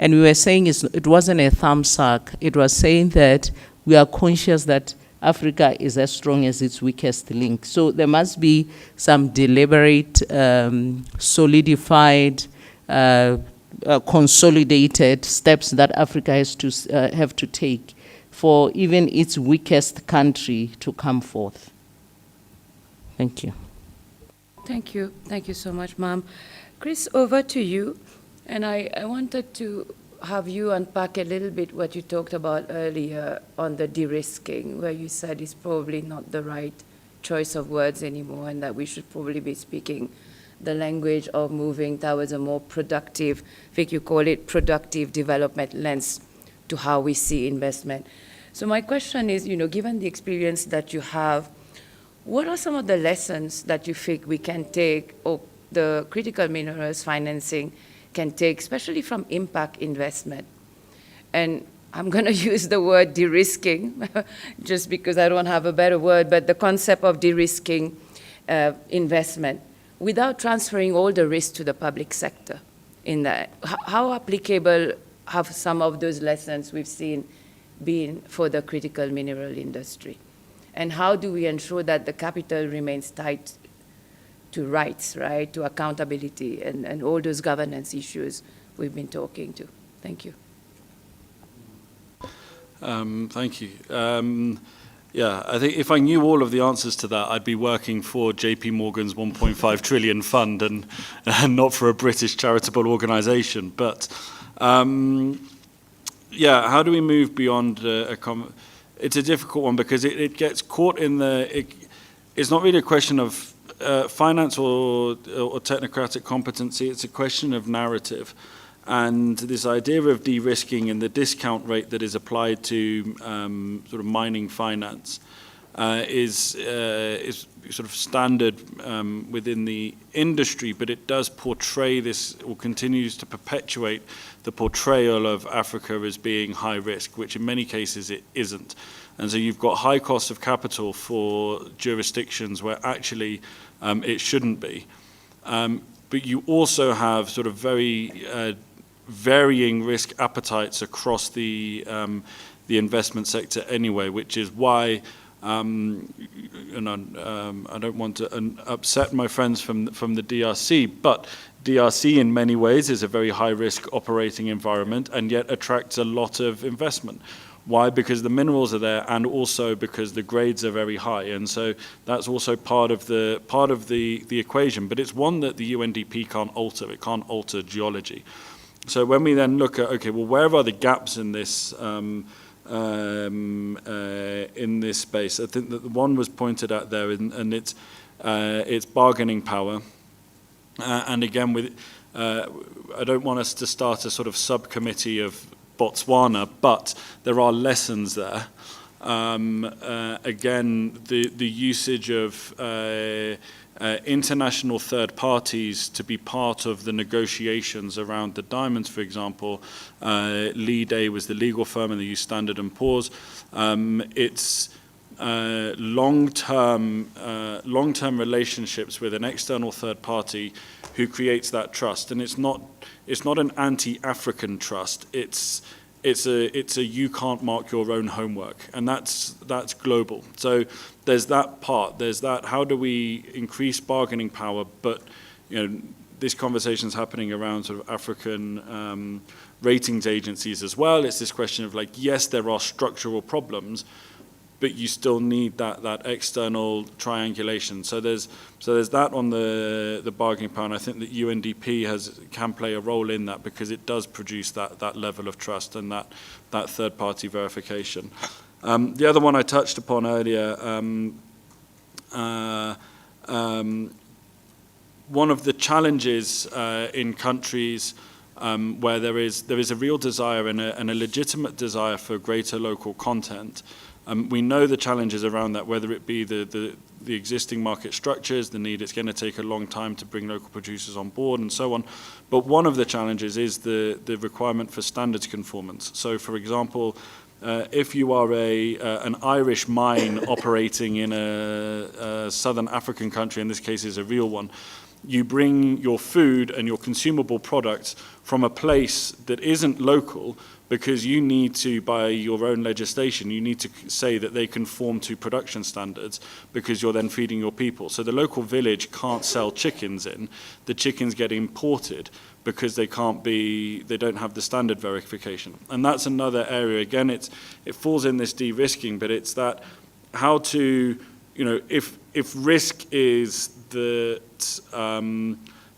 And we were saying it wasn't a thumbsuck. It was saying that we are conscious that Africa is as strong as its weakest link. So there must be some deliberate, solidified, consolidated steps that Africa has to have to take for even its weakest country to come forth. Thank you. Thank you. Thank you so much, ma'am. Chris, over to you. And I wanted to have you unpack a little bit what you talked about earlier on the de-risking, where you said it's probably not the right choice of words anymore, and that we should probably be speaking the language of moving towards a more productive, I think you call it productive development lens to how we see investment. So my question is, given the experience that you have, what are some of the lessons that you think we can take, or the critical minerals financing can take, especially from impact investment? And I'm going to use the word de-risking, just because I don't have a better word, but the concept of de-risking investment without transferring all the risk to the public sector in that. How applicable have some of those lessons we've seen been for the critical mineral industry? And how do we ensure that the capital remains tied to rights, right, to accountability, and all those governance issues we've been talking to? Thank you. Thank you. Yeah, I think if I knew all of the answers to that, I'd be working for JP Morgan's 1.5 trillion fund and not for a British charitable organisation. But yeah, how do we move beyond it's a difficult one, because it gets caught in it's not really a question of finance or technocratic competency, it's a question of narrative. And this idea of de-risking and the discount rate that is applied to sort of mining finance is sort of standard within the industry, but it does portray this, or continues to perpetuate the portrayal of Africa as being high risk, which in many cases it isn't. And so you've got high costs of capital for jurisdictions where actually it shouldn't be. But you also have sort of very varying risk appetites across the investment sector anyway, which is why, and I don't want to upset my friends from the DRC, but DRC in many ways is a very high risk operating environment and yet attracts a lot of investment. Why? Because the minerals are there, and also because the grades are very high, and so that's also part of the equation. But it's one that the UNDP can't alter. It can't alter geology. So when we then look at, okay, well, where are the gaps in this space? I think that the one was pointed out there, and it's bargaining power. And again, I don't want us to start a sort of subcommittee of Botswana, but there are lessons there. Again, the usage of international third parties to be part of the negotiations around the diamonds, for example. Lee Day was the legal firm, and they used Standard & Poor's. long-term relationships with an external third party who creates that trust. And it's not an anti-African trust. It's a you can't mark your own homework, and that's global. So there's that part. There's that. How do we increase bargaining power? But this conversation's happening around sort of African ratings agencies as well. It's this question of like, yes, there are structural problems, but you still need that external triangulation. So there's that on the bargaining power, and I think that UNDP can play a role in that because it does produce that level of trust and that third party verification. The other one I touched upon earlier, one of the challenges in countries where there is a real desire and a legitimate desire for greater local content. We know the challenges around that, whether it be the existing market structures, the need it's going to take a long time to bring local producers on board and so on. But one of the challenges is the requirement for standards conformance. So for example, if you are an Irish mine operating in a southern African country, in this case is a real one, you bring your food and your consumable products from a place that isn't local because you need to, by your own legislation, you need to say that they conform to production standards because you're then feeding your people. So the local village can't sell chickens in. The chickens get imported because they don't have the standard verification. And that's another area. Again, it falls in this de-risking, but it's that how to, if risk is that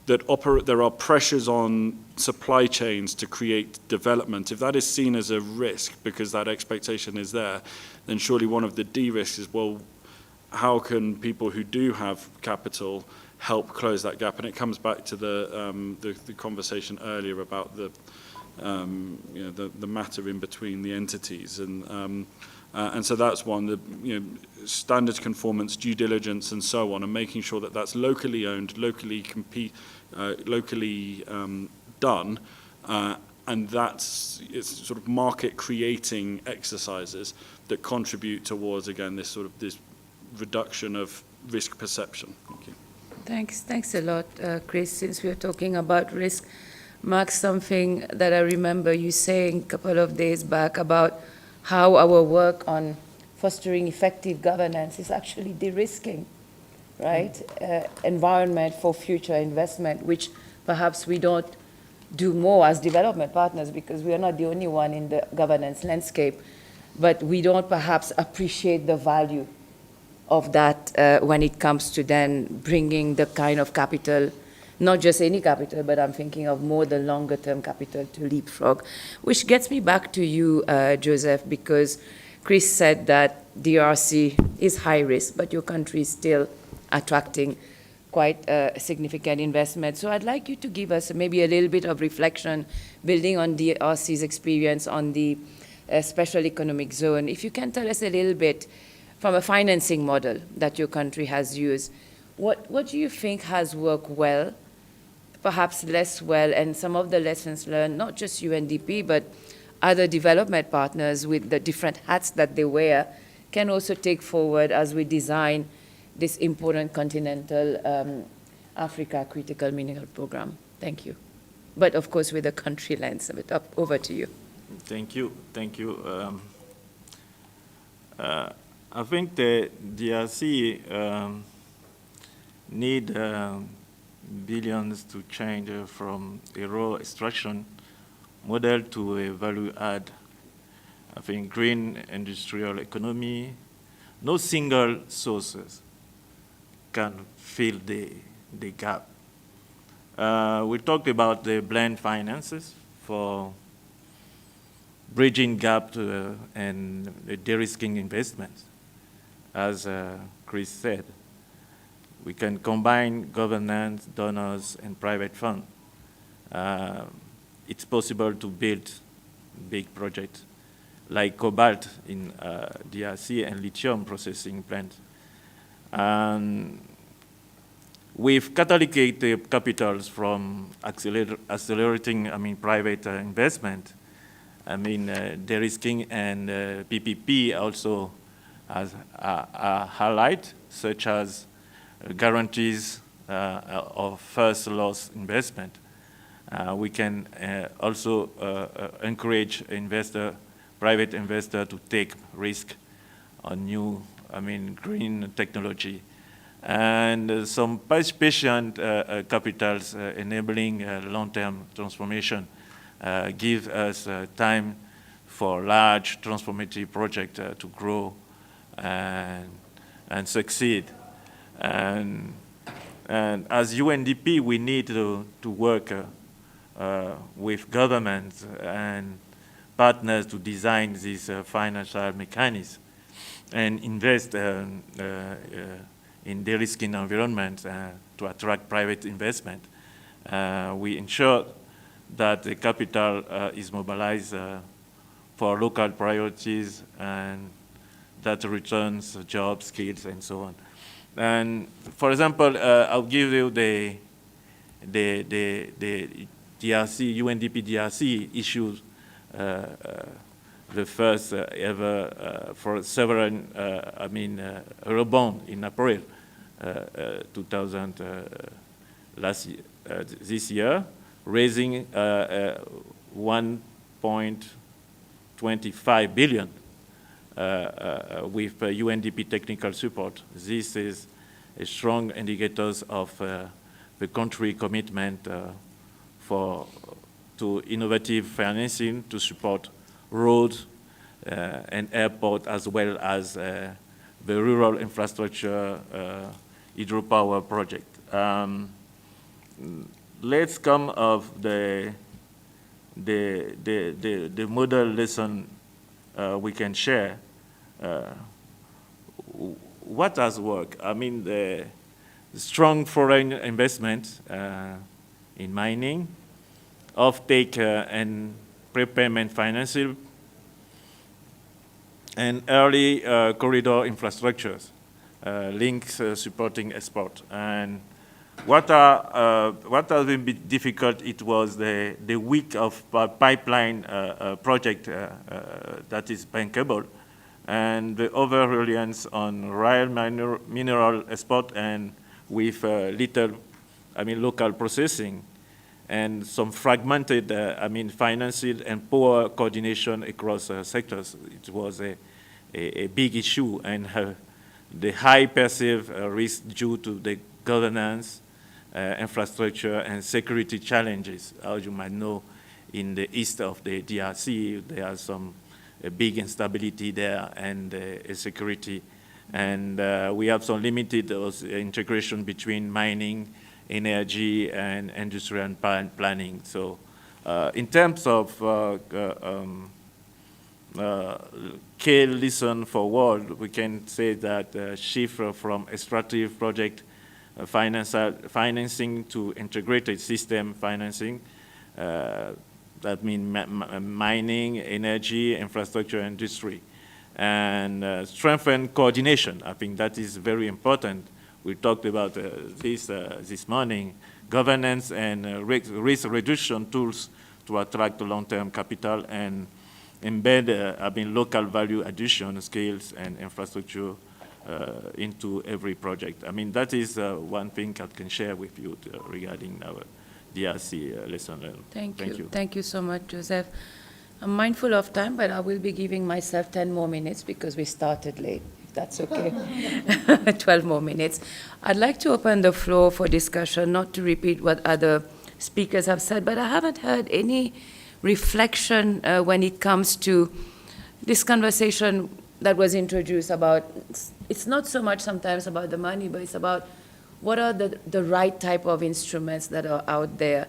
there are pressures on supply chains to create development, if that is seen as a risk because that expectation is there, then surely one of the de-risks is, well, how can people who do have capital help close that gap? And it comes back to the conversation earlier about the matter in between the entities, and so that's one, standards conformance, due diligence, and so on, and making sure that that's locally owned, locally done, and it's sort of market creating exercises that contribute towards, again, this reduction of risk perception. Thank you. Thanks a lot, Chris. Since we're talking about risk, Mark, something that I remember you saying a couple of days back about how our work on fostering effective governance is actually de-risking, right? Environment for future investment, which perhaps we don't do more as development partners because we are not the only one in the governance landscape, but we don't perhaps appreciate the value of that when it comes to then bringing the kind of capital, not just any capital, but I'm thinking of more the longer term capital to leapfrog, which gets me back to you, Joseph, because Chris said that DRC is high risk, but your country is still attracting quite significant investment. So I'd like you to give us maybe a little bit of reflection, building on DRC's experience on the special economic zone. If you can tell us a little bit from a financing model that your country has used, what do you think has worked well, perhaps less well, and some of the lessons learned, not just UNDP, but other development partners with the different hats that they wear, can also take forward as we design this important continental Africa critical mineral program. Thank you. But of course, with a country lens, over to you. Thank you. I think the DRC need billions to change from a raw extraction model to a value add. I think green industrial economy, no single sources can fill the gap. We talked about the blend finances for bridging gap and the de-risking investments. As Chris said, we can combine governance, donors, and private funds. It's possible to build big projects like cobalt in DRC and lithium processing plants. With catalytic capitals from accelerating, private investment, de-risking and PPP also has highlighted, such as guarantees of first loss investment. We can also encourage private investor to take risk on new, green technology. And some participation capitals enabling long-term transformation give us time for large transformative projects to grow and succeed. And as UNDP, we need to work with governments and partners to design these financial mechanisms and invest in de-risking environments to attract private investment. We ensure that the capital is mobilized for local priorities and that returns jobs, skills, and so on. And for example, I'll give you the DRC, UNDP DRC issues the first ever for sovereign, Eurobond in April 2000 this year, raising 1.25 billion with UNDP technical support. This is a strong indicator of the country commitment to innovative financing to support roads and airport, as well as the rural infrastructure hydropower project. Let's come of the model lesson we can share. What has worked? The strong foreign investment in mining, offtake and prepayment financing, and early corridor infrastructures, links supporting export. And what has been difficult, it was the weak of pipeline project that is bankable, and the over-reliance on rare mineral export and with little, local processing, and some fragmented, financing and poor coordination across sectors. It was a big issue, and the high perceived risk due to the governance, infrastructure, and security challenges. As you might know, in the east of the DRC, there are some big instability there and security. And we have some limited integration between mining, energy, and industrial planning. So in terms of key lesson for world, we can say that shift from extractive project financing to integrated system financing, that means mining, energy, infrastructure, industry, and strengthen coordination. I think that is very important. We talked about this morning, governance and risk reduction tools to attract long-term capital and embed local value addition skills and infrastructure into every project. That is one thing I can share with you regarding our DRC lesson learned. Thank you. Thank you so much, Joseph. I'm mindful of time, but I will be giving myself 10 more minutes because we started late, if that's okay. 12 more minutes. I'd like to open the floor for discussion, not to repeat what other speakers have said, but I haven't heard any reflection when it comes to this conversation that was introduced about, it's not so much sometimes about the money, but it's about what are the right type of instruments that are out there,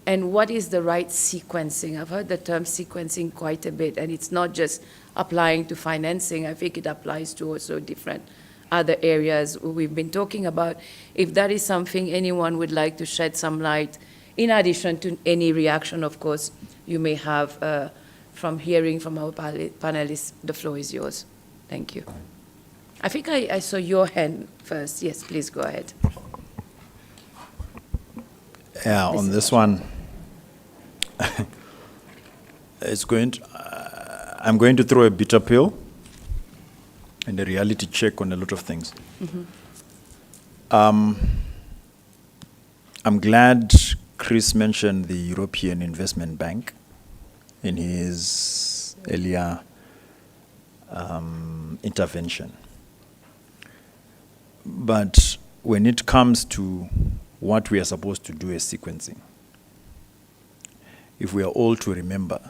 and what is the right sequencing. I've heard the term sequencing quite a bit, and it's not just applying to financing. I think it applies to also different other areas we've been talking about. If that is something anyone would like to shed some light, in addition to any reaction, of course, you may have from hearing from our panelists, the floor is yours. Thank you. I think I saw your hand first. Yes, please go ahead. Yeah, on this one, I'm going to throw a bitter pill. and a reality check on a lot of things. Mhm. I'm glad Chris mentioned the European Investment Bank in his earlier intervention. But when it comes to what we are supposed to do as sequencing, if we are all to remember,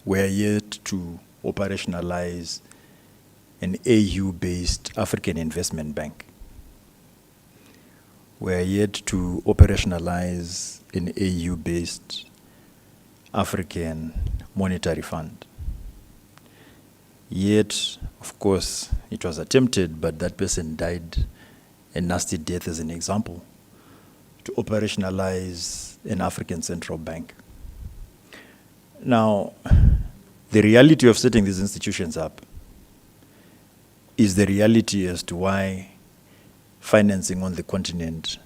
we are yet to operationalize an AU-based African Investment Bank. We are yet to operationalize an AU-based African Monetary Fund. Yet, of course, it was attempted, but that person died a nasty death as an example, to operationalize an African Central Bank. Now, the reality of setting these institutions up is the reality as to why financing on the continent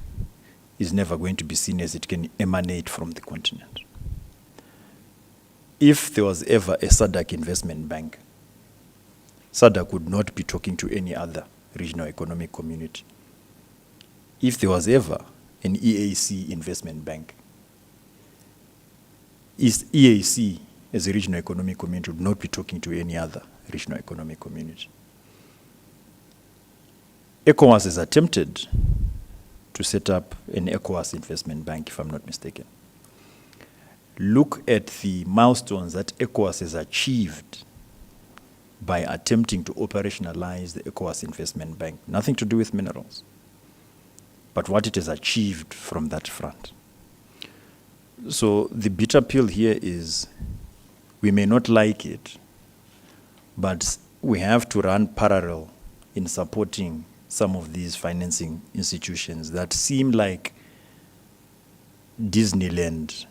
is never going to be seen as it can emanate from the continent. If there was ever a SADC investment bank, SADC would not be talking to any other regional economic community. If there was ever an EAC investment bank, EAC as a regional economic community would not be talking to any other regional economic community. ECOWAS has attempted to set up an ECOWAS investment bank, if I'm not mistaken. Look at the milestones that ECOWAS has achieved by attempting to operationalize the ECOWAS investment bank. Nothing to do with minerals, but what it has achieved from that front. So the bitter pill here is we may not like it, but we have to run parallel in supporting some of these financing institutions that seem like Disneyland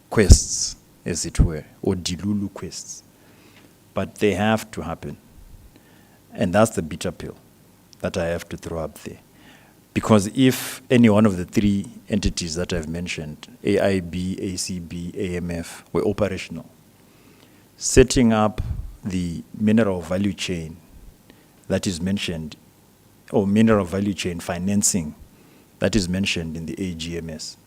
quests, as it were, or Dilulu quests. But they have to happen. And that's the bitter pill that I have to throw up there. Because if any one of the three entities that I've mentioned, AIB, ACB, AMF, were operational, setting up the mineral value chain that is mentioned, or mineral value chain financing that is mentioned in the AGMS,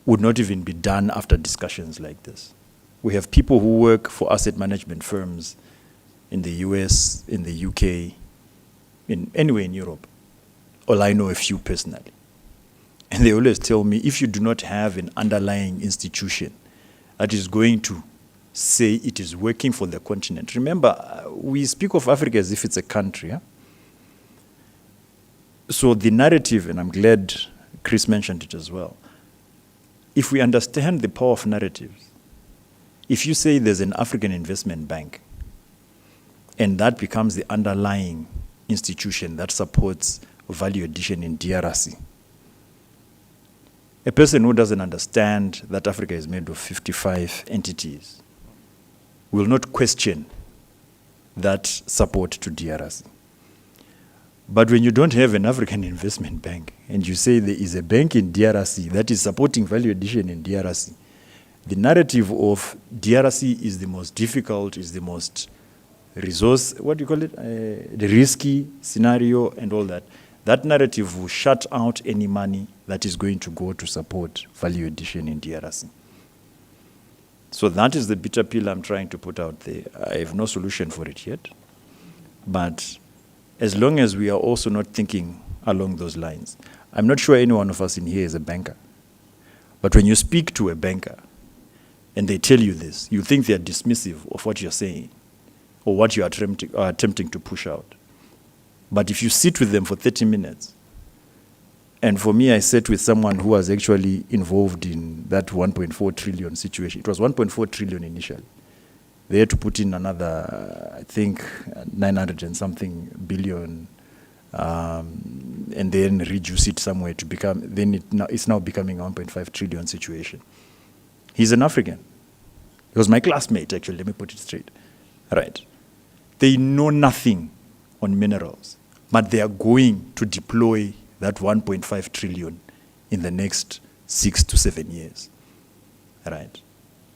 would not even be done after discussions like this. We have people who work for asset management firms in the US, in the UK, anywhere in Europe. All I know a few personally. And they always tell me, if you do not have an underlying institution that is going to say it is working for the continent. Remember, we speak of Africa as if it's a country. Huh? So the narrative, and I'm glad Chris mentioned it as well, if we understand the power of narratives, if you say there's an African investment bank, and that becomes the underlying institution that supports value addition in DRC, a person who doesn't understand that Africa is made of 55 entities will not question that support to DRC. But when you don't have an African investment bank and you say there is a bank in DRC that is supporting value addition in DRC, the narrative of DRC is the most difficult, is the most resource, what do you call it? The risky scenario and all that. That narrative will shut out any money that is going to go to support value addition in DRC. So that is the bitter pill I'm trying to put out there. I have no solution for it yet. But as long as we are also not thinking along those lines, I'm not sure any one of us in here is a banker. But when you speak to a banker and they tell you this, you think they are dismissive of what you're saying or what you are attempting to push out. But if you sit with them for 30 minutes, and for me, I sat with someone who was actually involved in that 1.4 trillion situation. It was 1.4 trillion initially. They had to put in another, I think, 900 and something billion, and then reduce it somewhere to become, then it's now becoming a 1.5 trillion situation. He's an African. He was my classmate, actually, let me put it straight. Right. They know nothing on minerals, but they are going to deploy that 1.5 trillion in the next 6 to 7 years. Right.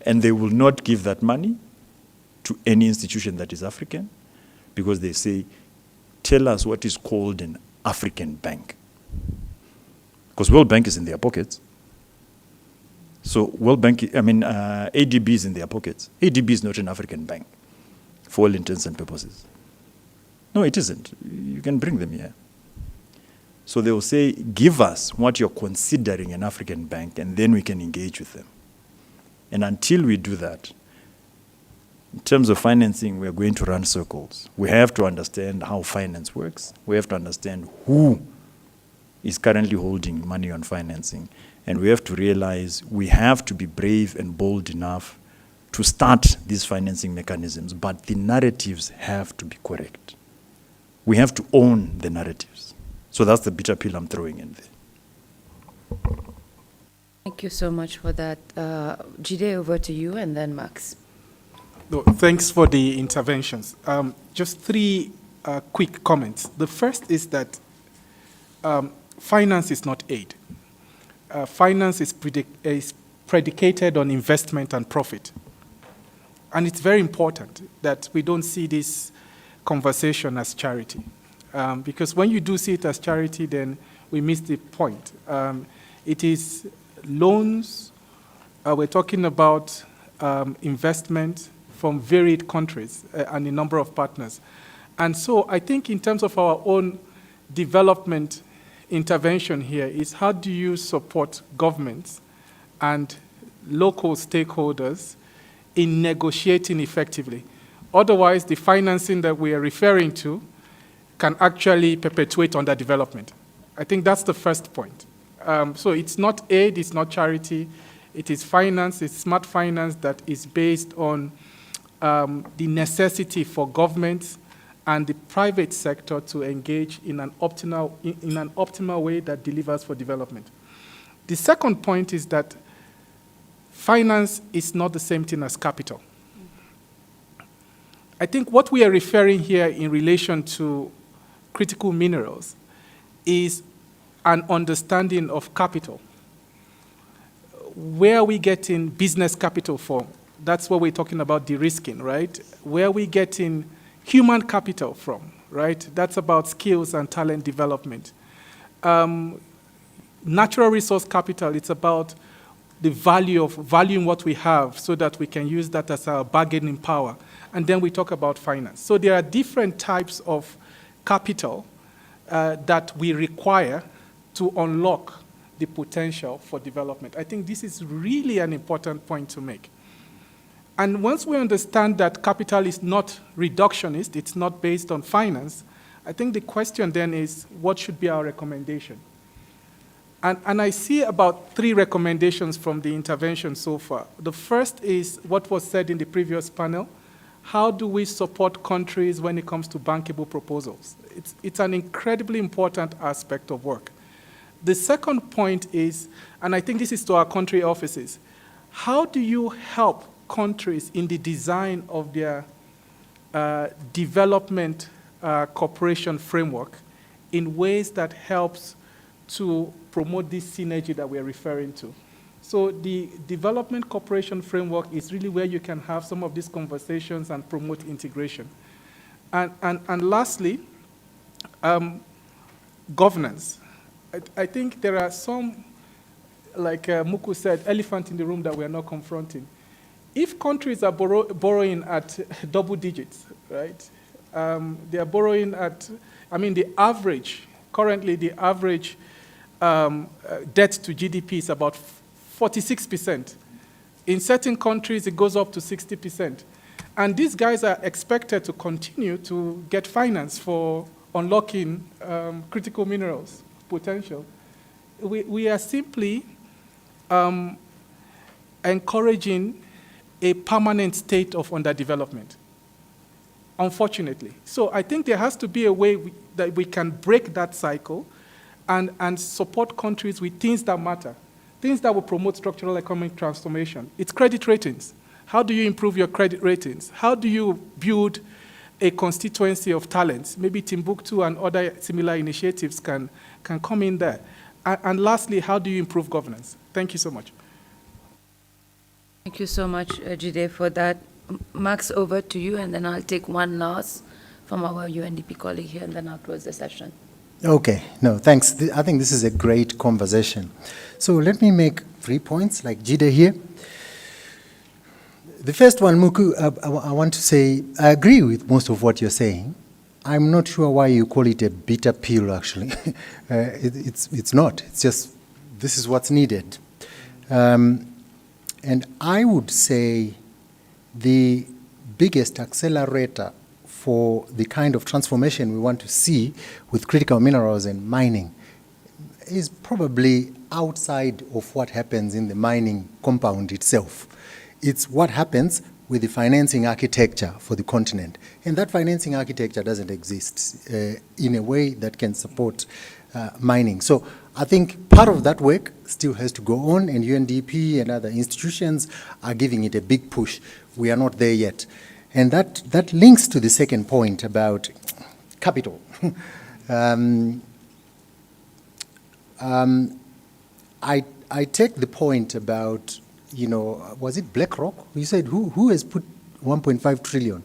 And they will not give that money to to any institution that is African, because they say, tell us what is called an African bank. Because World Bank is in their pockets. So ADB is in their pockets. ADB is not an African bank, for all intents and purposes. No, it isn't. You can bring them here. So they will say, give us what you're considering an African bank, and then we can engage with them. And until we do that, in terms of financing, we're going to run circles. We have to understand how finance works. We have to understand who is currently holding money on financing. And we have to realize we have to be brave and bold enough to start these financing mechanisms, but the narratives have to be correct. We have to own the narratives. So that's the bitter pill I'm throwing in there. Thank you so much for that. Jide, over to you, and then Max. No, thanks for the interventions. Just three quick comments. The first is that finance is not aid. Finance is predicated on investment and profit. And it's very important that we don't see this conversation as charity. Because when you do see it as charity, then we miss the point. It is loans. We're talking about investment from varied countries and a number of partners. And so I think in terms of our own development intervention here is how do you support governments and local stakeholders in negotiating effectively? Otherwise, the financing that we are referring to can actually perpetuate underdevelopment. I think that's the first point. So it's not aid, it's not charity, it is finance, it's smart finance that is based on the necessity for governments and the private sector to engage in an optimal way that delivers for development. The second point is that finance is not the same thing as capital. I think what we are referring here in relation to critical minerals is an understanding of capital. Where are we getting business capital from? That's what we're talking about de-risking, right? Where are we getting human capital from, right? That's about skills and talent development. Natural resource capital, it's about the value of valuing what we have so that we can use that as our bargaining power. And then we talk about finance. So there are different types of capital that we require to unlock the potential for development. I think this is really an important point to make. And once we understand that capital is not reductionist, it's not based on finance, I think the question then is, what should be our recommendation? And I see about 3 recommendations from the intervention so far. The first is what was said in the previous panel. How do we support countries when it comes to bankable proposals? It's an incredibly important aspect of work. The second point is, and I think this is to our country offices, how do you help countries in the design of their development cooperation framework in ways that helps to promote this synergy that we're referring to? So the development cooperation framework is really where you can have some of these conversations and promote integration. And lastly, governance. I think there are some, like Muku said, elephant in the room that we are not confronting. If countries are borrowing at double digits, right? They are borrowing at, the average, currently the average debt to GDP is about 46%. In certain countries, it goes up to 60%. And these guys are expected to continue to get finance for unlocking critical minerals potential. We are simply encouraging a permanent state of underdevelopment, unfortunately. So I think there has to be a way that we can break that cycle and support countries with things that matter, things that will promote structural economic transformation. It's credit ratings. How do you improve your credit ratings? How do you build a constituency of talents? Maybe Timbuktu and other similar initiatives can come in there. And lastly, how do you improve governance? Thank you so much. Thank you so much, Jide, for that Max, over to you, and then I'll take one last from our UNDP colleague here, and then I'll close the session. Okay, no, thanks. I think this is a great conversation. So let me make 3 points, like Jide here. The first one, Muku, I want to say, I agree with most of what you're saying. I'm not sure why you call it a bitter pill, actually. It's not. It's just, this is what's needed. And I would say the biggest accelerator for the kind of transformation we want to see with critical minerals and mining is probably outside of what happens in the mining compound itself. It's what happens with the financing architecture for the continent. And that financing architecture doesn't exist in a way that can support mining. So I think part of that work still has to go on, and UNDP and other institutions are giving it a big push. We are not there yet. And that links to the second point about capital. I take the point about, you know, was it BlackRock? You said who has put 1.5 trillion?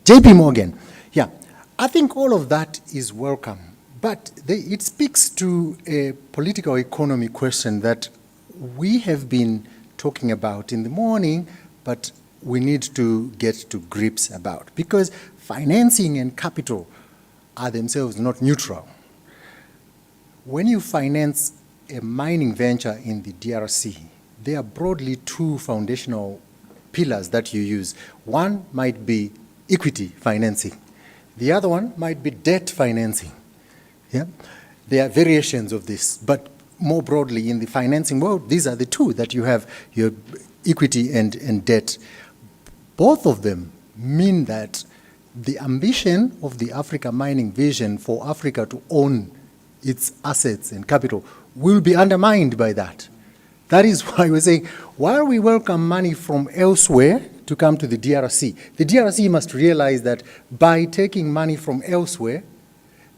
JP Morgan. Yeah, I think all of that is welcome, but it speaks to a political economy question that we have been talking about in the morning, but we need to get to grips about, because financing and capital are themselves not neutral. When you finance a mining venture in the DRC, there are broadly two foundational pillars that you use. One might be equity financing. The other one might be debt financing. Yeah? There are variations of this, but more broadly in the financing world, these are the two that you have, your equity and debt. Both of them mean that the ambition of the Africa mining vision for Africa to own its assets and capital will be undermined by that. That is why we're saying, while we welcome money from elsewhere to come to the DRC, the DRC must realize that by taking money from elsewhere,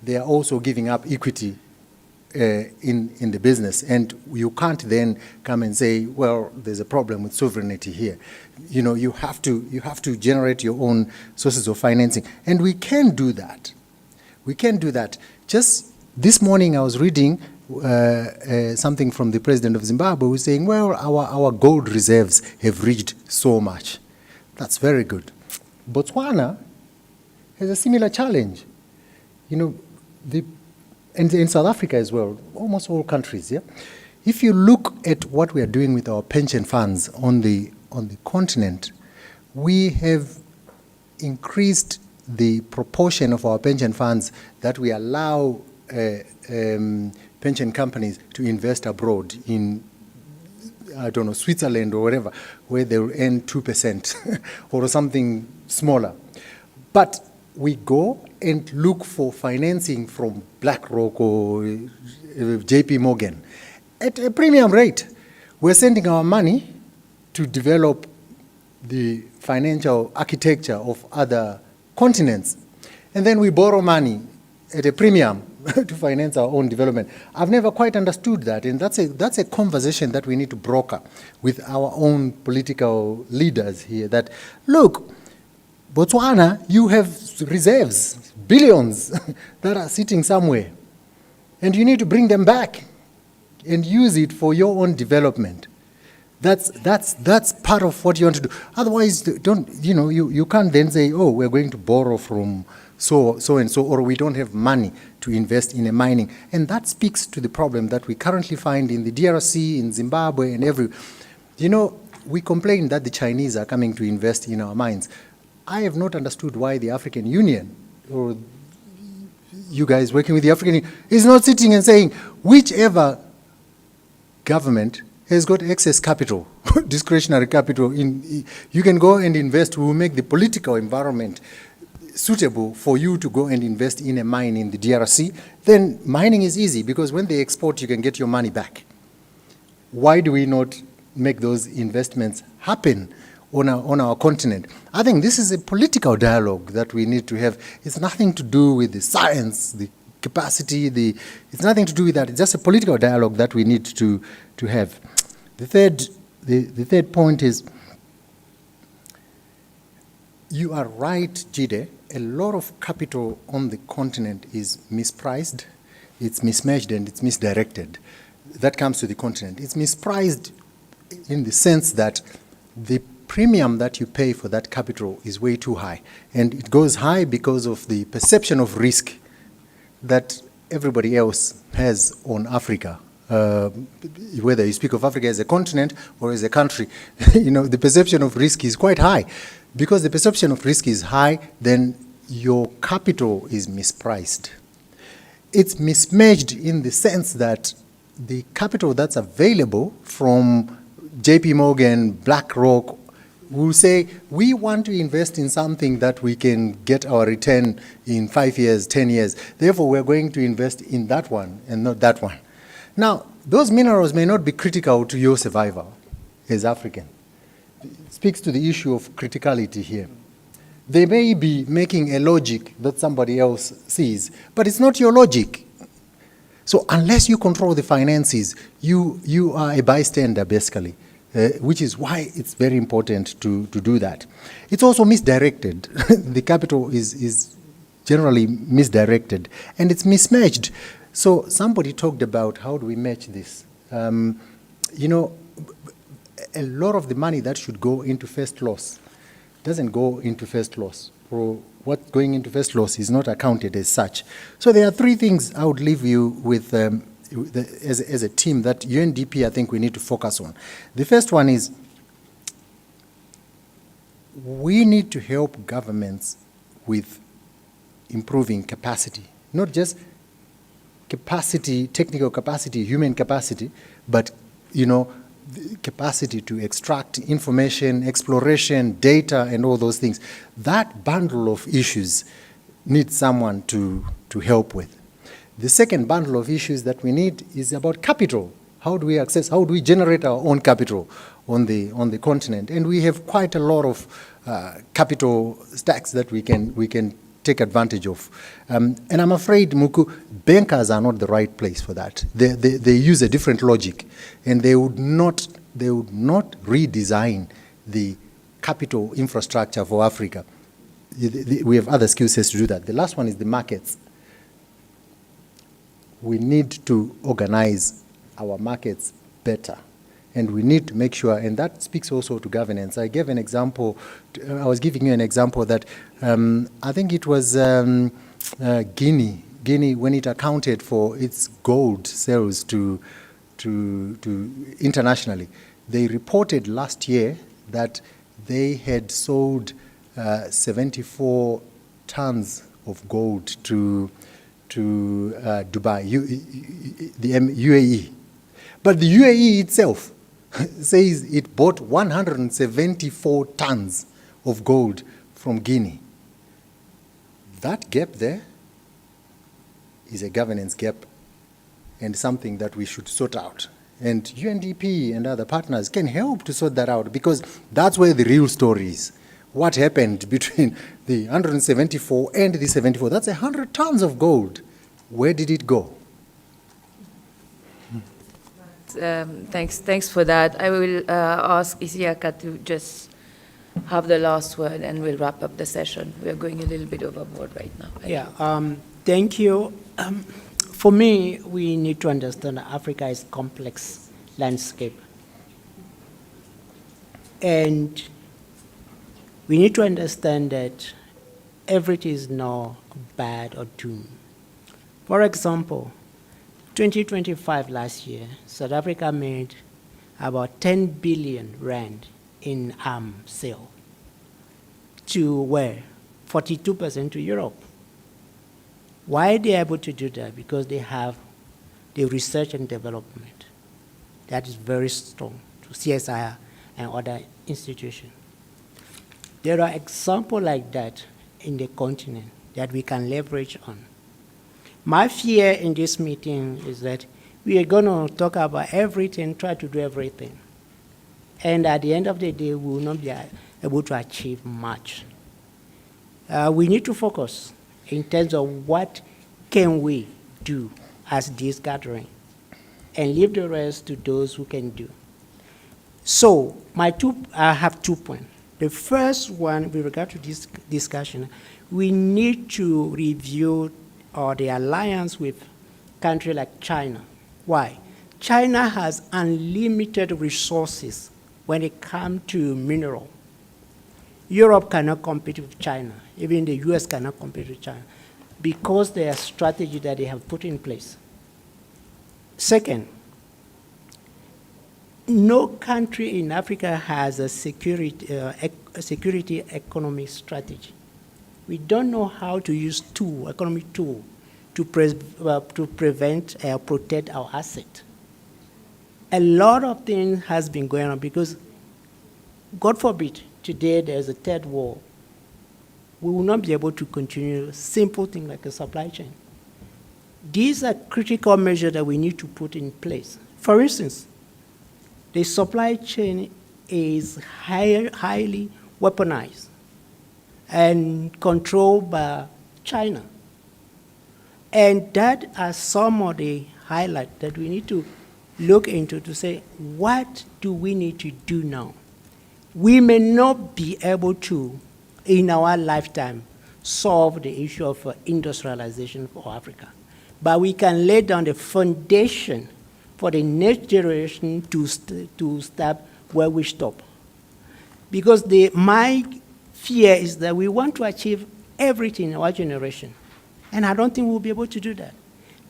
they are also giving up equity in the business. And you can't then come and say, well, there's a problem with sovereignty here. You know, you have to generate your own sources of financing. And we can do that. We can do that. Just this morning I was reading something from the president of Zimbabwe who was saying, well, our gold reserves have reached so much. That's very good. Botswana has a similar challenge. You know, and in South Africa as well, almost all countries, yeah? If you look at what we are doing with our pension funds on the continent, we have increased the proportion of our pension funds that we allow pension companies to invest abroad in, I don't know, Switzerland or wherever, where they will earn 2% or something smaller. But we go and look for financing from BlackRock or JP Morgan at a premium rate. We're sending our money to develop the financial architecture of other continents. And then we borrow money at a premium to finance our own development. I've never quite understood that, and that's a conversation that we need to broker with our own political leaders here, that, look, Botswana, you have reserves, billions, that are sitting somewhere, and you need to bring them back and use it for your own development. That's part of what you want to do. Otherwise, you can't then say, oh, we're going to borrow from so and so, or we don't have money to invest in a mining. And that speaks to the problem that we currently find in the DRC, in Zimbabwe, and everywhere. You know, we complain that the Chinese are coming to invest in our mines. I have not understood why the African Union, or you guys working with the African Union, is not sitting and saying, whichever government has got excess capital, discretionary capital, you can go and invest. We will make the political environment suitable for you to go and invest in a mine in the DRC. Then mining is easy, because when they export, you can get your money back. Why do we not make those investments happen on our continent? I think this is a political dialogue that we need to have. It's nothing to do with the science, the capacity, it's nothing to do with that. It's just a political dialogue that we need to have. The third point is, You are right, Jide. A lot of capital on the continent is mispriced, it's mismatched, and it's misdirected. That comes to the continent. It's mispriced in the sense that the premium that you pay for that capital is way too high. And it goes high because of the perception of risk that everybody else has on Africa. Whether you speak of Africa as a continent or as a country, the perception of risk is quite high. Because the perception of risk is high, then your capital is mispriced. It's mismatched in the sense that the capital that's available from JP Morgan, BlackRock, will say, we want to invest in something that we can get our return in 5 years, 10 years. Therefore, we're going to invest in that one and not that one. Now, those minerals may not be critical to your survival as African. It speaks to the issue of criticality here. They may be making a logic that somebody else sees, but it's not your logic. So unless you control the finances, you are a bystander, basically, which is why it's very important to do that. It's also misdirected. The capital is generally misdirected, and it's mismatched. So somebody talked about how do we match this. A lot of the money that should go into first loss doesn't go into first loss. Or what's going into first loss is not accounted as such. So there are three things I would leave you with as a team that UNDP, I think we need to focus on. The first one is we need to help governments with improving capacity, not just capacity, technical capacity, human capacity, but the capacity to extract information, exploration, data, and all those things. That bundle of issues needs someone to help with. The second bundle of issues that we need is about capital. How do we generate our own capital on the continent? And we have quite a lot of capital stacks that we can take advantage of. And I'm afraid, Muku, bankers are not the right place for that. They use a different logic, and they would not redesign the capital infrastructure for Africa. We have other skill sets to do that. The last one is the markets. We need to organize our markets better. And we need to make sure, and that speaks also to governance. I gave an example, I was giving you an example that I think it was Guinea, when it accounted for its gold sales to internationally. They reported last year that they had sold 74 tons of gold to Dubai, the UAE. But the UAE itself says it bought 174 tons of gold from Guinea. That gap there is a governance gap and something that we should sort out. And UNDP and other partners can help to sort that out, because that's where the real story is. What happened between the 174 and the 74? That's 100 tons of gold. Where did it go? Thanks for that. I will ask Isiaka to just have the last word, and we'll wrap up the session. We are going a little bit overboard right now. Thank you. For me, we need to understand that Africa is a complex landscape. And we need to understand that everything is not bad or doom. For example, 2025 last year, South Africa made about 10 billion rand in sale. To where? 42% to Europe. Why are they able to do that? Because they have the research and development. That is very strong to CSIR and other institutions. There are examples like that in the continent that we can leverage on. My fear in this meeting is that we are going to talk about everything, try to do everything. And at the end of the day, we will not be able to achieve much. We need to focus in terms of what can we do as this gathering, and leave the rest to those who can do. So I have 2 points. The first one, with regard to this discussion, we need to review the alliance with countries like China. Why? China has unlimited resources when it comes to mineral. Europe cannot compete with China. Even the US cannot compete with China because their strategy that they have put in place. Second, no country in Africa has a security economy strategy. We don't know how to use economic tool to prevent or protect our asset. A lot of things has been going on because, God forbid, today there's a third war. We will not be able to continue simple things like a supply chain. These are critical measures that we need to put in place. For instance, the supply chain is highly weaponized and controlled by China. And that are some of the highlights that we need to look into to say, what do we need to do now? We may not be able to, in our lifetime, solve the issue of industrialization for Africa. But we can lay down the foundation for the next generation to start where we stop. Because my fear is that we want to achieve everything in our generation. And I don't think we'll be able to do that.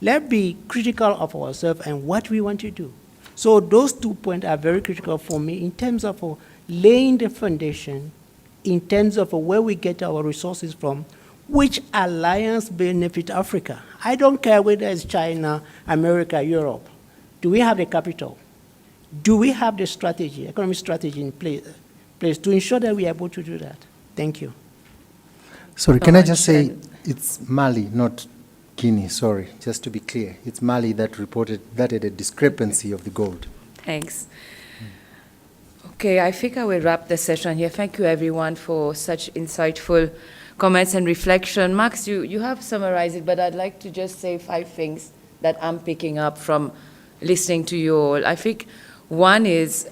Let's be critical of ourselves and what we want to do. So those 2 points are very critical for me in terms of laying the foundation, in terms of where we get our resources from, which alliance benefit Africa. I don't care whether it's China, America, Europe. Do we have the capital? Do we have the strategy, economic strategy in place to ensure that we are able to do that? Thank you. Sorry, can I just say it's Mali, not Guinea, sorry, just to be clear. It's Mali that reported that had a discrepancy of the gold. Thanks. Okay, I think I will wrap the session here. Thank you, everyone, for such insightful comments and reflection. Max, you have summarized it, but I'd like to just say 5 things that I'm picking up from listening to you all. I think one is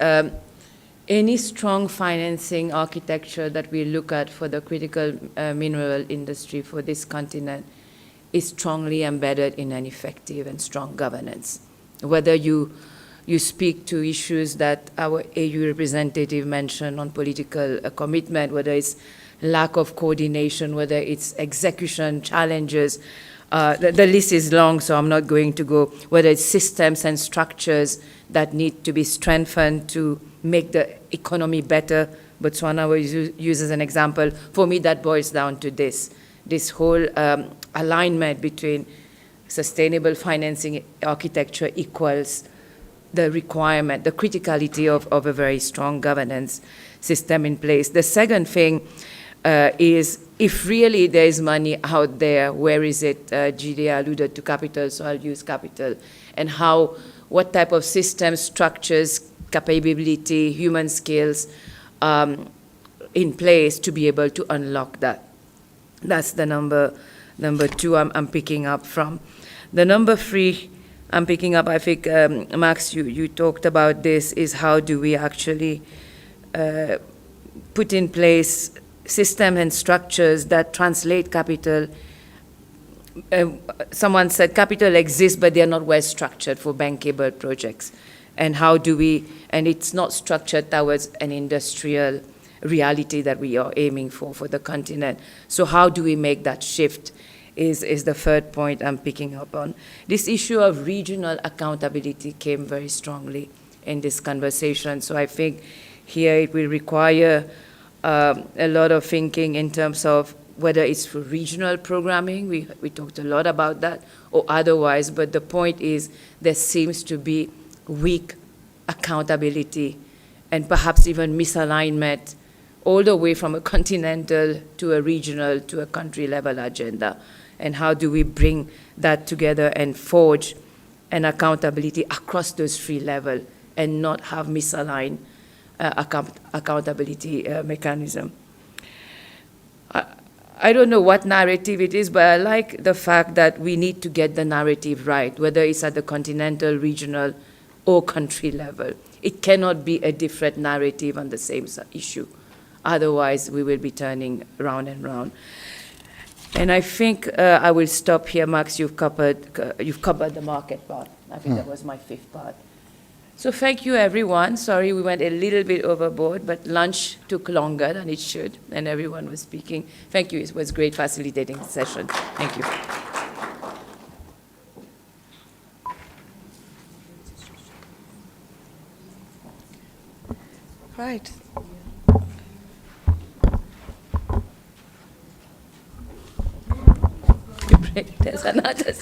any strong financing architecture that we look at for the critical mineral industry for this continent is strongly embedded in an effective and strong governance. Whether you speak to issues that our AU representative mentioned on political commitment, whether it's lack of coordination, whether it's execution challenges, the list is long, so I'm not going to go, whether it's systems and structures that need to be strengthened to make the economy better. Botswana was used as an example. For me, that boils down to this whole alignment between sustainable financing architecture equals the requirement, the criticality of a very strong governance system in place. The second thing is, if really there is money out there, where is it? Jide alluded to capital, so I'll use capital. And what type of systems, structures, capability, human skills in place to be able to unlock that. That's the number 2 I'm picking up from. The number 3 I'm picking up, I think, Max, you talked about this, is how do we actually put in place systems and structures that translate capital. Someone said capital exists, but they're not well structured for bankable projects. And how do we, and it's not structured towards an industrial reality that we are aiming for the continent. So how do we make that shift is the third point I'm picking up on. This issue of regional accountability came very strongly in this conversation. So I think here it will require a lot of thinking in terms of whether it's for regional programming, we talked a lot about that, or otherwise, but the point is there seems to be weak accountability and perhaps even misalignment all the way from a continental to a regional to a country level agenda. And how do we bring that together and forge an accountability across those 3 levels and not have misaligned accountability mechanism. I don't know what narrative it is, but I like the fact that we need to get the narrative right, whether it's at the continental, regional, or country level. It cannot be a different narrative on the same issue. Otherwise, we will be turning round and round. And I think I will stop here, Max. You've covered the market part. I think that was my 5th part. So thank you, everyone. Sorry we went a little bit overboard, but lunch took longer than it should, and everyone was speaking. Thank you. It was great facilitating the session. Thank you. Right. There's another.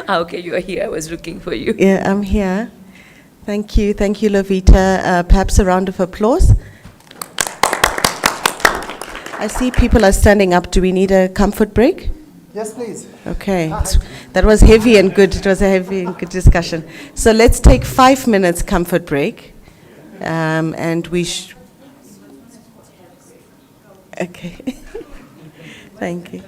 Okay, you are here. I was looking for you. Yeah, I'm here. Thank you, Lovita. Perhaps a round of applause. I see people are standing up. Do we need a comfort break? Yes, please. Okay, that was heavy and good. It was a heavy and good discussion. So let's take 5 minutes comfort break, and we. Okay. Thank you.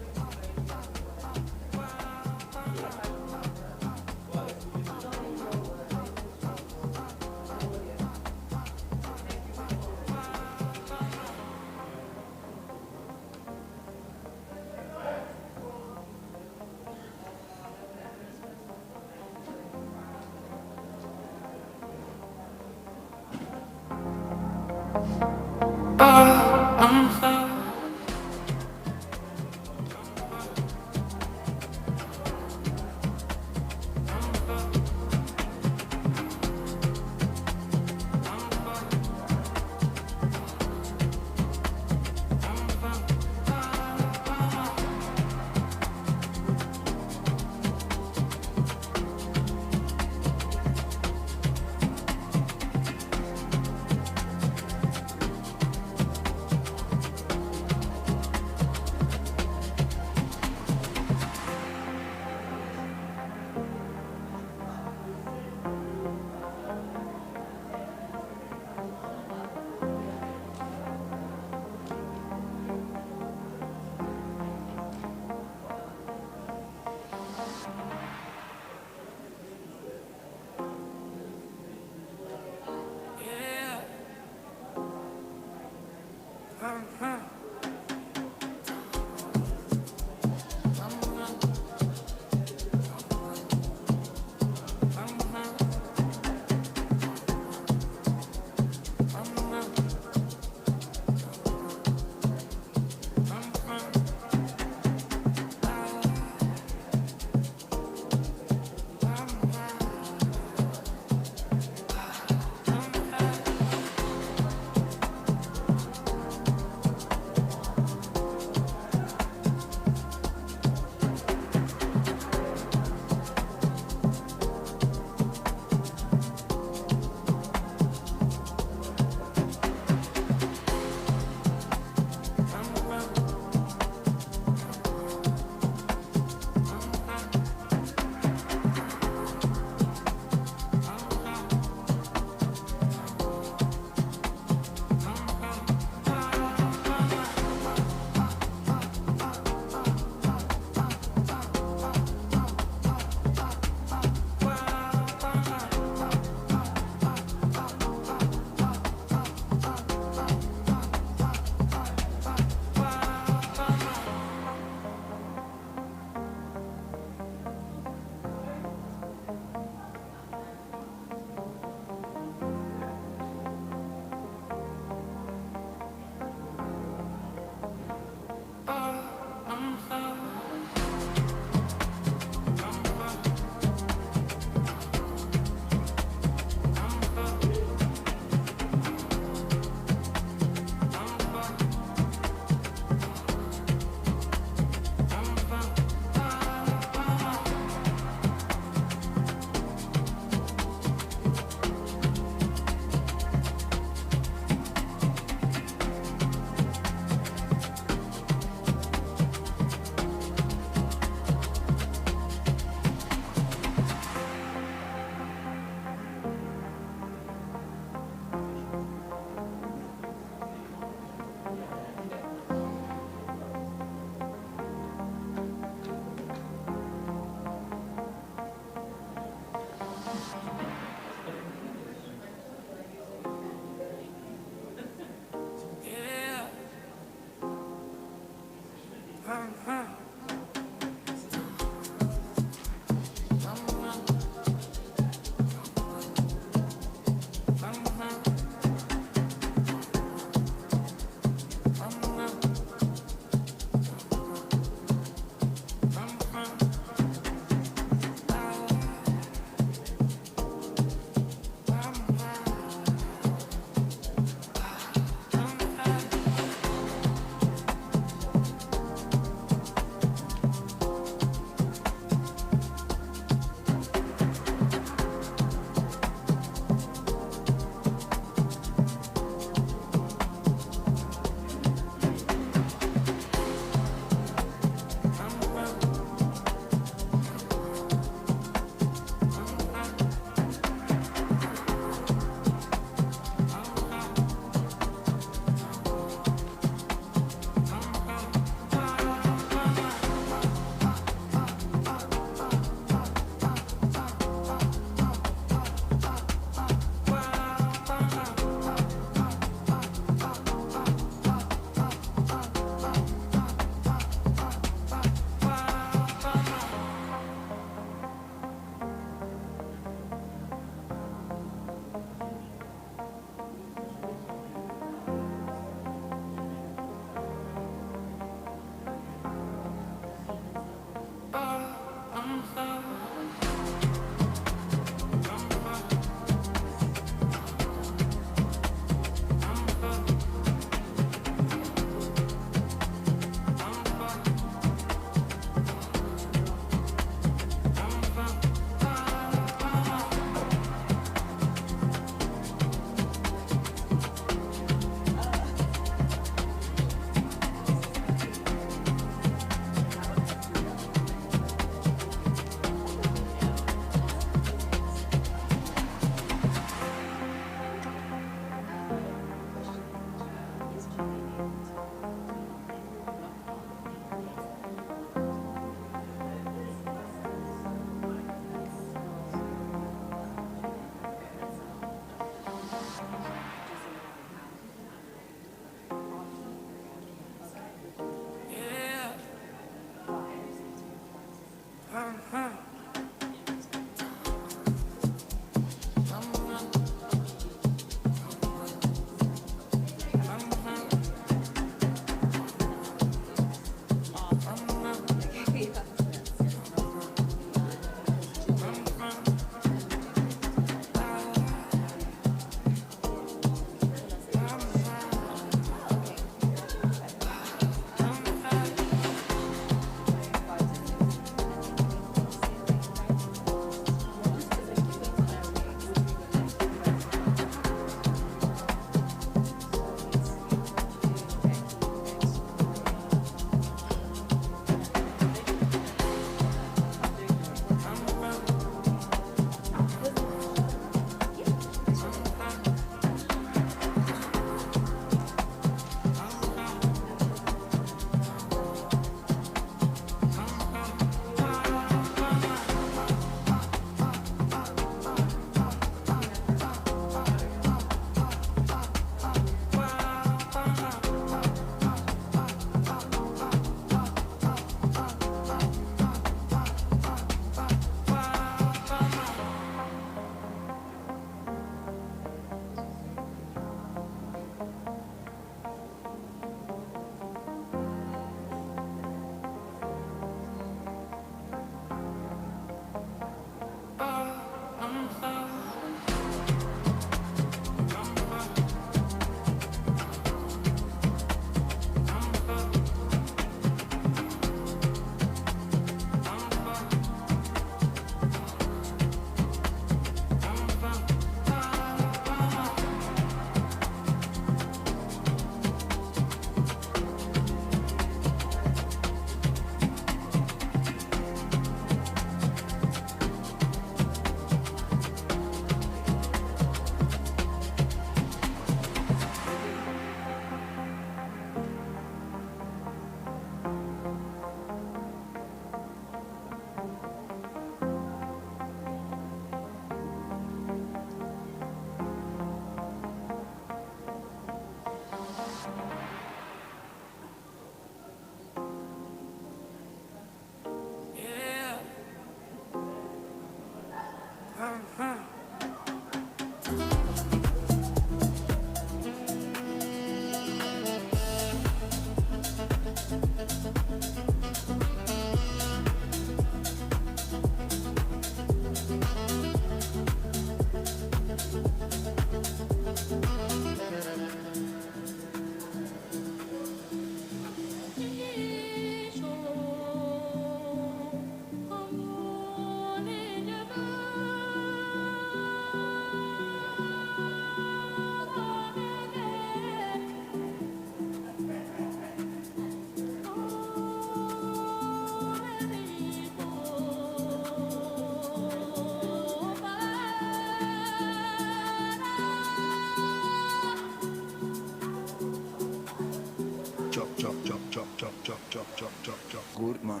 chop, chop, chop, chop, chop, chop, chop, chop, chop, chop. Good man.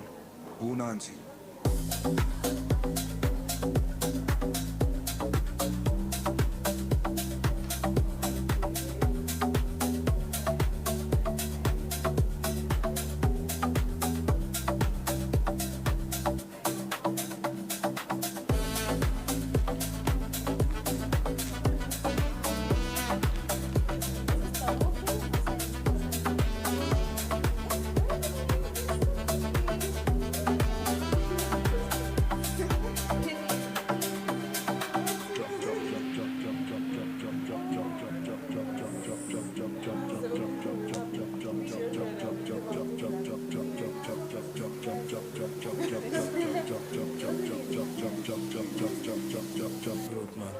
Unansi. Good man.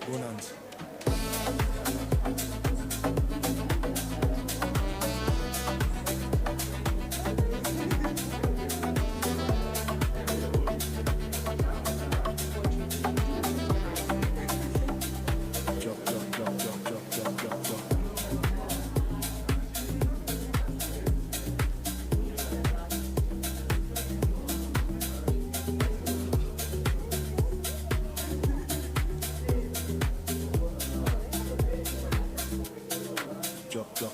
Unansi. Chop, chop.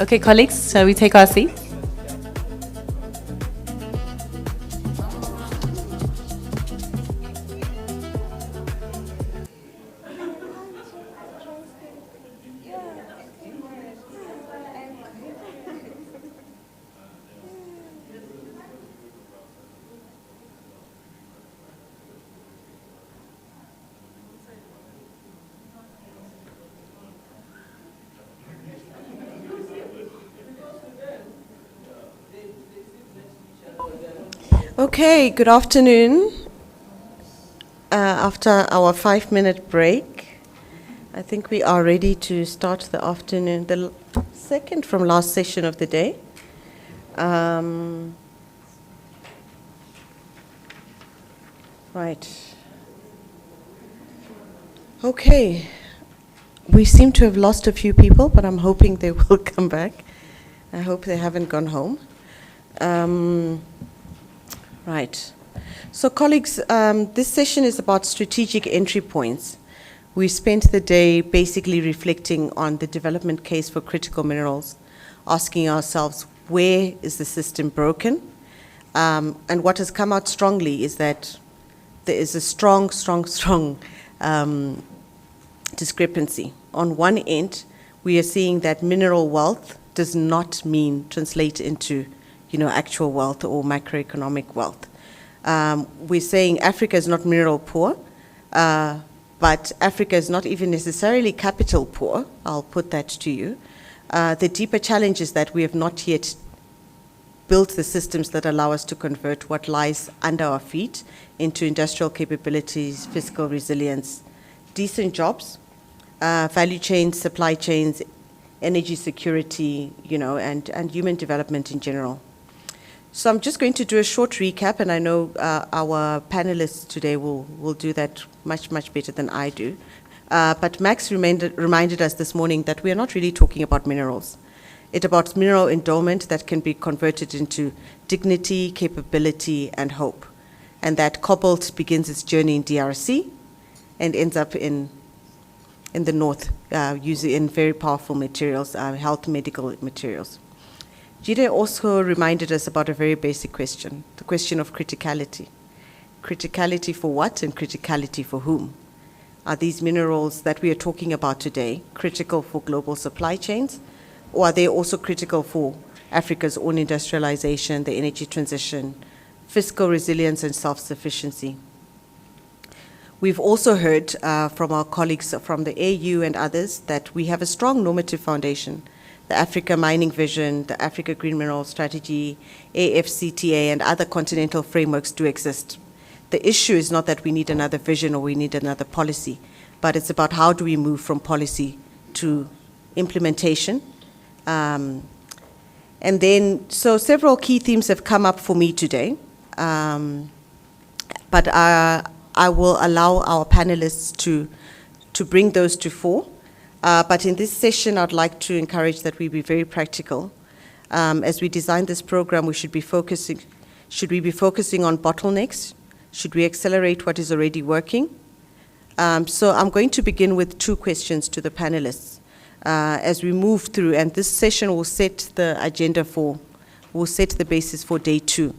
Okay, colleagues, shall we take our seats? Okay, good afternoon. After our 5-minute break, I think we are ready to start the afternoon, the second from last session of the day. Right. Okay. We seem to have lost a few people, but I'm hoping they will come back. I hope they haven't gone home. Right. So colleagues, this session is about strategic entry points. We spent the day basically reflecting on the development case for critical minerals, asking ourselves, where is the system broken? And what has come out strongly is that there is a strong discrepancy. On one end, we are seeing that mineral wealth does not translate into actual wealth or macroeconomic wealth. We're saying Africa is not mineral poor, but Africa is not even necessarily capital poor. I'll put that to you. The deeper challenge is that we have not yet built the systems that allow us to convert what lies under our feet into industrial capabilities, fiscal resilience, decent jobs, value chains, supply chains, energy security, and human development in general. So I'm just going to do a short recap, and I know our panelists today will do that much better than I do. But Max reminded us this morning that we are not really talking about minerals. It's about mineral endowment that can be converted into dignity, capability, and hope. And that cobalt begins its journey in DRC and ends up in the north, using in very powerful materials, health medical materials. Jide also reminded us about a very basic question, the question of criticality. Criticality for what and criticality for whom? Are these minerals that we are talking about today critical for global supply chains, or are they also critical for Africa's own industrialization, the energy transition, fiscal resilience, and self-sufficiency? We've also heard from our colleagues from the AU and others that we have a strong normative foundation. The Africa Mining Vision, the Africa Green Mineral Strategy, AFCTA, and other continental frameworks do exist. The issue is not that we need another vision or we need another policy, but it's about how do we move from policy to implementation. And then, so several key themes have come up for me today, but I will allow our panelists to bring those to fore. But in this session, I'd like to encourage that we be very practical. As we design this program, we should be focusing on bottlenecks? Should we accelerate what is already working? So I'm going to begin with 2 questions to the panelists as we move through, and this session will set the agenda will set the basis for day 2.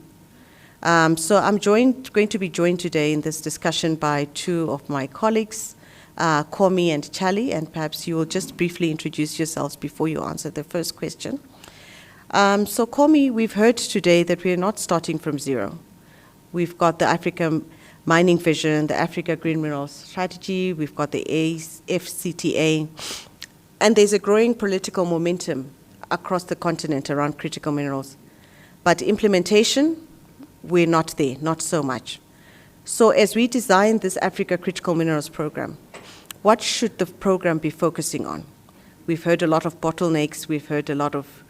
So I'm going to be joined today in this discussion by 2 of my colleagues, Komi and Charlie, and perhaps you will just briefly introduce yourselves before you answer the first question. So Komi, we've heard today that we're not starting from zero. We've got the Africa Mining Vision, the Africa Green Minerals Strategy, we've got the FCTA, and there's a growing political momentum across the continent around critical minerals. But implementation, we're not there, not so much. So as we design this Africa Critical Minerals Program, what should the program be focusing on? We've heard a lot of bottlenecks, we've heard a lot of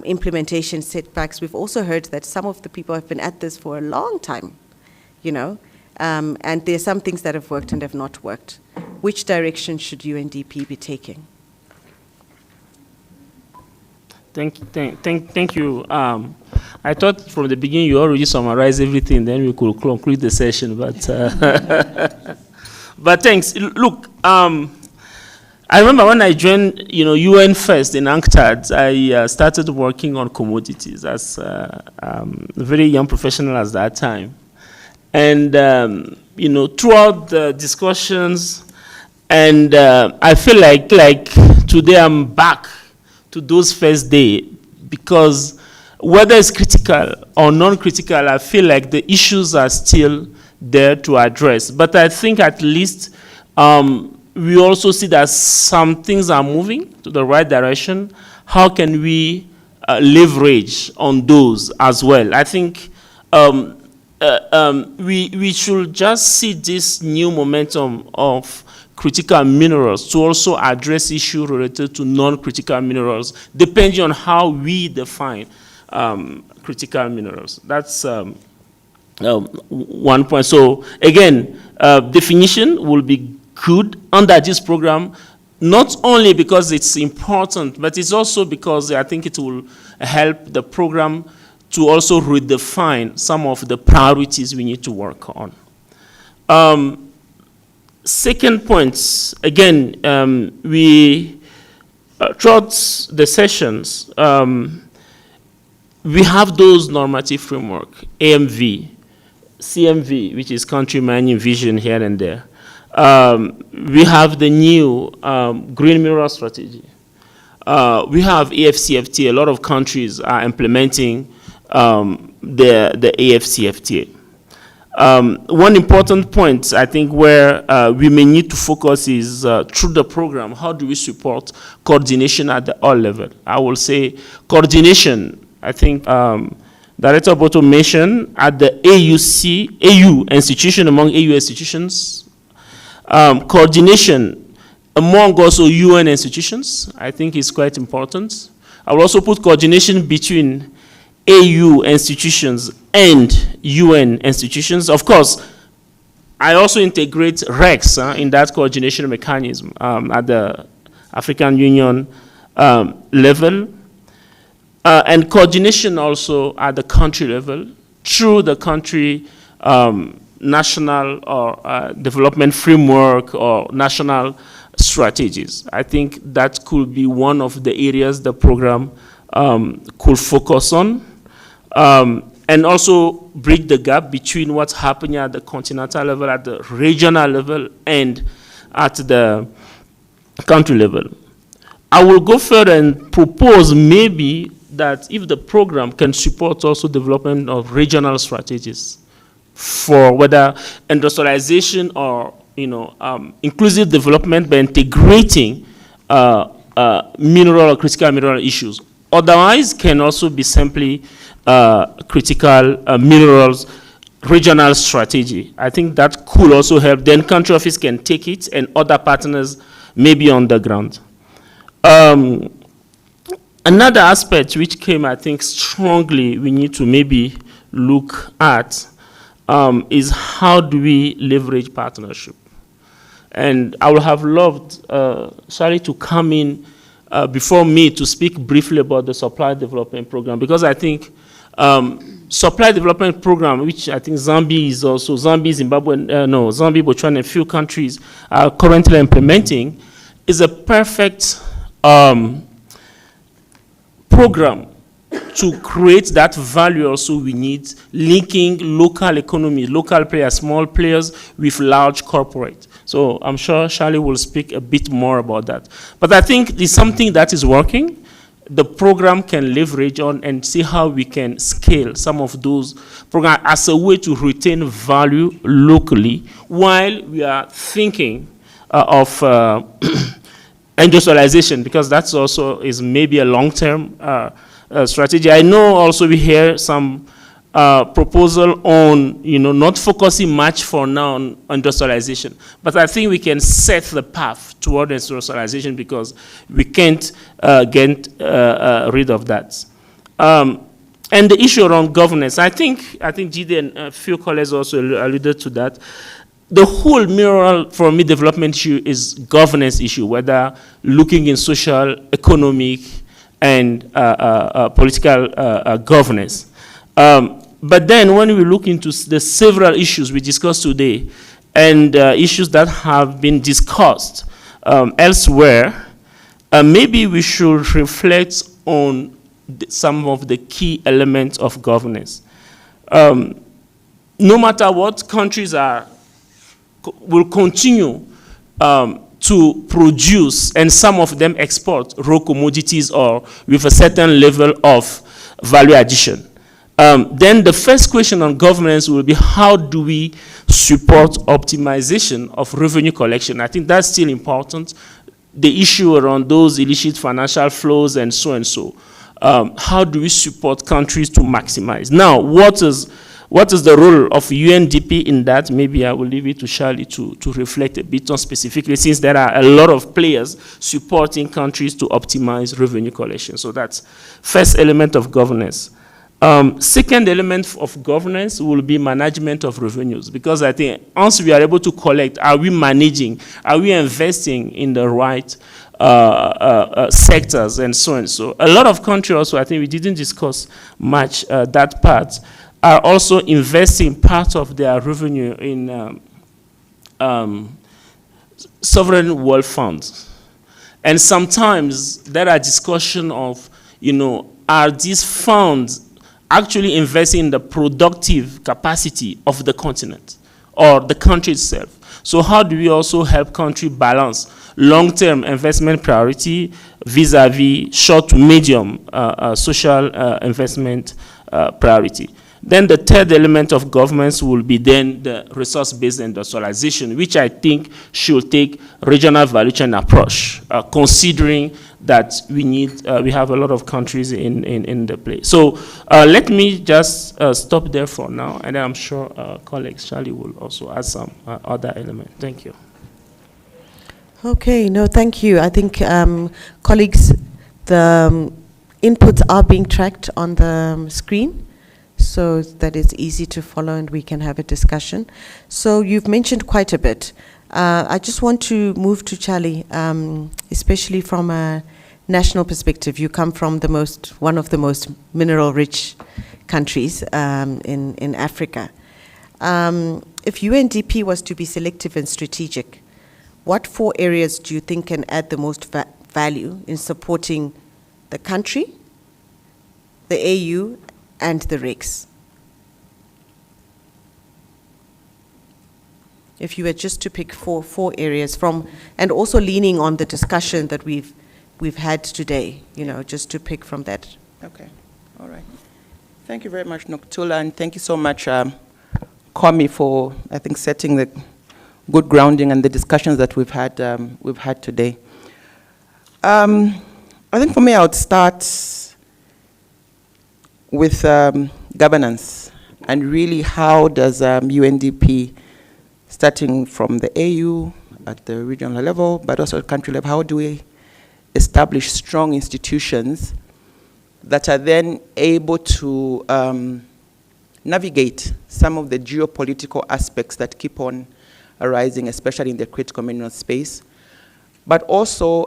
implementation setbacks. We've also heard that some of the people have been at this for a long time, you know, and there are some things that have worked and have not worked. Which direction should UNDP be taking? Thank you. I thought from the beginning you already summarized everything, then we could conclude the session, but but thanks. Look, I remember when I joined, UN First in UNCTAD, I started working on commodities as a very young professional at that time. And, throughout the discussions, and I feel like today I'm back to those first days, because whether it's critical or non-critical, I feel like the issues are still there to address. But I think at least we also see that some things are moving to the right direction. How can we leverage on those as well? I think we should just see this new momentum of critical minerals to also address issues related to non-critical minerals, depending on how we define critical minerals. That's one point. So again, definition will be good under this program, not only because it's important, but it's also because I think it will help the program to also redefine some of the priorities we need to work on. Second point, again, we throughout the sessions, we have those normative framework, AMV, CMV, which is country mining vision here and there. We have the new green mineral strategy. We have AFCFTA. A lot of countries are implementing the AFCFTA. One important point, I think, where we may need to focus is through the program, how do we support coordination at the all level? I will say coordination, I think, Director of Automation at the AU institution, among AU institutions, coordination among also UN institutions, I think is quite important. I will also put coordination between AU institutions and UN institutions. Of course, I also integrate REX in that coordination mechanism at the African Union level, and coordination also at the country level through the country national or development framework or national strategies. I think that could be one of the areas the program could focus on. And also bridge the gap between what's happening at the continental level, at the regional level, and at the country level. I will go further and propose maybe that if the program can support also development of regional strategies for whether industrialization or inclusive development by integrating mineral or critical mineral issues. Otherwise, can also be simply critical minerals regional strategy. I think that could also help. Then country office can take it and other partners may be on the ground. Another aspect which came, I think, strongly we need to maybe look at is how do we leverage partnership? And I would have loved Shari to come in before me to speak briefly about the supply development program, because I think supply development program, which I think Zambia, Zimbabwe, Zambia, Botswana, and a few countries are currently implementing, is a perfect program to create that value also we need, linking local economy, local players, small players with large corporate. So I'm sure Charlie will speak a bit more about that. But I think it's something that is working. The program can leverage on and see how we can scale some of those programs as a way to retain value locally while we are thinking of industrialization, because that's also is maybe a long-term strategy. I know also we hear some proposal on, not focusing much for now on industrialization, but I think we can set the path toward industrialization because we can't get rid of that. And the issue around governance, I think Jide and a few colleagues also alluded to that. The whole mirror for me development issue is governance issue, whether looking in social, economic, and political governance. But then when we look into the several issues we discussed today and issues that have been discussed elsewhere, maybe we should reflect on some of the key elements of governance. No matter what, countries will continue to produce, and some of them export raw commodities or with a certain level of value addition. Then the first question on governance will be, how do we support optimization of revenue collection? I think that's still important. The issue around those illicit financial flows and so and so. How do we support countries to maximize? Now, what is the role of UNDP in that? Maybe I will leave it to Charlie to reflect a bit on specifically, since there are a lot of players supporting countries to optimize revenue collection. So that's first element of governance. Second element of governance will be management of revenues, because I think once we are able to collect, are we managing, are we investing in the right sectors and so and so. A lot of countries also, I think we didn't discuss much that part, are also investing part of their revenue in sovereign wealth funds. And sometimes there are discussions of, are these funds actually investing in the productive capacity of the continent or the country itself? So how do we also help country balance long-term investment priority vis-a-vis short to medium social investment priority? Then the third element of governance will be then the resource-based industrialization, which I think should take regional value chain approach, considering that we have a lot of countries in the place. So let me just stop there for now, and I'm sure colleagues Charlie will also add some other elements. Thank you. Okay, no, thank you. I think colleagues, the inputs are being tracked on the screen, so that it's easy to follow and we can have a discussion. So you've mentioned quite a bit. I just want to move to Charlie, especially from a national perspective. You come from one of the most mineral-rich countries in Africa. If UNDP was to be selective and strategic, what 4 areas do you think can add the most value in supporting the country, the AU, and the RICS? If you were just to pick four areas from, and also leaning on the discussion that we've had today, just to pick from that. Okay, all right. Thank you very much, Noktula, and thank you so much, Kwame, for, I think, setting the good grounding and the discussions that we've had today. I think for me, I would start with governance and really how does UNDP, starting from the AU at the regional level, but also at country level, how do we establish strong institutions that are then able to navigate some of the geopolitical aspects that keep on arising, especially in the critical mineral space. But also,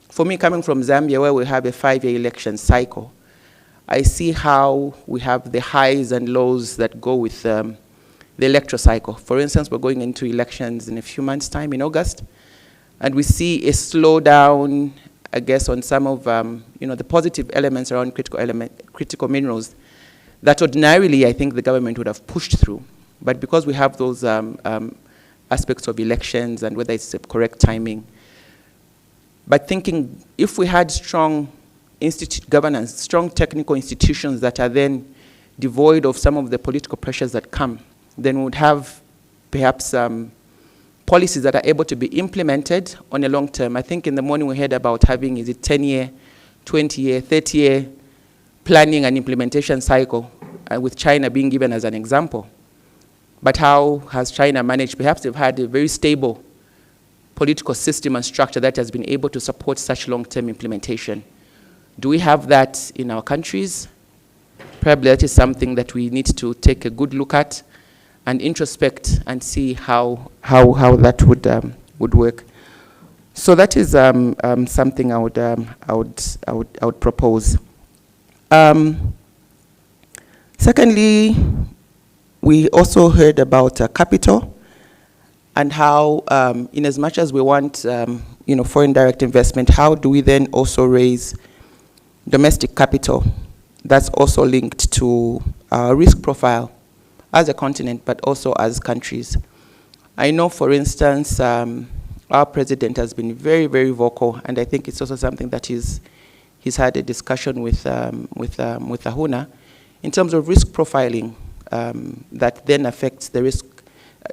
for me, coming from Zambia, where we have a 5-year election cycle, I see how we have the highs and lows that go with the electoral cycle. For instance, we're going into elections in a few months' time in August, and we see a slowdown, I guess, on some of the positive elements around critical minerals that ordinarily I think the government would have pushed through. But because we have those aspects of elections and whether it's the correct timing, but thinking if we had strong governance, strong technical institutions that are then devoid of some of the political pressures that come, then we would have perhaps policies that are able to be implemented on a long term. I think in the morning we heard about having, is it 10-year, 20-year, 30-year planning and implementation cycle, with China being given as an example. But how has China managed? Perhaps they've had a very stable political system and structure that has been able to support such long-term implementation. Do we have that in our countries? Probably that is something that we need to take a good look at and introspect and see how that would work. So that is something I would propose. Secondly, we also heard about capital and how, in as much as we want, foreign direct investment, how do we then also raise domestic capital that's also linked to our risk profile as a continent, but also as countries. I know, for instance, our president has been very, very vocal, and I think it's also something that he's had a discussion with Ahuna in terms of risk profiling that then affects the risk,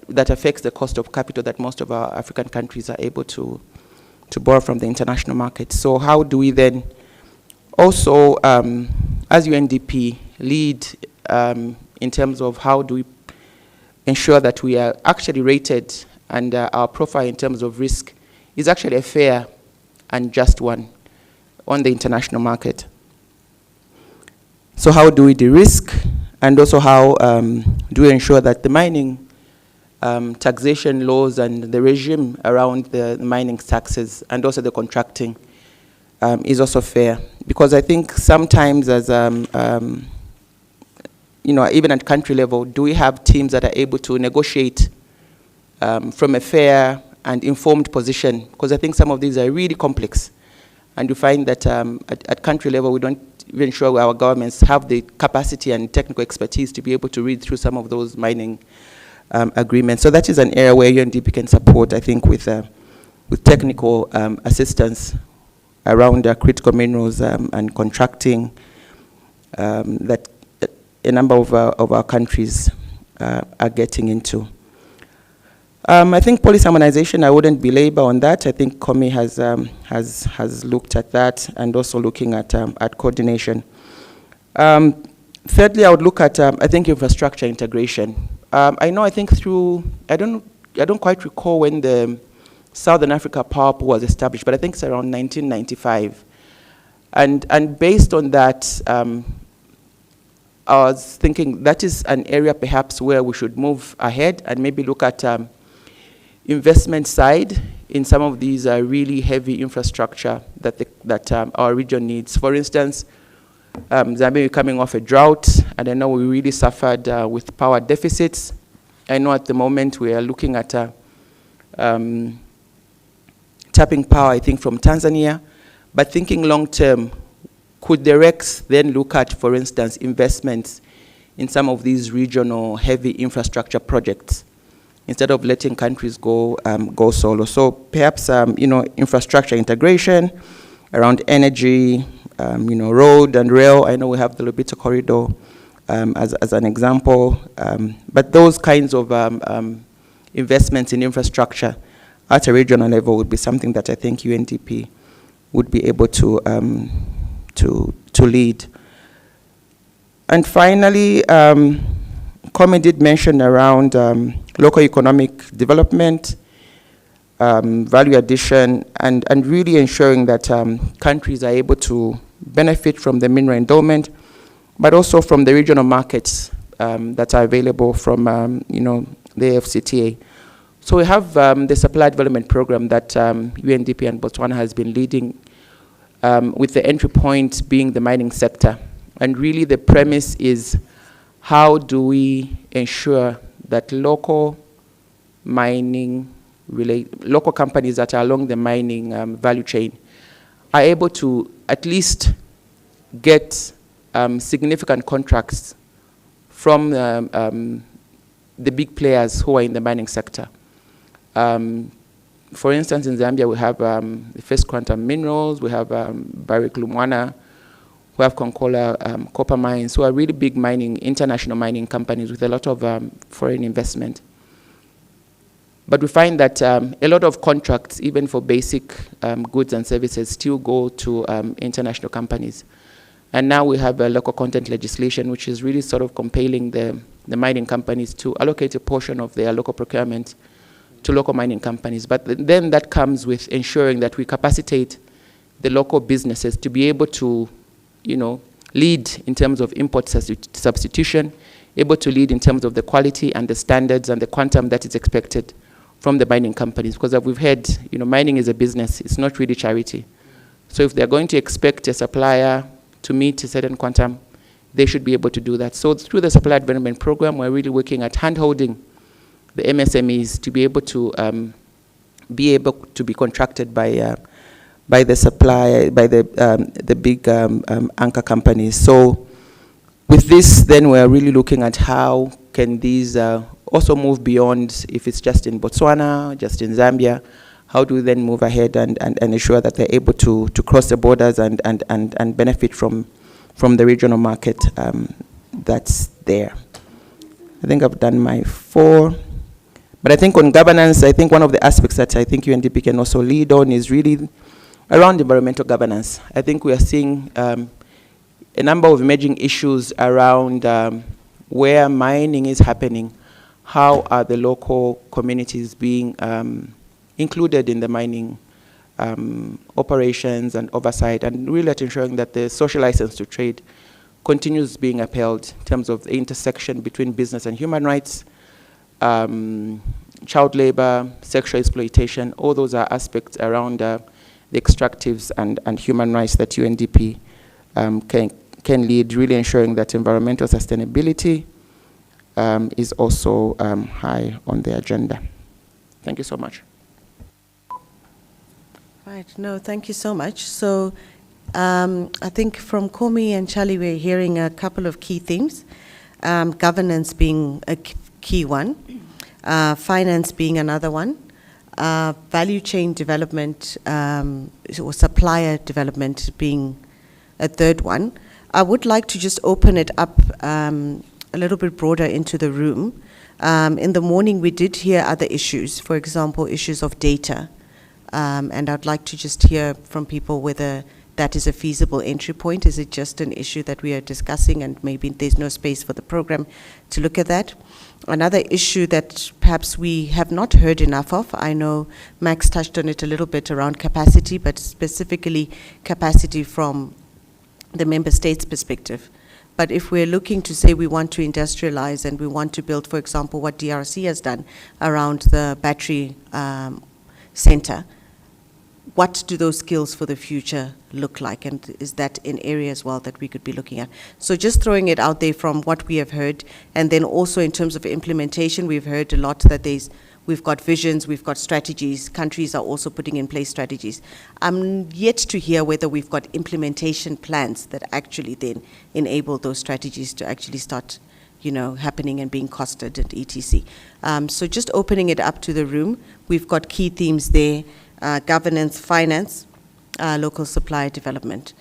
that affects the cost of capital that most of our African countries are able to borrow from the international market. So how do we then also, as UNDP, lead in terms of how do we ensure that we are actually rated and our profile in terms of risk is actually a fair and just one on the international market. So how do we de-risk, and also how do we ensure that the mining taxation laws and the regime around the mining taxes and also the contracting is also fair? Because I think sometimes as even at country level, do we have teams that are able to negotiate from a fair and informed position? Because I think some of these are really complex. And you find that at country level, we don't even sure our governments have the capacity and technical expertise to be able to read through some of those mining agreements. So that is an area where UNDP can support, I think, with technical assistance around critical minerals and contracting that a number of our countries are getting into. I think policy harmonization, I wouldn't belabor on that. I think Komi has looked at that and also looking at coordination. Thirdly, I would look at, I think, infrastructure integration. I think I don't quite recall when the Southern Africa Power Pool was established, but I think it's around 1995. And based on that, I was thinking that is an area perhaps where we should move ahead and maybe look at investment side in some of these really heavy infrastructure that our region needs. For instance, Zambia coming off a drought, and I know we really suffered with power deficits. I know at the moment we are looking at tapping power, I think, from Tanzania, but thinking long term, could the REX then look at, for instance, investments in some of these regional heavy infrastructure projects instead of letting countries go solo? So perhaps infrastructure integration around energy, road and rail. I know we have the Lobito corridor as an example, but those kinds of investments in infrastructure at a regional level would be something that I think UNDP would be able to lead. And finally, Kwame did mention around local economic development, value addition, and really ensuring that countries are able to benefit from the mineral endowment, but also from the regional markets that are available from the AFCTA. So we have the supply development program that UNDP and Botswana has been leading, with the entry point being the mining sector. And really the premise is, how do we ensure that local companies that are along the mining value chain are able to at least get significant contracts from the big players who are in the mining sector. For instance, in Zambia, we have the First Quantum Minerals, we have Barrick Lumwana, we have Konkola copper mines, who are really big international mining companies with a lot of foreign investment. But we find that a lot of contracts, even for basic goods and services, still go to international companies. And now we have a local content legislation, which is really sort of compelling the mining companies to allocate a portion of their local procurement to local mining companies. But then that comes with ensuring that we capacitate the local businesses to be able to, lead in terms of import substitution, able to lead in terms of the quality and the standards and the quantum that is expected from the mining companies. Because as we've heard, mining is a business, it's not really charity. So if they're going to expect a supplier to meet a certain quantum, they should be able to do that. So through the supply development program, we're really working at hand-holding the MSMEs to be able to be contracted by the supplier, by the big anchor companies. So with this, then we're really looking at how can these also move beyond, if it's just in Botswana, just in Zambia, how do we then move ahead and ensure that they're able to cross the borders and benefit from the regional market that's there. I think I've done my 4. But I think on governance, I think one of the aspects that I think UNDP can also lead on is really around environmental governance. I think we are seeing a number of emerging issues around where mining is happening. How are the local communities being included in the mining operations and oversight, and really at ensuring that the social license to trade continues being upheld in terms of the intersection between business and human rights, child labor, sexual exploitation. All those are aspects around the extractives and human rights that UNDP can lead, really ensuring that environmental sustainability is also high on the agenda. Thank you so much. Right, no, thank you so much. So I think from Komi and Charlie, we're hearing a couple of key themes, governance being a key one, finance being another one, value chain development or supplier development being a third one. I would like to just open it up a little bit broader into the room. In the morning, we did hear other issues, for example, issues of data. And I'd like to just hear from people whether that is a feasible entry point. Is it just an issue that we are discussing and maybe there's no space for the program to look at that? Another issue that perhaps we have not heard enough of, I know Max touched on it a little bit around capacity, but specifically capacity from the member states' perspective. But if we're looking to say we want to industrialize and we want to build, for example, what DRC has done around the battery center, what do those skills for the future look like? And is that an area as well that we could be looking at? So just throwing it out there from what we have heard, and then also in terms of implementation, we've heard a lot that we've got visions, we've got strategies, countries are also putting in place strategies. I'm yet to hear whether we've got implementation plans that actually then enable those strategies to actually start happening and being costed and etc. So just opening it up to the room, we've got key themes there, governance, finance, local supply development.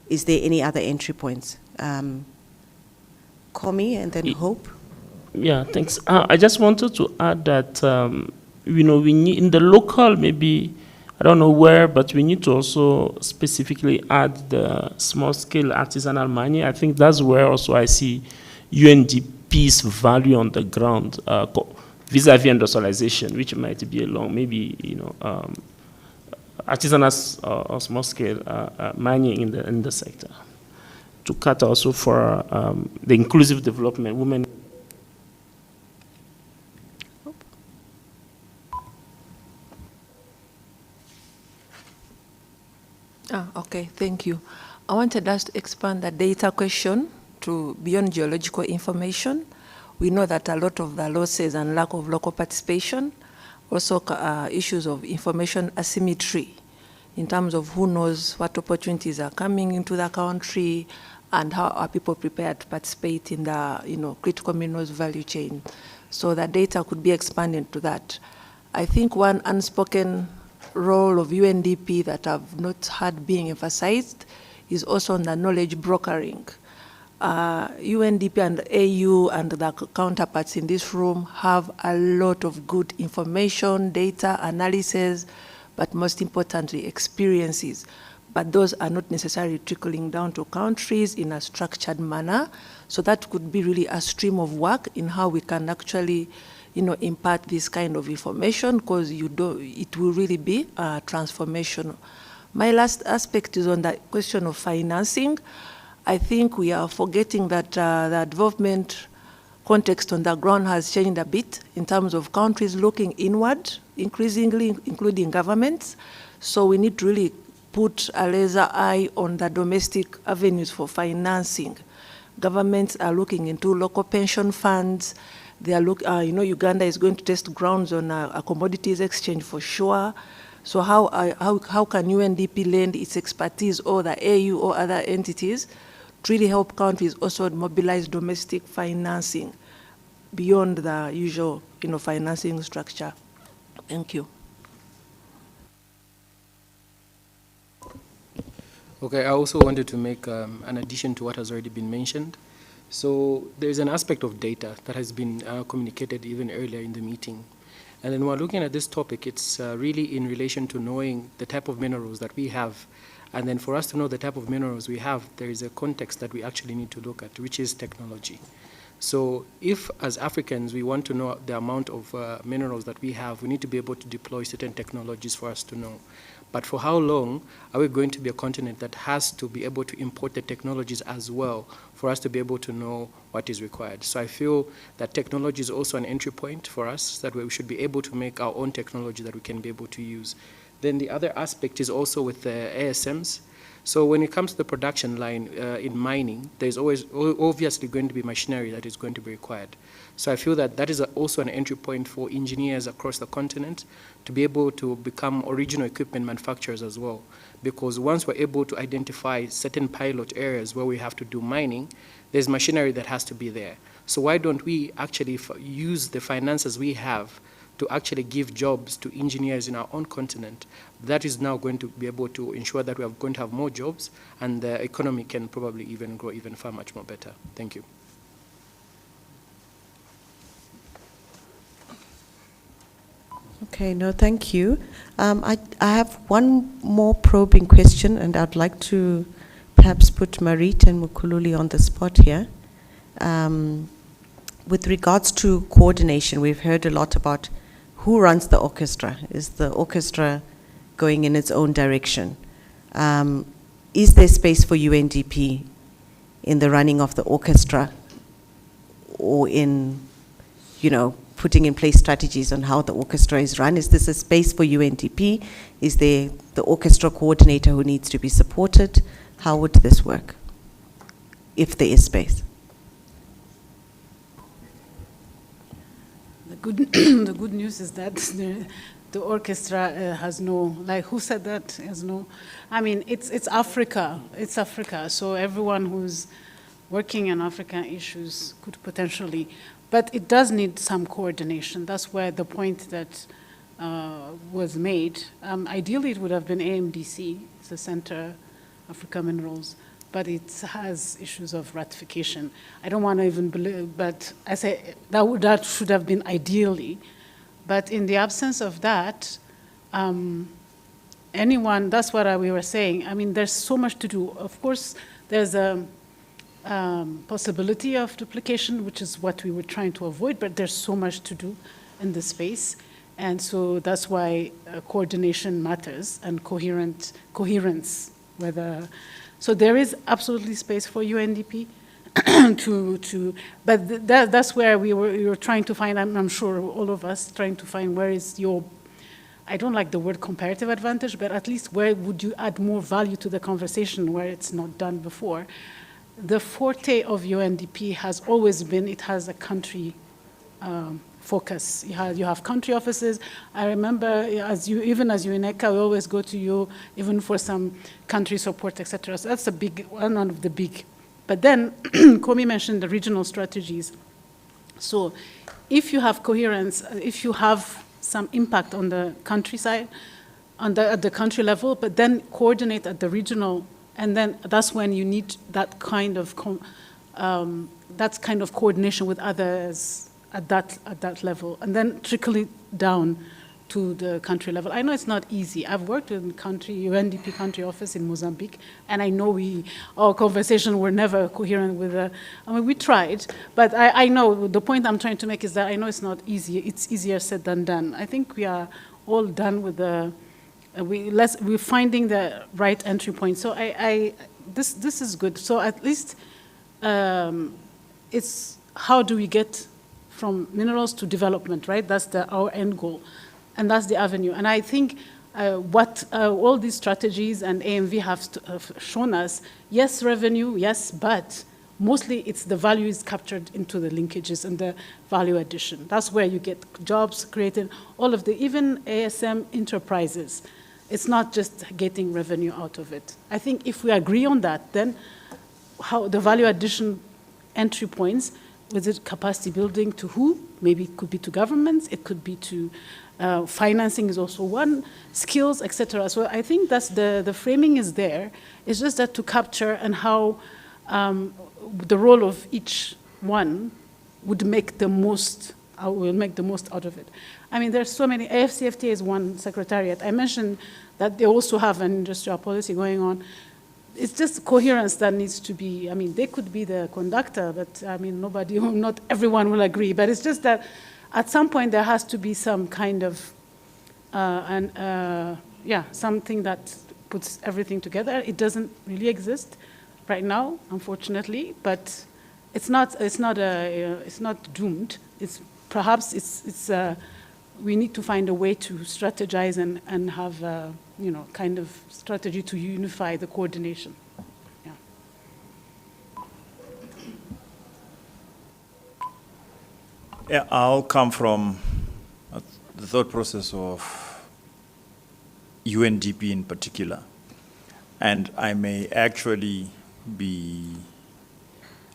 Is there any other entry points? Komi and then Hope. Yeah, thanks. I just wanted to add that, we need, in the local, maybe, I don't know where, but we need to also specifically add the small-scale artisanal mining. I think that's where also I see UNDP piece value on the ground vis-a-vis industrialization, which might be along maybe artisanal or small scale mining in the sector. To cut also for the inclusive development, women. Okay, thank you. I wanted us to expand the data question to beyond geological information. We know that a lot of the losses and lack of local participation, also issues of information asymmetry in terms of who knows what opportunities are coming into the country and how are people prepared to participate in the critical minerals value chain. So the data could be expanded to that. I think one unspoken role of UNDP that I've not heard being emphasized is also on the knowledge brokering. UNDP and AU and the counterparts in this room have a lot of good information, data, analysis, but most importantly, experiences. But those are not necessarily trickling down to countries in a structured manner. So that could be really a stream of work in how we can actually impart this kind of information, because it will really be transformational. My last aspect is on the question of financing. I think we are forgetting that the development context on the ground has changed a bit in terms of countries looking inward, increasingly, including governments. So we need to really put a laser eye on the domestic avenues for financing. Governments are looking into local pension funds. They are Uganda is going to test grounds on a commodities exchange for sure. So how can UNDP lend its expertise, or the AU or other entities, to really help countries also mobilize domestic financing beyond the usual financing structure? Thank you. Okay, I also wanted to make an addition to what has already been mentioned. So there's an aspect of data that has been communicated even earlier in the meeting. And then when we're looking at this topic, it's really in relation to knowing the type of minerals that we have. And then for us to know the type of minerals we have, there is a context that we actually need to look at, which is technology. So if, as Africans, we want to know the amount of minerals that we have, we need to be able to deploy certain technologies for us to know. But for how long are we going to be a continent that has to be able to import the technologies as well for us to be able to know what is required? So I feel that technology is also an entry point for us, that we should be able to make our own technology that we can be able to use. Then the other aspect is also with the ASMs. So when it comes to the production line in mining, there's always obviously going to be machinery that is going to be required. So I feel that that is also an entry point for engineers across the continent to be able to become original equipment manufacturers as well. Because once we're able to identify certain pilot areas where we have to do mining, there's machinery that has to be there. So why don't we actually use the finances we have to actually give jobs to engineers in our own continent? That is now going to be able to ensure that we are going to have more jobs, and the economy can probably even grow even far much more better. Thank you. Okay, no, thank you. I have one more probing question, and I'd like to perhaps put Marit and Mukululi on the spot here. With regards to coordination, we've heard a lot about who runs the orchestra. Is the orchestra going in its own direction? Is there space for UNDP in the running of the orchestra, or in, putting in place strategies on how the orchestra is run? Is this a space for UNDP? Is there the orchestra coordinator who needs to be supported? How would this work, if there is space? The good news is that the orchestra has no, like, who said that? Has no, I mean, it's Africa. It's Africa. So everyone who's working on African issues could potentially, but it does need some coordination. That's where the point that was made. Ideally, it would have been AMDC, it's the Center Africa Minerals, but it has issues of ratification. I don't want to even believe, but I say that should have been ideally. But in the absence of that, anyone, that's what we were saying. I mean, there's so much to do. Of course, there's possibility of duplication, which is what we were trying to avoid, but there's so much to do in this space. And so that's why coordination matters and coherence. So there is absolutely space for UNDP but that's where we were trying to find, I'm sure all of us trying to find where is your, I don't like the word comparative advantage, but at least where would you add more value to the conversation where it's not done before. The forte of UNDP has always been, it has a country focus. You have country offices. I remember even as UNECA, we always go to you even for some country support, etc. So that's a big, one of the big. But then, Komi mentioned the regional strategies. So if you have coherence, if you have some impact on the countryside, at the country level, but then coordinate at the regional, and then that's when you need that kind of coordination with others at that level, and then trickle it down to the country level. I know it's not easy. I've worked in UNDP country office in Mozambique, and I know our conversations were never coherent with we tried, but I know the point I'm trying to make is that I know it's not easy. It's easier said than done. I think we are all done with we're finding the right entry point. So this is good. So at least it's how do we get from minerals to development, right? That's our end goal. And that's the avenue. And I think what all these strategies and AMV have shown us, yes, revenue, yes, but mostly it's the value is captured into the linkages and the value addition. That's where you get jobs created, all of even ASM enterprises. It's not just getting revenue out of it. I think if we agree on that, then how the value addition entry points, with it capacity building to who? Maybe it could be to governments, it could be to financing is also one, skills, etc. So I think that's the framing is there. It's just that to capture and how the role of each one would make the most, will make the most out of it. I mean, there's so many. AFCFTA is one secretariat. I mentioned that they also have an industrial policy going on. It's just coherence that needs to be, I mean, they could be the conductor, but I mean, not everyone will agree. But it's just that at some point there has to be some kind of, something that puts everything together. It doesn't really exist right now, unfortunately, but it's not doomed. We need to find a way to strategize and have kind of strategy to unify the coordination. Yeah. Yeah, I'll come from the thought process of UNDP in particular, and I may actually be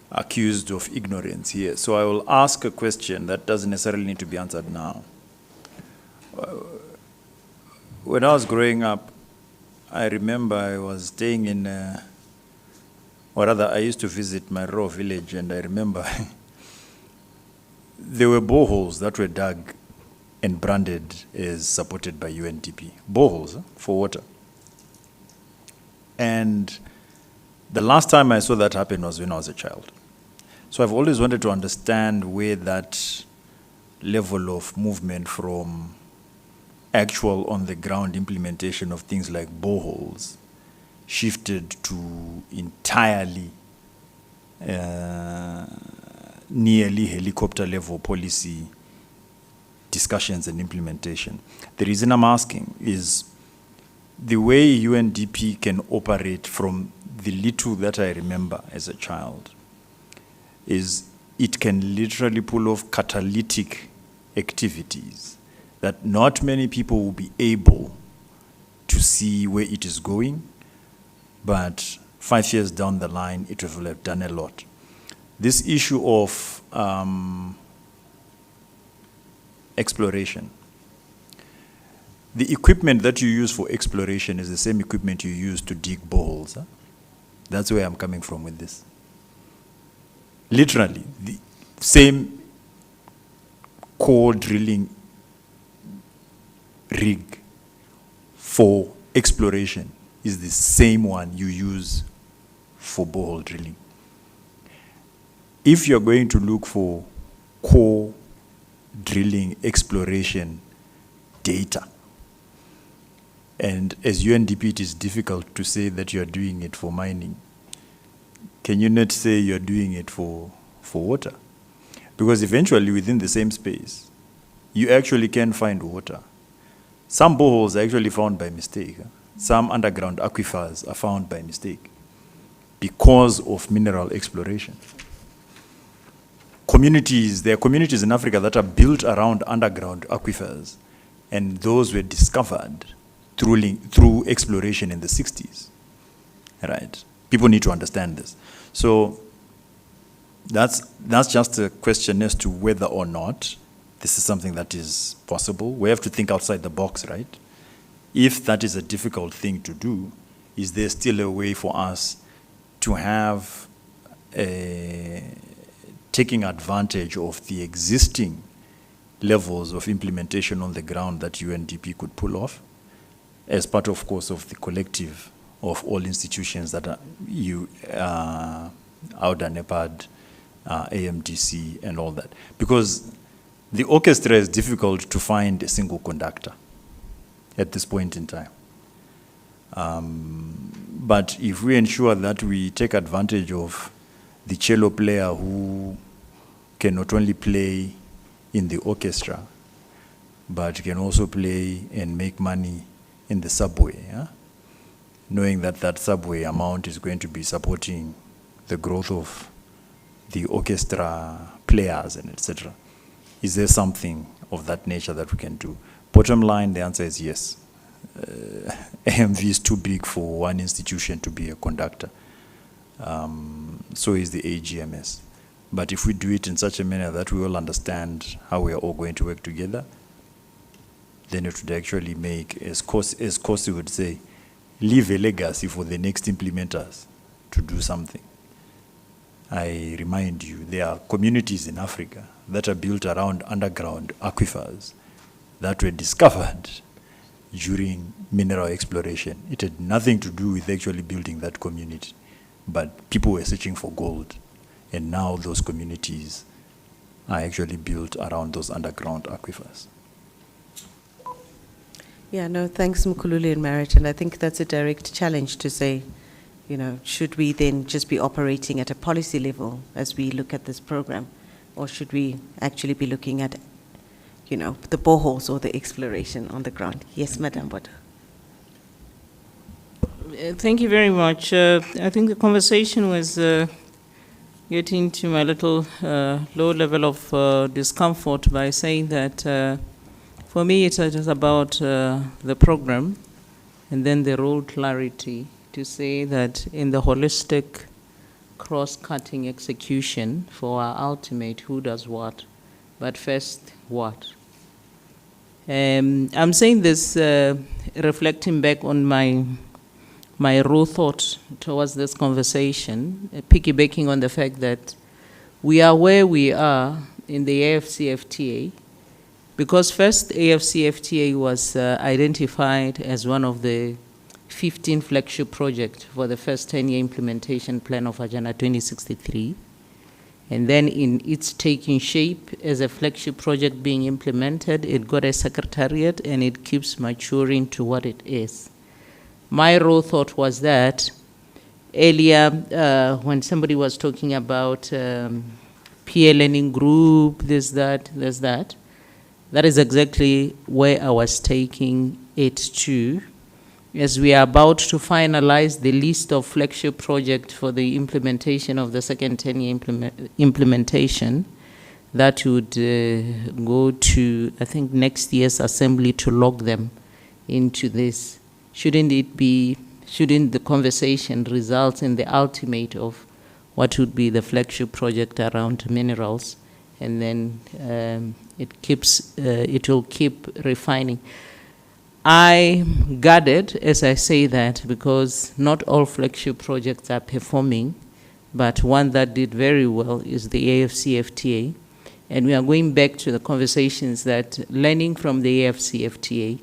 accused of ignorance here. So I will ask a question that doesn't necessarily need to be answered now. When I was growing up, I remember I was staying in, or rather I used to visit my rural village, and I remember there were boreholes that were dug and branded as supported by UNDP. Boreholes for water. And the last time I saw that happen was when I was a child. So I've always wanted to understand where that level of movement from actual on-the-ground implementation of things like boreholes shifted to entirely nearly helicopter-level policy discussions and implementation. The reason I'm asking is the way UNDP can operate from the little that I remember as a child is it can literally pull off catalytic activities that not many people will be able to see where it is going, but 5 years down the line, it will have done a lot. This issue of exploration. The equipment that you use for exploration is the same equipment you use to dig boreholes. Huh? That's where I'm coming from with this. Literally, the same core drilling rig for exploration is the same one you use for borehole drilling. if you're going to look for core drilling exploration data, and as UNDP it is difficult to say that you're doing it for mining, can you not say you're doing it for water? Because eventually within the same space, you actually can find water. Some boreholes are actually found by mistake. Some underground aquifers are found by mistake because of mineral exploration. There are communities in Africa that are built around underground aquifers, and those were discovered through exploration in the 60s, right? People need to understand this. So that's just a question as to whether or not this is something that is possible. We have to think outside the box, right? If that is a difficult thing to do, is there still a way for us to have taking advantage of the existing levels of implementation on the ground that UNDP could pull off as part, of course, of the collective of all institutions that are AUDA, NEPAD, AMDC, and all that. Because the orchestra is difficult to find a single conductor at this point in time. But if we ensure that we take advantage of the cello player who can not only play in the orchestra, but can also play and make money in the subway, knowing that that subway amount is going to be supporting the growth of the orchestra players and etc. Is there something of that nature that we can do? Bottom line, the answer is yes. AMV is too big for one institution to be a conductor. So is the AGMS. But if we do it in such a manner that we all understand how we are all going to work together, then it would actually make, as Kosi would say, leave a legacy for the next implementers to do something. I remind you, there are communities in Africa that are built around underground aquifers that were discovered during mineral exploration. It had nothing to do with actually building that community, but people were searching for gold. And now those communities are actually built around those underground aquifers. Yeah, no, thanks, Mkhululi and Merit. And I think that's a direct challenge to say, you know, should we then just be operating at a policy level as we look at this program? Or should we actually be looking at, you know, the boreholes or the exploration on the ground? Yes, Madam Boda. Thank you very much. I think the conversation was getting to my little low level of discomfort by saying that for me it is about the program and then the role clarity to say that in the holistic cross-cutting execution for our ultimate who does what, but first what. I'm saying this reflecting back on my raw thought towards this conversation, piggybacking on the fact that we are where we are in the AFCFTA, because first AFCFTA was identified as one of the 15 flagship projects for the first 10-year implementation plan of Agenda 2063. And then in its taking shape as a flagship project being implemented, it got a secretariat and it keeps maturing to what it is. My raw thought was that earlier when somebody was talking about peer learning group, this, that, there's that, that is exactly where I was taking it to, as we are about to finalize the list of flagship projects for the implementation of the second 10-year implementation. That would go to, I think, next year's assembly to log them into this. Shouldn't the conversation result in the ultimate of what would be the flagship project around minerals, and then it will keep refining. I'm guarded as I say that because not all flagship projects are performing, but one that did very well is the AFCFTA. And we are going back to the conversations that learning from the AFCFTA,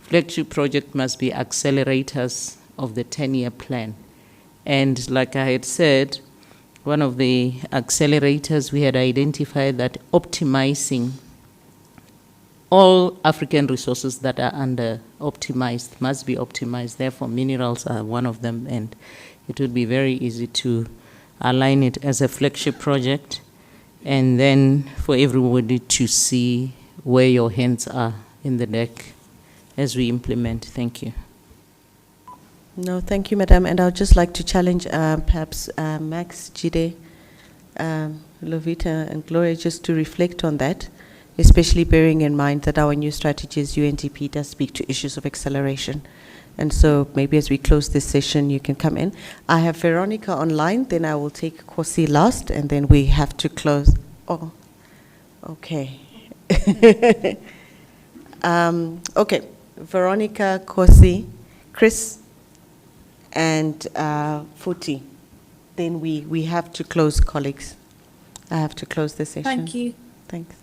flagship project must be accelerators of the 10-year plan. And like I had said, one of the accelerators, we had identified that optimizing all African resources that are under optimized must be optimized. Therefore, minerals are one of them, and it would be very easy to align it as a flagship project, and then for everybody to see where your hands are in the deck as we implement. Thank you. No, thank you, Madam. And I would just like to challenge perhaps Max, Jide, Lovita, and Gloria just to reflect on that, especially bearing in mind that our new strategies, UNDP, does speak to issues of acceleration. And so maybe as we close this session, you can come in. I have Veronica online, then I will take Kosi last, and then we have to close. Oh, okay. Okay, Veronica, Kosi, Chris, and Futi. Then we have to close, colleagues. I have to close the session. Thank you. Thanks.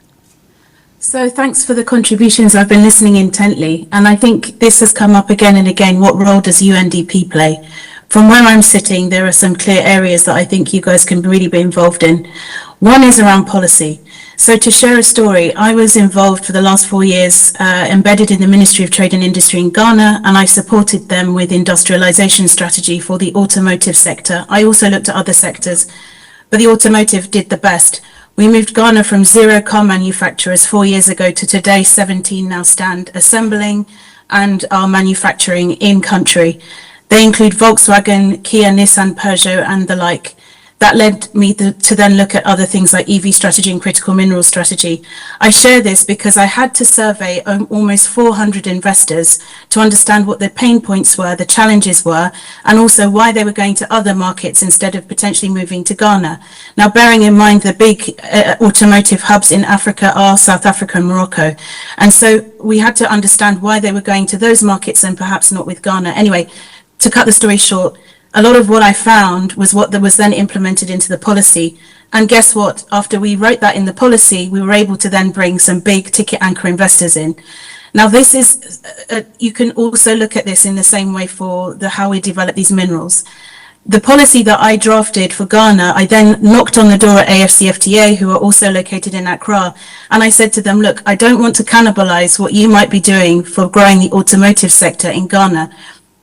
So thanks for the contributions. I've been listening intently, and I think this has come up again and again. What role does UNDP play? From where I'm sitting, there are some clear areas that I think you guys can really be involved in. One is around policy. So to share a story, I was involved for the last 4 years, embedded in the Ministry of Trade and Industry in Ghana, and I supported them with industrialization strategy for the automotive sector. I also looked at other sectors, but the automotive did the best. We moved Ghana from 0 car manufacturers 4 years ago to today 17 now stand assembling and are manufacturing in country. They include Volkswagen, Kia, Nissan, Peugeot and the like. That led me to then look at other things like EV strategy and critical mineral strategy. I share this because I had to survey almost 400 investors to understand what their pain points were, the challenges were, and also why they were going to other markets instead of potentially moving to Ghana. Now, bearing in mind the big automotive hubs in Africa are South Africa and Morocco. And so we had to understand why they were going to those markets and perhaps not with Ghana. Anyway, to cut the story short, a lot of what I found was what that was then implemented into the policy. And guess what? After we wrote that in the policy, we were able to then bring some big ticket anchor investors in. Now, this is, you can also look at this in the same way for how we develop these minerals. The policy that I drafted for Ghana, I then knocked on the door at AFCFTA, who are also located in Accra, and I said to them, look, I don't want to cannibalize what you might be doing for growing the automotive sector in Ghana.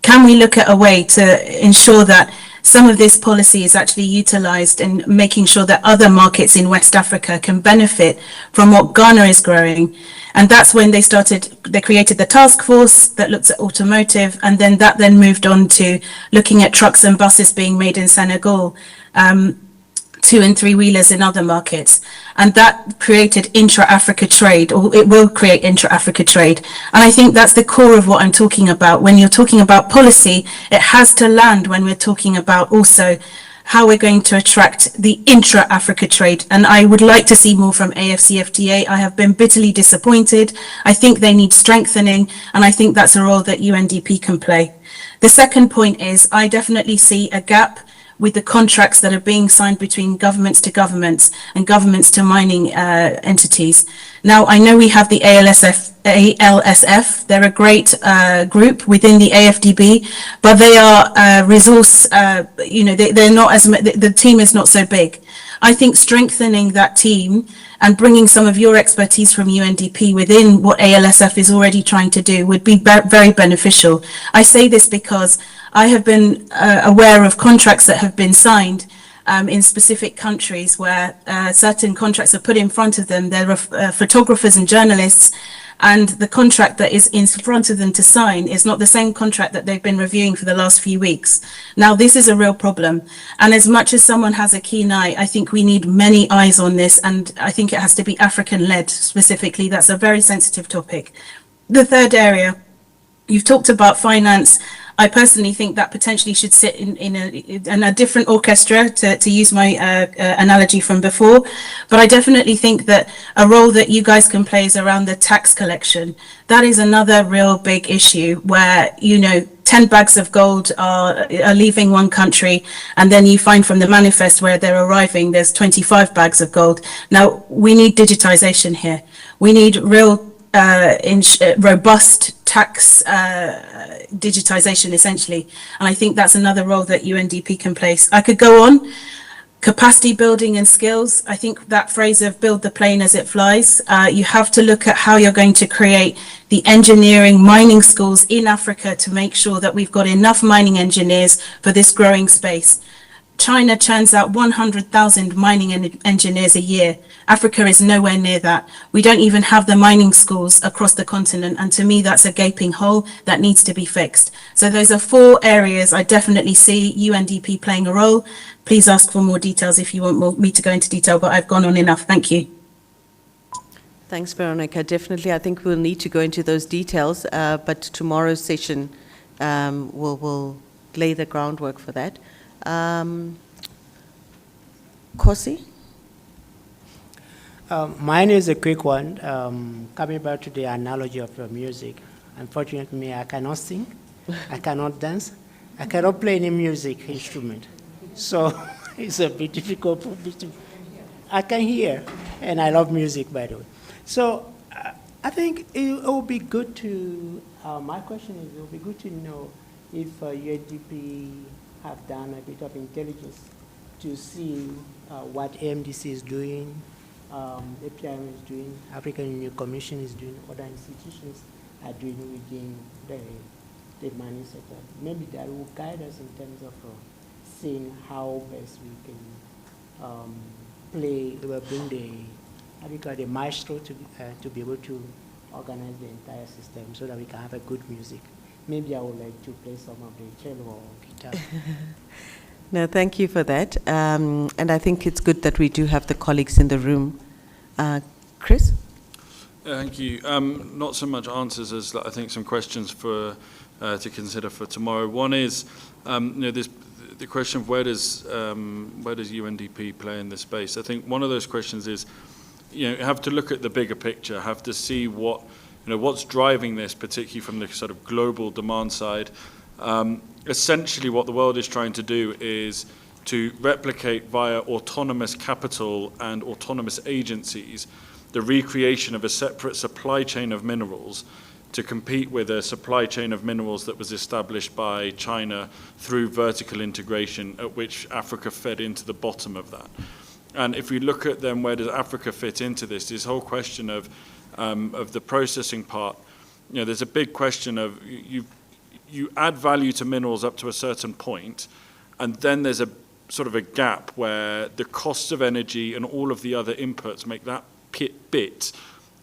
Can we look at a way to ensure that some of this policy is actually utilized in making sure that other markets in West Africa can benefit from what Ghana is growing? And that's when they created the task force that looks at automotive, and then that moved on to looking at trucks and buses being made in Senegal, 2 and 3 wheelers in other markets. And that created intra-Africa trade, or it will create intra-Africa trade. And I think that's the core of what I'm talking about. When you're talking about policy, it has to land when we're talking about also how we're going to attract the intra-Africa trade. And I would like to see more from AFCFTA. I have been bitterly disappointed. I think they need strengthening, and I think that's a role that UNDP can play. The second point is I definitely see a gap with the contracts that are being signed between governments to governments and governments to mining entities. Now, I know we have the ALSF. They're a great group within the AFDB, but they are resource, they're not as, the team is not so big. I think strengthening that team and bringing some of your expertise from UNDP within what ALSF is already trying to do would be very beneficial. I say this because I have been aware of contracts that have been signed in specific countries where certain contracts are put in front of them. There are photographers and journalists, and the contract that is in front of them to sign is not the same contract that they've been reviewing for the last few weeks. Now, this is a real problem. And as much as someone has a keen eye, I think we need many eyes on this, and I think it has to be African-led specifically. That's a very sensitive topic. The third area, you've talked about finance. I personally think that potentially should sit in a different orchestra, to use my analogy from before. But I definitely think that a role that you guys can play is around the tax collection. That is another real big issue where, 10 bags of gold are leaving one country, and then you find from the manifest where they're arriving, there's 25 bags of gold. Now, we need digitization here. We need real robust tax digitization, essentially. And I think that's another role that UNDP can play. I could go on. Capacity building and skills. I think that phrase of build the plane as it flies, you have to look at how you're going to create the engineering mining schools in Africa to make sure that we've got enough mining engineers for this growing space. China churns out 100,000 mining engineers a year. Africa is nowhere near that. We don't even have the mining schools across the continent, and to me that's a gaping hole that needs to be fixed. So those are 4 areas I definitely see UNDP playing a role. Please ask for more details if you want me to go into detail, but I've gone on enough. Thank you. Thanks, Veronica. Definitely, I think we'll need to go into those details, but tomorrow's session will lay the groundwork for that. Kosi? Mine is a quick one. Coming back to the analogy of your music. Unfortunately, I cannot sing, I cannot dance, I cannot play any music instrument. So it's a bit difficult for me to. I can hear, and I love music, by the way. So I think it will be good to. My question is, it will be good to know if UNDP have done a bit of intelligence to see what AMDC is doing, APIM is doing, African Union Commission is doing, other institutions are doing within the mining sector. Maybe that will guide us in terms of seeing how best we can bring the maestro to be able to organize the entire system so that we can have a good music. Maybe I would like to play some of the cello or guitar. No, thank you for that. And I think it's good that we do have the colleagues in the room. Chris? Thank you. Not so much answers as I think some questions for to consider for tomorrow. One is, the question of where does UNDP play in this space? I think one of those questions is, you have to look at the bigger picture, have to see what's driving this, particularly from the sort of global demand side. Essentially what the world is trying to do is to replicate via autonomous capital and autonomous agencies the recreation of a separate supply chain of minerals to compete with a supply chain of minerals that was established by China through vertical integration, at which Africa fed into the bottom of that. And if we look at then where does Africa fit into this whole question of the processing part, there's a big question of you add value to minerals up to a certain point, and then there's a sort of a gap where the costs of energy and all of the other inputs make that bit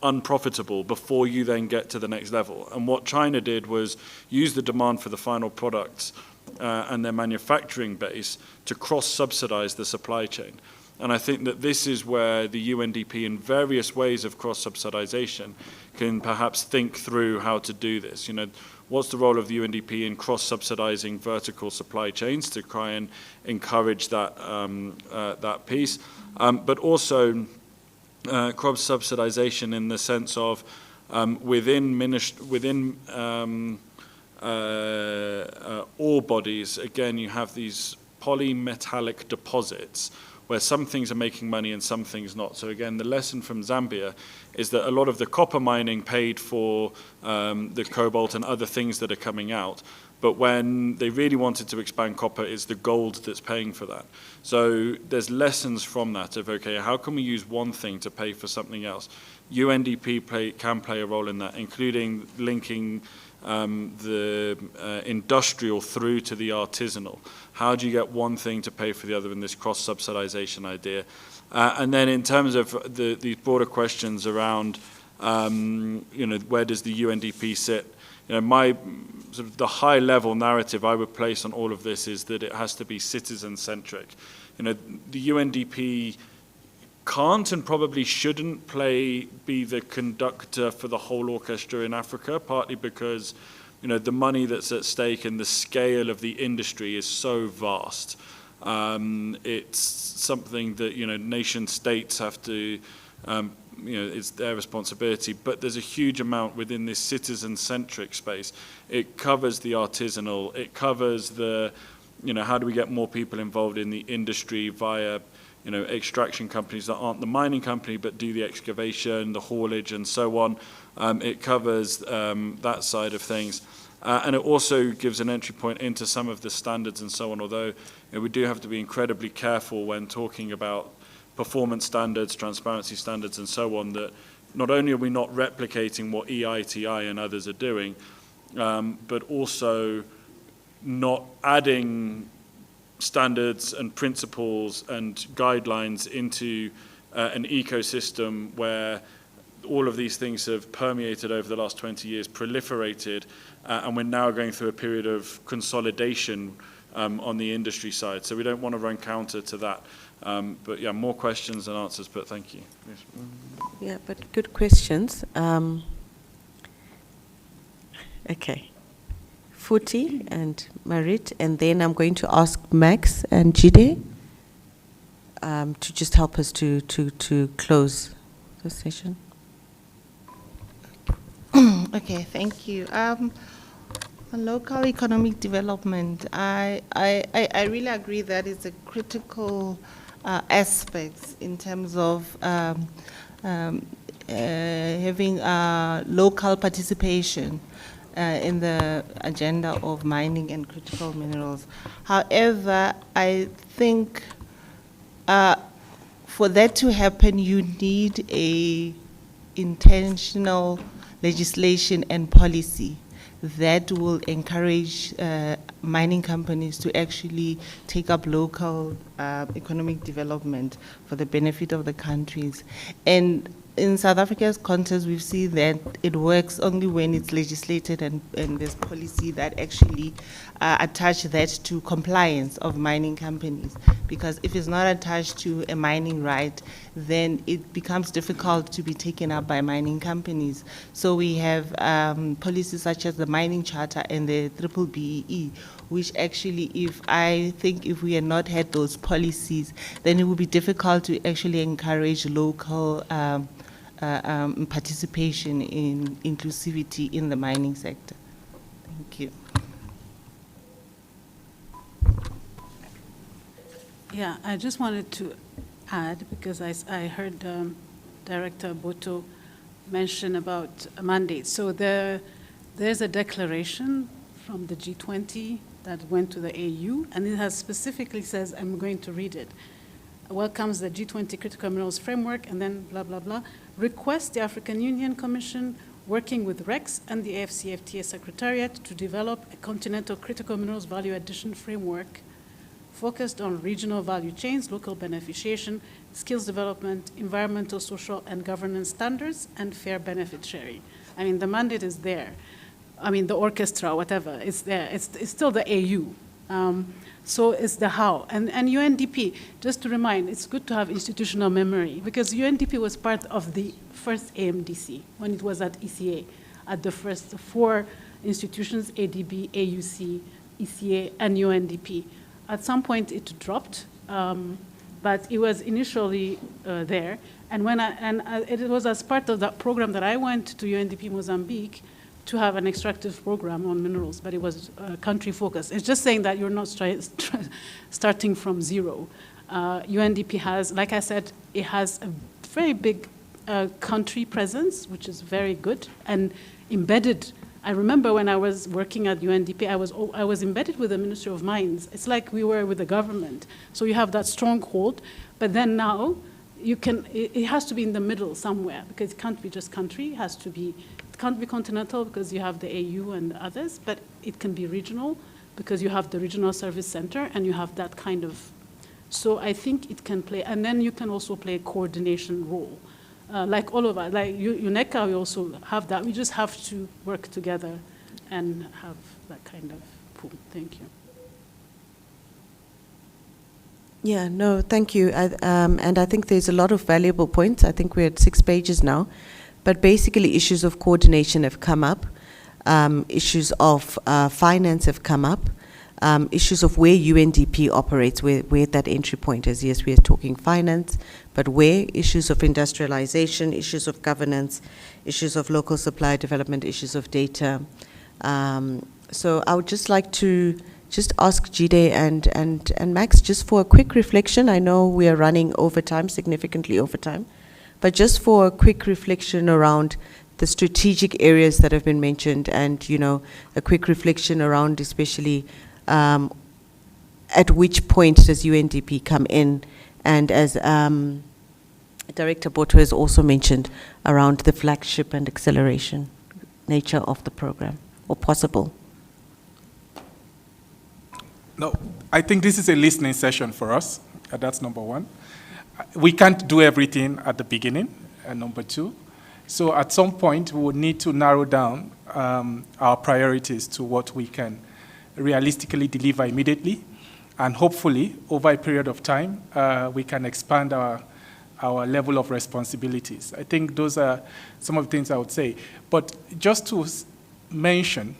unprofitable before you then get to the next level. And what China did was use the demand for the final products and their manufacturing base to cross-subsidize the supply chain. And I think that this is where the UNDP, in various ways of cross-subsidization, can perhaps think through how to do this. What's the role of the UNDP in cross-subsidizing vertical supply chains to try and encourage that that piece, but also cross-subsidization in the sense of within ore bodies. Again, you have these polymetallic deposits where some things are making money and some things not. So again, the lesson from Zambia is that a lot of the copper mining paid for the cobalt and other things that are coming out, but when they really wanted to expand copper, it's the gold that's paying for that. So there's lessons from that of, okay, how can we use one thing to pay for something else? UNDP can play a role in that, including linking the industrial through to the artisanal. How do you get one thing to pay for the other in this cross-subsidization idea? And then in terms of the broader questions around, where does the UNDP sit? My sort of the high-level narrative I would place on all of this is that it has to be citizen-centric. The UNDP can't and probably shouldn't be the conductor for the whole orchestra in Africa, partly because the money that's at stake and the scale of the industry is so vast. It's something that nation states have to, it's their responsibility, but there's a huge amount within this citizen-centric space. It covers the artisanal, it covers the, how do we get more people involved in the industry via extraction companies that aren't the mining company but do the excavation, the haulage, and so on. It covers that side of things. And it also gives an entry point into some of the standards and so on, although we do have to be incredibly careful when talking about performance standards, transparency standards, and so on, that not only are we not replicating what EITI and others are doing, but also not adding standards and principles and guidelines into an ecosystem where all of these things have permeated over the last 20 years, proliferated, and we're now going through a period of consolidation on the industry side. So we don't want to run counter to that. But yeah, more questions than answers, but thank you. Yes. Yeah, but good questions. Okay. Futi and Marit, and then I'm going to ask Max and Jide to just help us to close the session. Okay, thank you. On local economic development, I really agree that it's a critical aspect in terms of having local participation in the agenda of mining and critical minerals. However, I think for that to happen, you need a intentional legislation and policy that will encourage mining companies to actually take up local economic development for the benefit of the countries. And in South Africa's context, we've seen that it works only when it's legislated and there's policy that actually attach that to compliance of mining companies. Because if it's not attached to a mining right, then it becomes difficult to be taken up by mining companies. So we have policies such as the Mining Charter and the BBBEE, which actually, if we had not had those policies, then it would be difficult to actually encourage local participation in inclusivity in the mining sector. Thank you. Yeah, I just wanted to add, because I heard Director Boto mention about a mandate. So there's a declaration from the G20 that went to the AU, and it has specifically says, I'm going to read it, welcomes the G20 Critical Minerals Framework, and then blah, blah, blah, requests the African Union Commission, working with REX and the AFCFTA Secretariat, to develop a continental critical minerals value addition framework focused on regional value chains, local beneficiation, skills development, environmental, social, and governance standards, and fair benefit sharing. I mean, the mandate is there. I mean, the orchestra, whatever, it's there. It's still the AU. So it's the how. And UNDP, just to remind, it's good to have institutional memory, because UNDP was part of the first AMDC when it was at ECA, at the first 4 institutions, ADB, AUC, ECA, and UNDP. At some point it dropped, but it was initially there. And it was as part of that program that I went to UNDP Mozambique to have an extractive program on minerals, but it was country focused. It's just saying that you're not starting from zero. UNDP has, like I said, it has a very big country presence, which is very good, and embedded. I remember when I was working at UNDP, I was embedded with the Ministry of Mines. It's like we were with the government. So you have that stronghold, but then now it has to be in the middle somewhere, because it can't be just country. It can't be continental because you have the AU and others, but it can be regional because you have the regional service center and you have that kind of. So I think it can play, and then you can also play a coordination role. Like all of us, like UNECA, we also have that. We just have to work together and have that kind of pool. Thank you. Yeah, no, thank you. And I think there's a lot of valuable points. I think we're at 6 pages now. But basically, issues of coordination have come up. Issues of finance have come up. Issues of where UNDP operates, where that entry point is. Yes, we are talking finance, but where? Issues of industrialization, issues of governance, issues of local supply development, issues of data. So I would just like to just ask Jide and Max just for a quick reflection. I know we are running over time, significantly over time, but just for a quick reflection around the strategic areas that have been mentioned, and a quick reflection around especially at which point does UNDP come in, and as Director Boto has also mentioned, around the flagship and acceleration nature of the program, or possible. No, I think this is a listening session for us. That's number one. We can't do everything at the beginning, number two. So at some point, we would need to narrow down our priorities to what we can realistically deliver immediately. And hopefully, over a period of time, we can expand our level of responsibilities. I think those are some of the things I would say. But just to mention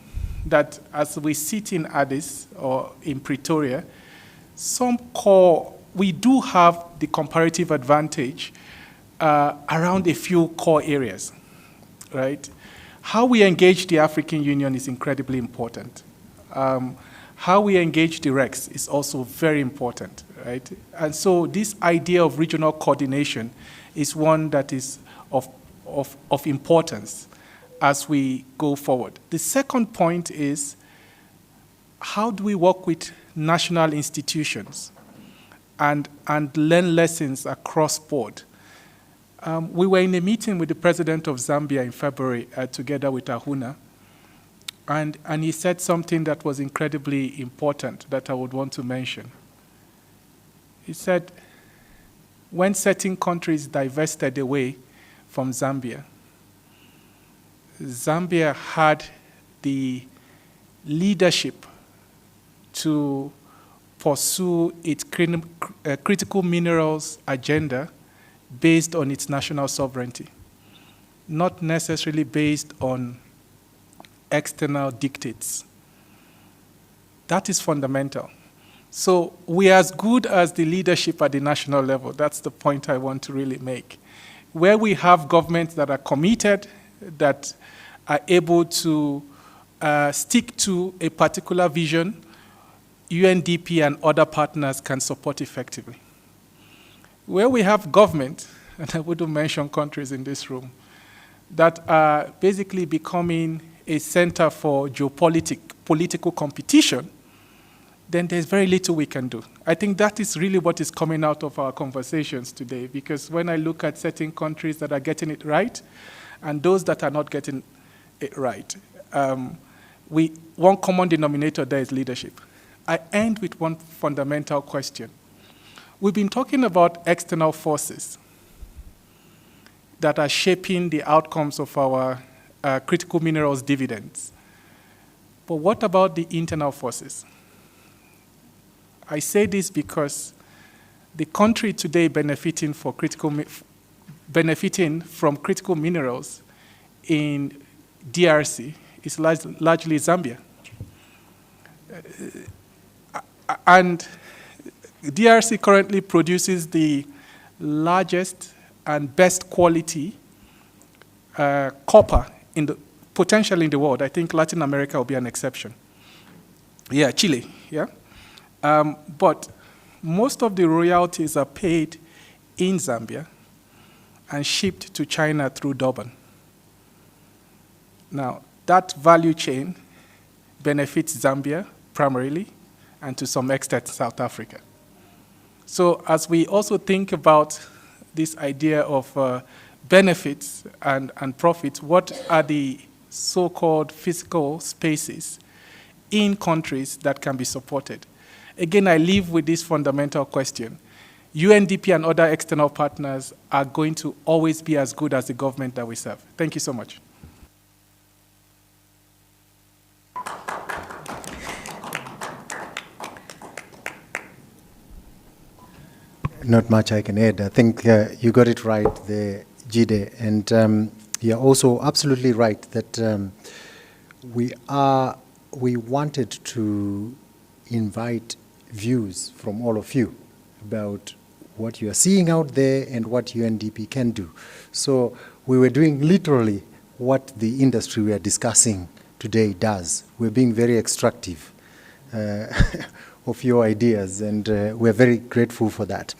that as we sit in Addis or in Pretoria, we do have the comparative advantage around a few core areas, right? How we engage the African Union is incredibly important. How we engage the REX is also very important, right? And so this idea of regional coordination is one that is of importance as we go forward. The second point is, how do we work with national institutions and learn lessons across board? We were in a meeting with the president of Zambia in February together with Ahuna, and he said something that was incredibly important that I would want to mention. He said, when certain countries divested away from Zambia, Zambia had the leadership to pursue its critical minerals agenda based on its national sovereignty, not necessarily based on external dictates. That is fundamental. So we are as good as the leadership at the national level. That's the point I want to really make. Where we have governments that are committed, that are able to stick to a particular vision, UNDP and other partners can support effectively. Where we have government, and I wouldn't mention countries in this room, that are basically becoming a center for political competition, then there's very little we can do. I think that is really what is coming out of our conversations today, because when I look at certain countries that are getting it right and those that are not getting it right, one common denominator there is leadership. I end with one fundamental question. We've been talking about external forces that are shaping the outcomes of our critical minerals dividends. But what about the internal forces? I say this because the country today benefiting from critical minerals in DRC is largely Zambia. And DRC currently produces the largest and best quality copper potentially in the world. I think Latin America will be an exception. Yeah, Chile, yeah? But most of the royalties are paid in Zambia and shipped to China through Durban. Now, that value chain benefits Zambia primarily, and to some extent South Africa. So as we also think about this idea of benefits and profits, what are the so-called physical spaces in countries that can be supported? Again, I leave with this fundamental question. UNDP and other external partners are going to always be as good as the government that we serve. Thank you so much. Not much I can add. I think you got it right there, Jide. And you're also absolutely right that we wanted to invite views from all of you about what you are seeing out there and what UNDP can do. So we were doing literally what the industry we are discussing today does. We're being very extractive. of your ideas, and we're very grateful for that.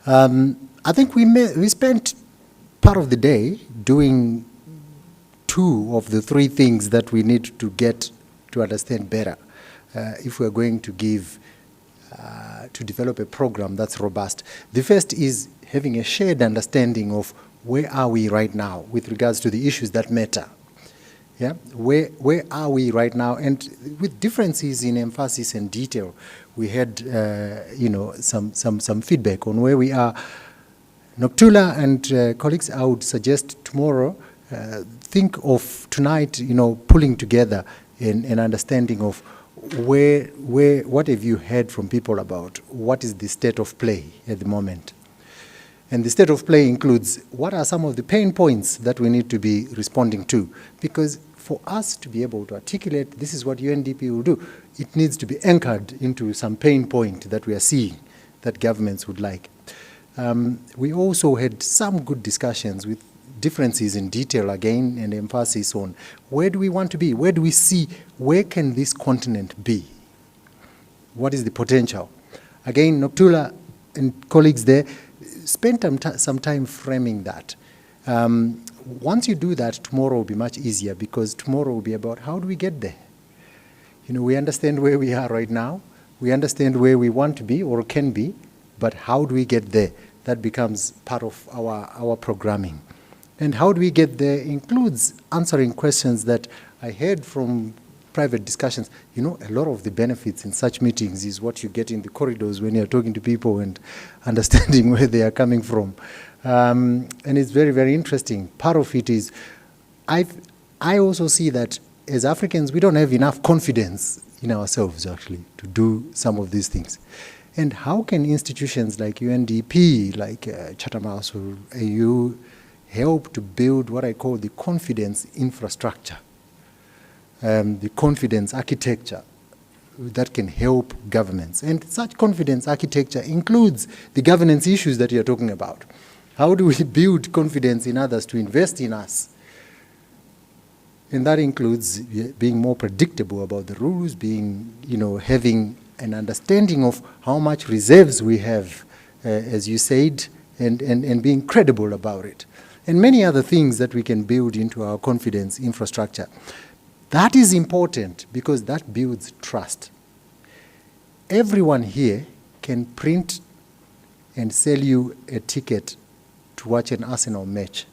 I think we spent part of the day doing 2 of the 3 things that we need to get to understand better if we're going to to develop a program that's robust. The first is having a shared understanding of where are we right now with regards to the issues that matter. Yeah, where are we right now? And with differences in emphasis and detail, we had some feedback on where we are. Noktula and colleagues, I would suggest tomorrow, think of tonight, pulling together an understanding of what have you heard from people about what is the state of play at the moment. And the state of play includes what are some of the pain points that we need to be responding to. Because for us to be able to articulate this is what UNDP will do, it needs to be anchored into some pain point that we are seeing that governments would like. We also had some good discussions with differences in detail again and emphasis on where do we want to be, where do we see, where can this continent be? What is the potential? Again, Noktula and colleagues there spent some time framing that. Once you do that, tomorrow will be much easier because tomorrow will be about how do we get there? We understand where we are right now. We understand where we want to be or can be, but how do we get there? That becomes part of our programming. And how do we get there includes answering questions that I heard from private discussions. A lot of the benefits in such meetings is what you get in the corridors when you're talking to people and understanding where they are coming from. And it's very, very interesting. Part of it is, I also see that as Africans, we don't have enough confidence in ourselves, actually, to do some of these things. And how can institutions like UNDP, like Chatham House or AU, help to build what I call the confidence infrastructure, the confidence architecture that can help governments? And such confidence architecture includes the governance issues that you're talking about. How do we build confidence in others to invest in us? And that includes being more predictable about the rules, having an understanding of how much reserves we have, as you said, and being credible about it. And many other things that we can build into our confidence infrastructure. That is important because that builds trust. Everyone here can print and sell you a ticket to watch an Arsenal match.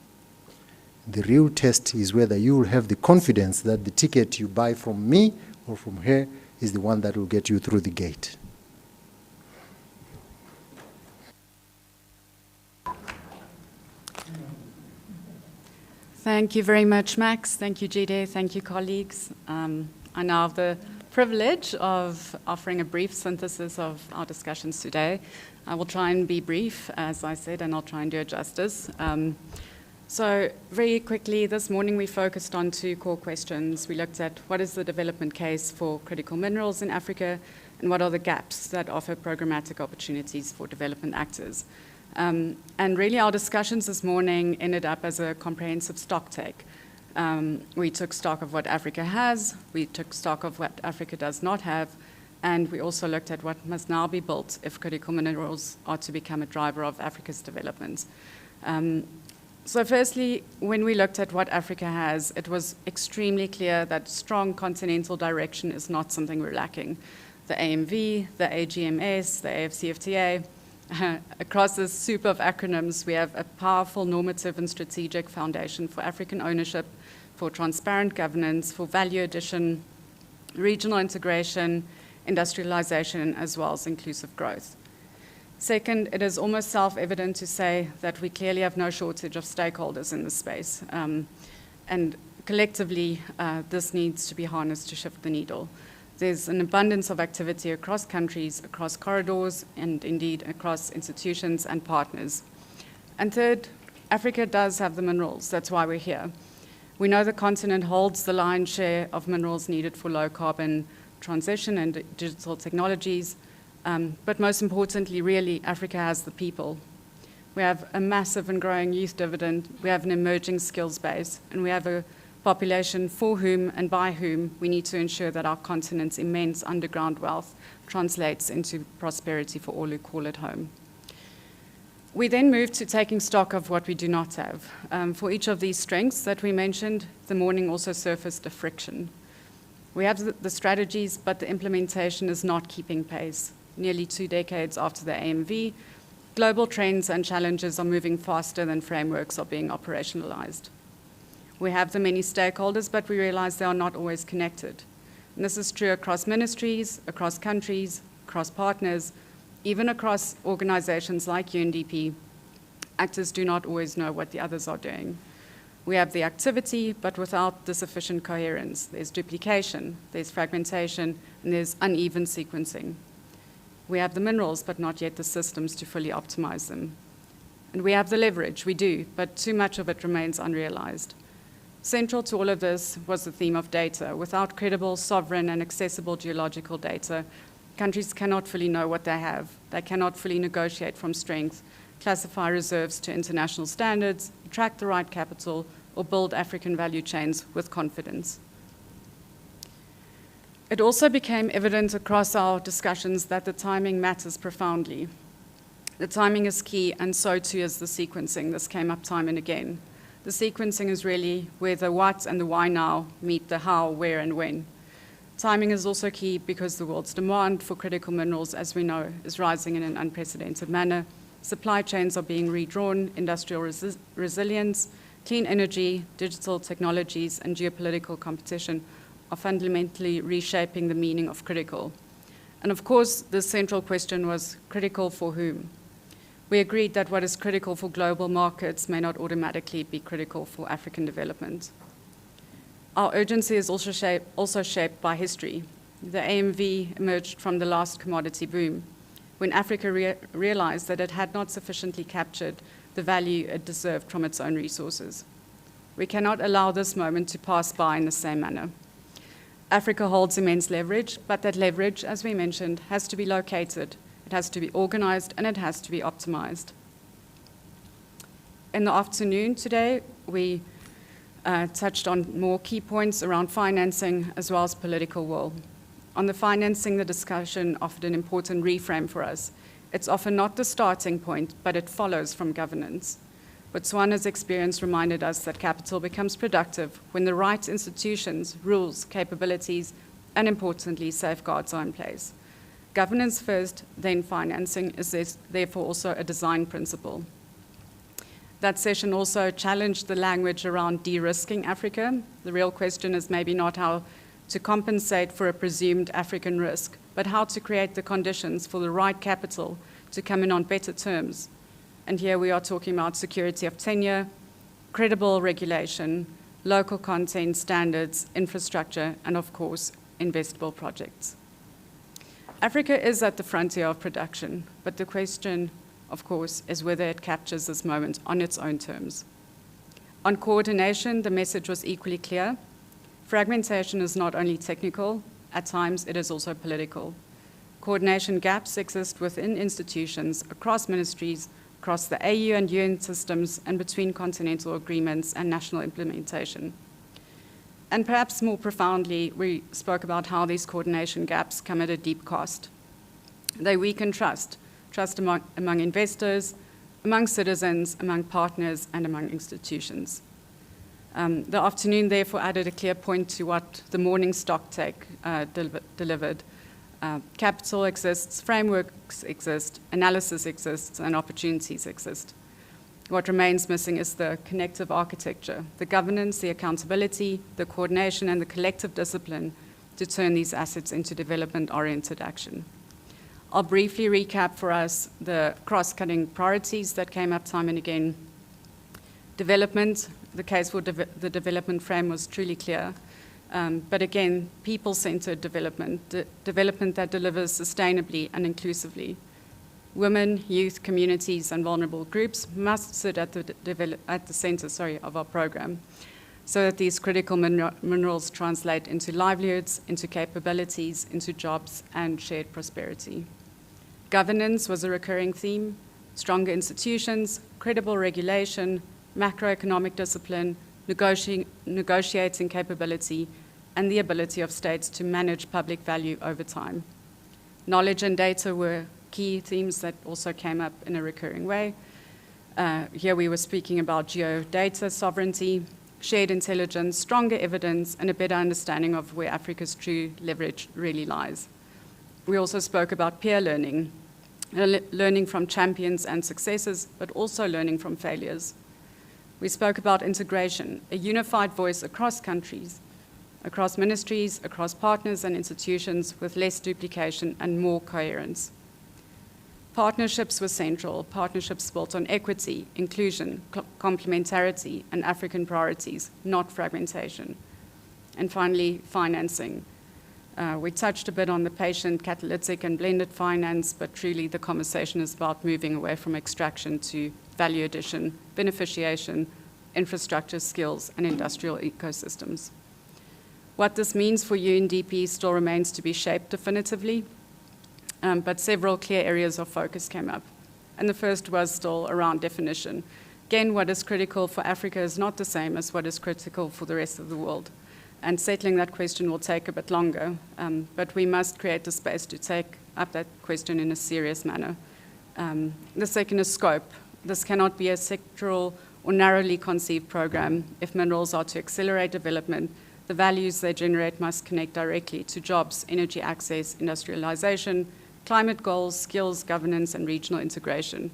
The real test is whether you will have the confidence that the ticket you buy from me or from her is the one that will get you through the gate. Thank you very much, Max. Thank you, Jide. Thank you, colleagues. I now have the privilege of offering a brief synthesis of our discussions today. I will try and be brief, as I said, and I'll try and do it justice. So very quickly, this morning we focused on 2 core questions. We looked at what is the development case for critical minerals in Africa, and what are the gaps that offer programmatic opportunities for development actors. And really our discussions this morning ended up as a comprehensive stock take. We took stock of what Africa has, we took stock of what Africa does not have, and we also looked at what must now be built if critical minerals are to become a driver of Africa's development. So firstly, when we looked at what Africa has, it was extremely clear that strong continental direction is not something we're lacking. The AMV, the AGMS, the AFCFTA, across this soup of acronyms, we have a powerful normative and strategic foundation for African ownership, for transparent governance, for value addition, regional integration, industrialization, as well as inclusive growth. Second, it is almost self-evident to say that we clearly have no shortage of stakeholders in this space. And collectively, this needs to be harnessed to shift the needle. There's an abundance of activity across countries, across corridors, and indeed across institutions and partners. And third, Africa does have the minerals. That's why we're here. We know the continent holds the lion's share of minerals needed for low-carbon transition and digital technologies. But most importantly, really, Africa has the people. We have a massive and growing youth dividend, we have an emerging skills base, and we have a population for whom and by whom, we need to ensure that our continent's immense underground wealth translates into prosperity for all who call it home. We then move to taking stock of what we do not have. For each of these strengths that we mentioned, the morning also surfaced a friction. We have the strategies, but the implementation is not keeping pace. Nearly 2 decades after the AMV, global trends and challenges are moving faster than frameworks are being operationalized. We have the many stakeholders, but we realize they are not always connected. And this is true across ministries, across countries, across partners, even across organizations like UNDP. Actors do not always know what the others are doing. We have the activity, but without the sufficient coherence. There's duplication, there's fragmentation, and there's uneven sequencing. We have the minerals, but not yet the systems to fully optimize them. And we have the leverage, we do, but too much of it remains unrealized. Central to all of this was the theme of data. Without credible, sovereign, and accessible geological data, countries cannot fully know what they have. They cannot fully negotiate from strength, classify reserves to international standards, attract the right capital, or build African value chains with confidence. It also became evident across our discussions that the timing matters profoundly. The timing is key, and so too is the sequencing. This came up time and again. The sequencing is really where the what and the why now meet the how, where, and when. Timing is also key because the world's demand for critical minerals, as we know, is rising in an unprecedented manner. Supply chains are being redrawn, industrial resilience, clean energy, digital technologies, and geopolitical competition are fundamentally reshaping the meaning of critical. And of course, the central question was critical for whom? We agreed that what is critical for global markets may not automatically be critical for African development. Our urgency is also shaped by history. The AMV emerged from the last commodity boom, when Africa realized that it had not sufficiently captured the value it deserved from its own resources. We cannot allow this moment to pass by in the same manner. Africa holds immense leverage, but that leverage, as we mentioned, has to be located, it has to be organized, and it has to be optimized. In the afternoon today, we touched on more key points around financing as well as political will. On the financing, the discussion offered an important reframe for us. It's often not the starting point, but it follows from governance. Botswana's experience reminded us that capital becomes productive when the right institutions, rules, capabilities, and importantly, safeguards are in place. Governance first, then financing is therefore also a design principle. That session also challenged the language around de-risking Africa. The real question is maybe not how to compensate for a presumed African risk, but how to create the conditions for the right capital to come in on better terms. And here we are talking about security of tenure, credible regulation, local content standards, infrastructure, and of course, investable projects. Africa is at the frontier of production, but the question, of course, is whether it captures this moment on its own terms. On coordination, the message was equally clear. Fragmentation is not only technical, at times it is also political. Coordination gaps exist within institutions, across ministries, across the AU and UN systems, and between continental agreements and national implementation. And perhaps more profoundly, we spoke about how these coordination gaps come at a deep cost. They weaken trust among investors, among citizens, among partners, and among institutions. The afternoon therefore added a clear point to what the morning stock take delivered. Capital exists, frameworks exist, analysis exists, and opportunities exist. What remains missing is the connective architecture, the governance, the accountability, the coordination, and the collective discipline to turn these assets into development-oriented action. I'll briefly recap for us the cross-cutting priorities that came up time and again. Development, the case for the development frame was truly clear. But again, people-centered development, development that delivers sustainably and inclusively. Women, youth, communities, and vulnerable groups must sit at the center of our program so that these critical minerals translate into livelihoods, into capabilities, into jobs, and shared prosperity. Governance was a recurring theme. Stronger institutions, credible regulation, macroeconomic discipline, negotiating capability, and the ability of states to manage public value over time. Knowledge and data were key themes that also came up in a recurring way. Here we were speaking about geodata sovereignty, shared intelligence, stronger evidence, and a better understanding of where Africa's true leverage really lies. We also spoke about peer learning, learning from champions and successes, but also learning from failures. We spoke about integration, a unified voice across countries, across ministries, across partners and institutions, with less duplication and more coherence. Partnerships were central, partnerships built on equity, inclusion, complementarity, and African priorities, not fragmentation. And finally, financing. We touched a bit on the patient, catalytic, and blended finance, but truly the conversation is about moving away from extraction to value addition, beneficiation, infrastructure skills, and industrial ecosystems. What this means for UNDP still remains to be shaped definitively, but several clear areas of focus came up. And the first was still around definition. Again, what is critical for Africa is not the same as what is critical for the rest of the world. And settling that question will take a bit longer, but we must create a space to take up that question in a serious manner. The second is scope. This cannot be a sectoral or narrowly conceived program. If minerals are to accelerate development, the values they generate must connect directly to jobs, energy access, industrialization, climate goals, skills, governance, and regional integration.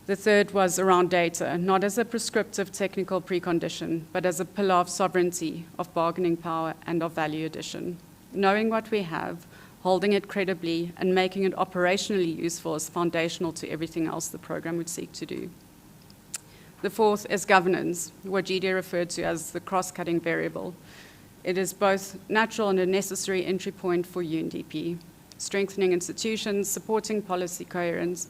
The third was around data, not as a prescriptive technical precondition, but as a pillar of sovereignty, of bargaining power, and of value addition. Knowing what we have, holding it credibly, and making it operationally useful is foundational to everything else the program would seek to do. The fourth is governance, what Jide referred to as the cross-cutting variable. It is both natural and a necessary entry point for UNDP, strengthening institutions, supporting policy coherence,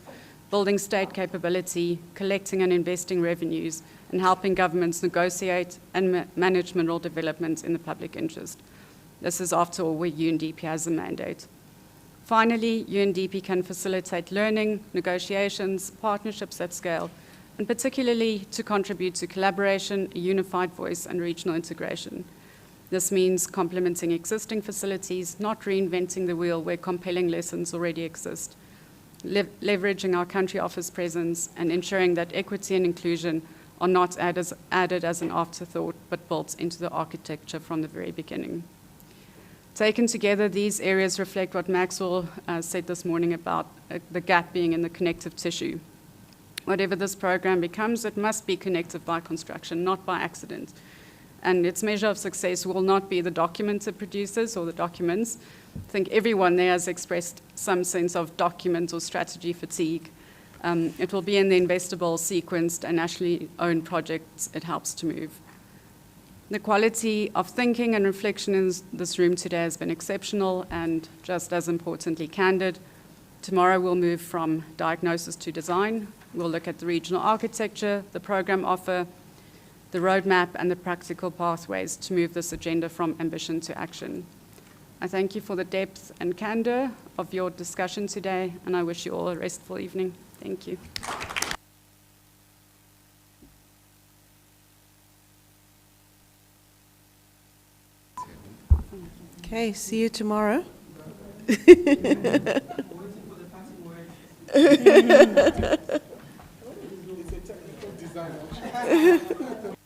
building state capability, collecting and investing revenues, and helping governments negotiate and manage mineral development in the public interest. This is, after all, where UNDP has a mandate. Finally, UNDP can facilitate learning, negotiations, partnerships at scale, and particularly to contribute to collaboration, a unified voice, and regional integration. This means complementing existing facilities, not reinventing the wheel where compelling lessons already exist, leveraging our country office presence, and ensuring that equity and inclusion are not added as an afterthought, but built into the architecture from the very beginning. Taken together, these areas reflect what Maxwell said this morning about the gap being in the connective tissue. Whatever this program becomes, it must be connected by construction, not by accident. And its measure of success will not be the documents it produces or the documents. I think everyone there has expressed some sense of document or strategy fatigue. It will be in the investable, sequenced, and nationally owned projects it helps to move. The quality of thinking and reflection in this room today has been exceptional and, just as importantly, candid. Tomorrow we'll move from diagnosis to design. We'll look at the regional architecture, the program offer, the roadmap, and the practical pathways to move this agenda from ambition to action. I thank you for the depth and candor of your discussion today, and I wish you all a restful evening. Thank you. Okay, see you tomorrow. It's a technical design.